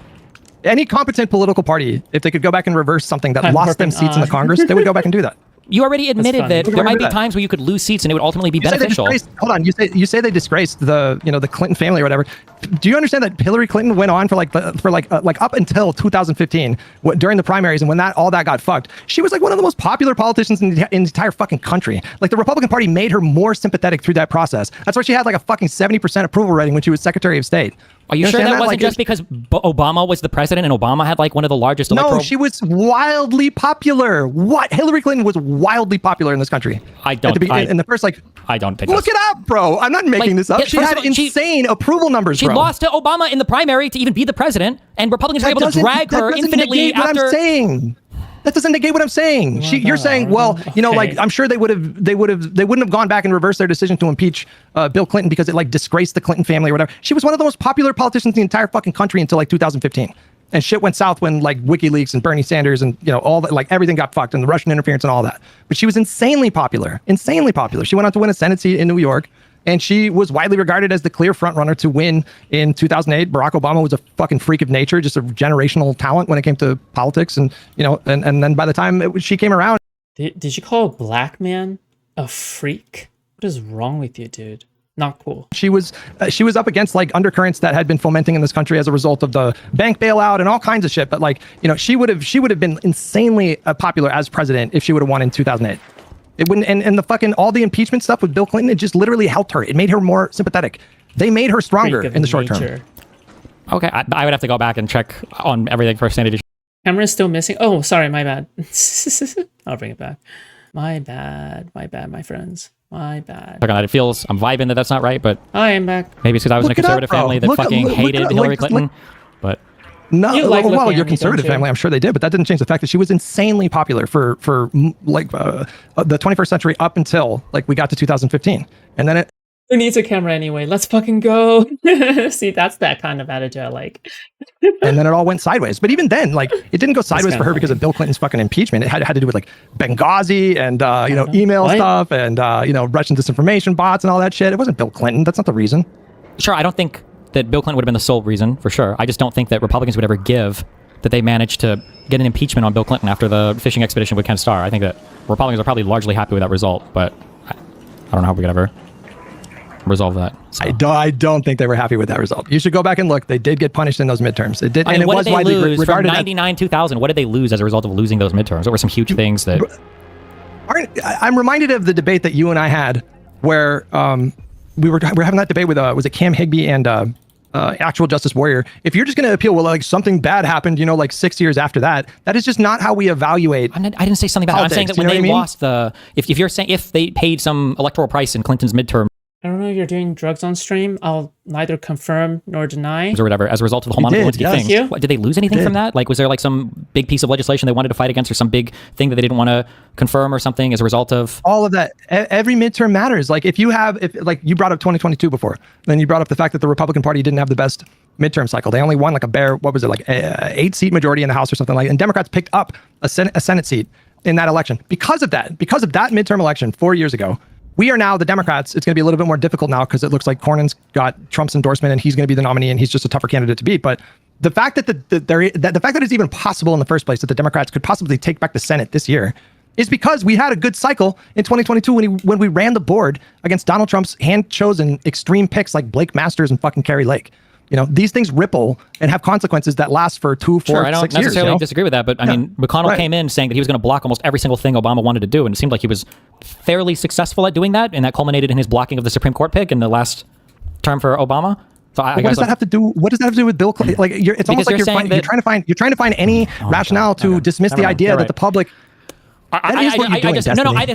Any competent political party, if they could go back and reverse something that I'm lost them working seats in the on- Congress, they would go back and do that. You already admitted funny. that We're there gonna might do be that. times where you could lose seats and it would ultimately be You say they beneficial. hold on, you say they disgraced the Clinton family or whatever. Do you understand that Hillary Clinton went on for up until 2015 during the primaries, and when all that got fucked, she was like one of the most popular politicians in the entire fucking country. Like, the Republican Party made her more sympathetic through that process. That's why she had like a fucking 70% approval rating when she was Secretary of State. Are you sure understand that wasn't Like, just because Obama was the president and Obama had like one of the largest electoral... No, she was wildly popular. What? Hillary Clinton was wildly popular in this country. I don't- in the first, I don't think look that's... it up, bro. I'm not making this up. yeah, She first had of all, insane approval numbers, She bro. lost to Obama in the primary to even be the president, and Republicans were able to drag her that doesn't infinitely negate what after... I'm saying. That doesn't negate what I'm saying. You're saying, well, you know, like I'm sure they wouldn't have gone back and reversed their decision to impeach Bill Clinton because it like disgraced the Clinton family or whatever. She was one of the most popular politicians in the entire fucking country until like 2015. And shit went south when like WikiLeaks and Bernie Sanders and, you know, all that, like everything got fucked and the Russian interference and all that. But she was insanely popular. She went on to win a Senate seat in New York. And she was widely regarded as the clear frontrunner to win in 2008. Barack Obama was a fucking freak of nature, just a generational talent when it came to politics. And, you know, and then by the time she came around. Did you call a black man a freak? What is wrong with you, dude? Not cool. She was up against like undercurrents that had been fomenting in this country as a result of the bank bailout and all kinds of shit. But like, you know, she would have been insanely popular as president if she would have won in 2008. It wouldn't, and the fucking, all the impeachment stuff with Bill Clinton, it just literally helped her. It made her more sympathetic. They made her stronger in the short term. Okay, I would have to go back and check on everything for sanity. Camera's still missing. Oh, sorry, my bad. I'll bring it back. My bad, my friends. My bad. It feels, I'm vibing that that's not right, but I am back. Maybe it's because I was in a conservative family that fucking hated Hillary Clinton. But no, well, your conservative family, I'm sure they did, but that didn't change the fact that she was insanely popular for like the 21st century up until like we got to 2015, and then who needs a camera anyway? Let's fucking go. See, that's that kind of attitude I like. And then it all went sideways. But even then, like it didn't go sideways for her because of Bill Clinton's fucking impeachment. It had to do with like Benghazi and you know, email stuff and you know, Russian disinformation bots and all that shit. It wasn't Bill Clinton. That's not the reason. Sure, I don't think that Bill Clinton would have been the sole reason, for sure. I just don't think that Republicans would ever give that they managed to get an impeachment on Bill Clinton after the fishing expedition with Ken Starr. I think that Republicans are probably largely happy with that result, but I don't know how we could ever resolve that. So. I don't think they were happy with that result. You should go back and look. They did get punished in those midterms. It did, I mean, and it was widely regarded. From 99, 2000, what did they lose as a result of losing those midterms? What were some huge things that... I'm reminded of the debate that you and I had where we were having that debate with, was it Cam Higbee and Actual Justice Warrior? If you're just going to appeal, well, like something bad happened, you know, like 6 years after that, that is just not how we evaluate. I didn't say something bad. I'm saying that when they lost if you're saying if they paid some electoral price in Clinton's midterm, I don't know if you're doing drugs on stream. I'll neither confirm nor deny. Or whatever, as a result of the whole Monica Lewinsky thing. Yes. What, did they lose anything from that? Like, was there like some big piece of legislation they wanted to fight against or some big thing that they didn't want to confirm or something as a result of? All of that. Every midterm matters. Like if like you brought up 2022 before, then you brought up the fact that the Republican Party didn't have the best midterm cycle. They only won like a bare, what was it, like a 8-seat majority in the House or something like that. And Democrats picked up a Senate seat in that election. Because of that midterm election 4 years ago, we are now the Democrats. It's going to be a little bit more difficult now because it looks like Cornyn's got Trump's endorsement and he's going to be the nominee and he's just a tougher candidate to beat. But the fact that the fact that it's even possible in the first place that the Democrats could possibly take back the Senate this year is because we had a good cycle in 2022 when we ran the board against Donald Trump's hand-chosen extreme picks like Blake Masters and fucking Kerry Lake. You know, these things ripple and have consequences that last for 2, 4, 6 years. I don't necessarily disagree with that, but I mean, McConnell came in saying that he was going to block almost every single thing Obama wanted to do, and it seemed like he was fairly successful at doing that, and that culminated in his blocking of the Supreme Court pick in the last term for Obama. So what does that have to do? What does that have to do with Bill Clinton? Like, it's almost like you're trying to find any rationale to dismiss the idea that the public. That's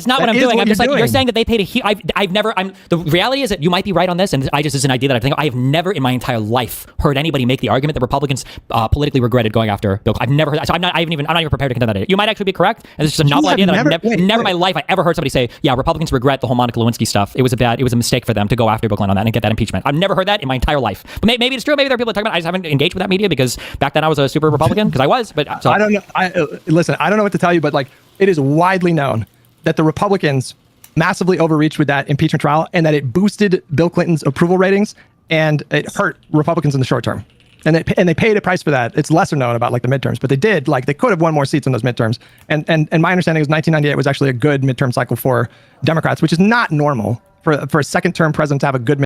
not what I'm doing. I'm just like, you're saying that they paid the reality is that you might be right on this, and this is an idea that I have never in my entire life heard anybody make the argument that Republicans politically regretted going after Bill. I've never heard, so I'm not even prepared to contend that idea. You might actually be correct, and it's just a novel idea that I've never in my life I ever heard somebody say, yeah, Republicans regret the whole Monica Lewinsky stuff. It was a mistake for them to go after Bill Clinton on that and get that impeachment. I've never heard that in my entire life. But maybe it's true. Maybe there are people talking about it. I just haven't engaged with that media because back then I was a super Republican because I was. But so. I don't know. Listen, I don't know what to tell you, but like, it is widely known that the Republicans massively overreached with that impeachment trial and that it boosted Bill Clinton's approval ratings and it hurt Republicans in the short term. And they paid a price for that. It's lesser known about like the midterms, but they could have won more seats in those midterms. And my understanding is 1998 was actually a good midterm cycle for Democrats, which is not normal for a second term president to have a good midterm.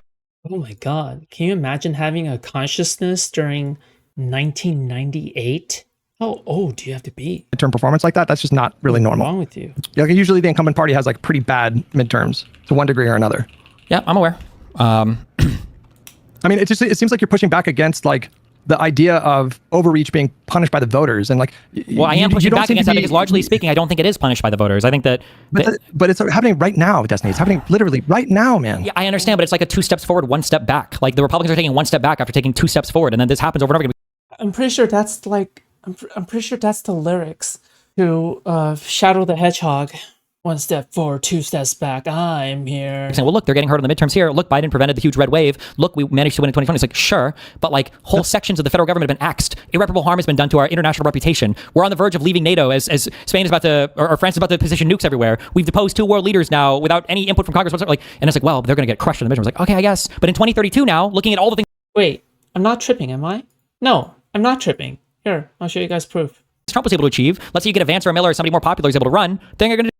Oh my God. Can you imagine having a consciousness during 1998? How old do you have to be? Midterm performance like that, that's just not really normal. What's wrong with you? Like, usually the incumbent party has like pretty bad midterms to one degree or another. Yeah, I'm aware. I mean, it seems like you're pushing back against like the idea of overreach being punished by the voters, and like. Well, I am pushing back against that because, largely speaking, I don't think it is punished by the voters. I think that. But it's happening right now, Destiny. It's happening literally right now, man. Yeah, I understand, but it's like a 2 steps forward, 1 step back. Like the Republicans are taking 1 step back after taking 2 steps forward, and then this happens over and over again. I'm pretty sure that's like. I'm pretty sure that's the lyrics To Shadow the Hedgehog. 1 step forward, 2 steps back. I'm here. Saying, well, look, they're getting hurt on the midterms here. Look, Biden prevented the huge red wave. Look, we managed to win in 2020. It's like, sure, but like whole sections of the federal government have been axed. Irreparable harm has been done to our international reputation. We're on the verge of leaving NATO as Spain is about to, or France is about to position nukes everywhere. We've deposed 2 world leaders now without any input from Congress whatsoever. Like, and it's like, well, they're going to get crushed in the midterms. Like, okay, I guess. But in 2032 now, looking at all the things. Wait, I'm not tripping, am I? No, I'm not tripping. Here, I'll show you guys proof. Trump was able to achieve. Let's say you get a Vance or a Miller or somebody more popular is able to run. Then you're going to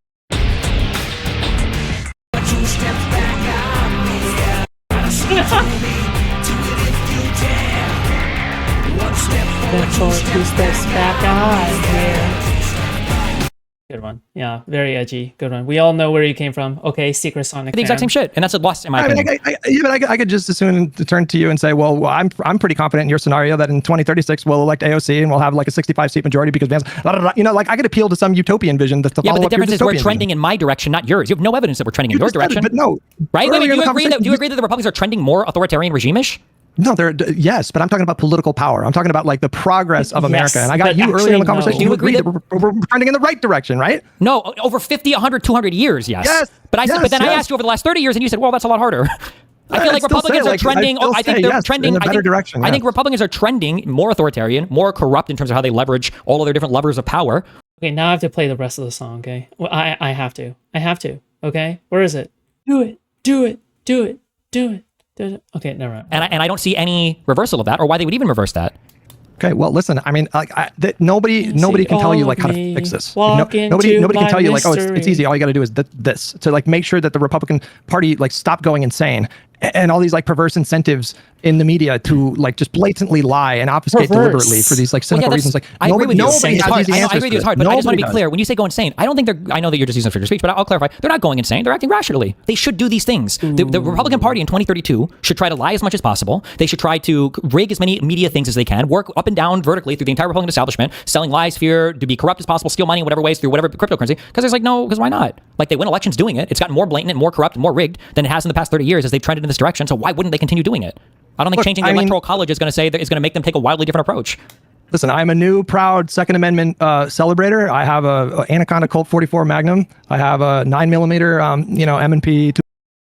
Step forward, 2 steps back. I'm here. Good one. Yeah, very edgy. Good one. We all know where you came from. Okay, Secret Sonic. the exact same shit, and that's a loss in my opinion. I could just as soon turn to you and say, well, I'm pretty confident in your scenario that in 2036 we'll elect AOC and we'll have like a 65-seat majority because Vance, like I could appeal to some utopian vision to follow Yeah, but the up your difference is we're dystopian trending vision. in my direction, not yours. You have no evidence that we're trending in your You just said it, direction. but no, right? Wait, earlier in the do you agree conversation, that the Republicans are trending more authoritarian regime-ish? No, yes, but I'm talking about political power. I'm talking about like the progress of Yes, America. And I got but you earlier in the conversation. no. You agreed that we're trending in the right direction, right? No, over 50, 100, 200 years, yes. Yes, But I said, but then I yes. asked you over the last 30 years, and you said, well, that's a lot harder. I feel like I'd still Republicans say, are like, trending. I'd still I think say they're yes, trending in a better direction. I think yes. Republicans are trending more authoritarian, more corrupt in terms of how they leverage all of their different levers of power. Okay, now I have to play the rest of the song, okay? Well, I have to. Okay? Where is it? Do it. Okay, never mind. And I don't see any reversal of that, or why they would even reverse that. Okay, well, listen. I mean, nobody can tell you like how to fix this. Nobody can tell you like, oh, it's easy. All you got to do is this to like make sure that the Republican Party like stop going insane, and all these like perverse incentives in the media to like just blatantly lie and obfuscate deliberately for these like cynical reasons. Like I agree with you. Nobody has easy I answers agree with you. It's for hard, this. but I just want to be Nobody clear. When you say go insane, I don't think they're. I know that you're just using figure of speech, but I'll clarify. They're not going insane. They're acting rationally. They should do these things. The Republican Party in 2032 should try to lie as much as possible. They should try to rig as many media things as they can. Work up and down vertically through the entire Republican establishment, selling lies, fear, to be corrupt as possible, steal money in whatever ways through whatever cryptocurrency. Because there's like no, because why not? Like they win elections doing it. It's gotten more blatant and more corrupt and more rigged than it has in the past 30 years as they've trended in this direction. So why wouldn't they continue doing it? I don't think changing the Electoral College is going to say that is going to make them take a wildly different approach. Listen, I'm a new proud Second Amendment celebrator. I have a Anaconda Colt 44 Magnum. I have a 9mm, M&P.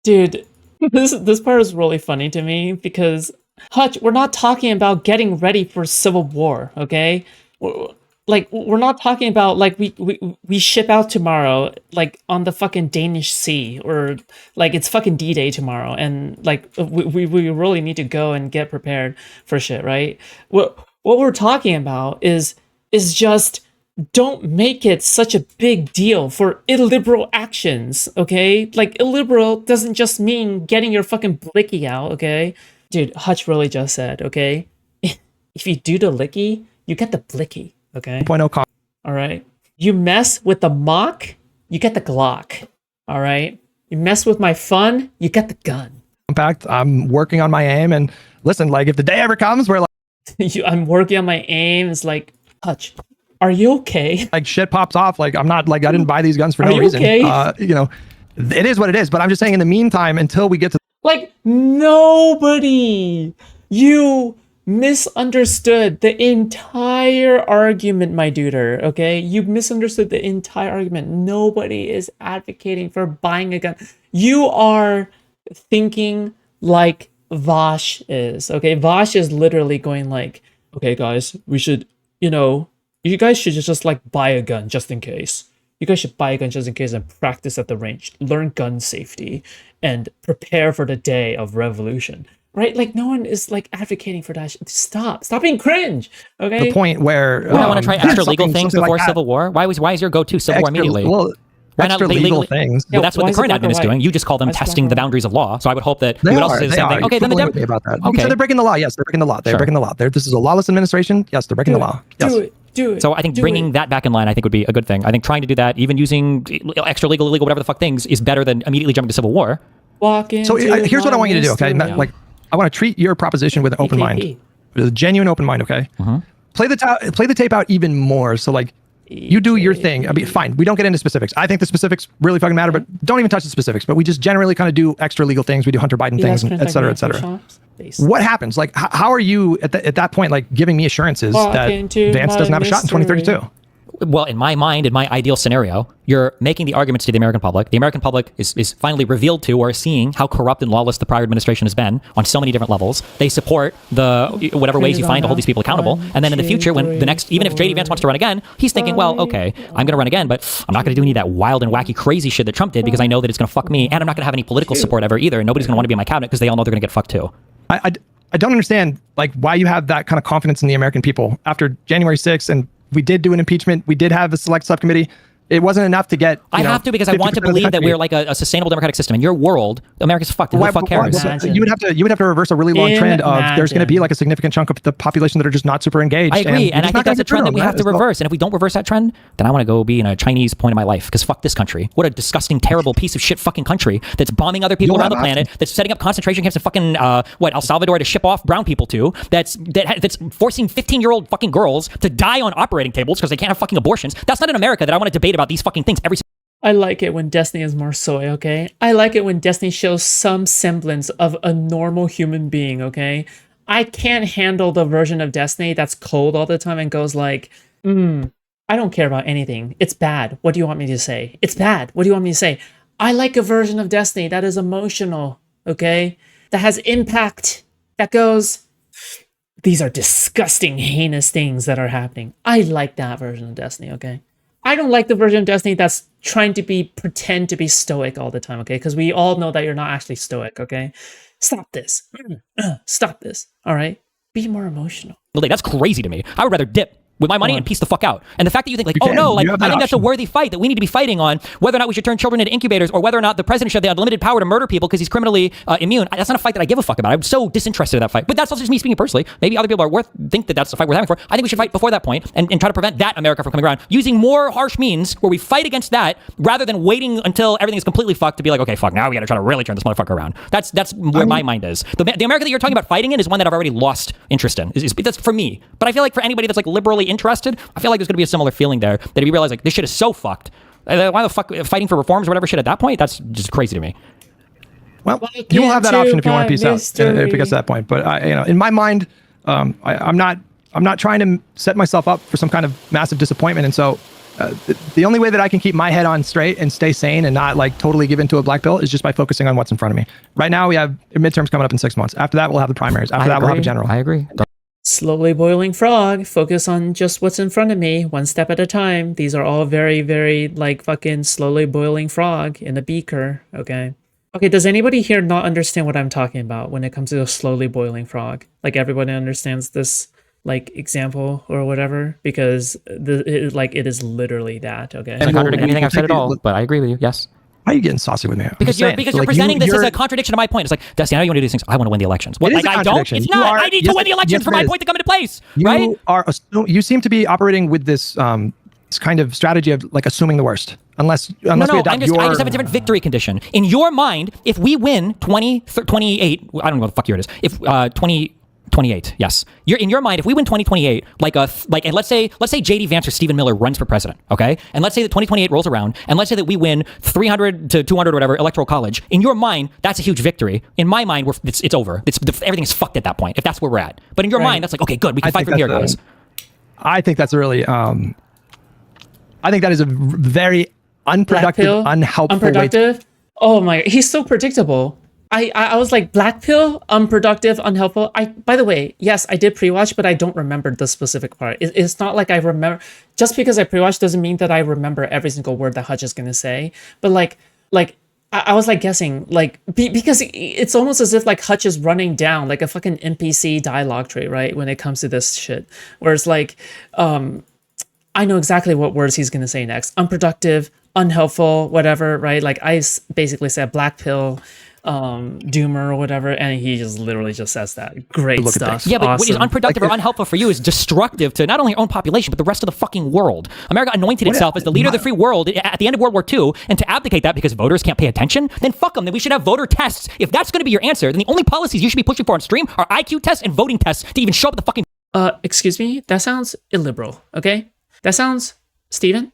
Dude, this part is really funny to me because Hutch, we're not talking about getting ready for civil war, okay? We're not talking about like we ship out tomorrow like on the fucking Danish Sea or like it's fucking D-Day tomorrow and like we really need to go and get prepared for shit, right? What we're talking about is just don't make it such a big deal for illiberal actions, okay? Like illiberal doesn't just mean getting your fucking blicky out, okay? Dude, Hutch really just said, okay? If you do the licky, you get the blicky. Okay. 2.0 all right. You mess with the mock, you get the Glock. All right. You mess with my fun, you get the gun. compact. I'm working on my aim, and listen, like if the day ever comes where like I'm working on my aim, it's like, Hutch, are you okay? like shit pops off, like I'm not like I didn't buy these guns for no reason. Okay? It is what it is. But I'm just saying, in the meantime, until we get to Like nobody, you misunderstood the entire argument, my duder, okay? You misunderstood the entire argument. Nobody is advocating for buying a gun. You are thinking like Vosh is, okay? Vosh is literally going like, okay, guys, we should, you guys should just like buy a gun just in case. You guys should buy a gun just in case and practice at the range. Learn gun safety and prepare for the day of revolution. Right? Like no one is like advocating for that. Stop being cringe. Okay. the point where I want to try extra legal something things like before that. civil war. Why is your go-to civil war immediately? Well, Why not extra legal things. Well, that's what why the is it current black or admin is white? doing. You just call them Why is it testing black the or white? boundaries of law. So I would hope that They we would also are. say the They same are. thing. Okay, You're then the fooling with me about that. Okay. So they're breaking the law. Yes, they're breaking the law. They're Sure. breaking the law. This is a lawless administration. Yes, they're breaking the law. Yes. Do it. So I think bringing that back in line, I think would be a good thing. I think trying to do that, even using extra legal, illegal, whatever the fuck things, is better than immediately jumping to civil war. So here's what I want you to do. Okay, like I want to treat your proposition with an open mind, with a genuine open mind. Okay, play the tape out even more. So like you do your thing. I mean, fine. We don't get into specifics. I think the specifics really fucking matter, but don't even touch the specifics. But we just generally kind of do extra legal things. We do Hunter Biden things, et cetera, et cetera. What happens? Like, how are you at that point, like giving me assurances that Vance doesn't have a shot in 2032? Well, in my mind, in my ideal scenario, you're making the arguments to the American public. The American public is finally revealed to or is seeing how corrupt and lawless the prior administration has been on so many different levels. They support the whatever ways you find to hold these people accountable. And then in the future, when the next, even if JD Vance wants to run again, he's thinking, well, okay, I'm going to run again, but I'm not going to do any of that wild and wacky crazy shit that Trump did because I know that it's going to fuck me, and I'm not going to have any political support ever either, and nobody's going to want to be in my cabinet because they all know they're going to get fucked too. I don't understand like why you have that kind of confidence in the American people after January 6th, and we did do an impeachment. We did have a select subcommittee. It wasn't enough to get. I have to because I want to believe that we're like a sustainable democratic system. In your world, America's fucked. Who the fuck cares? You would have to reverse a really long trend of there's going to be like a significant chunk of the population that are just not super engaged. I agree, and I think that's a trend that we have to reverse. And if we don't reverse that trend, then I want to go be in a Chinese point in my life because fuck this country. What a disgusting, terrible piece of shit fucking country that's bombing other people around the planet. That's setting up concentration camps in fucking El Salvador to ship off brown people to. That's forcing 15-year-old fucking girls to die on operating tables because they can't have fucking abortions. That's not an America that I want to debate about these fucking things every. I like it when Destiny is more soy, okay? I like it when Destiny shows some semblance of a normal human being, okay? I can't handle the version of Destiny that's cold all the time and goes like, I don't care about anything. It's bad. What do you want me to say? It's bad. What do you want me to say? I like a version of Destiny that is emotional, okay? That has impact. That goes, these are disgusting, heinous things that are happening. I like that version of Destiny, okay? I don't like the version of Destiny that's trying to pretend to be stoic all the time, okay? Because we all know that you're not actually stoic, okay? Stop this. Stop this, all right? Be more emotional. That's crazy to me. I would rather dip with my money and piece the fuck out. And the fact that you think like, oh no, like I think that's a worthy fight that we need to be fighting on whether or not we should turn children into incubators or whether or not the president should have the unlimited power to murder people because he's criminally immune. That's not a fight that I give a fuck about. I'm so disinterested in that fight. But that's also just me speaking personally. Maybe other people think that that's the fight we're having for. I think we should fight before that point and try to prevent that America from coming around using more harsh means where we fight against that rather than waiting until everything is completely fucked to be like, okay, fuck, now we gotta try to really turn this motherfucker around. That's where my mind is. The America that you're talking about fighting in is one that I've already lost interest in. That's for me. But I feel like for anybody that's like liberally interested, I feel like there's going to be a similar feeling there that if you realize like this shit is so fucked, why the fuck fighting for reforms or whatever shit at that point, that's just crazy to me. Well, you will have that option if you want to peace out if it gets to that point. But in my mind, I'm not trying to set myself up for some kind of massive disappointment. And so the only way that I can keep my head on straight and stay sane and not like totally give into a black pill is just by focusing on what's in front of me. Right now, we have midterms coming up in 6 months. After that, we'll have the primaries. After that, we'll have a general. I agree. Slowly boiling frog. Focus on just what's in front of me, one step at a time. These are all very, very like fucking slowly boiling frog in a beaker. Okay. Okay, does anybody here not understand what I'm talking about when it comes to a slowly boiling frog? Like everybody understands this like example or whatever? Because it is literally that, okay? It doesn't contradict anything I've said at all, but I agree with you, yes. Why are you getting saucy with me? Because you're presenting this as a contradiction to my point. It's like, Dusty, I know you want to do these things. I want to win the elections. What, like I don't? It's not. I need to win the elections for my point to come into place, right? You seem to be operating with this kind of strategy of like assuming the worst. Unless we adopt I just have a different victory condition. In your mind, if we win 2028, I don't know what the fuck year it is. If 2028, yes. In your mind, if we win 2028, and let's say JD Vance or Stephen Miller runs for president, okay? And let's say that 2028 rolls around, and let's say that we win 300 to 200 or whatever, Electoral College. In your mind, that's a huge victory. In my mind, it's over. Everything is fucked at that point, if that's where we're at. But in your mind, that's like, okay, good, we can fight from here, guys. I think that's a really, I think that is a very unproductive, unhelpful unproductive? Oh my, he's so predictable. I was like, black pill, unproductive, unhelpful. By the way, yes, I did pre-watch, but I don't remember the specific part. It's not like I remember. Just because I pre-watch doesn't mean that I remember every single word that Hutch is gonna say. But I was like guessing, like because it's almost as if like Hutch is running down like a fucking NPC dialogue tree, right? When it comes to this shit, where it's like, I know exactly what words he's gonna say next. Unproductive, unhelpful, whatever, right? Like I basically said black pill, doomer or whatever, and he just literally just says that. Great stuff. Yeah, but awesome. what is unproductive or unhelpful for you is destructive to not only your own population but the rest of the fucking world. America anointed itself as the leader of the free world at the end of World War II, and to abdicate that because voters can't pay attention, then fuck them. Then we should have voter tests. If that's going to be your answer, then the only policies you should be pushing for on stream are IQ tests and voting tests to even show up at the fucking. Excuse me. That sounds illiberal. Okay. That sounds Stevie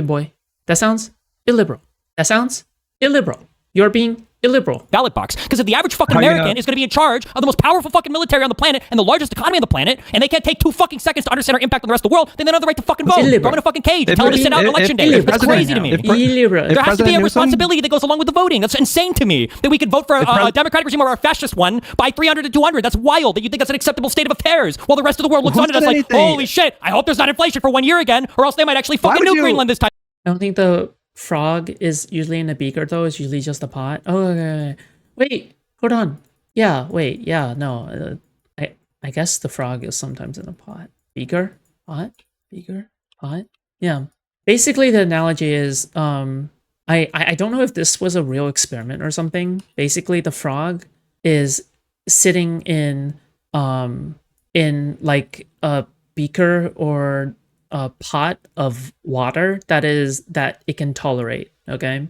boy. That sounds illiberal. That sounds illiberal. You're being illiberal. Ballot box. Because if the average fucking How do you American know? is going to be in charge of the most powerful fucking military on the planet and the largest economy on the planet, and they can't take 2 fucking seconds to understand our impact on the rest of the world, then they don't have the right to fucking vote. illiberal. Throw them in a fucking cage. Tell them to sit out election day. That's crazy to me. Illiberal. There has to be a President responsibility that goes along with the voting. That's insane to me. That we could vote for a Democratic regime or a fascist one by 300 to 200. That's wild. That you think that's an acceptable state of affairs, while the rest of the world looks on at us like, holy shit, I hope there's not inflation for 1 year again, or else they might actually fucking nuke Greenland this time. I don't think the frog is usually in a beaker, though. It's usually just a pot. Oh, okay. Wait, hold on. Yeah, wait, yeah, no. I guess the frog is sometimes in a pot. Beaker? Pot? Beaker? Pot? Yeah. Basically, the analogy is, I don't know if this was a real experiment or something. Basically, the frog is sitting in like a beaker or a pot of water that it can tolerate. Okay.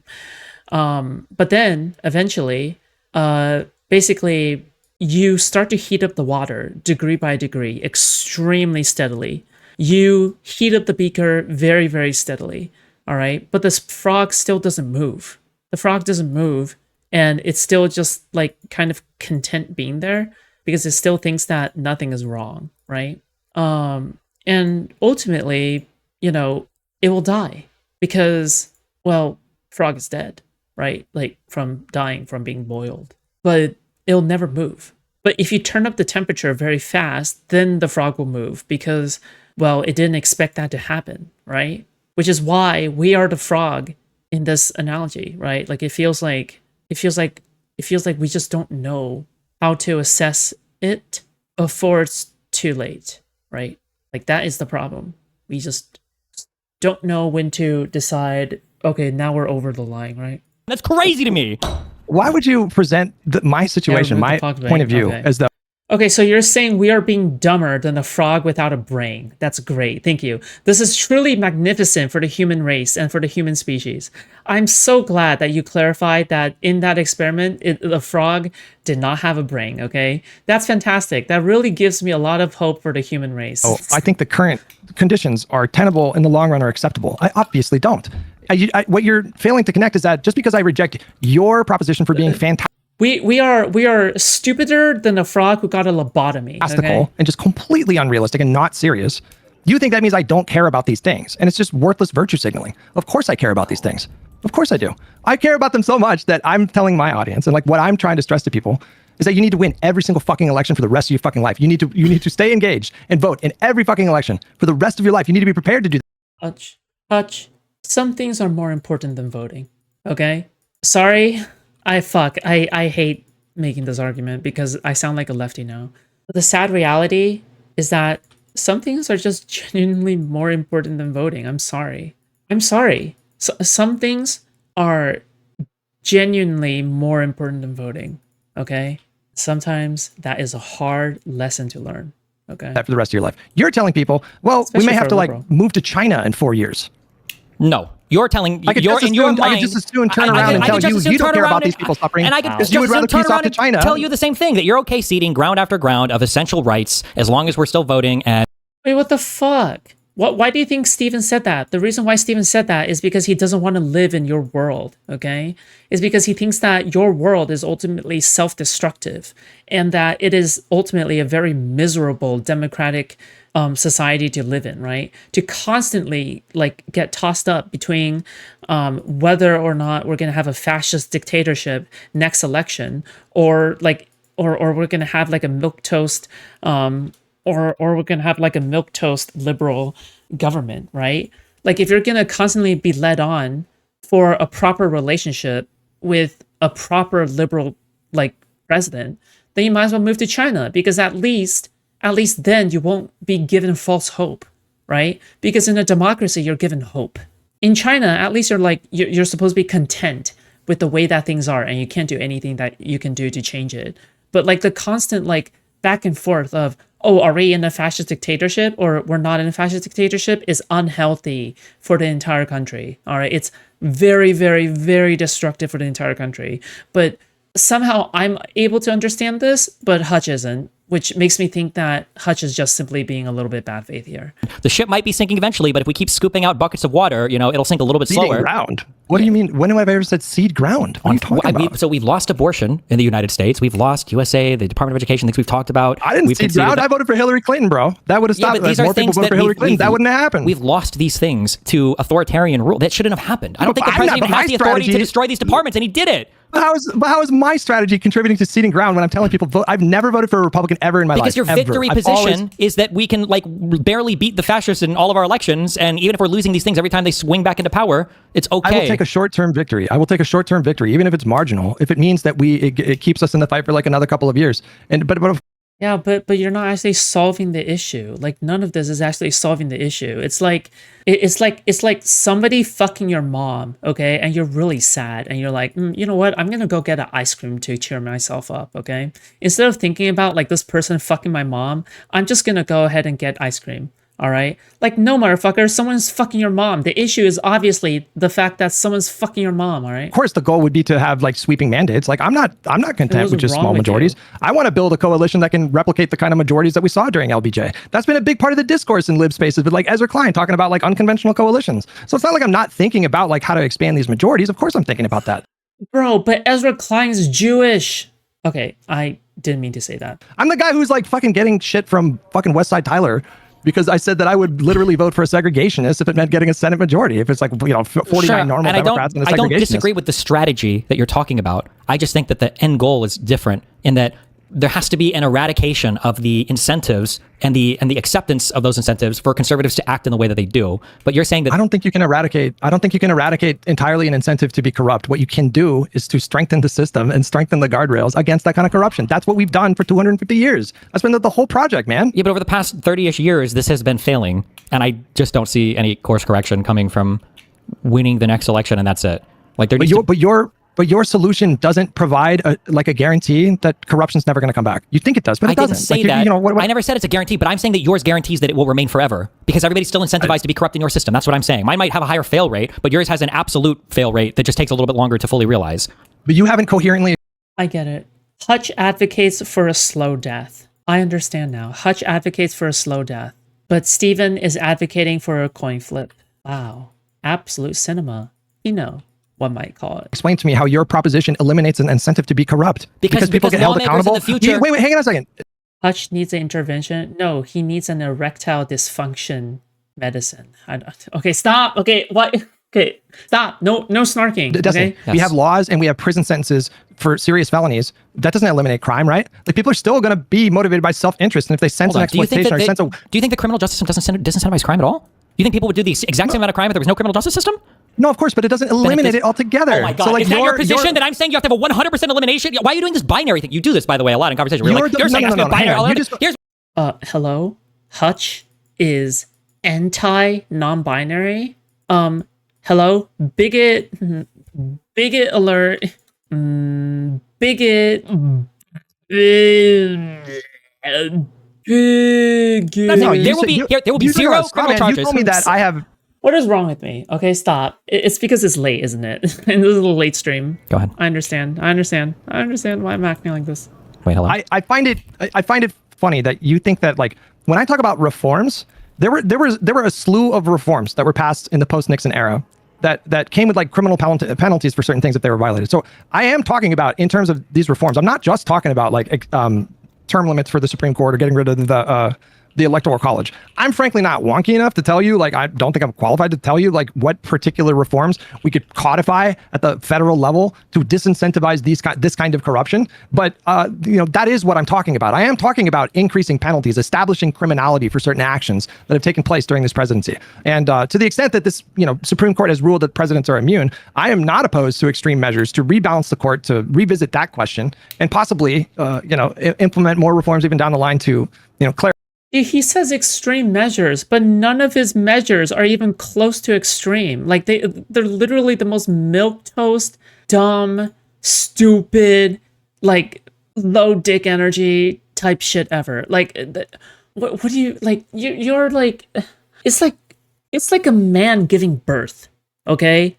But then eventually, basically you start to heat up the water degree by degree, extremely steadily. You heat up the beaker very, very steadily. All right. But this frog still doesn't move. The frog doesn't move, and it's still just like kind of content being there because it still thinks that nothing is wrong. Right. And ultimately, it will die because, well, frog is dead, right? Like from dying, from being boiled, but it'll never move. But if you turn up the temperature very fast, then the frog will move because, well, it didn't expect that to happen, right? Which is why we are the frog in this analogy, right? Like it feels like we just don't know how to assess it before it's too late, right? Like that is the problem. We just don't know when to decide, okay, now we're over the line, right? That's crazy to me. Why would you present my situation, my point of view, as though? Okay, so you're saying we are being dumber than a frog without a brain. That's great. Thank you. This is truly magnificent for the human race and for the human species. I'm so glad that you clarified that in that experiment, the frog did not have a brain, okay? That's fantastic. That really gives me a lot of hope for the human race. Oh, I think the current conditions are tenable in the long run or acceptable. I obviously don't. What you're failing to connect is that just because I reject your proposition for being fantastic, we are stupider than a frog who got a lobotomy. Okay? And just completely unrealistic and not serious. You think that means I don't care about these things, and it's just worthless virtue signaling. Of course I care about these things. Of course I do. I care about them so much that I'm telling my audience, and like what I'm trying to stress to people is that you need to win every single fucking election for the rest of your fucking life. You need to stay engaged and vote in every fucking election for the rest of your life. You need to be prepared to do that. Hutch, some things are more important than voting. Okay? Sorry. I hate making this argument because I sound like a lefty now. But the sad reality is that some things are just genuinely more important than voting. I'm sorry. So, some things are genuinely more important than voting. Okay? Sometimes that is a hard lesson to learn. Okay? That for the rest of your life. You're telling people, well, Especially we may have to liberal. move to China in 4 years. No. You're telling I could you're just in your assume, mind. I could just as soon turn around and tell you don't care about these people suffering. And I could just you would rather turn peace off around to and China. tell you the same thing, that you're okay ceding ground after ground of essential rights as long as we're still voting. And wait, what the fuck? Why do you think Steven said that? The reason why Steven said that is because he doesn't want to live in your world, okay? Is because he thinks that your world is ultimately self-destructive and that it is ultimately a very miserable democratic society to live in, right? To constantly like get tossed up between whether or not we're going to have a fascist dictatorship next election or we're going to have like a milquetoast or we're going to have like a milquetoast liberal government, right? Like if you're going to constantly be led on for a proper relationship with a proper liberal like president, then you might as well move to China because at least then you won't be given false hope, right? Because in a democracy, you're given hope. In China, at least you're supposed to be content with the way that things are and you can't do anything that you can do to change it. But like the constant like back and forth of, oh, are we in a fascist dictatorship or we're not in a fascist dictatorship is unhealthy for the entire country. All right. It's very, very, very destructive for the entire country. But somehow I'm able to understand this, but Hutch isn't. which makes me think that Hutch is just simply being a little bit bad faith here. The ship might be sinking eventually, but if we keep scooping out buckets of water, it'll sink a little bit slower. Ground. What do you mean? When have I ever said seed ground? What are you talking about? So we've lost abortion in the United States. We've lost USA, the Department of Education, things we've talked about. I didn't seed ground. I voted for Hillary Clinton, bro. That would have stopped. These More people voted for Hillary Clinton. That wouldn't have happened. We've lost these things to authoritarian rule. That shouldn't have happened. I don't think the president even has the authority to destroy these departments, and he did it. How is my strategy contributing to ceding ground when I'm telling people vote? I've never voted for a Republican ever in my life. Because your victory position is that we can barely beat the fascists in all of our elections, and even if we're losing these things every time they swing back into power, it's okay. I will take a short-term victory. Even if it's marginal, if it means that it keeps us in the fight for like another couple of years. Yeah, but you're not actually solving the issue. Like, none of this is actually solving the issue. It's like somebody fucking your mom, okay? And you're really sad, and you're like, you know what? I'm gonna go get an ice cream to cheer myself up, okay? Instead of thinking about like this person fucking my mom, I'm just gonna go ahead and get ice cream. All right. Like, no, motherfucker, someone's fucking your mom. The issue is obviously the fact that someone's fucking your mom. All right. Of course, the goal would be to have like sweeping mandates. Like, I'm not content with just small majorities. I want to build a coalition that can replicate the kind of majorities that we saw during LBJ. That's been a big part of the discourse in lib spaces, but like Ezra Klein talking about like unconventional coalitions. So it's not like I'm not thinking about like how to expand these majorities. Of course, I'm thinking about that. Bro, but Ezra Klein's Jewish. Okay, I didn't mean to say that. I'm the guy who's like fucking getting shit from fucking Westside Tyler, because I said that I would literally vote for a segregationist if it meant getting a Senate majority. If it's like, 49 normal Democrats and a segregationist. I don't disagree with the strategy that you're talking about. I just think that the end goal is different in that there has to be an eradication of the incentives and the acceptance of those incentives for conservatives to act in the way that they do. But you're saying that I don't think you can eradicate entirely an incentive to be corrupt. What you can do is to strengthen the system and strengthen the guardrails against that kind of corruption. That's what we've done for 250 years. That's been the whole project, man. Yeah, but over the past 30-ish years, this has been failing, and I just don't see any course correction coming from winning the next election, and that's it. Like, But your solution doesn't provide a guarantee that corruption's never going to come back. You think it does, but it doesn't. I didn't say that. I never said it's a guarantee, but I'm saying that yours guarantees that it will remain forever because everybody's still incentivized to be corrupt in your system. That's what I'm saying. Mine might have a higher fail rate, but yours has an absolute fail rate that just takes a little bit longer to fully realize. But you haven't coherently... I get it. Hutch advocates for a slow death. I understand now. Hutch advocates for a slow death. But Stephen is advocating for a coin flip. Wow. Absolute cinema. One might call it. Explain to me how your proposition eliminates an incentive to be corrupt. Because people get held accountable. In the future... Wait, hang on a second. Hutch needs an intervention. No, he needs an erectile dysfunction medicine. Okay, stop. Okay, what? Okay, stop. No snarking. Okay? Yes. We have laws and we have prison sentences for serious felonies. That doesn't eliminate crime, right? Like, people are still going to be motivated by self-interest, and if they sense an exploitation or sense a... Do you think the criminal justice system doesn't disincentivize crime at all? You think people would do the exact same amount of crime if there was no criminal justice system? No, of course, but it doesn't eliminate it altogether. Oh my God. So, like, is that your position that I'm saying you have to have a 100% elimination? Why are you doing this binary thing? You do this, by the way, a lot in conversation. You're saying no, binary. Hello? Hutch is anti-non-binary? Hello? Bigot alert. Bigot. There will be zero criminal charges. You told me that I have... What is wrong with me? Okay, stop. It's because it's late, isn't it? And this is a little late stream. Go ahead. I understand why I'm acting like this. Wait, hello? I find it funny that you think that, like, when I talk about reforms, there were a slew of reforms that were passed in the post-Nixon era that came with like criminal penalties for certain things if they were violated. So I am talking about, in terms of these reforms, I'm not just talking about like term limits for the Supreme Court or getting rid of the Electoral College. I'm frankly not wonky enough to tell you, like, I don't think I'm qualified to tell you, like, what particular reforms we could codify at the federal level to disincentivize this kind of corruption. But, that is what I'm talking about. I am talking about increasing penalties, establishing criminality for certain actions that have taken place during this presidency. And to the extent that this, Supreme Court has ruled that presidents are immune, I am not opposed to extreme measures to rebalance the court, to revisit that question, and possibly, implement more reforms even down the line to, clarify. He says extreme measures, but none of his measures are even close to extreme. Like, they're literally the most milquetoast, dumb, stupid, like, low dick energy type shit ever. Like, what do you, like, you're like, it's like a man giving birth, okay?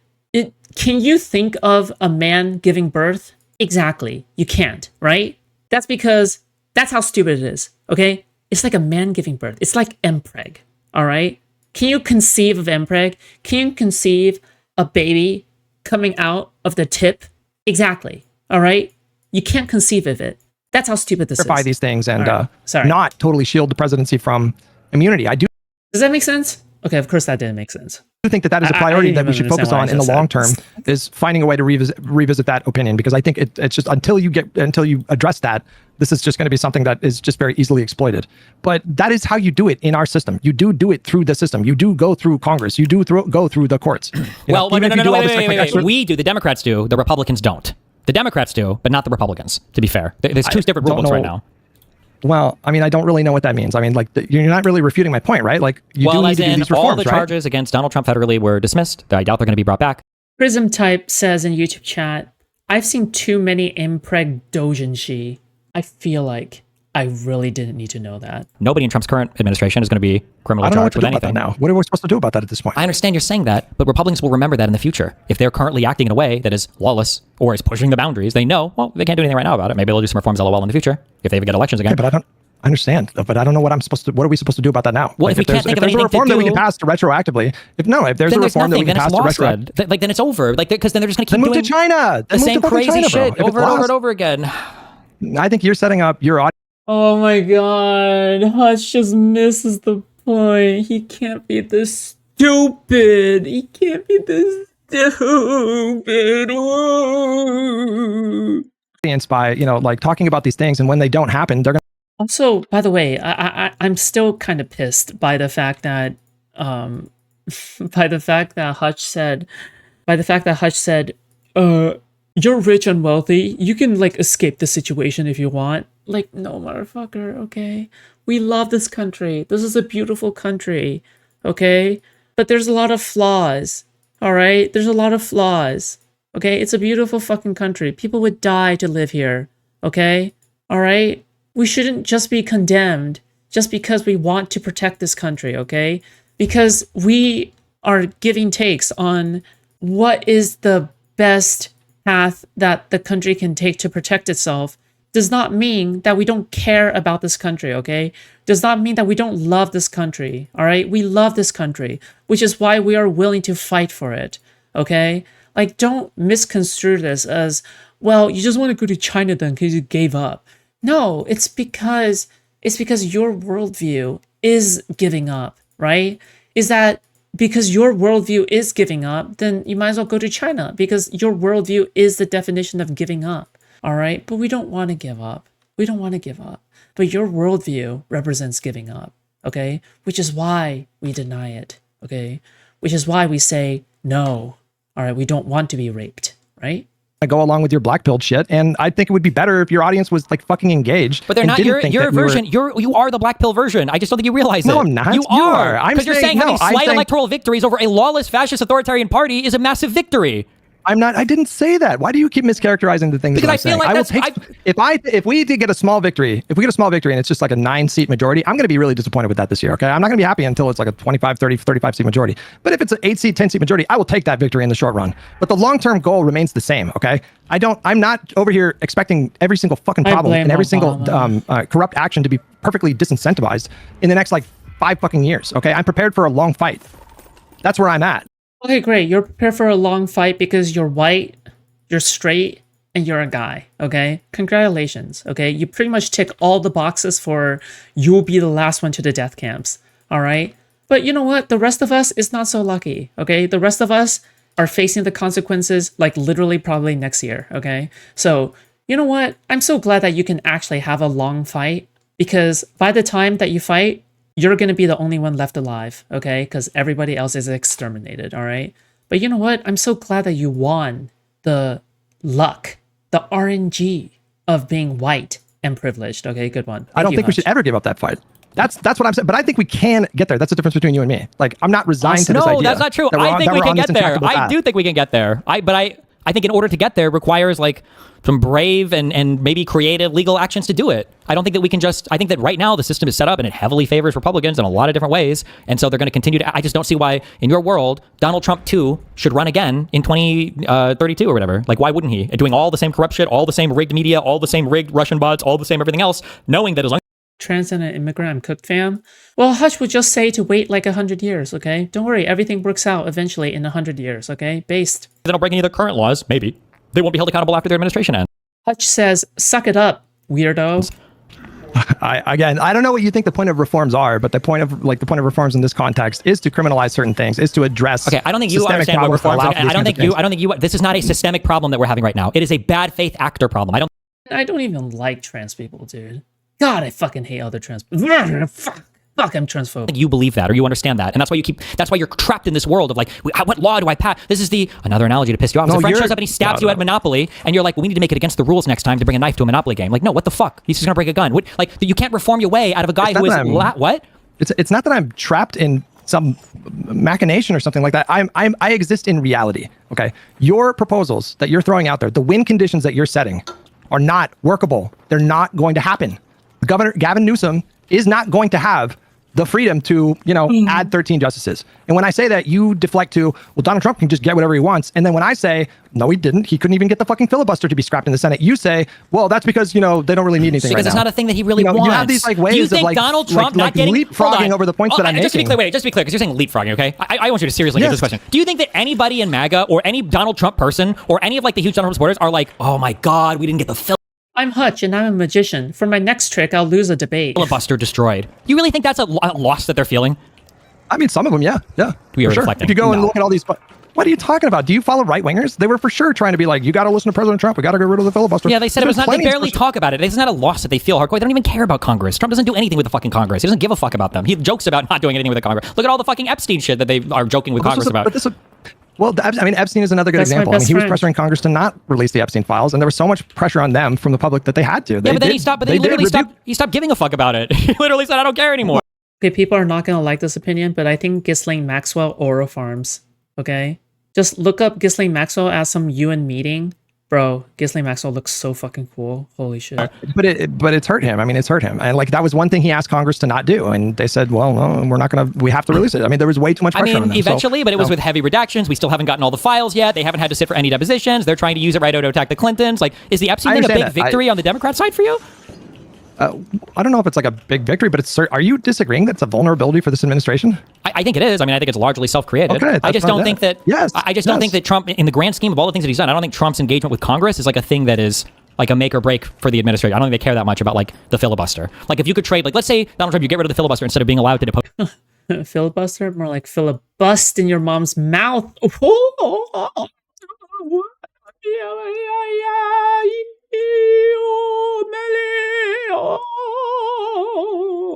Can you think of a man giving birth? Exactly. You can't, right? That's because That's how stupid it is, okay? It's like a man giving birth. It's like impreg, all right? Can you conceive of impreg? Can you conceive a baby coming out of the tip? Exactly, all right? You can't conceive of it. That's how stupid this Verify is. these things and All right. not totally shield the presidency from immunity. I do Does that make sense? Okay, of course that didn't make sense. think that is a priority that we should focus on in the long term, is finding a way to revisit that opinion, because I think it's just until you address that, this is just going to be something that is just very easily exploited. But that is how you do it in our system. You do it through the system. You do go through Congress. You do go through the courts. Well, no, wait. We do. The Democrats do. The Republicans don't. The Democrats do, but not the Republicans, to be fair. There's two different rule books right now. Well, I mean, I don't really know what that means. I mean, like, you're not really refuting my point, right? Like, you do need to do these reforms, all the charges against Donald Trump federally were dismissed. I doubt they're going to be brought back. Prism Type says in YouTube chat, I've seen too many impreg doujinshi. I feel like I really didn't need to know that. Nobody in Trump's current administration is going to be criminally charged with anything. Now, what are we supposed to do about that at this point? I understand you're saying that, but Republicans will remember that in the future. If they're currently acting in a way that is lawless or is pushing the boundaries, they know, well, they can't do anything right now about it. Maybe they'll do some reforms LOL in the future if they ever get elections again. Okay, but I understand, but I don't know what are we supposed to do about that now? Well, if there's a reform that we can pass to retroactively, if there's a reform that we can pass to retroactively, then it's over. Because then they're just going to keep doing to China. The same crazy shit over and over again. I think you're setting up your audience. Oh my god, Hutch just misses the point. He can't be this stupid. He can't be this stupid. By like talking about these things, and when they don't happen, they're gonna. Also, by the way, I'm still kind of pissed by the fact that Hutch said you're rich and wealthy, you can like escape the situation if you want. Like, no, motherfucker, okay? We love this country. This is a beautiful country, okay? But there's a lot of flaws, all right? There's a lot of flaws, okay? It's a beautiful fucking country. People would die to live here, okay? All right? We shouldn't just be condemned just because we want to protect this country, okay? Because we are giving takes on what is the best path that the country can take to protect itself does not mean that we don't care about this country, okay? Does not mean that we don't love this country, all right? We love this country, which is why we are willing to fight for it, okay? Like, don't misconstrue this as, well, you just want to go to China then because you gave up. No, it's because your worldview is giving up, right? Is that because your worldview is giving up, then you might as well go to China because your worldview is the definition of giving up, all right? But we don't want to give up. We don't want to give up. But your worldview represents giving up, okay? Which is why we deny it, okay? Which is why we say no, all right? We don't want to be raped, right? I go along with your black pilled shit, and I think it would be better if your audience was like fucking engaged. But they're not your version. You are the black pill version. I just don't think you realize it. No, I'm not. You are. Because you're saying having slight electoral victories over a lawless fascist authoritarian party is a massive victory. I'm not. I didn't say that. Why do you keep mischaracterizing the things? Because that I feel like I will take. If we did get a small victory, if we get a small victory and it's just like a 9-seat majority, I'm going to be really disappointed with that this year. Okay, I'm not going to be happy until it's like a 25, 30, 35 seat majority. But if it's an 8-seat, 10-seat majority, I will take that victory in the short run. But the long-term goal remains the same. Okay, I'm not over here expecting every single fucking problem and every single corrupt action to be perfectly disincentivized in the next like 5 fucking years. Okay, I'm prepared for a long fight. That's where I'm at. Okay, great. You're prepared for a long fight because you're white, you're straight, and you're a guy, okay? Congratulations, okay? You pretty much tick all the boxes for you'll be the last one to the death camps, all right? But you know what? The rest of us is not so lucky, okay? The rest of us are facing the consequences like literally probably next year, okay? So, you know what? I'm so glad that you can actually have a long fight because by the time that you fight, you're going to be the only one left alive, okay? Because everybody else is exterminated, all right? But you know what? I'm so glad that you won the luck, the RNG of being white and privileged, okay? Good one. I don't think we should ever give up that fight. That's what I'm saying. But I think we can get there. That's the difference between you and me. Like, I'm not resigned to this idea. No, that's not true. I think we can get there. I do think we can get there. I I think in order to get there requires like some brave and maybe creative legal actions to do it. I don't think that we can just, I think that right now the system is set up and it heavily favors Republicans in a lot of different ways. And so they're going to continue to, I just don't see why in your world, Donald Trump too should run again in 2032 or whatever. Like, why wouldn't he? Doing all the same corrupt shit, all the same rigged media, all the same rigged Russian bots, all the same everything else, knowing that as long Transcendent immigrant, I'm cooked fam. Well, Hutch would just say to wait like 100 years, okay? Don't worry, everything works out eventually in 100 years, okay? Based. they don't break any of the current laws, maybe, they won't be held accountable after their administration ends. Hutch says, suck it up, weirdo. Again, I don't know what you think the point of reforms are, but the point of reforms in this context is to criminalize certain things, is to address. Okay, I don't think you understand what reforms are. I don't think you. This is not a systemic problem that we're having right now. It is a bad faith actor problem. I don't even like trans people, dude. God, I fucking hate other trans people. Fuck, I'm transphobic. You believe that, or you understand that, and that's why you're trapped in this world of like, what law do I pass? This is another analogy to piss you off. A friend shows up and he stabs you at Monopoly, and you're like, well, we need to make it against the rules next time to bring a knife to a Monopoly game. Like, no, what the fuck? He's just gonna break a gun. Like, you can't reform your way out of a guy who is what? It's not that I'm trapped in some machination or something like that. I exist in reality. Okay, your proposals that you're throwing out there, the win conditions that you're setting, are not workable. They're not going to happen. Governor Gavin Newsom is not going to have the freedom to, add 13 justices. And when I say that, you deflect to, well, Donald Trump can just get whatever he wants. And then when I say, no, he didn't. He couldn't even get the fucking filibuster to be scrapped in the Senate. You say, well, that's because, they don't really need anything because right it's now. not a thing that he really wants. You have these ways do you think of Donald Trump not getting leapfrogging over the points that I'm just making. Just to be clear, because you're saying leapfrogging, okay? I want you to seriously answer this question. Do you think that anybody in MAGA or any Donald Trump person or any of like the huge Donald Trump supporters are like, oh my God, we didn't get the I'm Hutch, and I'm a magician. For my next trick, I'll lose a debate. filibuster destroyed? You really think that's a loss that they're feeling? I mean, some of them, yeah. We are sure. reflecting. If you go and look at all these, what are you talking about? Do you follow right wingers? They were for sure trying to be like, you got to listen to President Trump. We got to get rid of the filibuster. Yeah, they said it was not. They barely talk about it. It's not a loss that they feel hardcore. They don't even care about Congress. Trump doesn't do anything with the fucking Congress. He doesn't give a fuck about them. He jokes about not doing anything with the Congress. Look at all the fucking Epstein shit that they are joking with Congress about. Well, I mean, Epstein is another good example. I mean, he was pressuring Congress to not release the Epstein files, and there was so much pressure on them from the public that they had to. Yeah, but then he stopped. But then he stopped giving a fuck about it. He literally said, "I don't care anymore." Okay, people are not gonna like this opinion, but I think Ghislaine Maxwell aura farms. Okay, just look up Ghislaine Maxwell at some UN meeting. Bro, Ghislaine Maxwell looks so fucking cool. Holy shit. But it's hurt him. I mean, it's hurt him. And like, that was one thing he asked Congress to not do. And they said, well, no, we have to release it. I mean, there was way too much pressure on them. Eventually, but it was with heavy redactions. We still haven't gotten all the files yet. They haven't had to sit for any depositions. They're trying to use it right to attack the Clintons. Like, is the Epstein thing a big victory on the Democrat side for you? I don't know if it's like a big victory, but are you disagreeing that it's a vulnerability for this administration? I think it is. I mean, I think it's largely self-created. Okay, I just don't think that. Yes. I just don't think that Trump, in the grand scheme of all the things that he's done, I don't think Trump's engagement with Congress is like a thing that is like a make or break for the administration. I don't think they care that much about like the filibuster. Like, if you could trade, like, let's say Donald Trump, you get rid of the filibuster instead of being allowed to depose. Filibuster, more like filibust in your mom's mouth.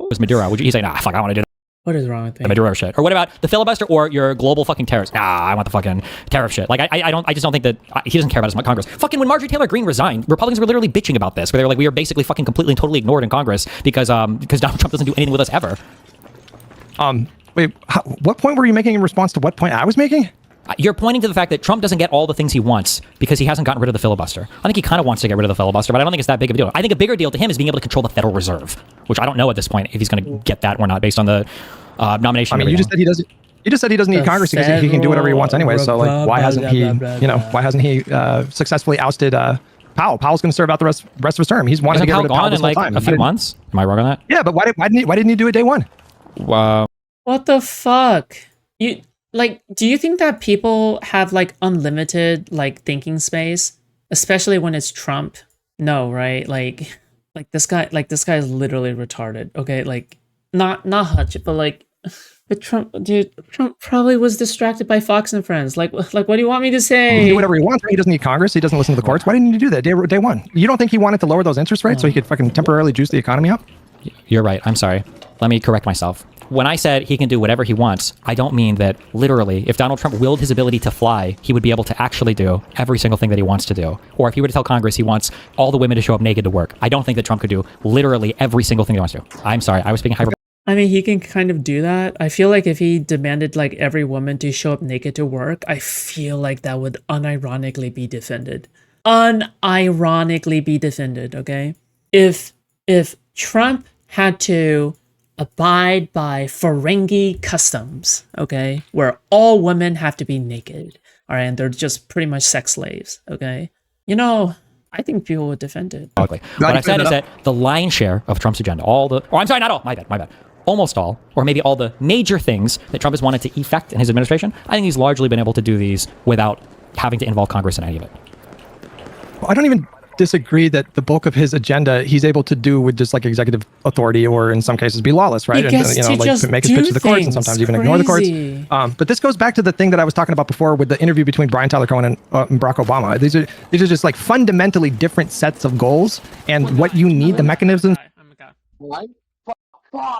Was Maduro? Would you? He's like, nah, fuck, I want to do What is wrong with me? the Maduro shit. Or what about the filibuster or your global fucking tariffs? Nah, I want the fucking tariff shit. Like, I just don't think that he doesn't care about as much Congress. Fucking when Marjorie Taylor Greene resigned, Republicans were literally bitching about this, where they were like, we are basically fucking completely and totally ignored in Congress because Donald Trump doesn't do anything with us ever. Wait, what point were you making in response to what point I was making? You're pointing to the fact that Trump doesn't get all the things he wants because he hasn't gotten rid of the filibuster. I think he kind of wants to get rid of the filibuster, but I don't think it's that big of a deal. I think a bigger deal to him is being able to control the Federal Reserve, which I don't know at this point if he's going to get that or not based on the nomination. I mean, you just said he doesn't. You just said he doesn't need Congress because he can do whatever he wants anyway. So like, why hasn't he successfully ousted Powell? Powell's going to serve out the rest of his term. He's wanted to get rid of Powell this whole time. A few months. Am I wrong on that? Yeah, but why didn't he do it day one? Wow. What the fuck? Do you think that people have like unlimited like thinking space, especially when it's Trump? No, right? Like this guy is literally retarded. Okay, like not Hutch, but Trump probably was distracted by Fox and Friends. Like what do you want me to say? He can do whatever he wants. He doesn't need Congress. He doesn't listen to the courts. Why didn't he do that day one? You don't think he wanted to lower those interest rates so he could fucking temporarily juice the economy up? You're right. I'm sorry. Let me correct myself. When I said he can do whatever he wants, I don't mean that literally, if Donald Trump willed his ability to fly, he would be able to actually do every single thing that he wants to do. Or if he were to tell Congress he wants all the women to show up naked to work, I don't think that Trump could do literally every single thing he wants to do. I'm sorry, I was speaking hyper. I mean, he can kind of do that. I feel like if he demanded like every woman to show up naked to work, I feel like that would unironically be defended. Unironically be defended, okay? If Trump had to abide by Ferengi customs, okay, where all women have to be naked, all right, and they're just pretty much sex slaves, okay? You know, I think people would defend it. What I said is that the lion's share of Trump's agenda, I'm sorry, not all, my bad. Almost all, or maybe all the major things that Trump has wanted to effect in his administration, I think he's largely been able to do these without having to involve Congress in any of it. Well, I don't even disagree that the bulk of his agenda he's able to do with just like executive authority, or in some cases be lawless, right? He gets to like just make his pitch to the courts and sometimes even ignore the courts. But this goes back to the thing that I was talking about before with the interview between Brian Tyler Cohen and Barack Obama. These are just like fundamentally different sets of goals, and what you need the mechanisms.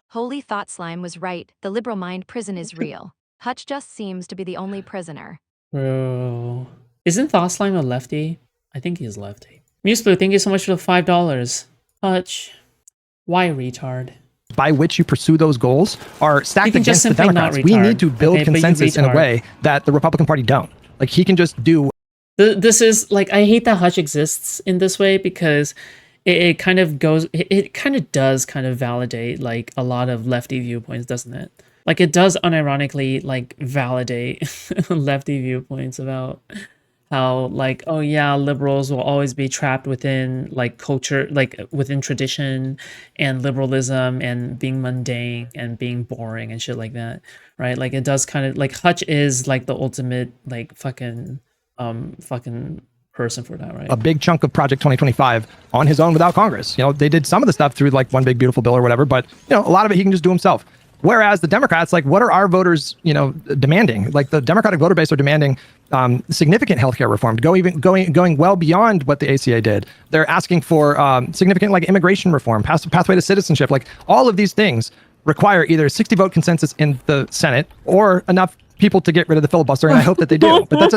Holy Thought Slime was right. The liberal mind prison is real. Hutch just seems to be the only prisoner. Bro. Isn't Thought Slime a lefty? I think he's lefty. Museblue, thank you so much for the $5. Hutch, why retard? By which you pursue those goals are stacked against the Democrats. Retard, we need to build consensus in a way that the Republican Party don't. Like, he can just do. This is like, I hate that Hutch exists in this way because it kind of does kind of validate like a lot of lefty viewpoints, doesn't it? Like, it does unironically like validate lefty viewpoints about how like, oh yeah, liberals will always be trapped within like culture, like within tradition and liberalism and being mundane and being boring and shit like that, right? Like, it does kind of like, Hutch is like the ultimate like fucking person for that, right? A big chunk of Project 2025 on his own without Congress. You know, they did some of the stuff through like one big beautiful bill or whatever, but you know, a lot of it he can just do himself. Whereas the Democrats, like, what are our voters, you know, demanding? Like, the Democratic voter base are demanding significant healthcare reform, going well beyond what the ACA did. They're asking for significant like immigration reform, pathway to citizenship. Like, all of these things require either a 60-vote consensus in the Senate or enough people to get rid of the filibuster, and I hope that they do. But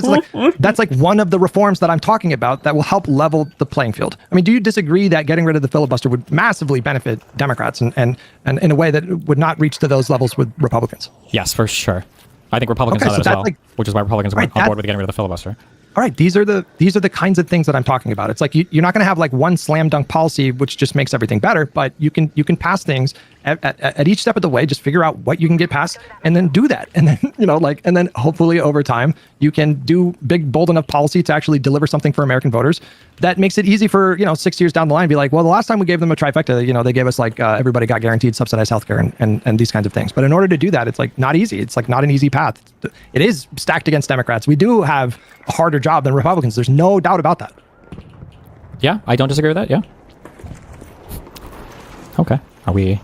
that's like one of the reforms that I'm talking about that will help level the playing field. I mean, do you disagree that getting rid of the filibuster would massively benefit Democrats and in a way that would not reach to those levels with Republicans? Yes, for sure. I think Republicans know that as well, like, which is why Republicans went on board with getting rid of the filibuster. All right, these are the kinds of things that I'm talking about. It's like you're not going to have like one slam dunk policy which just makes everything better, but you can pass things at each step of the way. Just figure out what you can get past, and then do that, and then and then hopefully over time you can do big bold enough policy to actually deliver something for American voters that makes it easy for 6 years down the line be like, well, the last time we gave them a trifecta, they gave us like everybody got guaranteed subsidized healthcare and these kinds of things. But in order to do that, it's like not easy. It's like not an easy path. It is stacked against Democrats. We do have a harder job than Republicans. There's no doubt about that. Yeah, I don't disagree with that. Yeah. Okay. Are we?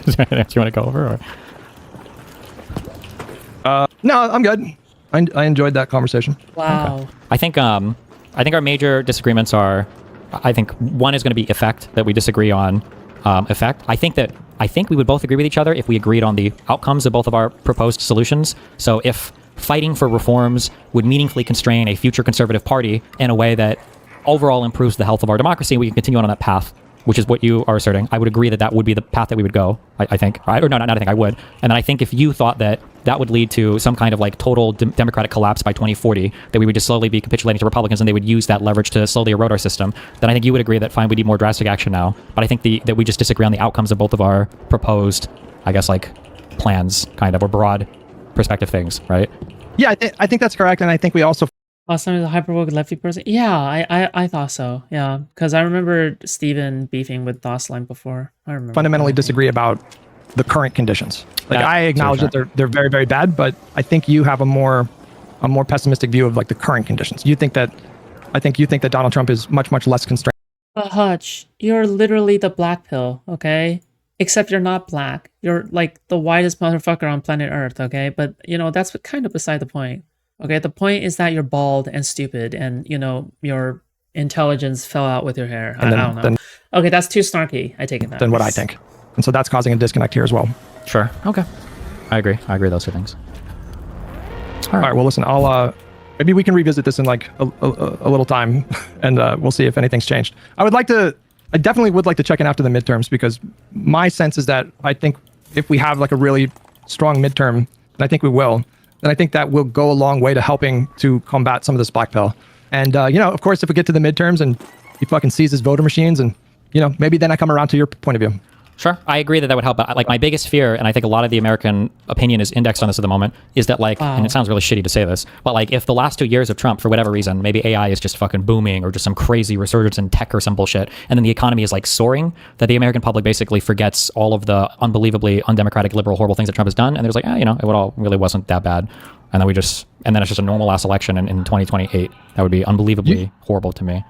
Is there anything else you want to go over? Or? No, I'm good. I enjoyed that conversation. Wow. Okay. I think our major disagreements are, I think one is going to be effect, that we disagree on effect. I think we would both agree with each other if we agreed on the outcomes of both of our proposed solutions. So if fighting for reforms would meaningfully constrain a future conservative party in a way that overall improves the health of our democracy, we can continue on that path, which is what you are asserting. I would agree that would be the path that we would go, I think. Or no, not I think, I would. And then I think if you thought that would lead to some kind of like total democratic collapse by 2040, that we would just slowly be capitulating to Republicans and they would use that leverage to slowly erode our system, then I think you would agree that fine, we need more drastic action now. But I think that we just disagree on the outcomes of both of our proposed, I guess, like plans, kind of, or broad perspective things, right? Yeah, I think that's correct. And I think we also... Last time was a hyperbolic lefty person? Yeah, I thought so. Yeah, because I remember Steven beefing with Dosline before. I remember. Fundamentally disagree about the current conditions. Like, I acknowledge that they're very, very bad, but I think you have a more pessimistic view of like the current conditions. You think that Donald Trump is much, much less constrained. But Hutch, you're literally the black pill, okay? Except you're not black. You're like the whitest motherfucker on planet Earth, okay? But that's kind of beside the point. Okay, the point is that you're bald and stupid, and your intelligence fell out with your hair. I don't know. Okay, that's too snarky. I take it back. Than what I think, and so that's causing a disconnect here as well. Sure. Okay. I agree with those two things. All right. Well, listen. I'll maybe we can revisit this in like a little time, and we'll see if anything's changed. I definitely would like to check in after the midterms, because my sense is that I think if we have like a really strong midterm, and I think we will, then I think that will go a long way to helping to combat some of this black pill. And, of course, if we get to the midterms and he fucking seizes voter machines and, maybe then I come around to your point of view. Sure, I agree that would help. But like my biggest fear, and I think a lot of the American opinion is indexed on this at the moment, is that and it sounds really shitty to say this, but like if the last 2 years of Trump, for whatever reason, maybe AI is just fucking booming or just some crazy resurgence in tech or some bullshit, and then the economy is like soaring, that the American public basically forgets all of the unbelievably undemocratic, liberal, horrible things that Trump has done, and there's like, it all really wasn't that bad. And then it's just a normal ass election in 2028. That would be unbelievably horrible to me.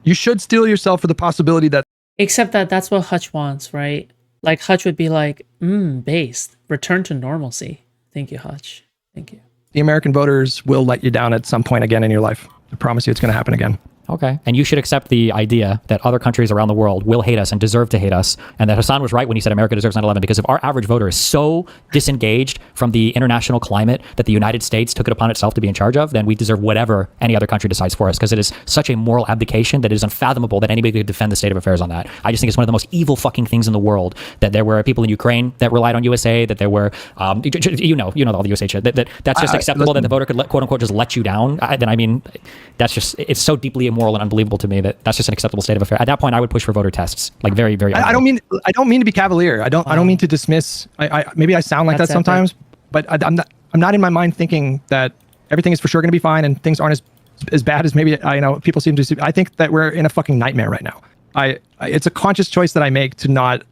You should steel yourself for the possibility that. Except that's what Hutch wants, right? Like Hutch would be like, based, return to normalcy. Thank you, Hutch. Thank you. The American voters will let you down at some point again in your life. I promise you it's going to happen again. Okay. And you should accept the idea that other countries around the world will hate us and deserve to hate us. And that Hassan was right when he said America deserves 9/11, because if our average voter is so disengaged from the international climate that the United States took it upon itself to be in charge of, then we deserve whatever any other country decides for us, because it is such a moral abdication that it is unfathomable that anybody could defend the state of affairs on that. I just think it's one of the most evil fucking things in the world, that there were people in Ukraine that relied on USA, that there were, all the USA shit, that's just acceptable, that the voter could quote unquote just let you down. That's just, it's so deeply immoral and unbelievable to me that's just an acceptable state of affairs. At that point, I would push for voter tests, like very, very. I don't mean to be cavalier. I don't mean to dismiss. Maybe I sound like that sometimes, but I'm not in my mind thinking that everything is for sure going to be fine and things aren't as bad as maybe people seem to see. I think that we're in a fucking nightmare right now. It's a conscious choice that I make to not.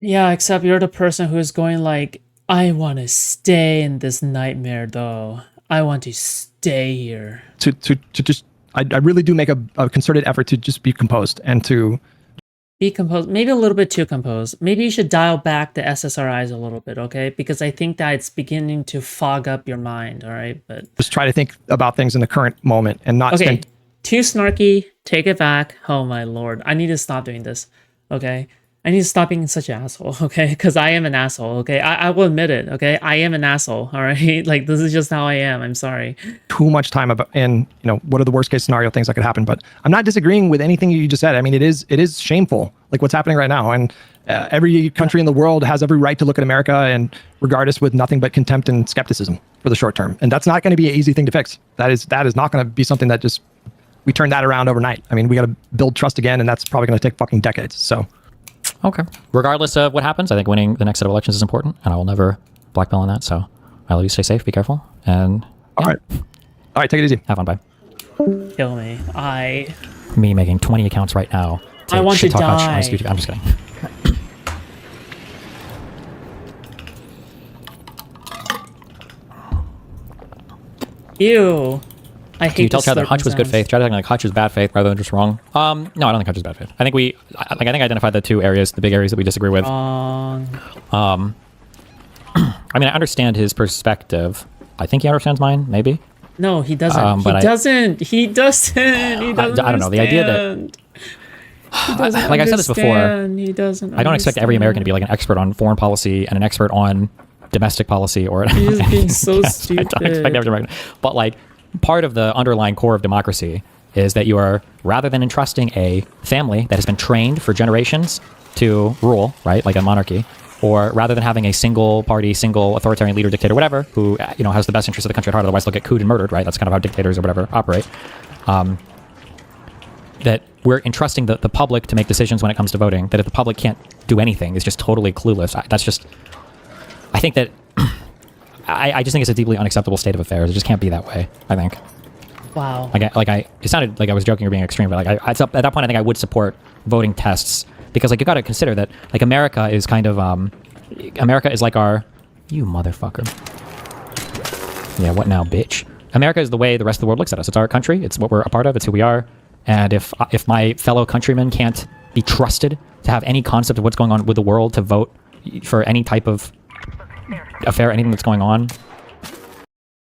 Yeah, except you're the person who's going like, I want to stay in this nightmare though. I want to stay here. To just. I really do make a concerted effort to just be composed and to be composed, maybe a little bit too composed. Maybe you should dial back the SSRIs a little bit, okay? Because I think that it's beginning to fog up your mind, all right? But just try to think about things in the current moment and not spend. Too snarky, take it back. Oh my lord, I need to stop doing this, okay? I need to stop being such an asshole, okay? Because I am an asshole, okay? I will admit it, okay? I am an asshole, all right? Like, this is just how I am. I'm sorry. Too much time what are the worst case scenario things that could happen? But I'm not disagreeing with anything you just said. I mean, it is shameful, like what's happening right now. And every country in the world has every right to look at America and regard us with nothing but contempt and skepticism for the short term. And that's not going to be an easy thing to fix. That is not going to be something that just, we turn that around overnight. I mean, we got to build trust again, and that's probably going to take fucking decades. So. Okay. Regardless of what happens, I think winning the next set of elections is important, and I will never blackmail on that. So I'll let you stay safe, be careful, and all right, take it easy. Have fun, bye. Kill me. Me making 20 accounts right now. I want to die. I'm just kidding. Ew. I hate. Can you tell Chad that Hutch was good faith? Try to act like Hutch was bad faith rather than just wrong. No, I don't think Hutch is bad faith. I think I identified the two areas, the big areas that we disagree with. I understand his perspective. I think he understands mine, maybe. No, he doesn't. He doesn't. I don't know. The idea that. Like I said this before, he doesn't. I don't expect every American to be like an expert on foreign policy and an expert on domestic policy or. He's being so stupid. I don't expect every American, but like. Part of the underlying core of democracy is that you are, rather than entrusting a family that has been trained for generations to rule, right, like a monarchy, or rather than having a single party, single authoritarian leader, dictator, whatever, who has the best interest of the country at heart, otherwise they'll get cooed and murdered, right? That's kind of how dictators or whatever operate. That we're entrusting the public to make decisions when it comes to voting, that if the public can't do anything, is just totally clueless. I think that I just think it's a deeply unacceptable state of affairs. It just can't be that way, I think. Wow. It sounded like I was joking or being extreme, but at that point, I think I would support voting tests, because like you got to consider that like America is kind of America is like you motherfucker. Yeah, what now, bitch? America is the way the rest of the world looks at us. It's our country. It's what we're a part of. It's who we are. And if my fellow countrymen can't be trusted to have any concept of what's going on with the world, to vote for any type of affair, anything that's going on,